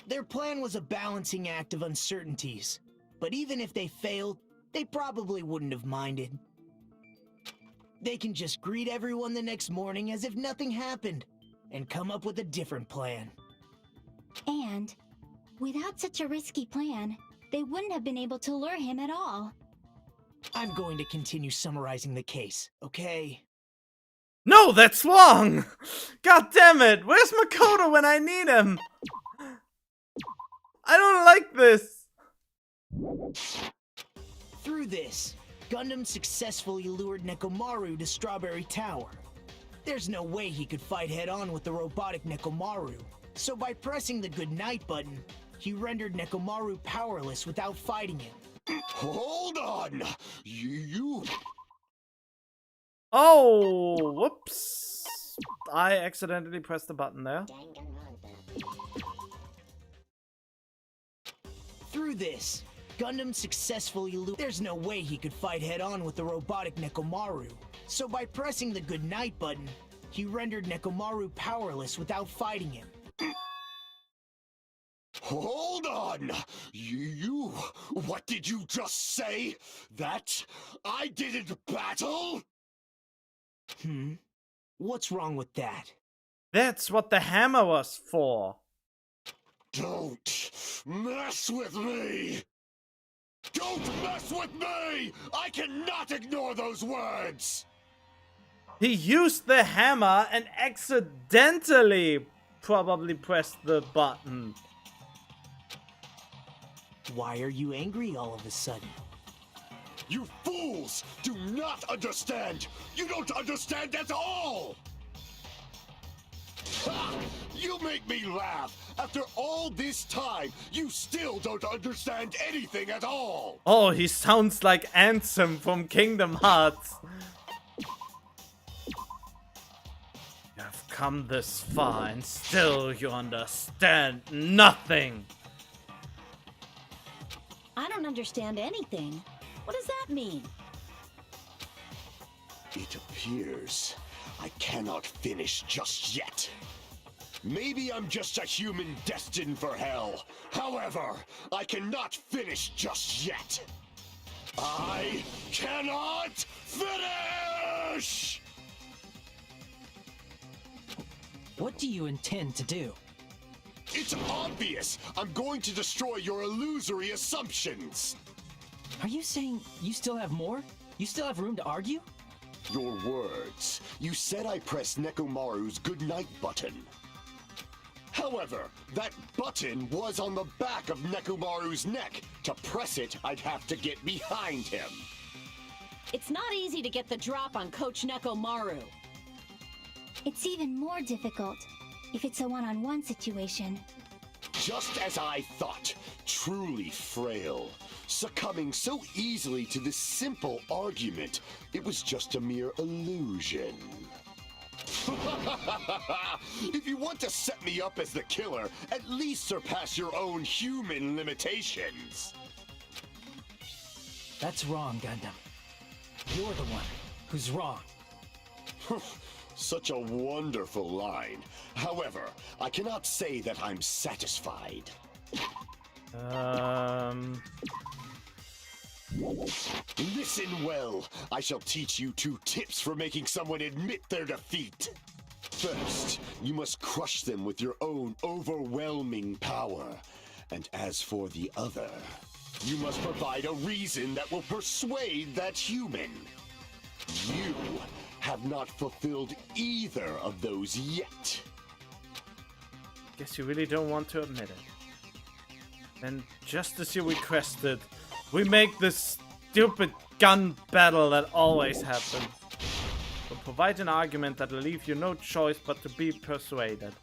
Their plan was a balancing act of uncertainties, but even if they failed, they probably wouldn't have minded. They can just greet everyone the next morning as if nothing happened, and come up with a different plan. And without such a risky plan, they wouldn't have been able to lure him at all. I'm going to continue summarizing the case, okay? No, that's wrong! God damn it! Where's Makoto when I need him? I don't like this! Through this, Gundam successfully lured Nekomaru to Strawberry Tower. There's no way he could fight head-on with the robotic Nekomaru, so by pressing the goodnight button, he rendered Nekomaru powerless without fighting him. Hold on! You... Oh, whoops. I accidentally pressed the button there. Through this, Gundam successfully There's no way he could fight head-on with the robotic Nekomaru, so by pressing the goodnight button, he rendered Nekomaru powerless without fighting him. Hold on! You... What did you just say? That I didn't battle? What's wrong with that? That's what the hammer was for. Don't mess with me! Don't mess with me! I cannot ignore those words! He used the hammer and accidentally probably pressed the button. Why are you angry all of a sudden? You fools do not understand! You don't understand at all! Ha! You make me laugh! After all this time, you still don't understand anything at all! Oh, he sounds like Ansem from Kingdom Hearts. You have come this far and still you understand nothing. I don't understand anything. What does that mean? It appears I cannot finish just yet. Maybe I'm just a human destined for hell. However, I cannot finish just yet. I cannot finish! What do you intend to do? It's obvious! I'm going to destroy your illusory assumptions! Are you saying you still have more? You still have room to argue? Your words. You said I pressed Nekomaru's goodnight button. However, that button was on the back of Nekomaru's neck. To press it, I'd have to get behind him. It's not easy to get the drop on Coach Nekomaru. It's even more difficult if it's a one-on-one situation. Just as I thought, truly frail. Succumbing so easily to this simple argument, it was just a mere illusion. If you want to set me up as the killer, at least surpass your own human limitations. That's wrong, Gundam. You're the one who's wrong. Such a wonderful line. However, I cannot say that I'm satisfied. Listen well. I shall teach you 2 tips for making someone admit their defeat. First, you must crush them with your own overwhelming power. And as for the other, you must provide a reason that will persuade that human. You have not fulfilled either of those yet. Guess you really don't want to admit it. And just as you requested, we make this stupid gun battle that always happens. We'll provide an argument that'll leave you no choice but to be persuaded.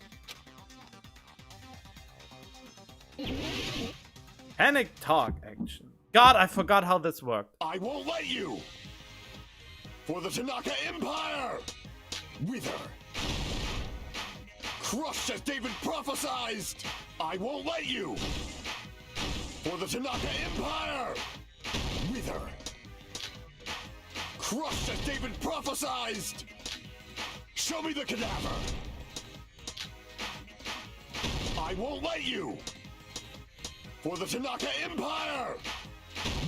Panic talk action. God, I forgot how this worked. I won't let you! For the Tanaka Empire! Wither! Crushed as David prophesied! I won't let you! For the Tanaka Empire! Wither! Crushed as David prophesied! Show me the cadaver! I won't let you! For the Tanaka Empire!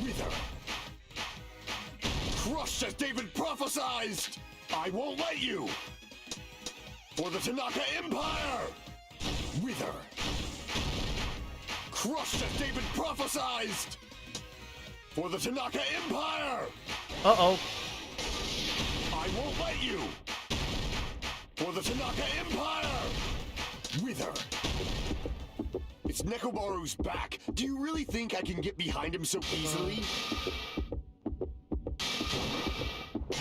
Wither! Crushed as David prophesied! I won't let you! For the Tanaka Empire! Wither! Crushed as David prophesied! For the Tanaka Empire! Uh-oh. I won't let you! For the Tanaka Empire! Wither! It's Nekomaru's back. Do you really think I can get behind him so easily?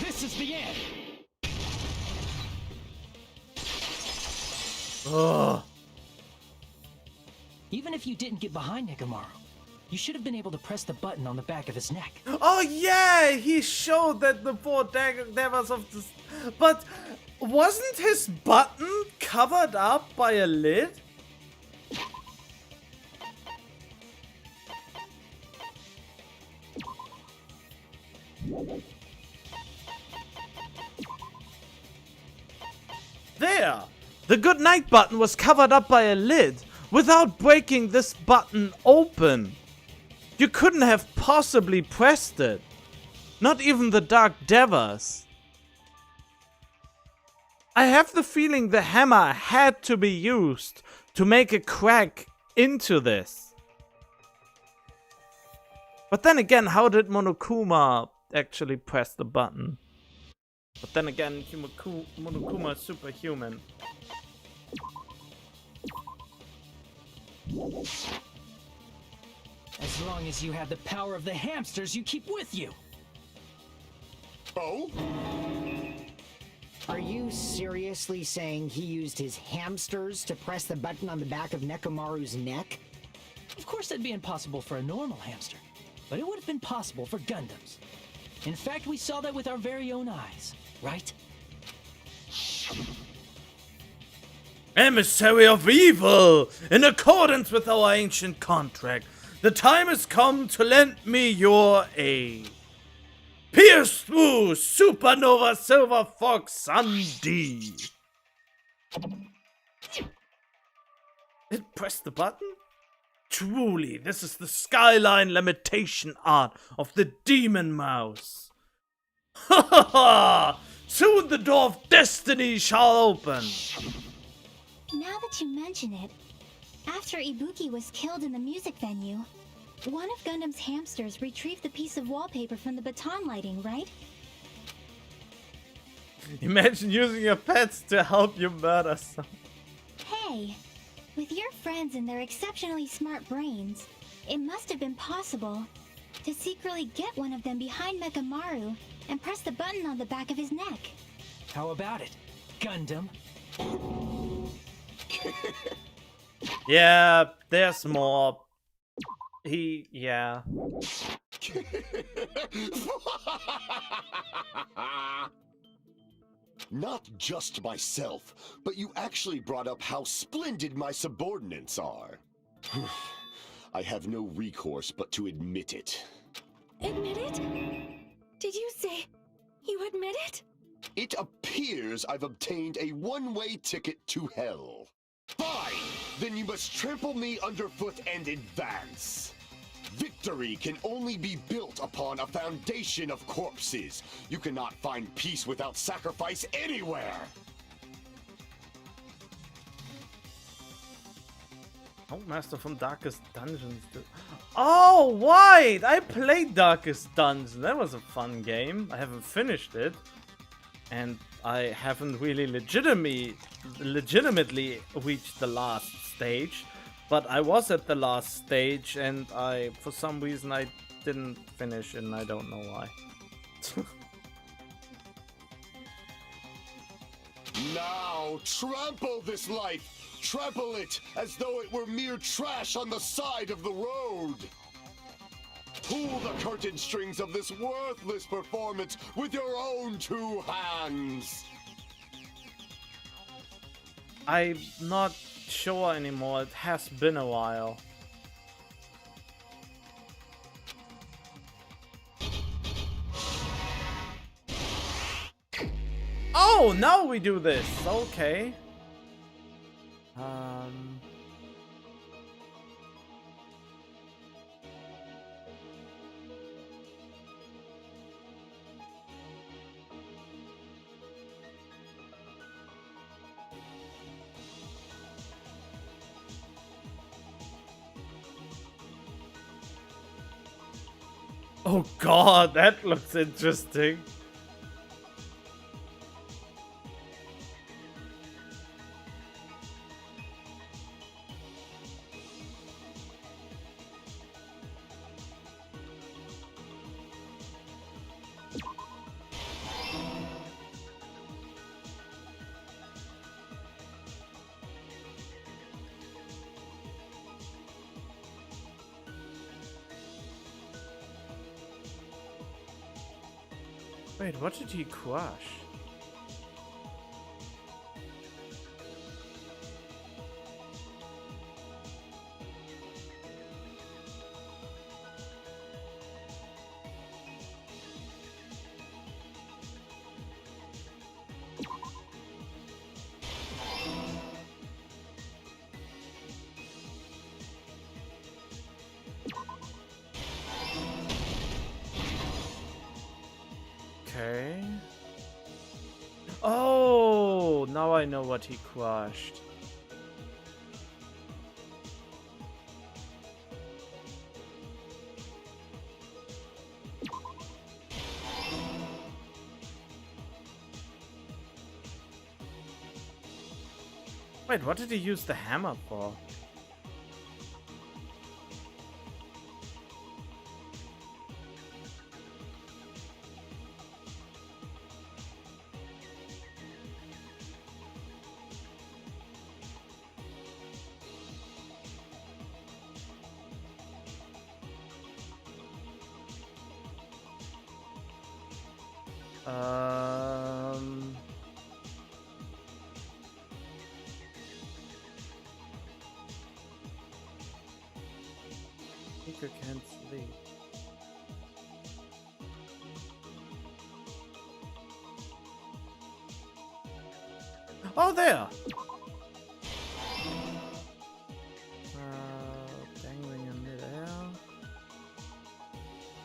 This is the end! Ugh. Even if you didn't get behind Nekomaru, you should have been able to press the button on the back of his neck. Oh yeah, he showed that the 4 daggers of this, but wasn't his button covered up by a lid? There! The goodnight button was covered up by a lid without breaking this button open. You couldn't have possibly pressed it. Not even the Dark Devas. I have the feeling the hammer had to be used to make a crack into this. But then again, how did Monokuma actually press the button? But then again, Monokuma is superhuman. As long as you have the power of the hamsters you keep with you. Oh? Are you seriously saying he used his hamsters to press the button on the back of Nekomaru's neck? Of course that'd be impossible for a normal hamster, but it would have been possible for Gundams. In fact, we saw that with our very own eyes, right? Emissary of evil! In accordance with our ancient contract, the time has come to lend me your aid. Pierce through Supernova Silver Fox Sun D. It pressed the button? Truly, this is the skyline limitation art of the demon mouse. Ha ha ha! Soon the door of destiny shall open. Now that you mention it, after Ibuki was killed in the music venue, one of Gundam's hamsters retrieved the piece of wallpaper from the baton lighting, right? Imagine using your pets to help you murder someone. Hey, with your friends and their exceptionally smart brains, it must have been possible to secretly get one of them behind Mekamaru and press the button on the back of his neck. How about it, Gundam? Yeah, there's more. Yeah. Not just myself, but you actually brought up how splendid my subordinates are. I have no recourse but to admit it. Admit it? Did you say you admit it? It appears I've obtained a one-way ticket to hell. Fine! Then you must trample me underfoot and advance. Victory can only be built upon a foundation of corpses. You cannot find peace without sacrifice anywhere. Oh, Master from Darkest Dungeons. Oh, right! I played Darkest Dungeon. That was a fun game. I haven't finished it. And I haven't really legitimately reached the last stage. But I was at the last stage and for some reason I didn't finish and I don't know why. Now, trample this life! Trample it as though it were mere trash on the side of the road! Pull the curtain strings of this worthless performance with your own two hands! I'm not sure anymore. It has been a while. Oh, now we do this. Okay. Oh god, that looks interesting. Wait, what did he crush? Okay. Oh, now I know what he crushed. Wait, what did he use the hammer for? Fukuhiko can't sleep. Oh, there! Dangling in midair.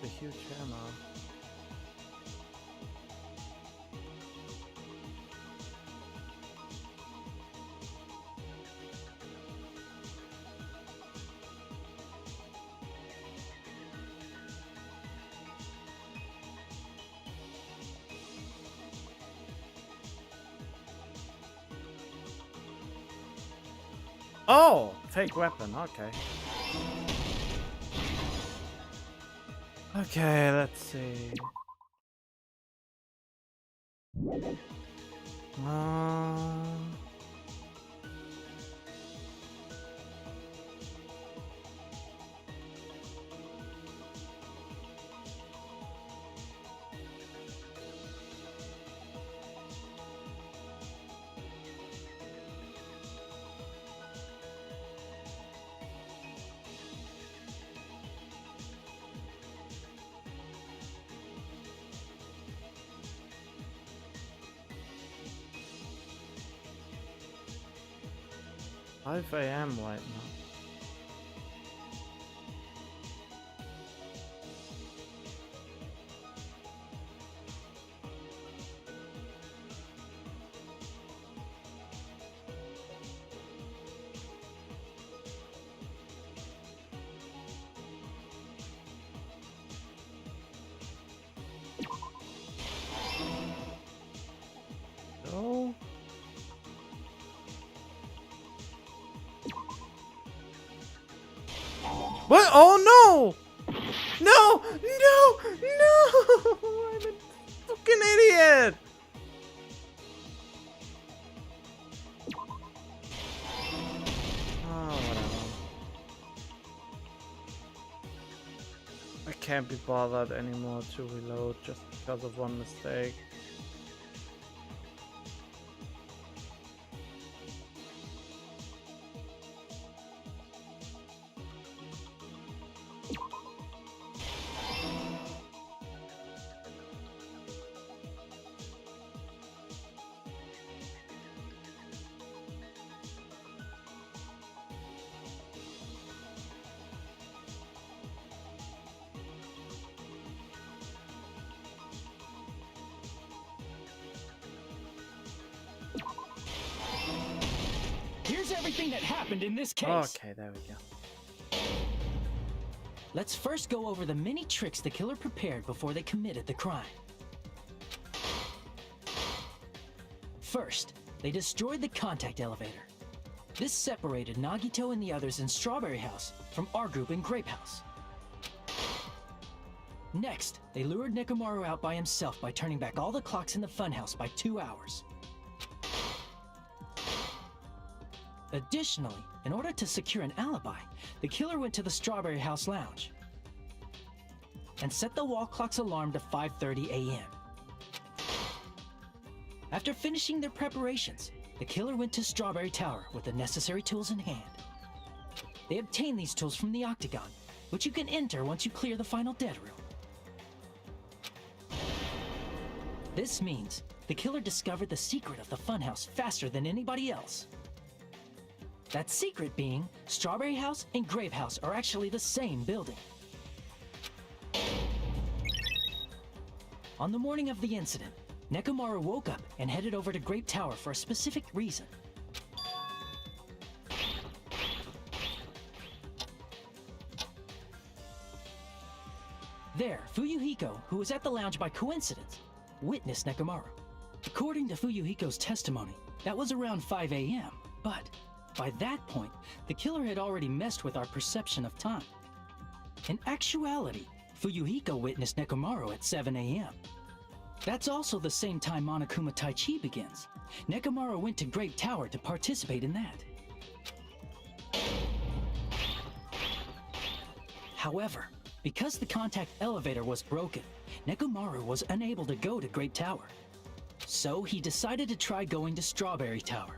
The huge hammer. Oh! Fake weapon, okay. Okay, let's see. Five AM right now. So what? Oh no! No! No! No! I'm a fucking idiot! Oh, whatever. I can't be bothered anymore to reload just because of one mistake. Here's everything that happened in this case. Okay, there we go. Let's first go over the many tricks the killer prepared before they committed the crime. First, they destroyed the contact elevator. This separated Nagito and the others in Strawberry House from our group in Grape House. Next, they lured Nekomaru out by himself by turning back all the clocks in the funhouse by 2 hours. Additionally, in order to secure an alibi, the killer went to the Strawberry House lounge and set the wall clock's alarm to 5:30 a.m. After finishing their preparations, the killer went to Strawberry Tower with the necessary tools in hand. They obtained these tools from the Octagon, which you can enter once you clear the final dead room. This means the killer discovered the secret of the funhouse faster than anybody else. That secret being, Strawberry House and Grape House are actually the same building. On the morning of the incident, Nekomaru woke up and headed over to Grape Tower for a specific reason. There, Fuyuhiko, who was at the lounge by coincidence, witnessed Nekomaru. According to Fuyuhiko's testimony, that was around 5 a.m., but by that point, the killer had already messed with our perception of time. In actuality, Fuyuhiko witnessed Nekomaru at 7 a.m. That's also the same time Monokuma Taichi begins. Nekomaru went to Grape Tower to participate in that. However, because the contact elevator was broken, Nekomaru was unable to go to Grape Tower. So he decided to try going to Strawberry Tower.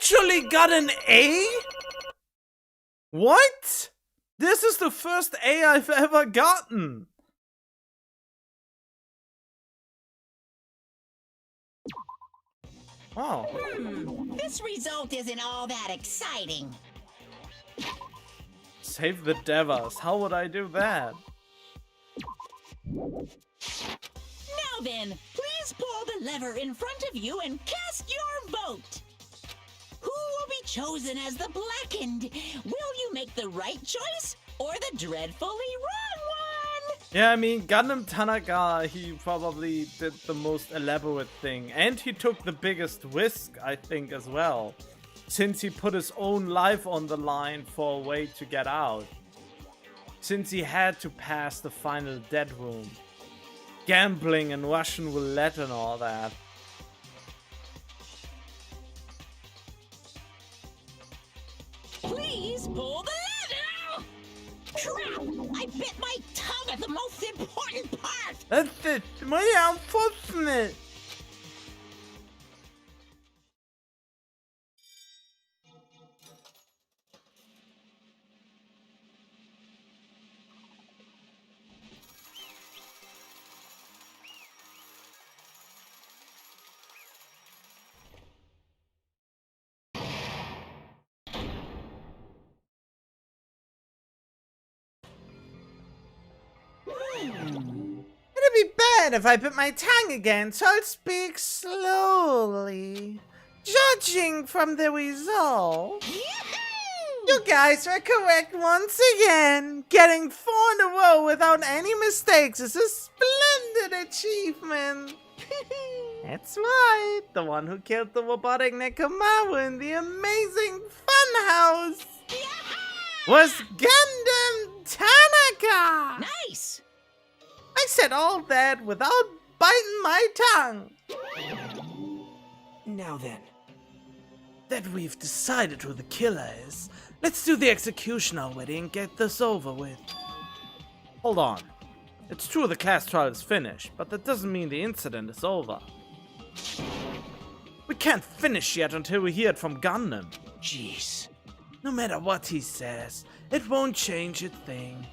actually got an A? What? This is the first A I've ever gotten. Oh. This result isn't all that exciting. Save the Devas. How would I do that? Now then, please pull the lever in front of you and cast your vote. Who will be chosen as the Blackened? Will you make the right choice or the dreadfully wrong one? Yeah, I mean, Gundam Tanaka, he probably did the most elaborate thing. And he took the biggest risk, I think, as well. Since he put his own life on the line for a way to get out. Since he had to pass the final dead room. Gambling and Russian roulette and all that. Please pull the lever! Crap! I bit my tongue at the most important part! That's it. Very unfortunate. It'd be bad if I bit my tongue again, so I'll speak slowly. Judging from the result, you guys are correct once again. Getting 4 in a row without any mistakes is a splendid achievement. That's right, the one who killed the robotic Nekomaru in the amazing funhouse was Gundam Tanaka. Nice! I said all that without biting my tongue. Now then. That we've decided who the killer is, let's do the execution already and get this over with. Hold on. It's true the class trial is finished, but that doesn't mean the incident is over. We can't finish yet until we hear it from Gundam. Jeez. No matter what he says, it won't change a thing.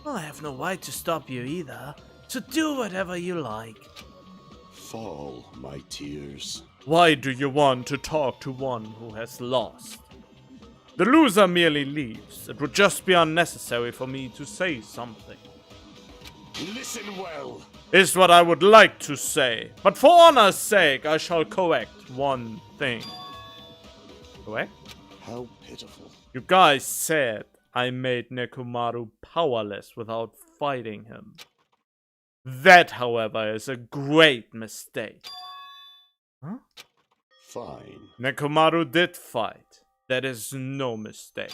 Well, I have no right to stop you either, so do whatever you like. Fall, my tears. Why do you want to talk to one who has lost? The loser merely leaves. It would just be unnecessary for me to say something. Listen well. Is what I would like to say, but for honor's sake, I shall correct one thing. Correct? How pitiful. You guys said I made Nekomaru powerless without fighting him. That, however, is a great mistake. Huh? Fine. Nekomaru did fight. That is no mistake.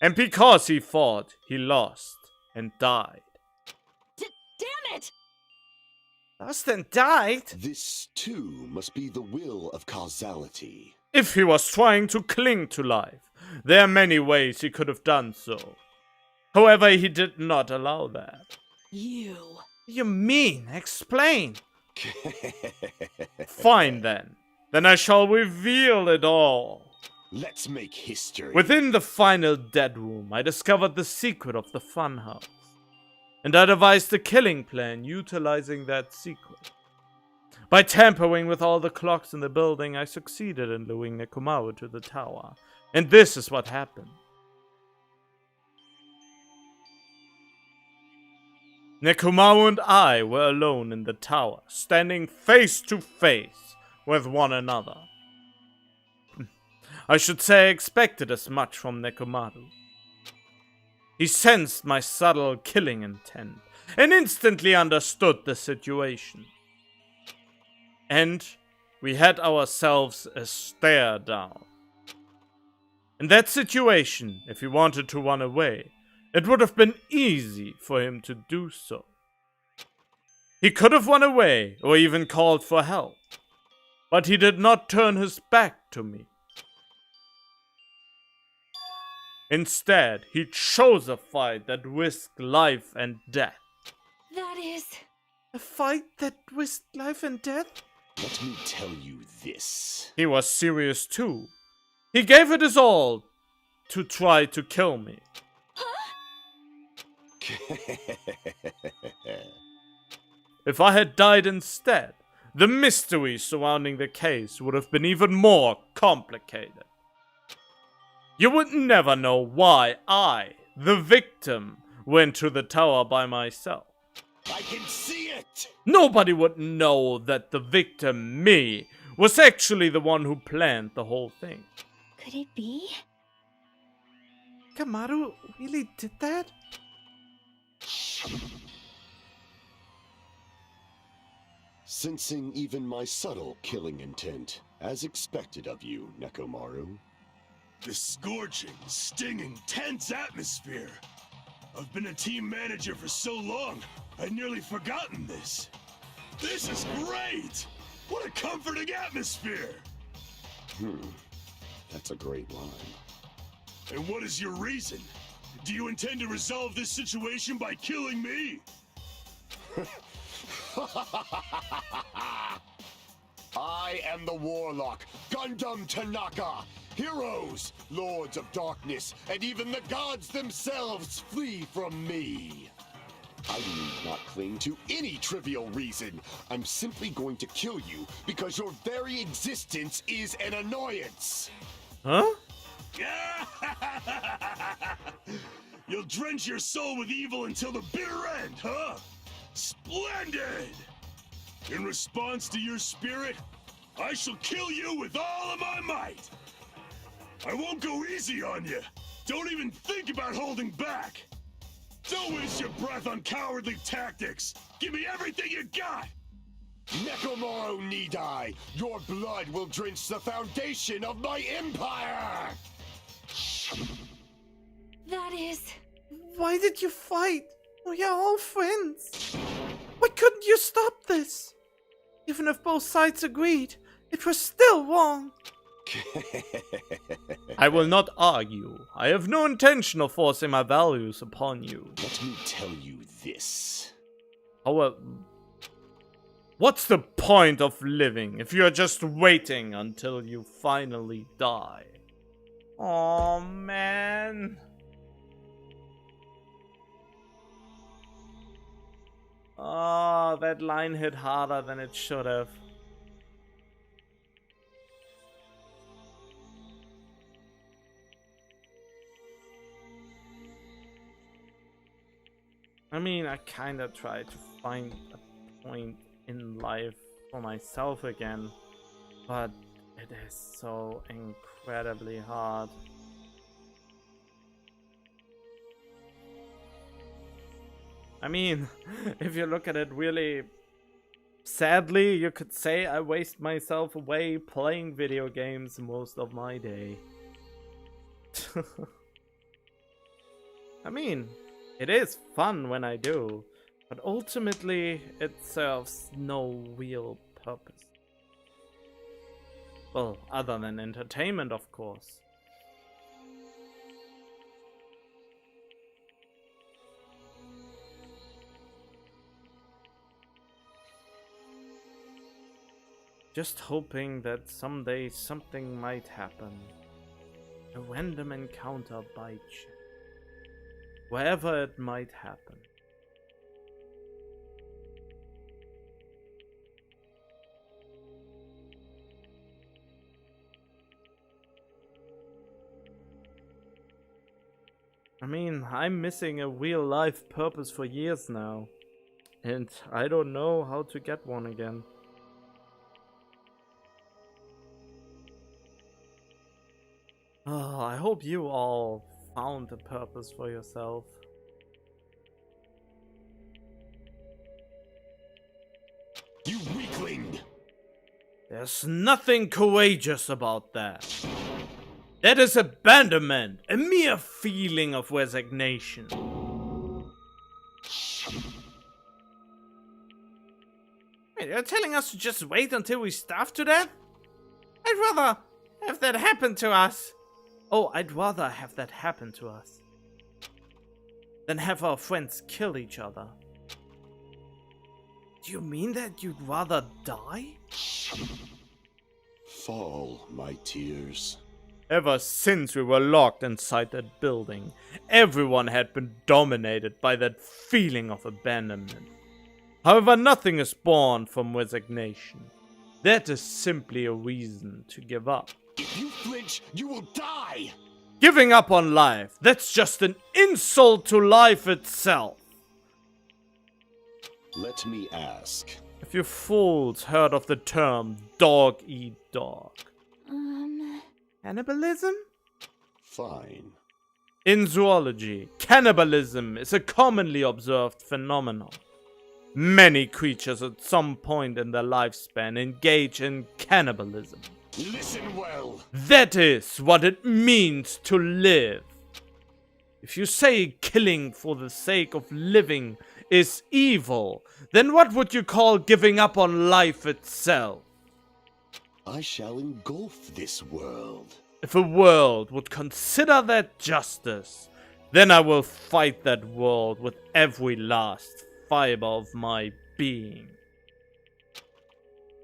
And because he fought, he lost and died. Damn it! Lost and died? This, too, must be the will of causality. If he was trying to cling to life, there are many ways he could have done so. However, he did not allow that. You. You mean? Explain. Fine then. Then I shall reveal it all. Let's make history. Within the final dead room, I discovered the secret of the funhouse. And I devised a killing plan utilizing that secret. By tampering with all the clocks in the building, I succeeded in luring Nekomaru to the tower. And this is what happened. Nekomaru and I were alone in the tower, standing face to face with one another. I should say I expected as much from Nekomaru. He sensed my subtle killing intent and instantly understood the situation. And we had ourselves a stare down. In that situation, if he wanted to run away, it would have been easy for him to do so. He could have run away or even called for help, but he did not turn his back to me. Instead, he chose a fight that risked life and death. That is... A fight that risked life and death? Let me tell you this. He was serious too. He gave it his all to try to kill me. If I had died instead, the mystery surrounding the case would have been even more complicated. You would never know why I, the victim, went to the tower by myself. I can see it! Nobody would know that the victim, me, was actually the one who planned the whole thing. Could it be? Kamaru really did that? Sensing even my subtle killing intent, as expected of you, Nekomaru. The scorching, stinging, tense atmosphere. I've been a team manager for so long, I'd nearly forgotten this. This is great! What a comforting atmosphere! That's a great line. And what is your reason? Do you intend to resolve this situation by killing me? I am the Warlock, Gundam Tanaka. Heroes, Lords of Darkness, and even the gods themselves flee from me. I need not cling to any trivial reason. I'm simply going to kill you because your very existence is an annoyance. Huh? You'll drench your soul with evil until the bitter end, huh? Splendid! In response to your spirit, I shall kill you with all of my might. I won't go easy on you. Don't even think about holding back. Don't waste your breath on cowardly tactics. Give me everything you got. Nekomaru Nidai, your blood will drench the foundation of my empire! That is... Why did you fight? We are all friends. Why couldn't you stop this? Even if both sides agreed, it was still wrong. I will not argue. I have no intention of forcing my values upon you. Let me tell you this. However, what's the point of living if you're just waiting until you finally die? Oh man. Oh, that line hit harder than it should have. I mean, I kinda tried to find a point in life for myself again, but it is so incredibly hard. I mean, if you look at it really sadly, you could say I waste myself away playing video games most of my day. I mean, it is fun when I do, but ultimately it serves no real purpose. Well, other than entertainment, of course. Just hoping that someday something might happen. A random encounter by chance. Wherever it might happen. I mean, I'm missing a real life purpose for years now. And I don't know how to get one again. Oh, I hope you all found a purpose for yourself. You weakling! There's nothing courageous about that. That is abandonment, a mere feeling of resignation. Wait, you're telling us to just wait until we starve to death? I'd rather have that happen to us. Oh, I'd rather have that happen to us than have our friends kill each other. Do you mean that you'd rather die? Fall, my tears. Ever since we were locked inside that building, everyone had been dominated by that feeling of abandonment. However, nothing is born from resignation. That is simply a reason to give up. If you flinch, you will die! Giving up on life, that's just an insult to life itself. Let me ask. If you fools heard of the term dog eat dog. Cannibalism? Fine. In zoology, cannibalism is a commonly observed phenomenon. Many creatures at some point in their lifespan engage in cannibalism. Listen well. That is what it means to live. If you say killing for the sake of living is evil, then what would you call giving up on life itself? I shall engulf this world. If a world would consider that justice, then I will fight that world with every last fiber of my being.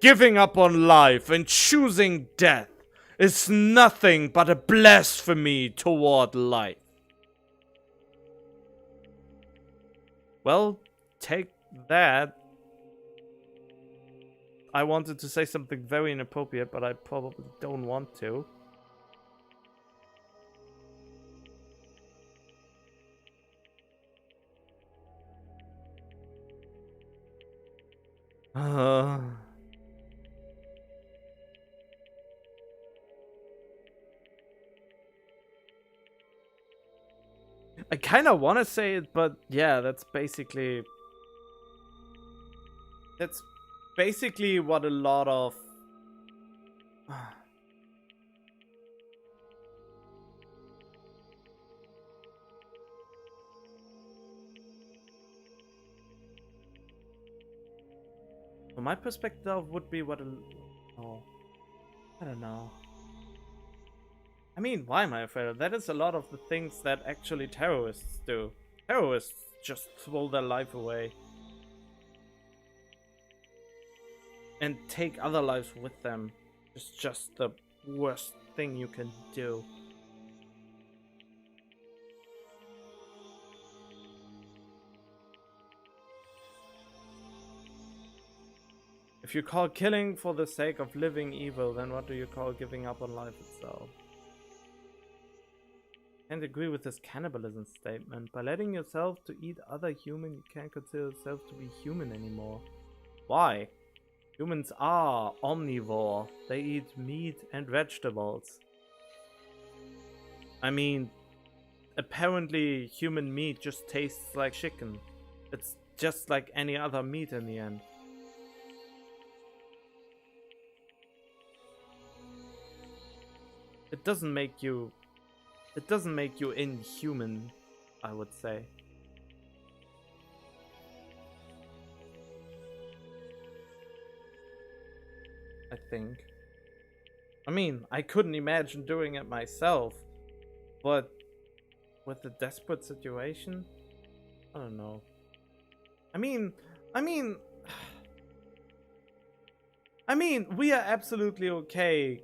Giving up on life and choosing death is nothing but a blasphemy toward life. Well, take that. I wanted to say something very inappropriate, but I probably don't want to. I kind of want to say it, but yeah, that's basically what a lot of from my perspective would be what oh, I don't know. I mean, why am I afraid of that? Is a lot of the things that actually terrorists do. Terrorists just throw their life away and take other lives with them. It's just the worst thing you can do. If you call killing for the sake of living evil, then what do you call giving up on life itself? I can't agree with this cannibalism statement. By letting yourself to eat other human, you can't consider yourself to be human anymore. Why? Humans are omnivore. They eat meat and vegetables. I mean, apparently human meat just tastes like chicken. It's just like any other meat in the end. It doesn't make you inhuman, I would say. I think. I mean, I couldn't imagine doing it myself, but with the desperate situation, I don't know. I mean, we are absolutely okay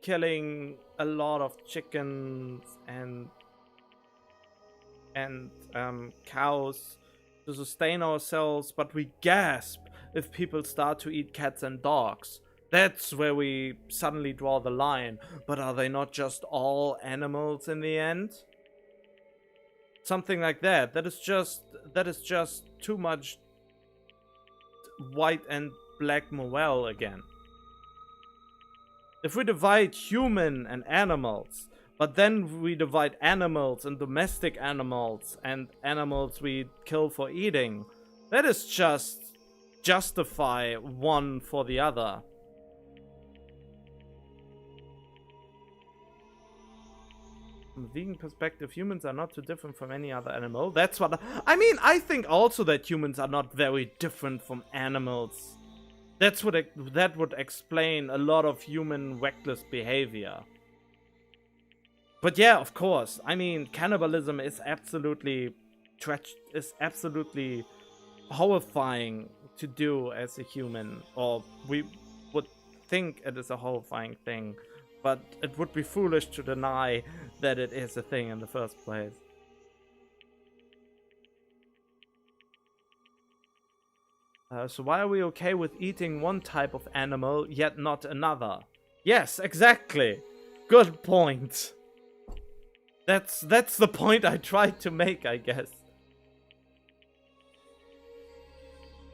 killing a lot of chickens and cows to sustain ourselves, but we gasp if people start to eat cats and dogs. That's where we suddenly draw the line. But are they not just all animals in the end? Something like that. That is just too much white and black morale again. If we divide human and animals, but then we divide animals and domestic animals and animals we kill for eating, that is just justify one for the other. From a vegan perspective, humans are not too different from any other animal. That's what I mean. I think also that humans are not very different from animals. That would explain a lot of human reckless behavior. But yeah, of course. I mean, cannibalism is absolutely horrifying to do as a human, or we would think it is a horrifying thing, but it would be foolish to deny that it is a thing in the first place. So why are we okay with eating one type of animal, yet not another? Yes, exactly. Good point. That's the point I tried to make, I guess.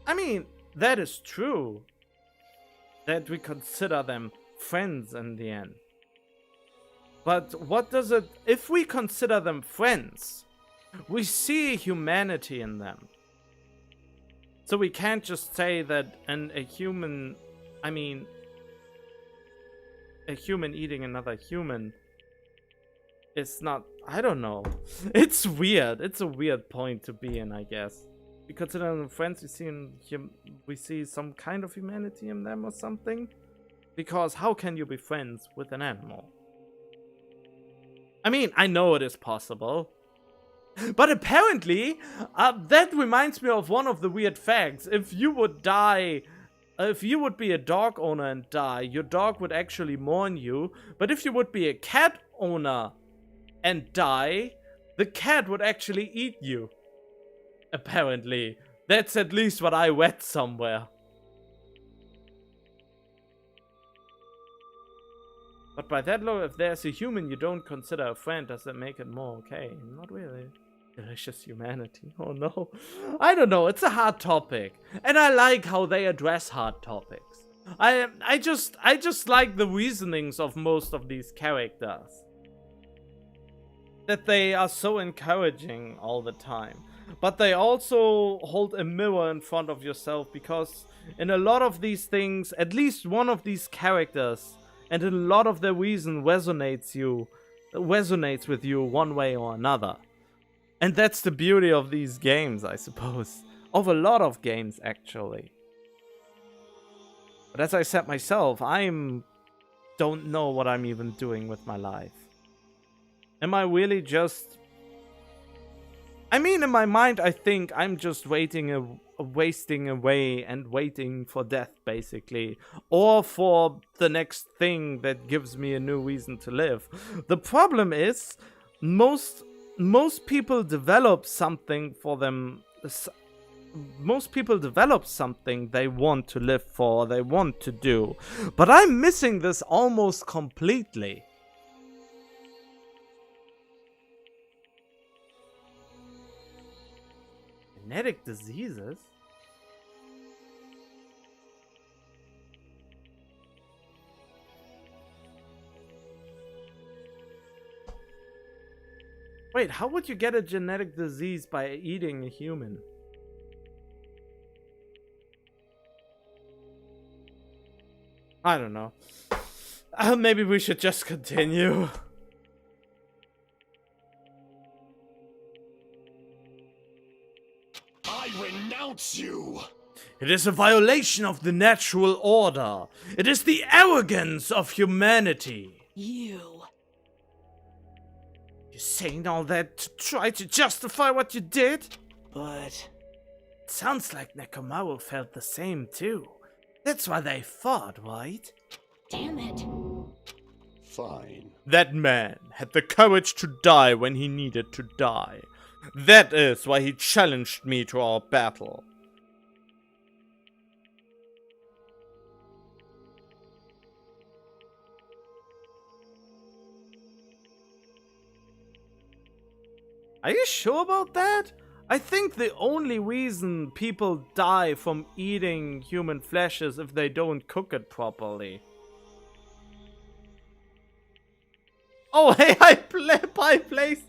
I mean, that is true. That we consider them friends in the end. But what does it... If we consider them friends, we see humanity in them. So we can't just say that a human... I mean... A human eating another human is not... I don't know. It's weird. It's a weird point to be in, I guess. We consider them friends, we see some kind of humanity in them or something. Because how can you be friends with an animal? I mean, I know it is possible. But apparently, that reminds me of one of the weird facts. If you would die... If you would be a dog owner and die, your dog would actually mourn you. But if you would be a cat owner and die, the cat would actually eat you. Apparently. That's at least what I read somewhere. But by that law, if there's a human you don't consider a friend, does that make it more okay? Not really. Delicious humanity. Oh no. I don't know. It's a hard topic. And I like how they address hard topics. I just like the reasonings of most of these characters. That they are so encouraging all the time. But they also hold a mirror in front of yourself, because in a lot of these things, at least one of these characters, and a lot of their reason resonates with you one way or another. And that's the beauty of these games, I suppose. Of a lot of games, actually. But as I said myself, don't know what I'm even doing with my life. Am I really just... I mean, in my mind, I think I'm just wasting away and waiting for death, basically. Or for the next thing that gives me a new reason to live. The problem is, most people develop something for them. Most people develop something they want to live for, they want to do. But I'm missing this almost completely. Genetic diseases? Wait, how would you get a genetic disease by eating a human? I don't know. Maybe we should just continue. I renounce you! It is a violation of the natural order. It is the arrogance of humanity. You. You're saying all that to try to justify what you did? But... It sounds like Nekomaru felt the same too. That's why they fought, right? Damn it. Fine. That man had the courage to die when he needed to die. That is why he challenged me to our battle. Are you sure about that? I think the only reason people die from eating human flesh is if they don't cook it properly. Oh, hey, I placed.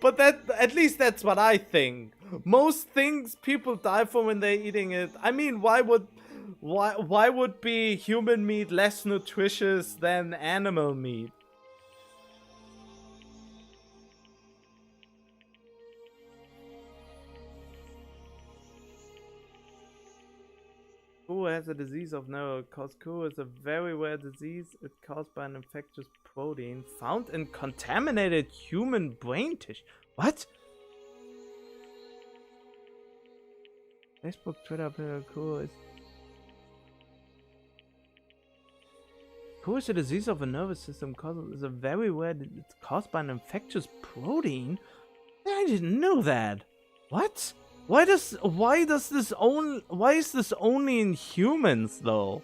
But that, at least that's what I think. Most things people die from when they're eating it. I mean, why would be human meat less nutritious than animal meat? Kuru has a disease of no cause. Kuru is a very rare disease. It's caused by an infectious protein found in contaminated human brain tissue. What? Facebook, Twitter, cool. Who is a disease of the nervous system is a very rare. It's caused by an infectious protein. I didn't know that. What? Why is this only in humans though?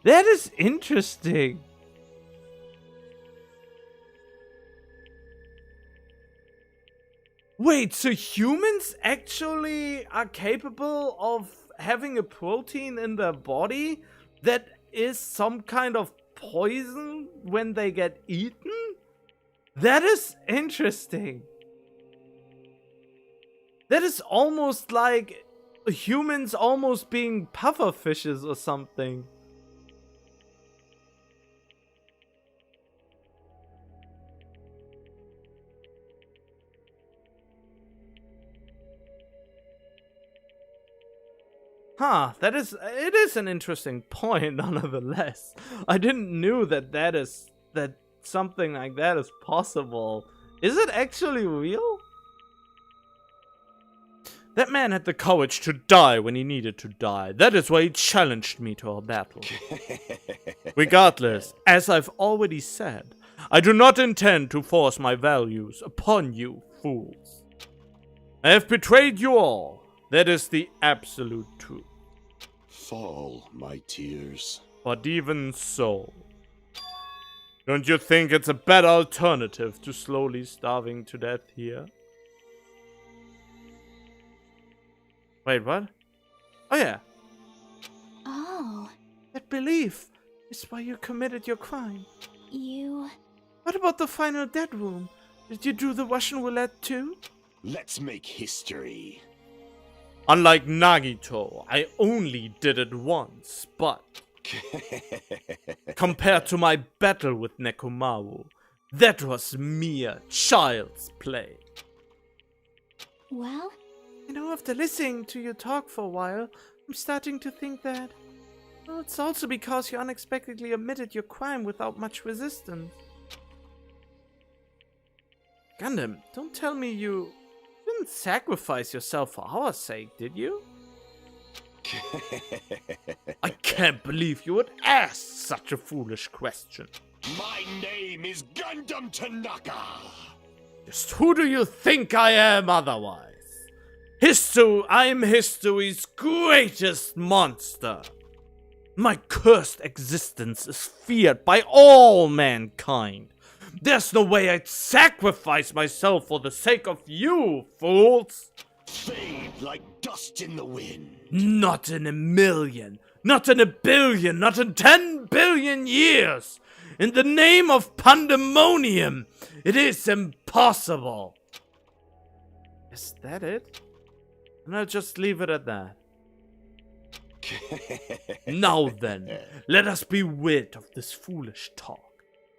That is interesting. Wait, so humans actually are capable of having a protein in their body that is some kind of poison when they get eaten? That is interesting. That is almost like humans almost being pufferfishes or something. Huh, it is an interesting point nonetheless. I didn't knew that something like that is possible. Is it actually real? That man had the courage to die when he needed to die. That is why he challenged me to a battle. Regardless, as I've already said, I do not intend to force my values upon you fools. I have betrayed you all. That is the absolute truth. Fall, my tears. But even so, don't you think it's a better alternative to slowly starving to death here? Wait, what? Oh yeah. Oh, That belief is why you committed your crime. you... What about the final dead room? Did you do the Russian roulette too? Let's make history. Unlike Nagito, I only did it once, but compared to my battle with Nekomaru, that was mere child's play. Well, You know, after listening to you talk for a while, I'm starting to think that, well, it's also because you unexpectedly admitted your crime without much resistance. Gundam, don't tell me you didn't sacrifice yourself for our sake, did you? I can't believe you would ask such a foolish question. My name is Gundam Tanaka. Just who do you think I am otherwise? I'm history's greatest monster. My cursed existence is feared by all mankind. There's no way I'd sacrifice myself for the sake of you, fools! Fade like dust in the wind. Not in a million, not in a billion, not in 10 billion years! In the name of pandemonium, it is impossible! Is that it? And I'll just leave it at that. Now then, let us be rid of this foolish talk.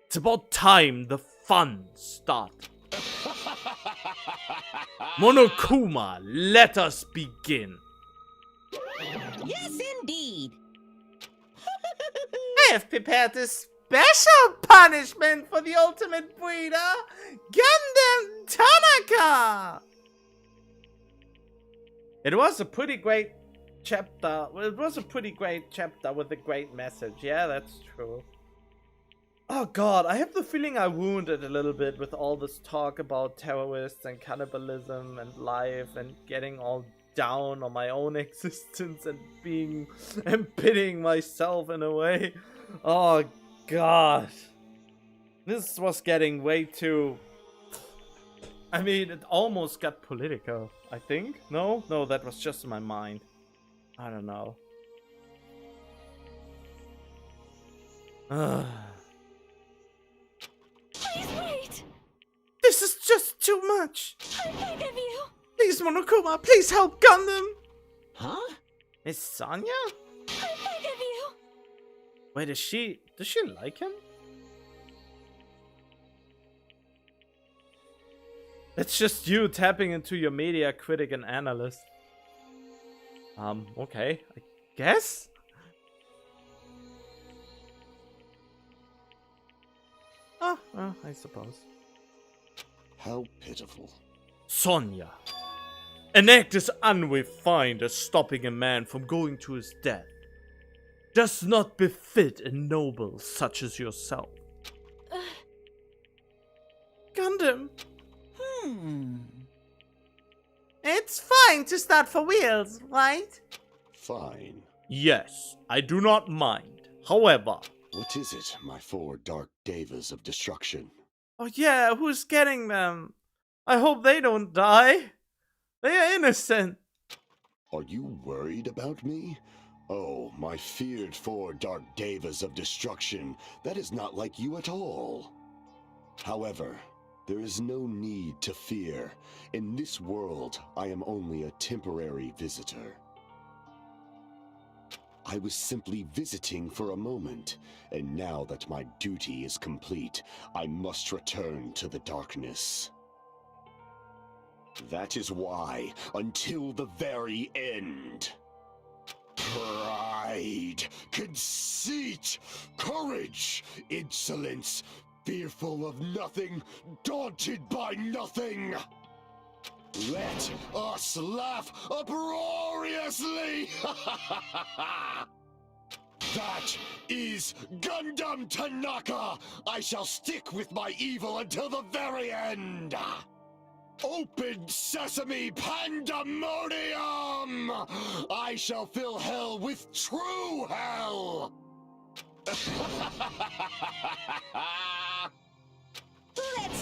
It's about time the fun started. Monokuma, let us begin. Yes, indeed. I have prepared a special punishment for the ultimate breeder, Gundam Tanaka! It was a pretty great chapter. Well, it was a pretty great chapter with a great message. Yeah, that's true. Oh god, I have the feeling I ruined it a little bit with all this talk about terrorists and cannibalism and life and getting all down on my own existence and pitying myself in a way. Oh god. This was getting way too... I mean, it almost got political, I think. No, that was just in my mind. I don't know. Please wait! This is just too much! I beg of you! Please, Monokuma, please help Gundam! Huh? Miss Sonia? I beg of you! Wait, does she like him? It's just you tapping into your media critic and analyst. Okay, I guess? Oh, well, I suppose. How pitiful. Sonia, An act as unrefined as stopping a man from going to his death does not befit a noble such as yourself. Gundam. It's fine to start for wheels, right? Fine. Yes, I do not mind. However... What is it, my four dark devas of destruction? Oh yeah, who's getting them? I hope they don't die. They are innocent. Are you worried about me? Oh, my feared four dark devas of destruction. That is not like you at all. However, there is no need to fear. In this world, I am only a temporary visitor. I was simply visiting for a moment, and now that my duty is complete, I must return to the darkness. That is why, until the very end, pride, conceit, courage, insolence, fearful of nothing, daunted by nothing. Let us laugh uproariously! That is Gundam Tanaka! I shall stick with my evil until the very end! Open sesame pandemonium! I shall fill hell with true hell! Let's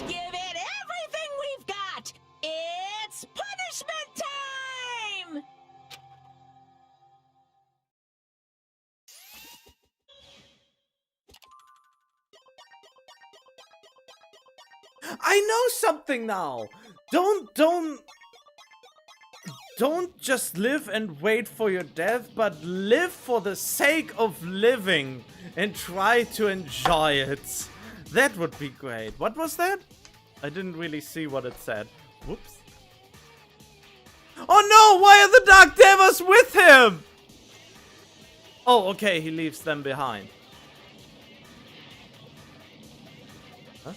give it everything we've got! It's punishment time! I know something now. Don't just live and wait for your death, but live for the sake of living and try to enjoy it. That would be great. What was that? I didn't really see what it said. Whoops. Oh no, why are the Dark Devas with him? Oh, okay, he leaves them behind. Huh?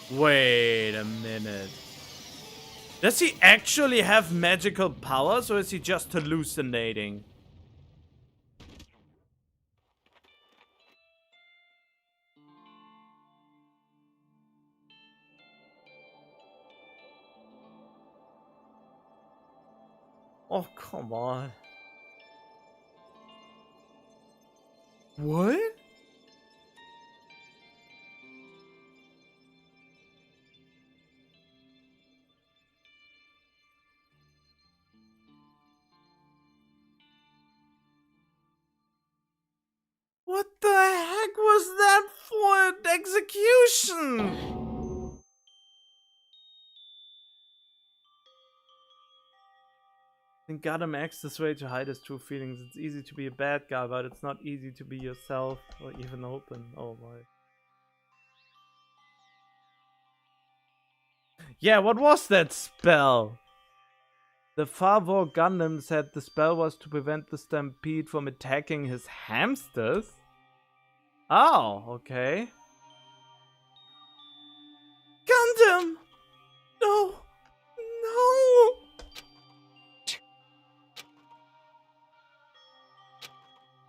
Wait a minute. Does he actually have magical powers, or is he just hallucinating? Oh, come on. What? What the heck was that for an execution? I think Gotham acts this way to hide his true feelings. It's easy to be a bad guy, but it's not easy to be yourself or even open. Oh my. Yeah, what was that spell? The Favor Gundam said the spell was to prevent the Stampede from attacking his hamsters? Oh, okay. Gundam! No! No!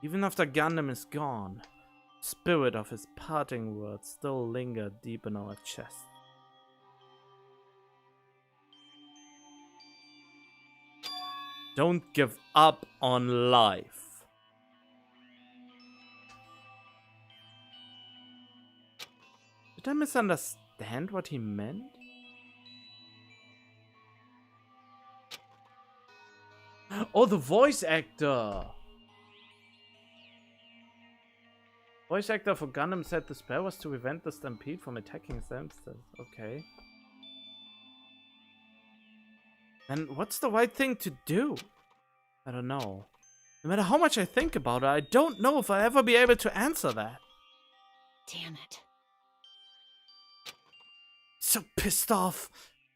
Even after Gundam is gone, the spirit of his parting words still linger deep in our chests. Don't give up on life. Did I misunderstand what he meant? Oh, the voice actor! Voice actor for Gundam said the spell was to prevent the Stampede from attacking his hamsters. Okay. Then what's the right thing to do? I don't know. No matter how much I think about it, I don't know if I'll ever be able to answer that. Damn it. So pissed off.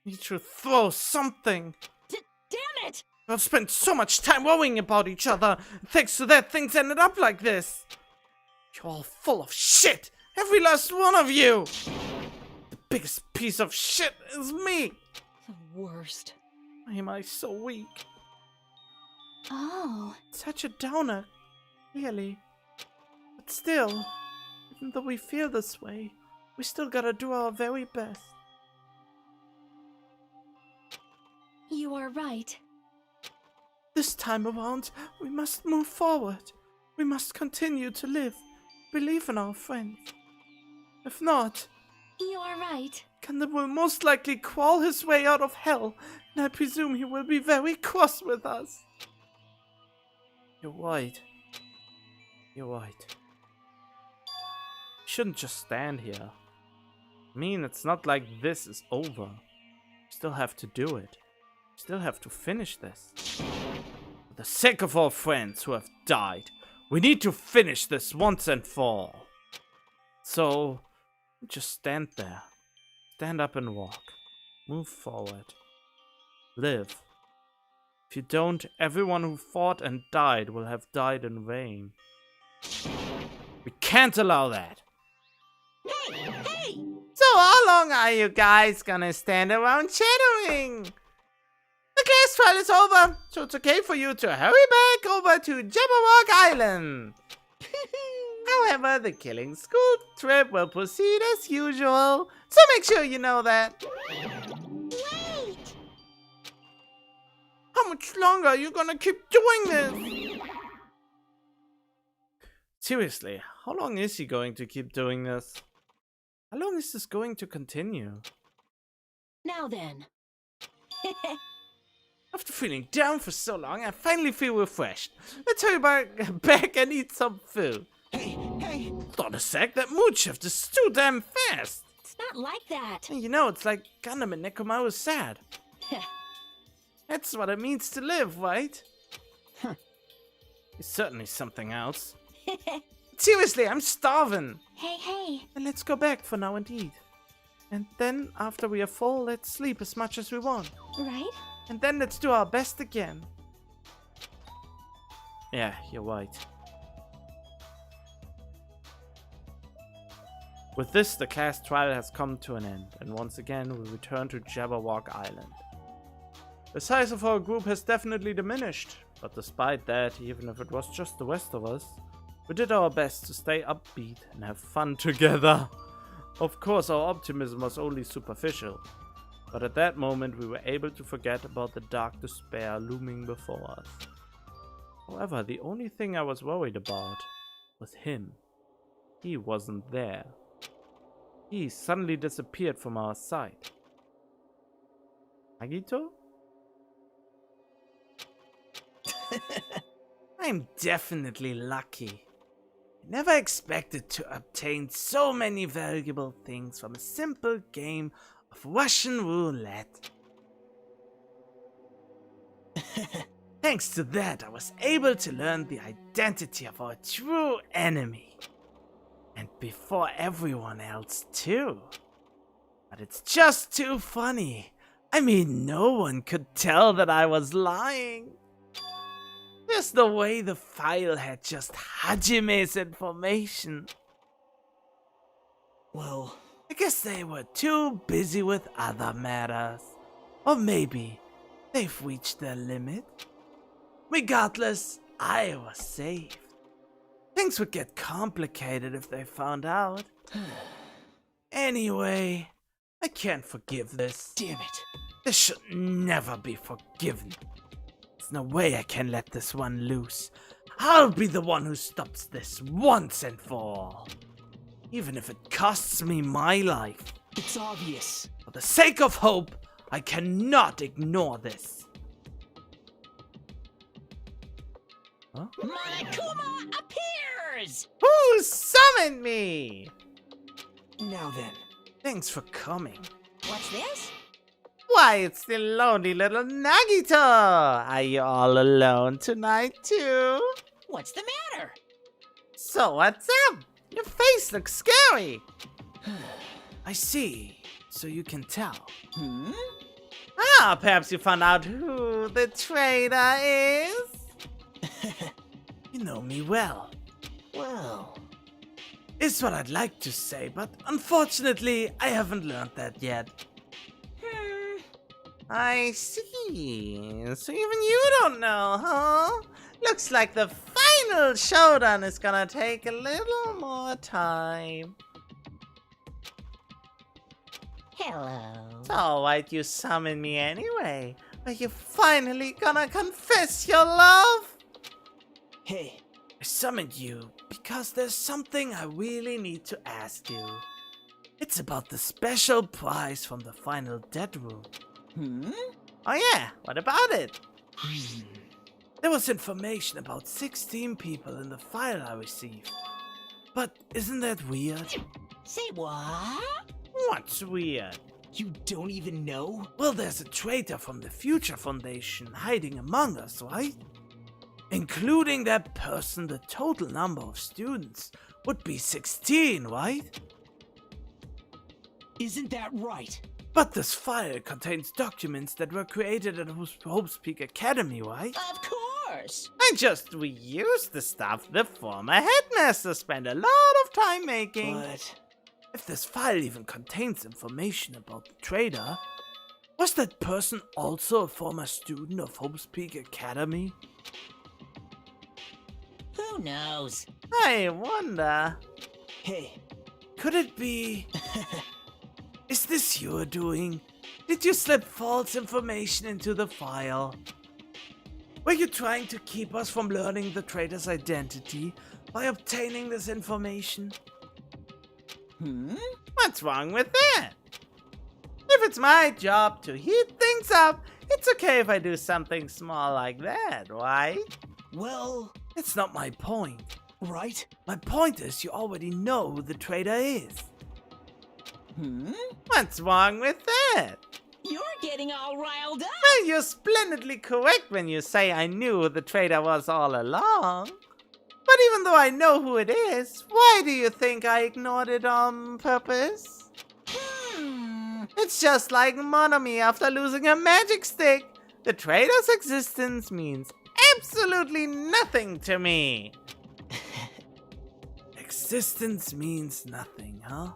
Need to throw something. Damn it! I've spent so much time worrying about each other. Thanks to that, things ended up like this. You're all full of shit. Every last one of you. The biggest piece of shit is me. The worst. Why am I so weak? Oh, Such a downer, clearly. But still, even though we feel this way, we still gotta do our very best. You are right. This time around, we must move forward. We must continue to live, believe in our friends. If not, You are right. Kanda will most likely crawl his way out of hell, and I presume he will be very cross with us. You're right. You're right. We shouldn't just stand here. I mean, it's not like this is over. We still have to do it. We still have to finish this. For the sake of our friends who have died, we need to finish this once and for all. So, just stand there. Stand up and walk. Move forward. Live. If you don't, everyone who fought and died will have died in vain. We can't allow that. Hey! So how long are you guys gonna stand around chattering? The class trial is over, so it's okay for you to hurry back over to Jabberwock Island. However, the killing school trip will proceed as usual, so make sure you know that. Wait! How much longer are you gonna keep doing this? Seriously, how long is he going to keep doing this? How long is this going to continue? Now then. After feeling down for so long, I finally feel refreshed. Let's hurry back and eat some food. Hey! Thought a sec, that mood shift is too damn fast. It's not like that. You know, it's like Gundam and Nekomaru is sad. That's what it means to live, right? It's certainly something else. Seriously, I'm starving. hey. Then let's go back for now and eat. And then, after we are full, let's sleep as much as we want. Right? And then let's do our best again. Yeah, you're right. With this, the class trial has come to an end, and once again we return to Jabberwock Island. The size of our group has definitely diminished, but despite that, even if it was just the rest of us, we did our best to stay upbeat and have fun together. Of course, our optimism was only superficial, but at that moment we were able to forget about the dark despair looming before us. However, the only thing I was worried about was him. He wasn't there. He suddenly disappeared from our sight. Agito? I'm definitely lucky. I never expected to obtain so many valuable things from a simple game of Russian roulette. Thanks to that, I was able to learn the identity of our true enemy. And before everyone else too. But it's just too funny. I mean, no one could tell that I was lying. Just the way the file had just Hajime's information. Well, I guess they were too busy with other matters. Or maybe they've reached their limit. Regardless, I was safe. Things would get complicated if they found out. Anyway, I can't forgive this. damn it. This should never be forgiven. There's no way I can let this one loose. I'll be the one who stops this once and for all. Even if it costs me my life. It's obvious. For the sake of hope, I cannot ignore this. Huh? Monokuma appears! Who summoned me? Now then. Thanks for coming. What's this? Why, it's the lonely little Nagito! Are you all alone tonight, too? What's the matter? So what's up? Your face looks scary. I see. So you can tell. Ah, perhaps you found out who the traitor is? You know me well. Well, Is what I'd like to say, but unfortunately, I haven't learned that yet. I see. So even you don't know, huh? Looks like the final showdown is gonna take a little more time. Hello. So why'd you summon me anyway? Are you finally gonna confess your love? hey, I summoned you because there's something I really need to ask you. It's about the special prize from the final dead room. Oh yeah, what about it? There was information about 16 people in the file I received. But isn't that weird? Say what? What's weird? you don't even know? Well, there's a traitor from the Future Foundation hiding among us, right? Including that person, the total number of students would be 16, right? Isn't that right? But this file contains documents that were created at Hope's Peak Academy, right? Of course. I just reused the stuff the former headmaster spent a lot of time making. But If this file even contains information about the traitor, was that person also a former student of Hope's Peak Academy? Who knows? I wonder, hey, could it be... Is this your doing? Did you slip false information into the file? Were you trying to keep us from learning the traitor's identity by obtaining this information? What's wrong with that? If it's my job to heat things up, it's okay if I do something small like that, right? well, It's not my point. right? My point is you already know who the traitor is. What's wrong with that? You're getting all riled up. Well, you're splendidly correct when you say I knew who the traitor was all along. But even though I know who it is, why do you think I ignored it on purpose? It's just like Monomi after losing her magic stick. The traitor's existence means absolutely nothing to me. Existence means nothing, huh?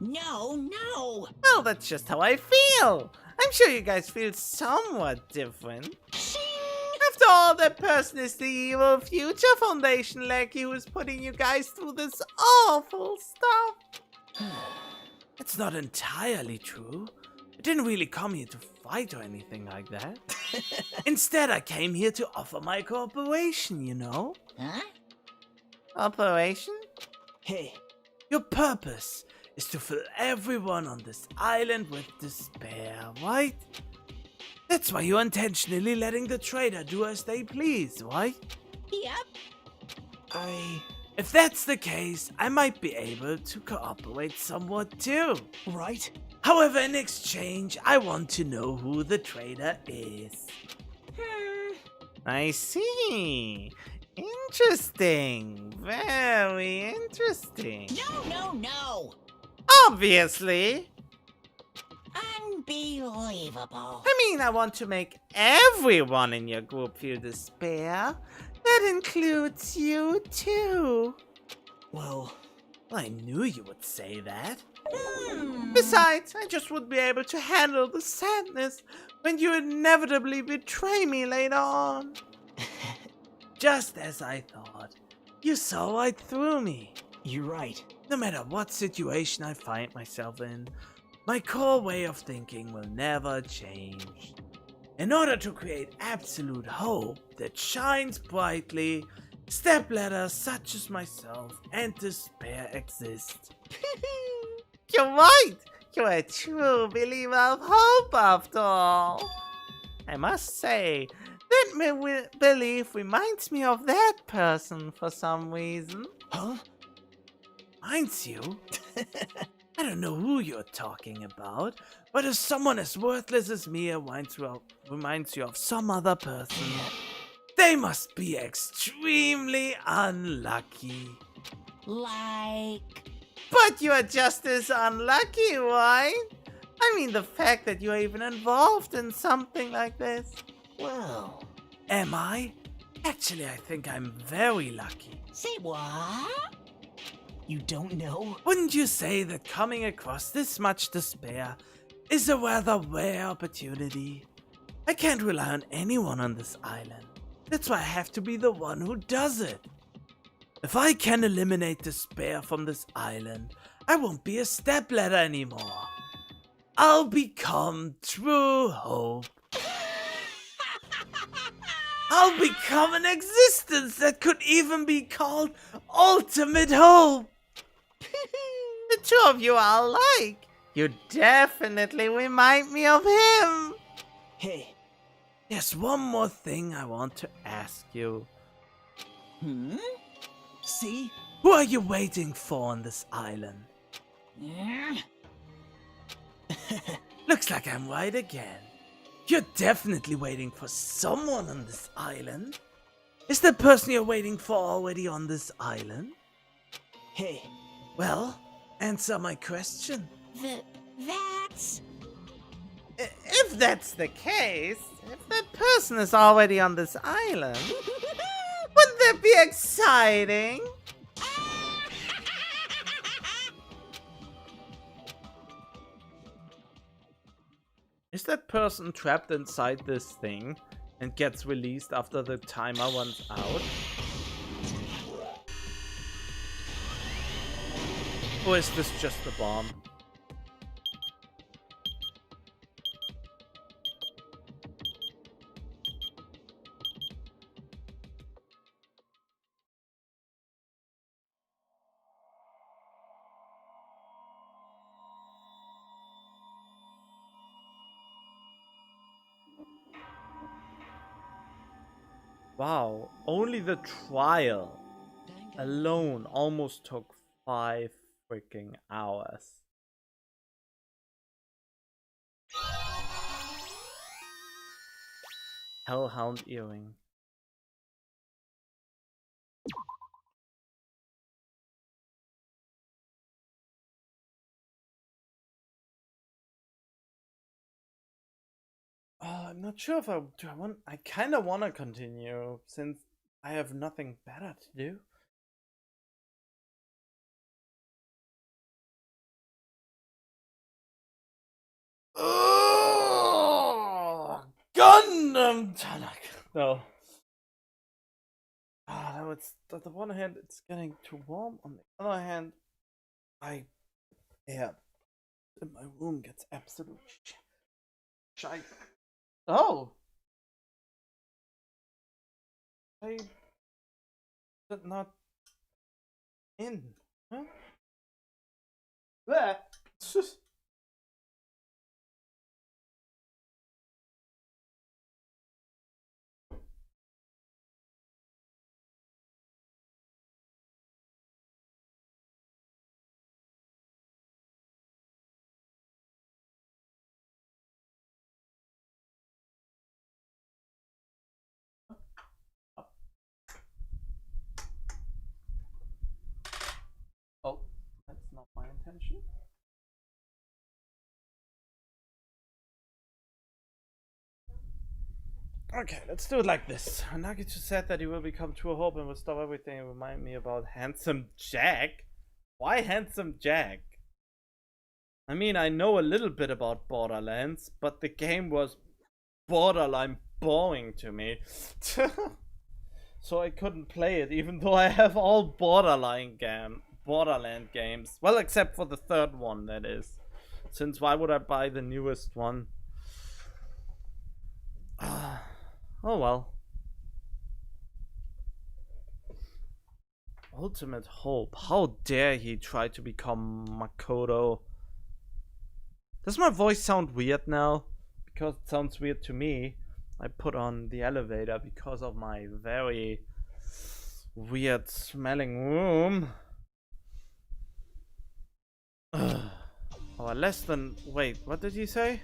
No. Well, that's just how I feel. I'm sure you guys feel somewhat different. After all, that person is the evil Future Foundation lackey who is putting you guys through this awful stuff. It's not entirely true. I didn't really come here to fight or anything like that. Instead, I came here to offer my cooperation, you know? Huh? Operation? Hey, Your purpose is to fill everyone on this island with despair, right? That's why you're intentionally letting the traitor do as they please, right? Yep. If that's the case, I might be able to cooperate somewhat too. right? However, in exchange, I want to know who the traitor is. I see. Interesting. Very interesting. No. Obviously. Unbelievable. I mean, I want to make everyone in your group feel despair. That includes you too. Well, I knew you would say that. Besides, I just wouldn't be able to handle the sadness when you inevitably betray me later on. Just as I thought. You saw right through me. you're right. No matter what situation I find myself in, my core way of thinking will never change. In order to create absolute hope that shines brightly, stepladders such as myself and despair exist. You're right! You're a true believer of hope after all. I must say, that belief reminds me of that person for some reason. Huh? Reminds you? I don't know who you're talking about, but if someone as worthless as me reminds you of some other person, they must be extremely unlucky. Like... But you're just as unlucky, right? I mean, the fact that you're even involved in something like this. Well, Am I? Actually, I think I'm very lucky. Say what? you don't know? Wouldn't you say that coming across this much despair is a rather rare opportunity? I can't rely on anyone on this island. That's why I have to be the one who does it. If I can eliminate despair from this island, I won't be a stepladder anymore. I'll become true hope. I'll become an existence that could even be called ultimate hope. The two of you are alike. You definitely remind me of him. Hey, There's one more thing I want to ask you. see? Who are you waiting for on this island? Looks like I'm right again. You're definitely waiting for someone on this island. Is the person you're waiting for already on this island? Hey, Well, answer my question. That's... If that's the case, if that person is already on this island, wouldn't that be exciting? Is that person trapped inside this thing and gets released after the timer runs out? Or is this just a bomb? Wow, only the trial alone almost took 5 freaking hours. Hellhound earring. I'm not sure if I kind of want to continue since I have nothing better to do. Oh, Gundam Tanak. No. No, it's on the one hand it's getting too warm. On the other hand, air in my room gets absolute shite. Oh, I did not in. Huh? There. Oh, that's not my intention. Okay, let's do it like this. Nagichu said that he will become true hope and will stop everything and remind me about Handsome Jack. Why Handsome Jack? I mean, I know a little bit about Borderlands, but the game was borderline boring to me. So I couldn't play it, even though I have all Borderland games. Well, except for the third one, that is. Since why would I buy the newest one? Oh well. Ultimate Hope. How dare he try to become Makoto? Does my voice sound weird now? Because it sounds weird to me. I put on the elevator because of my very weird smelling room. Oh, less than... Wait, what did he say?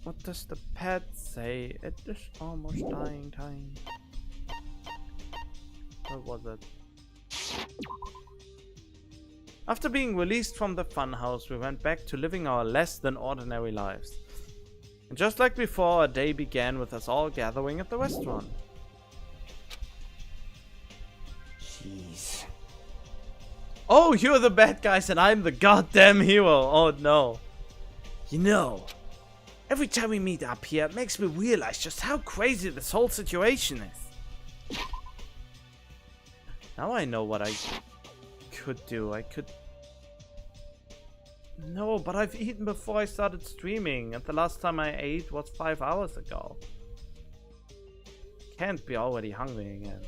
What does the pet say? It is almost dying time. What was it? After being released from the funhouse, we went back to living our less than ordinary lives. And just like before, our day began with us all gathering at the restaurant. Jeez. Oh, you're the bad guys and I'm the goddamn hero. Oh no. You know, every time we meet up here, it makes me realize just how crazy this whole situation is. Now I know what I could do. I could... No, but I've eaten before I started streaming, and the last time I ate was 5 hours ago. Can't be already hungry again.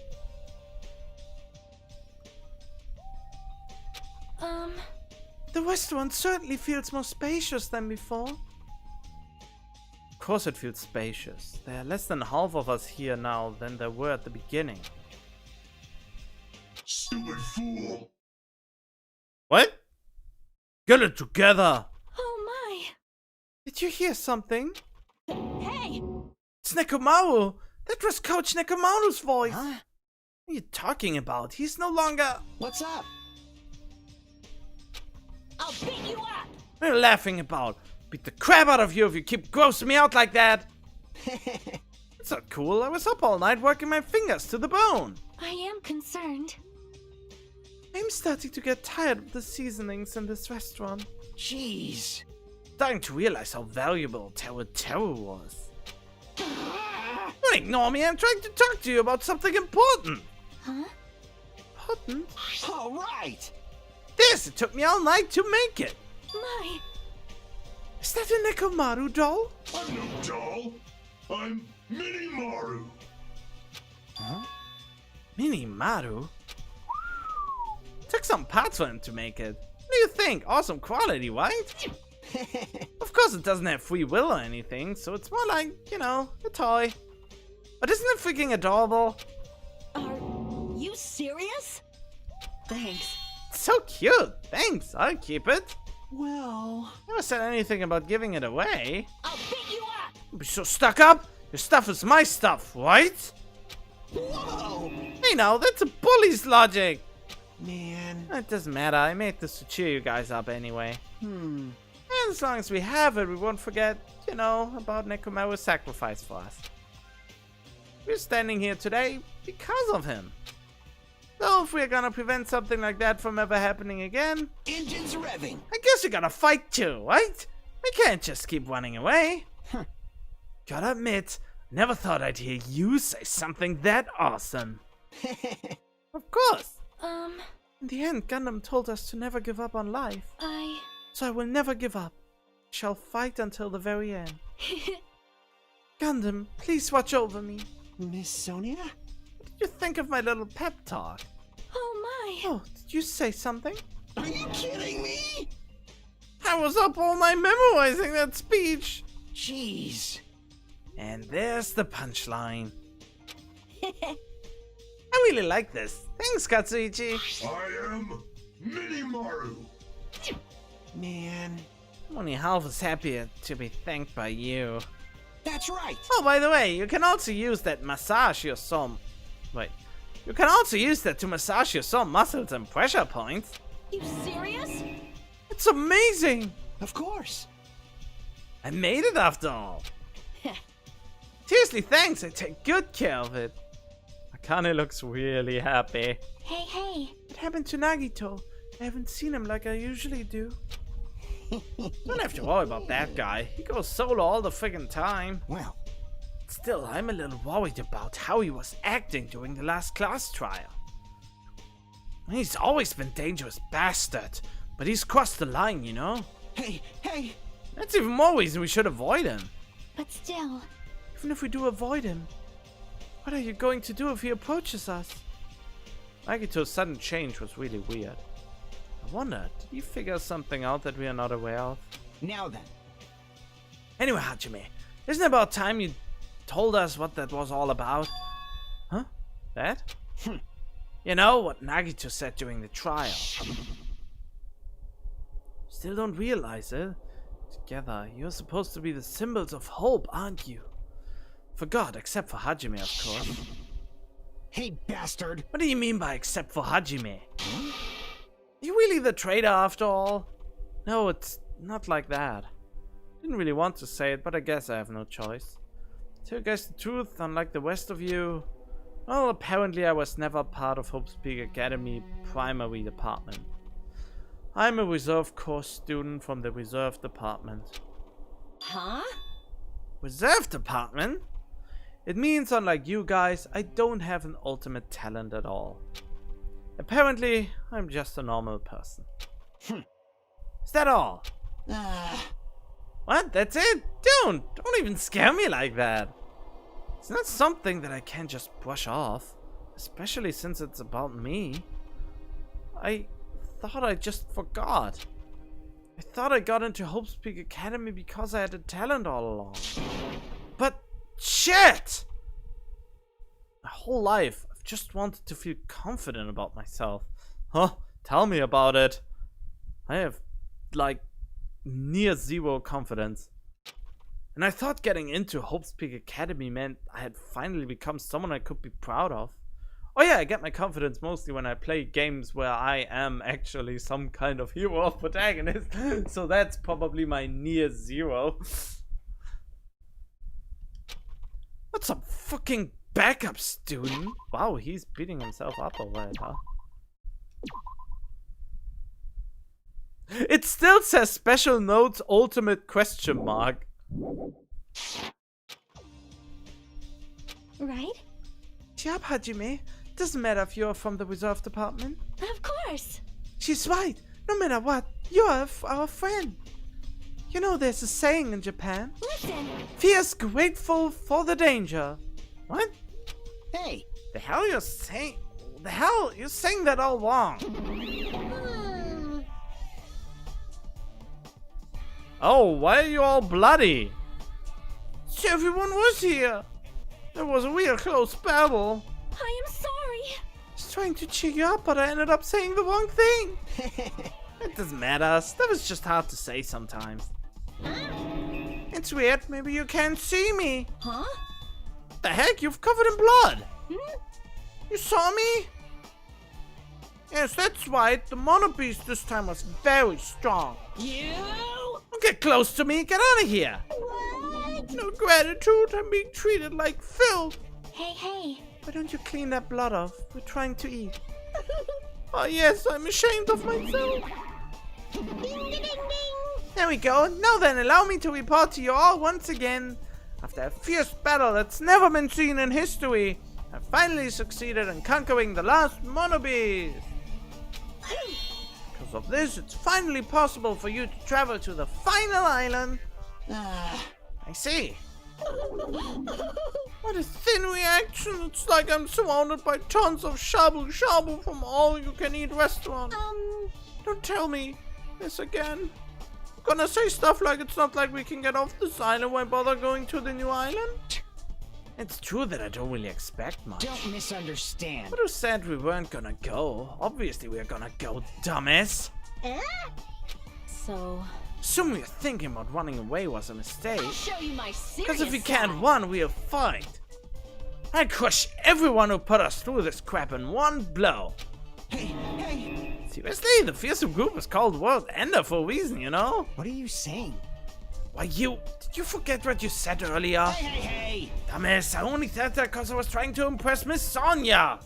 The restaurant certainly feels more spacious than before. Of course it feels spacious. There are less than half of us here now than there were at the beginning. Stupid fool! What? Get it together! Oh my! Did you hear something? Hey! It's Nekomaru! That was Coach Nekomaru's voice! Huh? What are you talking about? He's no longer... What's up? I'll beat you up! What are you laughing about? Beat the crap out of you if you keep grossing me out like that! It's not cool. I was up all night working my fingers to the bone. I am concerned. I'm starting to get tired of the seasonings in this restaurant. Jeez. Starting to realize how valuable Teru was. Don't ignore me. I'm trying to talk to you about something important. Huh? Important? All right. This! It took me all night to make it. My! Is that a Nekomaru doll? I'm no doll. I'm Mini Maru. Huh? Mini-Maru? Took some parts for him to make it. What do you think? Awesome quality, right? Of course it doesn't have free will or anything, so it's more like, you know, a toy. But isn't it freaking adorable? Are you serious? Thanks. So cute. Thanks, I'll keep it. Well... Never said anything about giving it away. I'll beat you up! Be so stuck up? Your stuff is my stuff, right? Whoa! Hey now, that's a bully's logic. Man. It doesn't matter, I made this to cheer you guys up anyway. Hmm. And as long as we have it, we won't forget, you know, about Nekomaru's sacrifice for us. We're standing here today because of him. So if we're gonna prevent something like that from ever happening again, Engines revving. I guess we gotta fight too, right? We can't just keep running away. Huh. Gotta admit, never thought I'd hear you say something that awesome. Of course. In the end, Gundam told us to never give up on life. So I will never give up. Shall fight until the very end. Gundam, please watch over me. Miss Sonia? What did you think of my little pep talk? Oh my! Oh, did you say something? Are you kidding me? I was up all night memorizing that speech. Jeez. And there's the punchline. I really like this. Thanks, Katsuichi. I am Mini Maru. Man. I'm only half as happy to be thanked by you. That's right. Oh, by the way, you can also use that massage your sore... Wait. You can also use that to massage your sore muscles and pressure points. You serious? It's amazing. Of course. I made it after all. Seriously, thanks. I take good care of it. Akane looks really happy. Hey, hey. What happened to Nagito? I haven't seen him like I usually do. Don't have to worry about that guy. He goes solo all the friggin' time. Well, Still, I'm a little worried about how he was acting during the last class trial. He's always been a dangerous bastard, but he's crossed the line, you know? hey, hey. That's even more reason we should avoid him. But still, Even if we do avoid him, what are you going to do if he approaches us? Nagito's sudden change was really weird. I wonder, did he figure something out that we are not aware of? Now then. Anyway, Hajime, isn't it about time you told us what that was all about? Huh? That? You know what Nagito said during the trial. Still don't realize it? Together, you're supposed to be the symbols of hope, aren't you? For God, except for Hajime, of course. Hey, bastard. What do you mean by except for Hajime? You really the traitor after all? No, it's not like that. Didn't really want to say it, but I guess I have no choice. To guess the truth, unlike the rest of you, well, apparently I was never part of Hope's Peak Academy primary department. I'm a reserve course student from the reserve department. Huh? Reserve department? It means, unlike you guys, I don't have an ultimate talent at all. Apparently, I'm just a normal person. Is that all? What? That's it? Don't even scare me like that. It's not something that I can just brush off, especially since it's about me. I thought I just forgot. I thought I got into Hope's Peak Academy because I had a talent all along. But shit! My whole life, I've just wanted to feel confident about myself. Huh? Tell me about it. I have, like, near zero confidence. And I thought getting into Hope's Peak Academy meant I had finally become someone I could be proud of. Oh yeah, I get my confidence mostly when I play games where I am actually some kind of hero or protagonist. So that's probably my near zero. What's up, fucking backup student? Wow, he's beating himself up alright, huh? It still says special notes ultimate question mark. Right? Job, Hajime. Doesn't matter if you're from the reserve department. Of course. She's right. No matter what, you're our friend. You know there's a saying in Japan. Listen. Fierce grateful for the danger. What? Hey, The hell you're saying? The hell? You're saying that all wrong. Oh, why are you all bloody? Everyone was here. It was a real close battle. I am sorry. I was trying to cheer you up, but I ended up saying the wrong thing. It doesn't matter. Stuff is just hard to say sometimes. It's weird. Maybe you can't see me. Huh? The heck? You've covered in blood. Hmm? You saw me? Yes, that's right. The mono beast this time was very strong. You? Don't get close to me. Get out of here. What? No gratitude. I'm being treated like filth. Hey. Why don't you clean that blood off? We're trying to eat. Oh yes, I'm ashamed of myself. Ding, ding, ding, ding. There we go. Now then, allow me to report to you all once again. After a fierce battle that's never been seen in history, I finally succeeded in conquering the last mono beast. Because of this, it's finally possible for you to travel to the final island. I see. What a thin reaction. It's like I'm surrounded by tons of shabu shabu from all-you-can-eat restaurant. Don't tell me this again. I'm gonna say stuff like it's not like we can get off this island. Why bother going to the new island? It's true that I don't really expect much. don't misunderstand. But who said we weren't gonna go? Obviously we're gonna go, dumbass. So, Assume you're thinking about running away was a mistake. I'll show you my serious Because if we side. can't run, we'll fight. I crush everyone who put us through this crap in one blow. Hey, Seriously, the fearsome group is called World Ender for a reason, you know? what are you saying? Why, did you forget what you said earlier? Hey! Dumbass, I only said that because I was trying to impress Miss Sonia.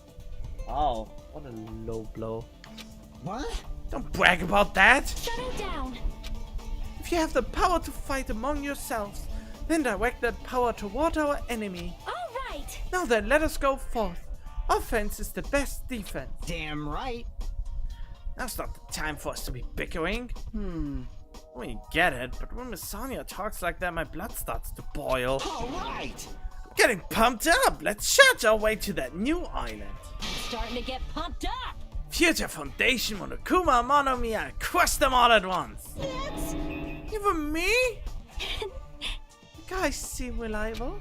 Oh, what a low blow. What? Don't brag about that. settle down. If you have the power to fight among yourselves, then direct that power toward our enemy. All right. Now then, let us go forth. Offense is the best defense. Damn right. Now's not the time for us to be bickering. We get it, but when Miss Sonia talks like that, my blood starts to boil. All right. I'm getting pumped up. Let's charge our way to that new island. I'm starting to get pumped up. Future Foundation, Monokuma, Monomi, I crush them all at once. That's... Even me? You guys seem reliable.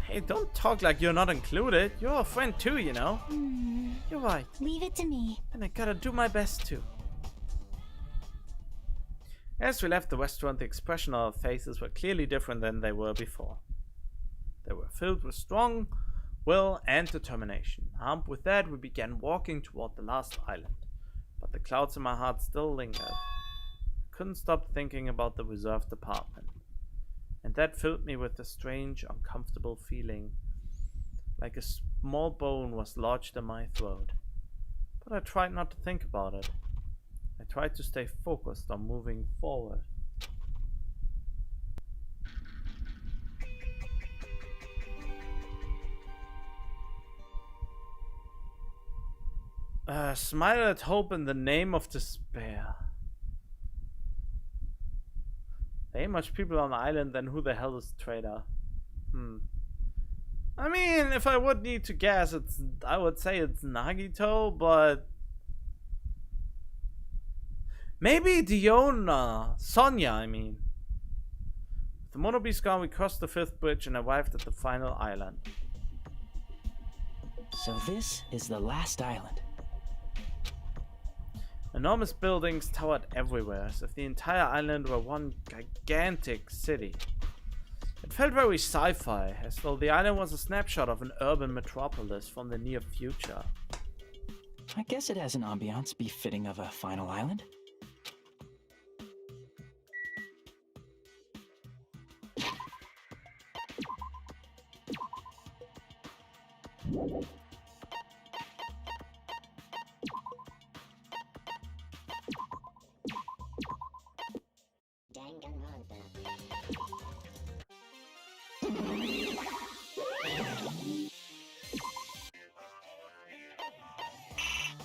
Hey, don't talk like you're not included. You're a friend too, you know. You're right. Leave it to me. And I gotta do my best too. As we left the restaurant, the expression on our faces were clearly different than they were before. They were filled with strong will and determination. Armed with that, we began walking toward the last island. but the clouds in my heart still lingered. I couldn't stop thinking about the reserved apartment, and that filled me with a strange, uncomfortable feeling, like a small bone was lodged in my throat. But I tried not to think about it. I tried to stay focused on moving forward. Smile at hope in the name of despair. There ain't much people on the island, then who the hell is the traitor? I mean, if I would need to guess, I would say it's Nagito, but maybe Diona, Sonia, I mean. With the Monobeast gone, we crossed the 5th bridge and arrived at the final island. So this is the last island. Enormous buildings towered everywhere, as if the entire island were one gigantic city. It felt very sci-fi, as though the island was a snapshot of an urban metropolis from the near future. I guess it has an ambiance befitting of a final island. Danganronpa.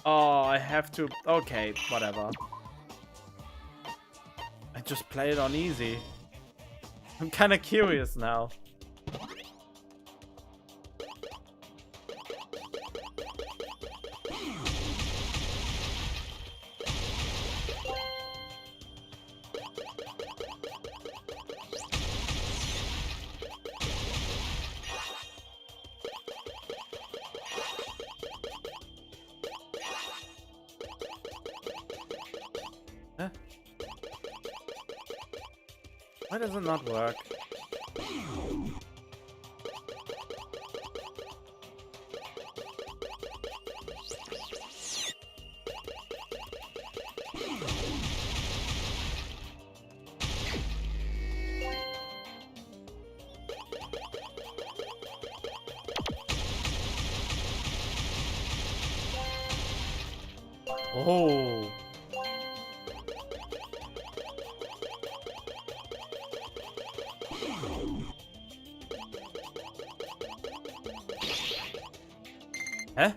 Oh, I have to... Okay, whatever. I just play it on easy. I'm kinda curious now. Huh? Why does it not work? Oh. Huh?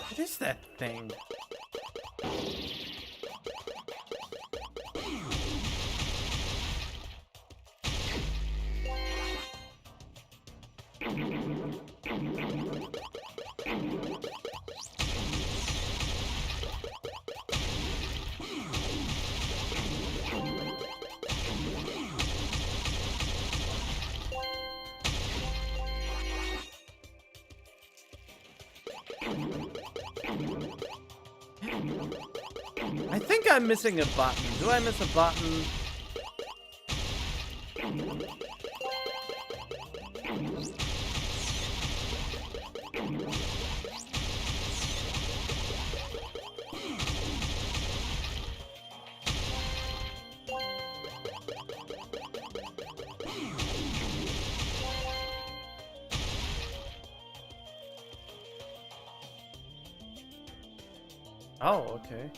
What is that thing? I think I'm missing a button. Do I miss a button? Oh, okay.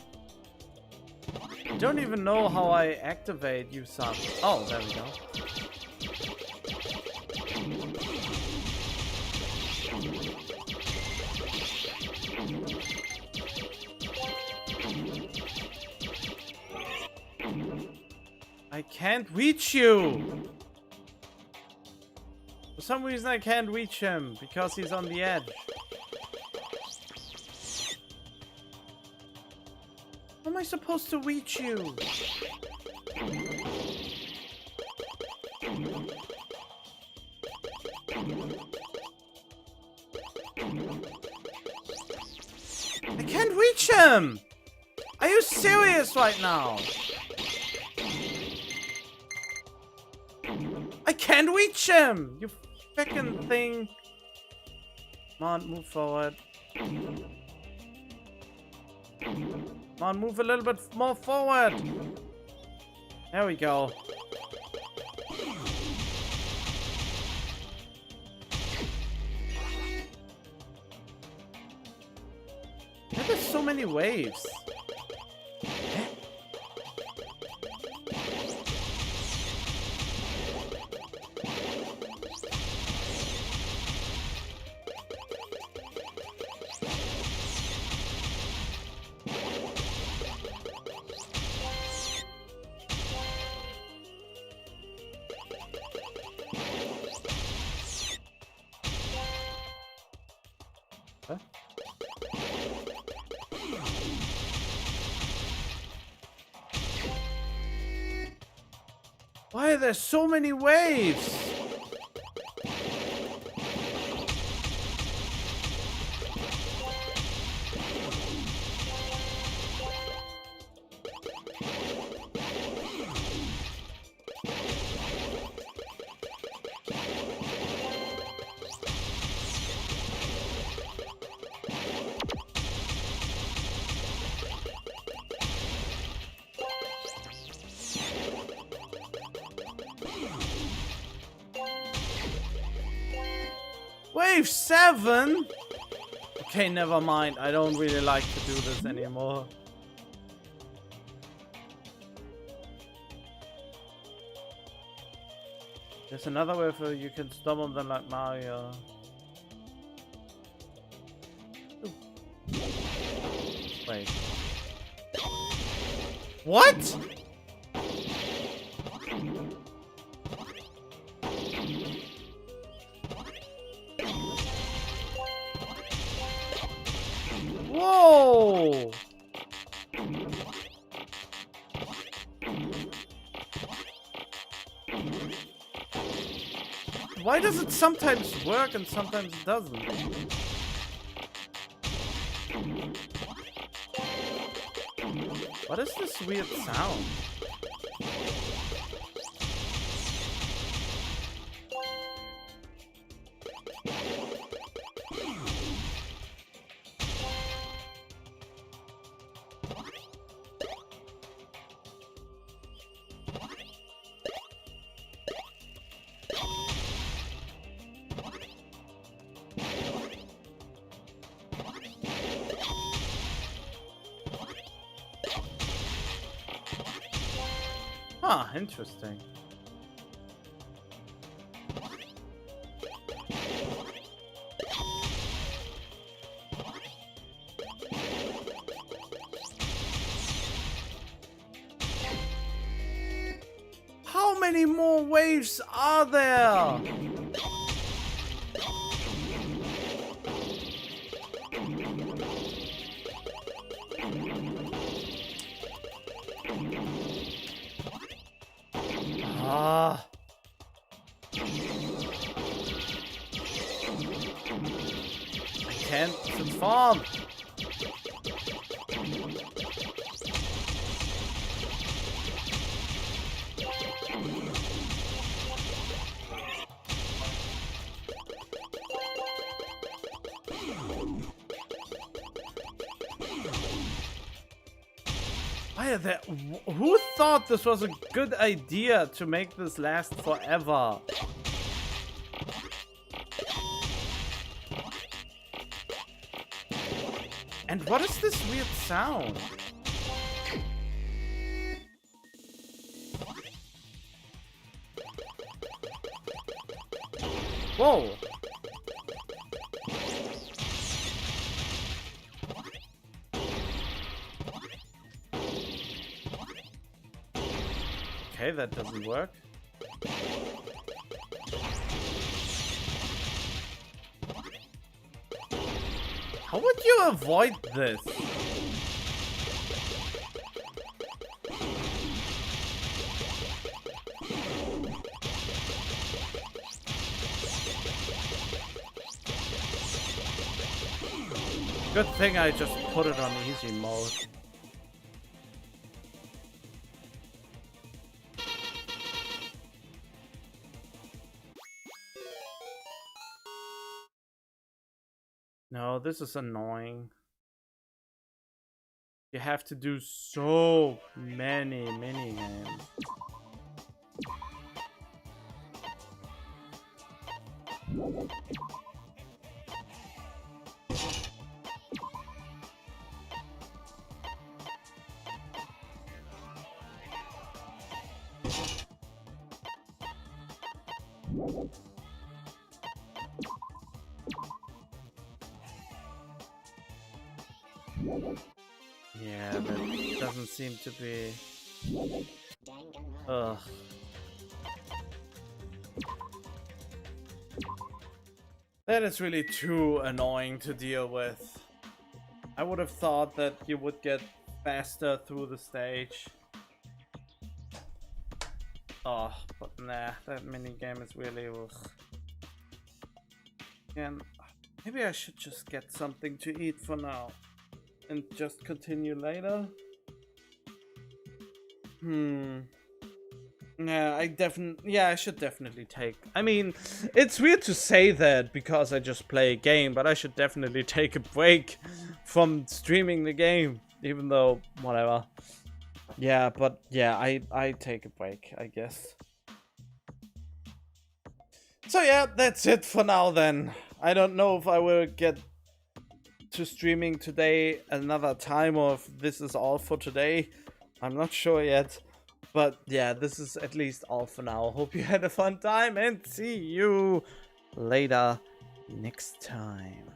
I don't even know how I activate Usopp. Oh, there we go. I can't reach you! For some reason I can't reach him, because he's on the edge. How am I supposed to reach you? I can't reach him! Are you serious right now? I can't reach him! You frickin' thing. Come on, move forward. Come on, move a little bit more forward. There we go. There's so many waves. Huh? Why are there so many waves? Wave 7? Okay, never mind. I don't really like to do this anymore. There's another way where you can stop them like Mario. Ooh. Wait. What? Whoa! Why does it sometimes work and sometimes it doesn't? What is this weird sound? Huh, interesting. How many more waves are there? Ah. I can't transform. Why are there? Who thought this was a good idea to make this last forever? And what is this weird sound? Whoa! Okay, that doesn't work. How would you avoid this? Good thing I just put it on easy mode. No, this is annoying. You have to do so many minigames. Yeah, that doesn't seem to be. Ugh. That is really too annoying to deal with. I would have thought that you would get faster through the stage. Oh, but nah, that minigame is really ugh. And maybe I should just get something to eat for now and just continue later. Yeah, I should definitely take. I mean, it's weird to say that because I just play a game, but I should definitely take a break from streaming the game, even though whatever. Yeah, but yeah, I take a break, I guess. So yeah, that's it for now then. I don't know if I will get to streaming today another time or if this is all for today. I'm not sure yet. But yeah, this is at least all for now. Hope you had a fun time and see you later next time.